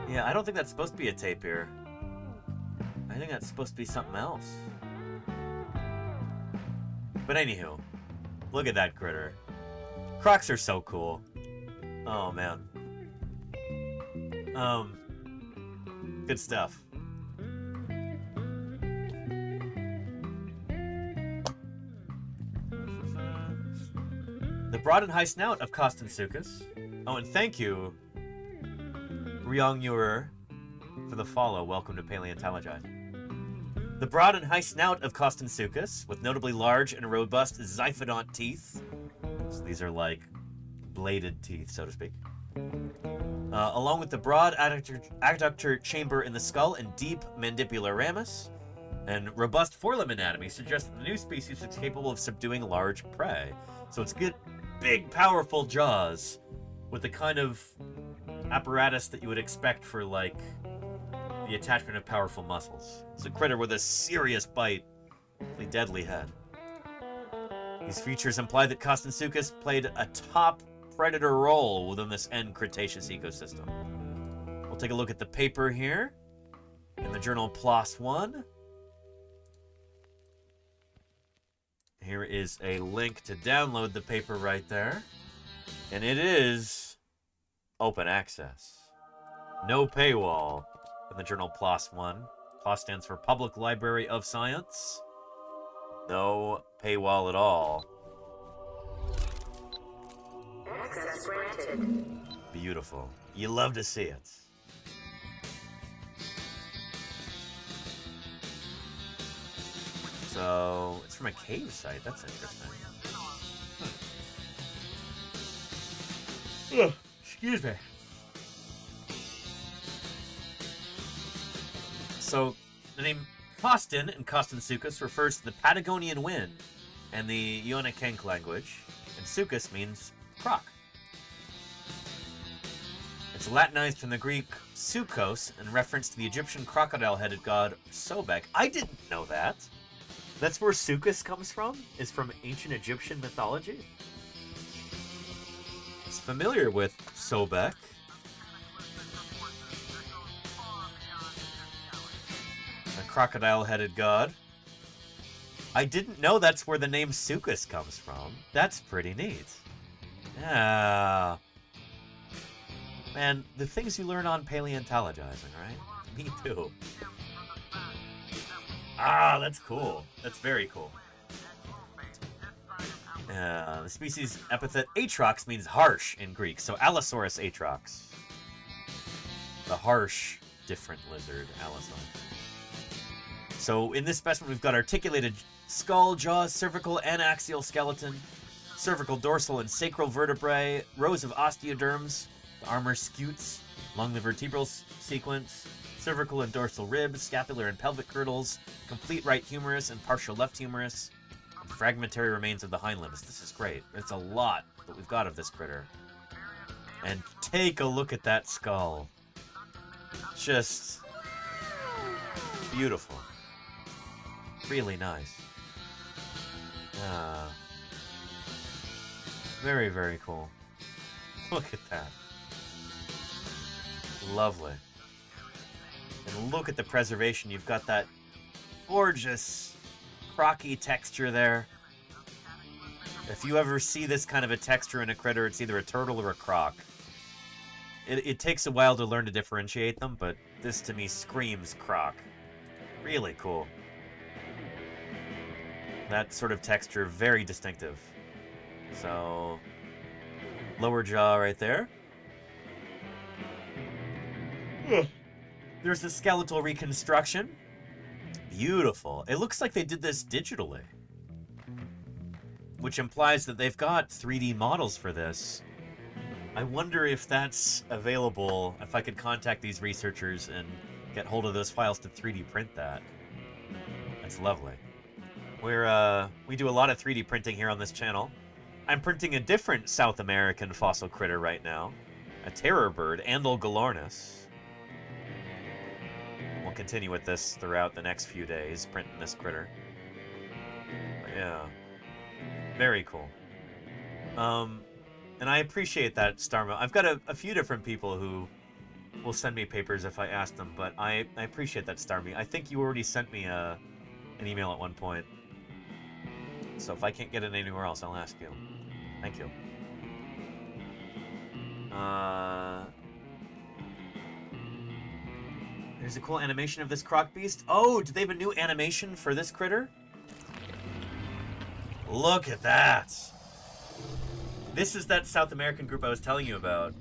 D: Yeah, I don't think that's supposed to be a tapir. I think that's supposed to be something else. But anywho, look at that critter. Crocs are so cool. Oh man. Good stuff. The broad and high snout of Kostansuchus. Oh, and thank you, Ryongyur, for the follow. Welcome to Paleontologizing. The broad and high snout of Kostansuchus, with notably large and robust zyphodont teeth. So these are like bladed teeth, so to speak. Along with the broad adductor chamber in the skull and deep mandibular ramus, and robust forelimb anatomy suggests that the new species is capable of subduing large prey. So it's good, big, powerful jaws with the kind of apparatus that you would expect for, like, the attachment of powerful muscles. It's a critter with a serious bite, a deadly head. These features imply that Kostansuchus played a top predator role within this end Cretaceous ecosystem. We'll take a look at the paper here in the journal PLOS One. Here is a link to download the paper right there. And it is open access. No paywall in the journal PLOS One. PLOS stands for Public Library of Science. No paywall at all.
M: Access granted.
D: Beautiful. You love to see it. So, it's from a cave site. That's interesting. Ugh, excuse me. So, the name Kostan and Kostansuchus refers to the Patagonian wind and the Yonikenk language, and suchus means croc. It's Latinized from the Greek sukos in reference to the Egyptian crocodile-headed god Sobek. I didn't know that. That's where suchus comes from? Is from ancient Egyptian mythology? I was familiar with Sobek. The crocodile-headed god. I didn't know that's where the name suchus comes from. That's pretty neat. Yeah. Man, the things you learn on Paleontologizing, right? Me too. Ah, that's cool. That's very cool. The species epithet atrox means harsh in Greek, so Allosaurus atrox. The harsh, different lizard, Allosaurus. So in this specimen, we've got articulated skull, jaws, cervical and axial skeleton, cervical, dorsal, and sacral vertebrae, rows of osteoderms, the armor scutes along the vertebral sequence, cervical and dorsal ribs, scapular and pelvic girdles, complete right humerus and partial left humerus, and fragmentary remains of the hind limbs. This is great. It's a lot that we've got of this critter. And take a look at that skull. Just beautiful. Really nice. Very, very cool. Look at that. Lovely. And look at the preservation. You've got that gorgeous crocky texture there. If you ever see this kind of a texture in a critter, it's either a turtle or a croc. It takes a while to learn to differentiate them, but this to me screams croc. Really cool. That sort of texture, very distinctive. So, lower jaw right there. There's the skeletal reconstruction. Beautiful. It looks like they did this digitally, which implies that they've got 3D models for this. I wonder if that's available, if I could contact these researchers and get hold of those files to 3D print that. That's lovely. We do a lot of 3D printing here on this channel. I'm printing a different South American fossil critter right now, a terror bird, Andal galarnus. We'll continue with this throughout the next few days, printing this critter. But yeah, very cool. And I appreciate that, Starma. I've got a few different people who will send me papers if I ask them, but I appreciate that, Starmy. I think you already sent me an email at one point. So if I can't get it anywhere else, I'll ask you. Thank you. There's a cool animation of this croc beast. Oh, do they have a new animation for this critter? Look at that. This is that South American group I was telling you about.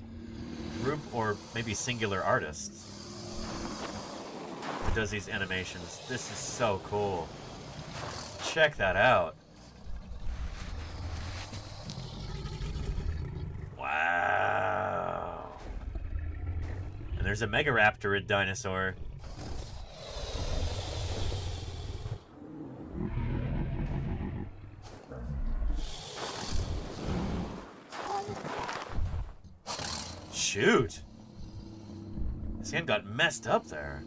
D: Group or maybe singular artists who does these animations. This is so cool. Check that out. Wow. And there's a Megaraptorid dinosaur. Shoot. His hand got messed up there.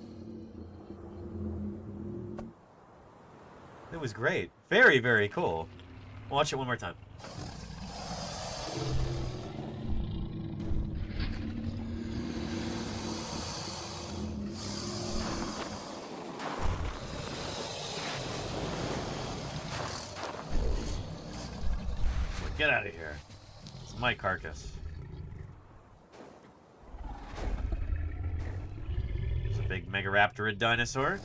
D: It was great. Very, very cool. Watch it one more time. Get out of here. It's my carcass. It's a big Megaraptorid dinosaur.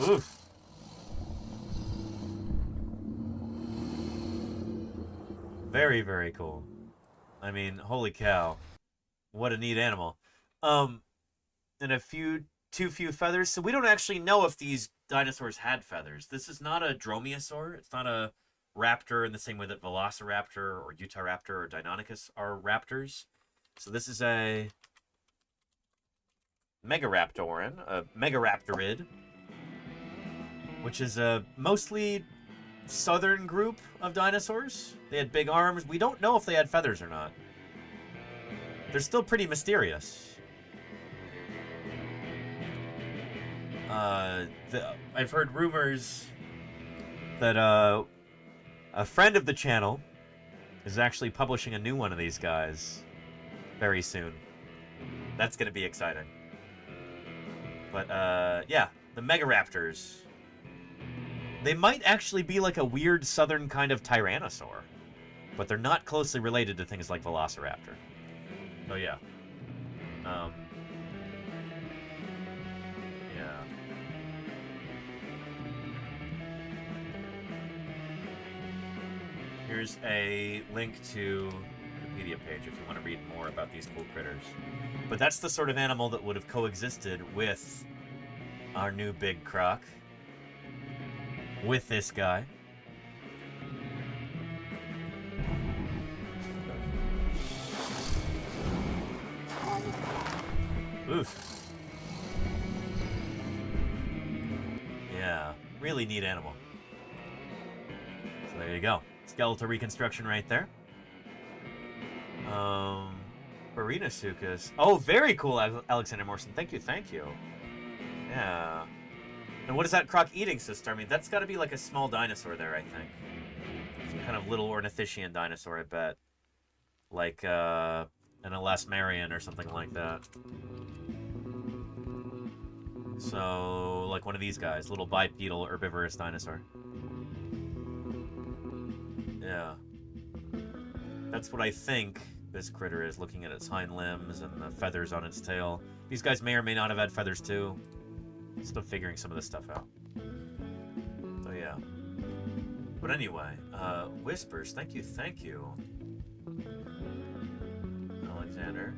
D: Oof. Very, very cool. I mean, holy cow. What a neat animal. And too few feathers. So we don't actually know if these dinosaurs had feathers. This is not a dromaeosaur. It's not a raptor in the same way that Velociraptor or Utahraptor or Deinonychus are raptors. So this is a Megaraptoran, a Megaraptorid, which is a mostly southern group of dinosaurs. They had big arms. We don't know if they had feathers or not. They're still pretty mysterious. I've heard rumors that a friend of the channel is actually publishing a new one of these guys very soon. That's going to be exciting. But yeah, the Megaraptors. They might actually be like a weird southern kind of Tyrannosaur, but they're not closely related to things like Velociraptor. So yeah. Yeah. Here's a link to the Wikipedia page if you want to read more about these cool critters. But that's the sort of animal that would have coexisted with our new big croc. With this guy. Oof. Yeah, really neat animal. So there you go. Skeletal reconstruction right there. Barinasuchus. Oh, very cool, Alexander Morrison. Thank you, thank you. Yeah. And what is that croc eating sister? I mean, that's got to be like a small dinosaur there, I think. Some kind of little ornithischian dinosaur, I bet. Like an elasmarian or something like that. So, like one of these guys. Little bipedal herbivorous dinosaur. Yeah. That's what I think this critter is, looking at its hind limbs and the feathers on its tail. These guys may or may not have had feathers too. Still figuring some of this stuff out. So yeah. But anyway, Whispers, thank you, Alexander.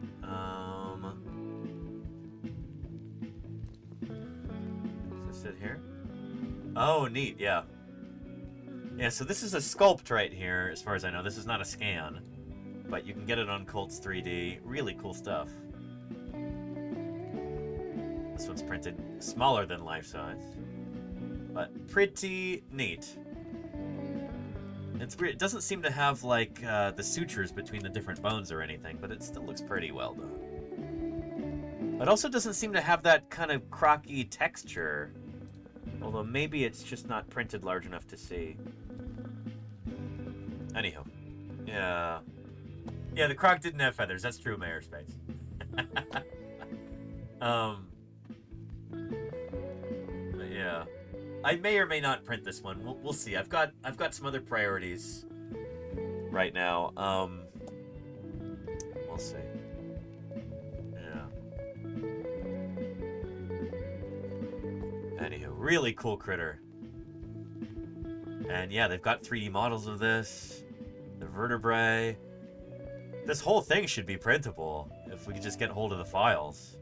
D: Does this sit here? Oh, neat, yeah. Yeah, so this is a sculpt right here, as far as I know. This is not a scan, but you can get it on Colts 3D. Really cool stuff. This one's printed smaller than life size, but pretty neat. It's weird. It doesn't seem to have like the sutures between the different bones or anything, but it still looks pretty well done. It also doesn't seem to have that kind of crocky texture, although maybe it's just not printed large enough to see. Anyhow, yeah, the croc didn't have feathers. That's true, Mayor Space. But yeah, I may or may not print this one. We'll see. I've got some other priorities right now. We'll see. Yeah. Really cool critter. And yeah, they've got 3D models of this. The vertebrae. This whole thing should be printable if we could just get hold of the files.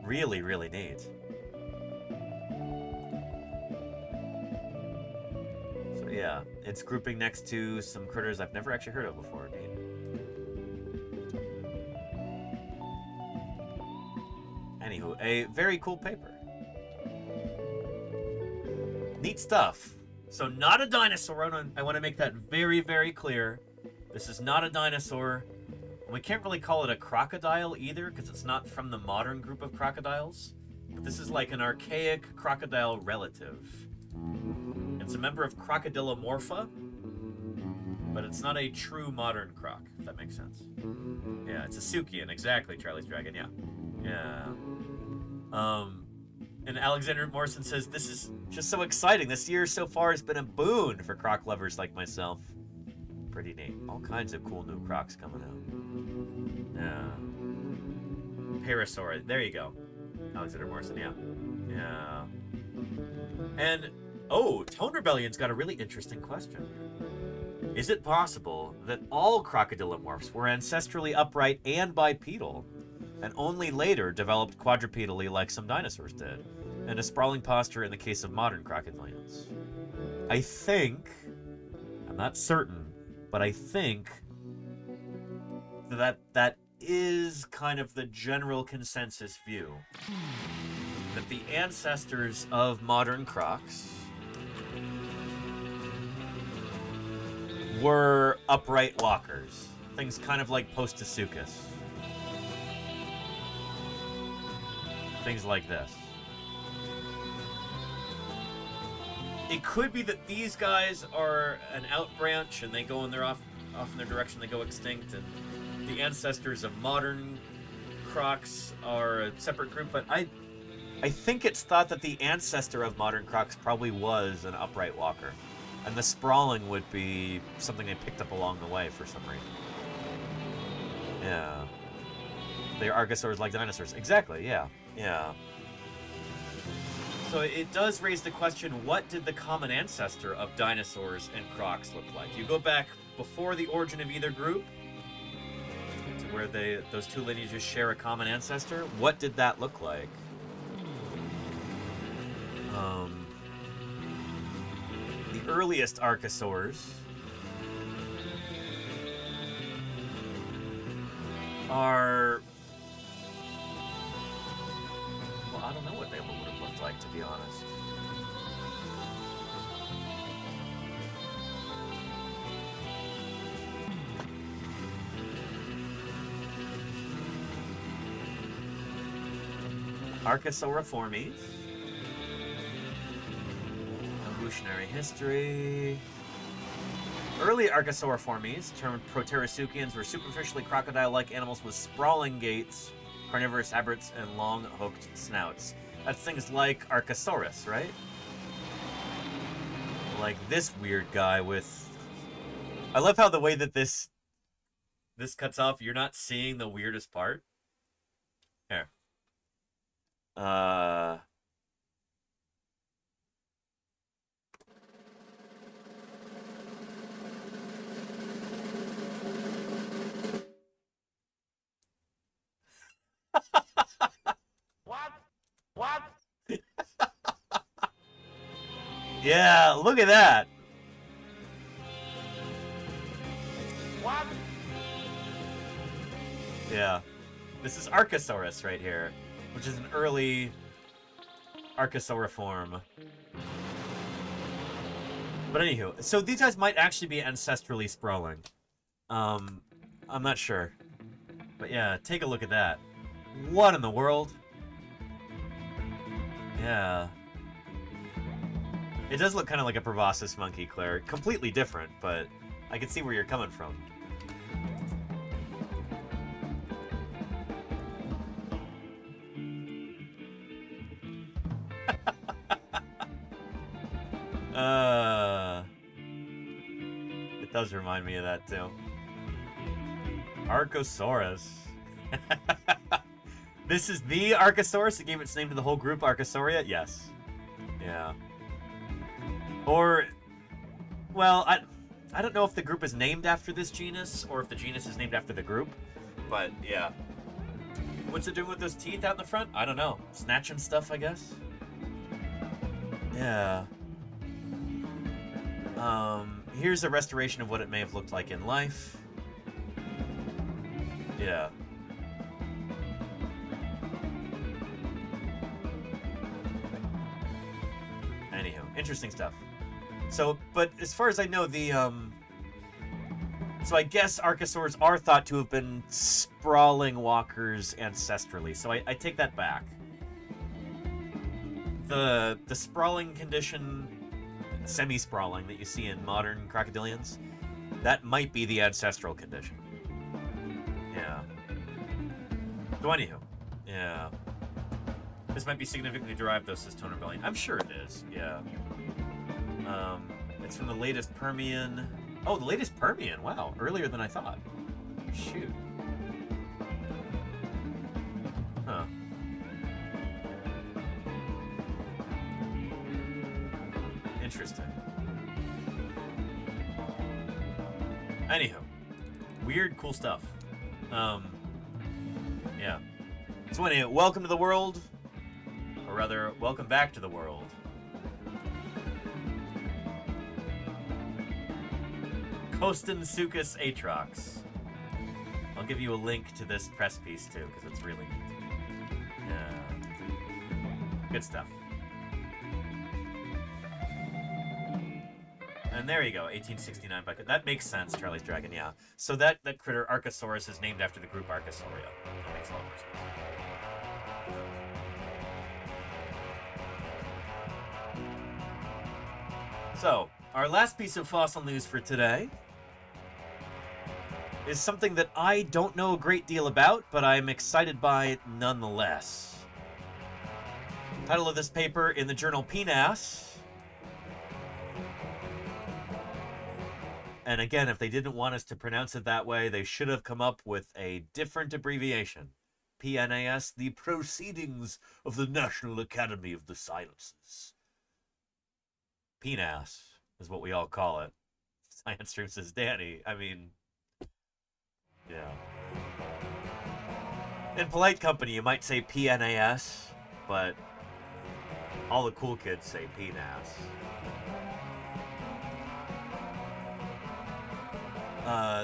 D: Really, really neat. So yeah, it's grouping next to some critters I've never actually heard of before. Neat. Anywho, a very cool paper. Neat stuff. So not a dinosaur. I want to make that very, very clear. This is not a dinosaur. And we can't really call it a crocodile either, because it's not from the modern group of crocodiles. But this is like an archaic crocodile relative. It's a member of Crocodilomorpha, but it's not a true modern croc, if that makes sense. Yeah, it's a Suchian, exactly, Charlie's Dragon, yeah. Yeah. And Alexander Morrison says, this is just so exciting. This year so far has been a boon for croc lovers like myself. Pretty neat. All kinds of cool new crocs coming out. Yeah. Parasaur. There you go. Alexander Morrison, yeah. Yeah. And, oh, Tone Rebellion's got a really interesting question. Is it possible that all crocodilomorphs were ancestrally upright and bipedal, and only later developed quadrupedally like some dinosaurs did, and a sprawling posture in the case of modern crocodilians? I think, I'm not certain, but I think that is kind of the general consensus view, that the ancestors of modern crocs were upright walkers, things kind of like Postosuchus. Things like this. It could be that these guys are an outbranch and they go in their off in their direction, they go extinct, and the ancestors of modern crocs are a separate group, but I think it's thought that the ancestor of modern crocs probably was an upright walker, and the sprawling would be something they picked up along the way for some reason. Yeah. They're archosaurs like dinosaurs. Exactly, yeah. Yeah. So it does raise the question, what did the common ancestor of dinosaurs and crocs look like? You go back before the origin of either group, to where those two lineages share a common ancestor. What did that look like? The earliest archosaurs are... well, I don't know what they would have looked like, to be honest. Archosauriformes. Evolutionary history. Early Archosauriformes, termed Proterosuchians, were superficially crocodile-like animals with sprawling gaits, carnivorous habits, and long hooked snouts. That's things like Archosaurus, right? Like this weird guy with... I love how the way that this cuts off, you're not seeing the weirdest part. Here.
A: What?
D: Yeah, look at that.
A: What?
D: Yeah. This is Archosaurus right here, which is an early Archosauriform. But anywho, so these guys might actually be ancestrally sprawling. I'm not sure. But yeah, take a look at that. What in the world? Yeah. It does look kind of like a proboscis monkey, Claire. Completely different, but I can see where you're coming from. It does remind me of that, too. Archosaurus. This is the Archosaurus that gave its name to the whole group, Archosauria? Yes. Yeah. Or, well, I don't know if the group is named after this genus, or if the genus is named after the group, but yeah. What's it doing with those teeth out in the front? I don't know. Snatching stuff, I guess? Yeah. Here's a restoration of what it may have looked like in life. Yeah. Anyhow, interesting stuff. So, but as far as I know, so I guess Archosaurs are thought to have been sprawling walkers ancestrally, so I take that back. The sprawling condition, semi-sprawling, that you see in modern crocodilians, that might be the ancestral condition. Yeah. So anywho, yeah. This might be significantly derived, though, says Toner Belly. I'm sure it is, yeah. It's from the latest Permian. Oh, the latest Permian, wow, earlier than I thought. Shoot. Huh. Interesting. Anywho, weird, cool stuff. Yeah. So anyway, welcome to the world, or rather, welcome back to the world. Kostensuchus atrox. I'll give you a link to this press piece too, because it's really neat. Yeah. Good stuff. And there you go, 1869 bucket. That makes sense, Charlie's Dragon, yeah. So that critter, Archosaurus, is named after the group Archosauria. That makes a lot more sense. So, our last piece of fossil news for today is something that I don't know a great deal about, but I'm excited by it nonetheless. Title of this paper in the journal PNAS. And again, if they didn't want us to pronounce it that way, they should have come up with a different abbreviation. PNAS, the Proceedings of the National Academy of the Sciences. PNAS is what we all call it. Science Stream says, Danny, I mean, yeah. In polite company, you might say PNAS, but all the cool kids say PNAS.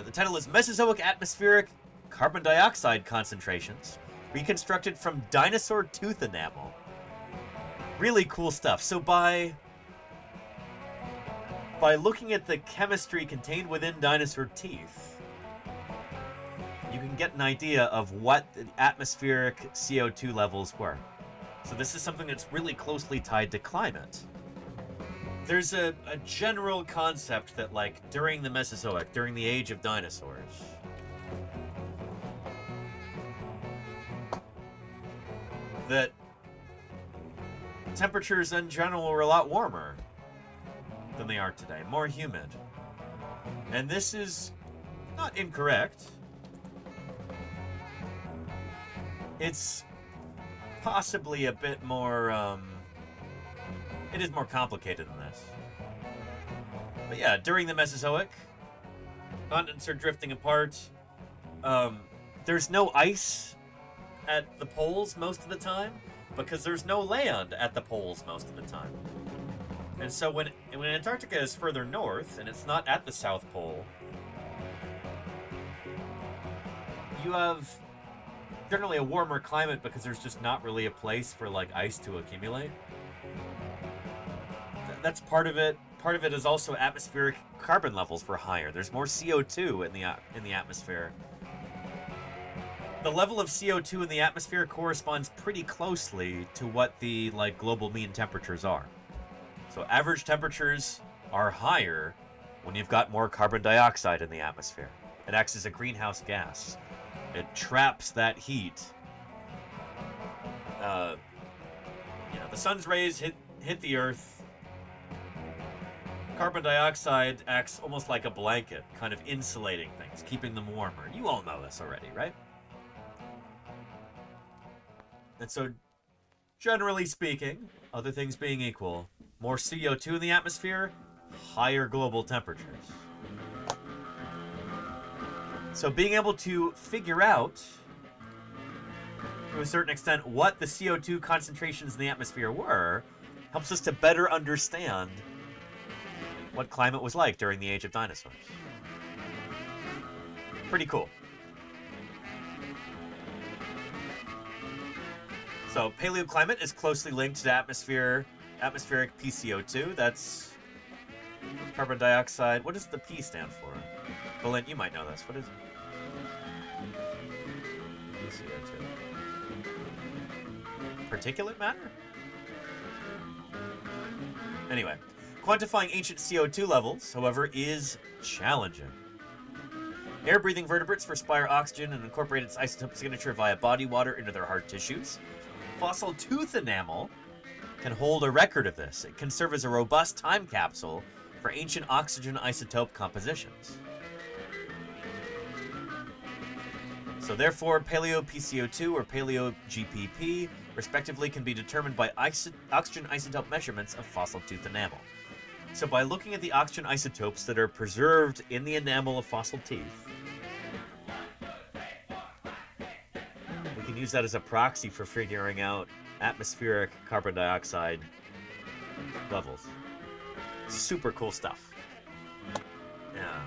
D: The title is Mesozoic Atmospheric Carbon Dioxide Concentrations Reconstructed from Dinosaur Tooth Enamel. Really cool stuff. So by looking at the chemistry contained within dinosaur teeth, you can get an idea of what the atmospheric CO2 levels were. So this is something that's really closely tied to climate. There's a general concept that, like, during the Mesozoic, during the age of dinosaurs, that temperatures in general were a lot warmer than they are today, more humid. And this is not incorrect. It's possibly a bit more, it is more complicated than this. But yeah, during the Mesozoic, continents are drifting apart. There's no ice at the poles most of the time, because there's no land at the poles most of the time. And so when Antarctica is further north, and it's not at the South Pole, you have generally a warmer climate because there's just not really a place for, like, ice to accumulate. That's part of it. Part of it is also atmospheric carbon levels were higher. There's more CO2 in the atmosphere. The level of CO2 in the atmosphere corresponds pretty closely to what the, like, global mean temperatures are. So average temperatures are higher when you've got more carbon dioxide in the atmosphere. It acts as a greenhouse gas. It traps that heat. The sun's rays hit the earth. Carbon dioxide acts almost like a blanket, kind of insulating things, keeping them warmer. You all know this already, right? And so, generally speaking, other things being equal, more CO2 in the atmosphere, higher global temperatures. So being able to figure out, to a certain extent, what the CO2 concentrations in the atmosphere were, helps us to better understand what climate was like during the age of dinosaurs. Pretty cool. So paleoclimate is closely linked to atmospheric PCO2. That's carbon dioxide. What does the P stand for? Belinda, you might know this. What is it? PCO2. Particulate matter? Anyway, quantifying ancient CO2 levels, however, is challenging. Air-breathing vertebrates respire oxygen and incorporate its isotope signature via body water into their hard tissues. Fossil tooth enamel can hold a record of this. It can serve as a robust time capsule for ancient oxygen isotope compositions. So therefore, Paleo-PCO2 or Paleo-GPP, respectively, can be determined by oxygen isotope measurements of fossil tooth enamel. So by looking at the oxygen isotopes that are preserved in the enamel of fossil teeth, we can use that as a proxy for figuring out atmospheric carbon dioxide levels. Super cool stuff. Yeah.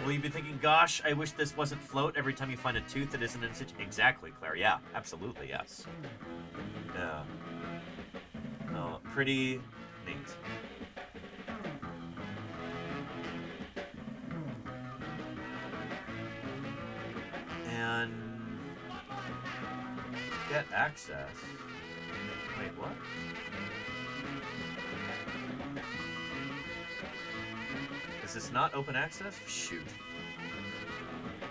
D: Will you be thinking, gosh, I wish this wasn't float every time you find a tooth that isn't in situ? Exactly, Claire. Yeah, absolutely, yes. Yeah. Oh, pretty neat. And get access. Wait, what? Is this not open access? Shoot.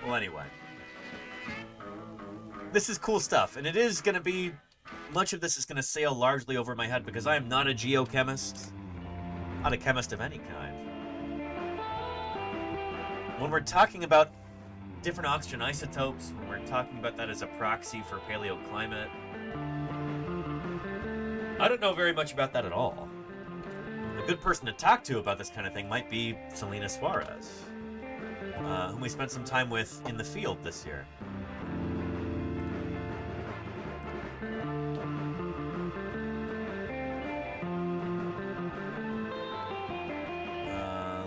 D: Well, anyway. This is cool stuff, and it is going to be... Much of this is going to sail largely over my head because I am not a geochemist. Not a chemist of any kind. When we're talking about different oxygen isotopes, when we're talking about that as a proxy for paleoclimate, I don't know very much about that at all. A good person to talk to about this kind of thing might be Selena Suarez, whom we spent some time with in the field this year.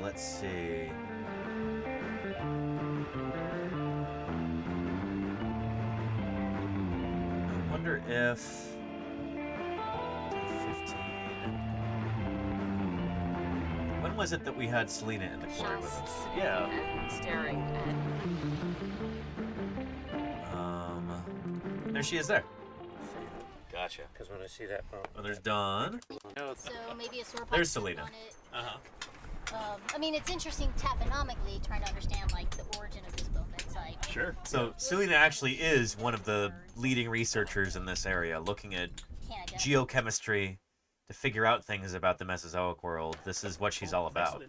D: Let's see. I wonder if 15. When was it that we had Selena in the corner with us? Yeah.
E: Staring at.
D: There she is there. Gotcha.
E: Because when I see that phone.
D: Oh, there's Dawn.
K: So maybe a sore
D: There's Selena.
K: I mean, it's interesting taphonomically trying to understand like the origin of this bone. It's like
D: Sure. So Selena actually is one of the leading researchers in this area, looking at geochemistry to figure out things about the Mesozoic world. This is what she's all about.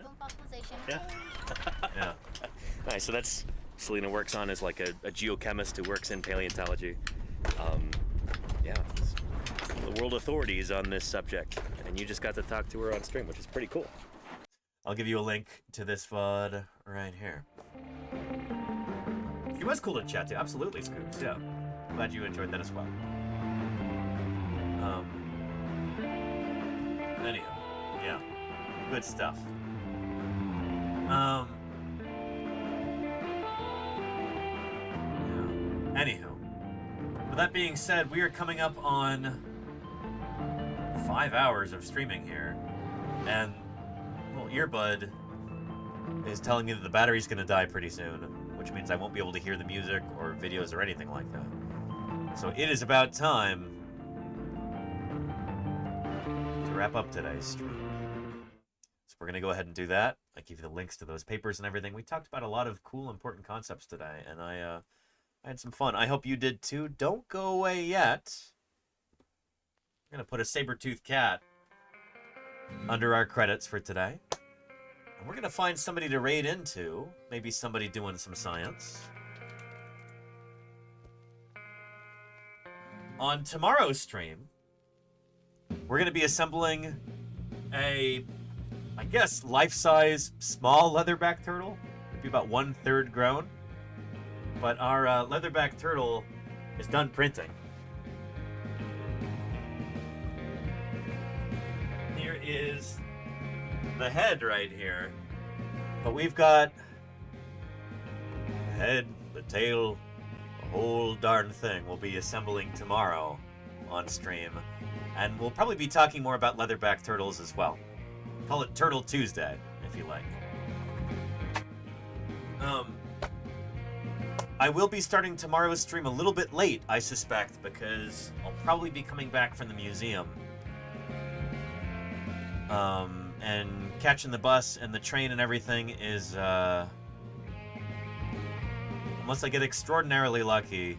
E: Yeah.
D: Yeah.
E: Nice. So that's Selena works on as like a geochemist who works in paleontology. Yeah. The world authorities on this subject, and you just got to talk to her on stream, which is pretty cool.
D: I'll give you a link to this VOD right here. It was cool to chat to. Absolutely, Scoops. Yeah. Glad you enjoyed that as well. Anyhow, yeah. Good stuff. Yeah. Anyhow. With that being said, we are coming up on 5 hours of streaming here. And earbud is telling me that the battery's going to die pretty soon, which means I won't be able to hear the music or videos or anything like that. So it is about time to wrap up today's stream. So we're going to go ahead and do that. I give you the links to those papers and everything. We talked about a lot of cool, important concepts today, and I had some fun. I hope you did too. Don't go away yet. I'm going to put a saber-toothed cat under our credits for today. And we're going to find somebody to raid into. Maybe somebody doing some science. on tomorrow's stream, we're going to be assembling a, I guess, life-size small leatherback turtle. It'd be about 1/3 grown. But our leatherback turtle is done printing. Here is the head right here. But we've got the head, the tail, the whole darn thing we'll be assembling tomorrow on stream. And we'll probably be talking more about leatherback turtles as well. Call it Turtle Tuesday, if you like. I will be starting tomorrow's stream a little bit late, I suspect, because I'll probably be coming back from the museum. And catching the bus and the train and everything is, unless I get extraordinarily lucky,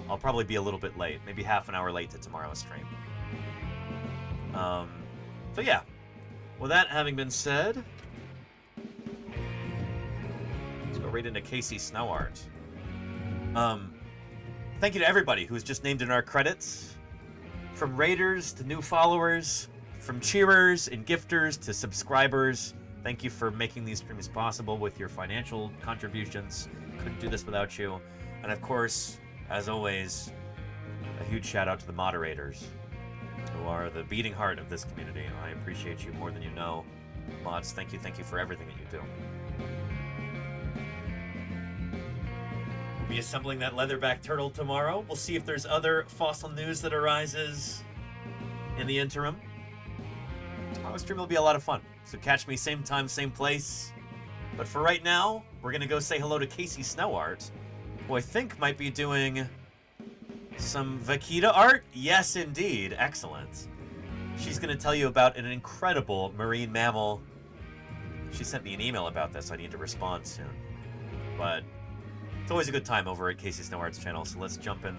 D: I'll probably be a little bit late. Maybe half an hour late to tomorrow's stream. So yeah. With that having been said, let's go right into Casey Snow Art. Thank you to everybody who was just named in our credits. From raiders to new followers, from cheerers and gifters to subscribers. Thank you for making these streams possible with your financial contributions. Couldn't do this without you. And of course, as always, a huge shout out to the moderators, who are the beating heart of this community. I appreciate you more than you know. Mods, thank you for everything that you do. We'll be assembling that leatherback turtle tomorrow. We'll see if there's other fossil news that arises in the interim. Tomorrow's stream will be a lot of fun, so catch me same time, same place. But for right now, we're gonna go say hello to Casey Snow Art, who I think might be doing some vaquita art? Yes, indeed. Excellent. She's going to tell you about an incredible marine mammal. She sent me an email about this. I need to respond soon. But it's always a good time over at Casey Snow Art's channel, so let's jump in there.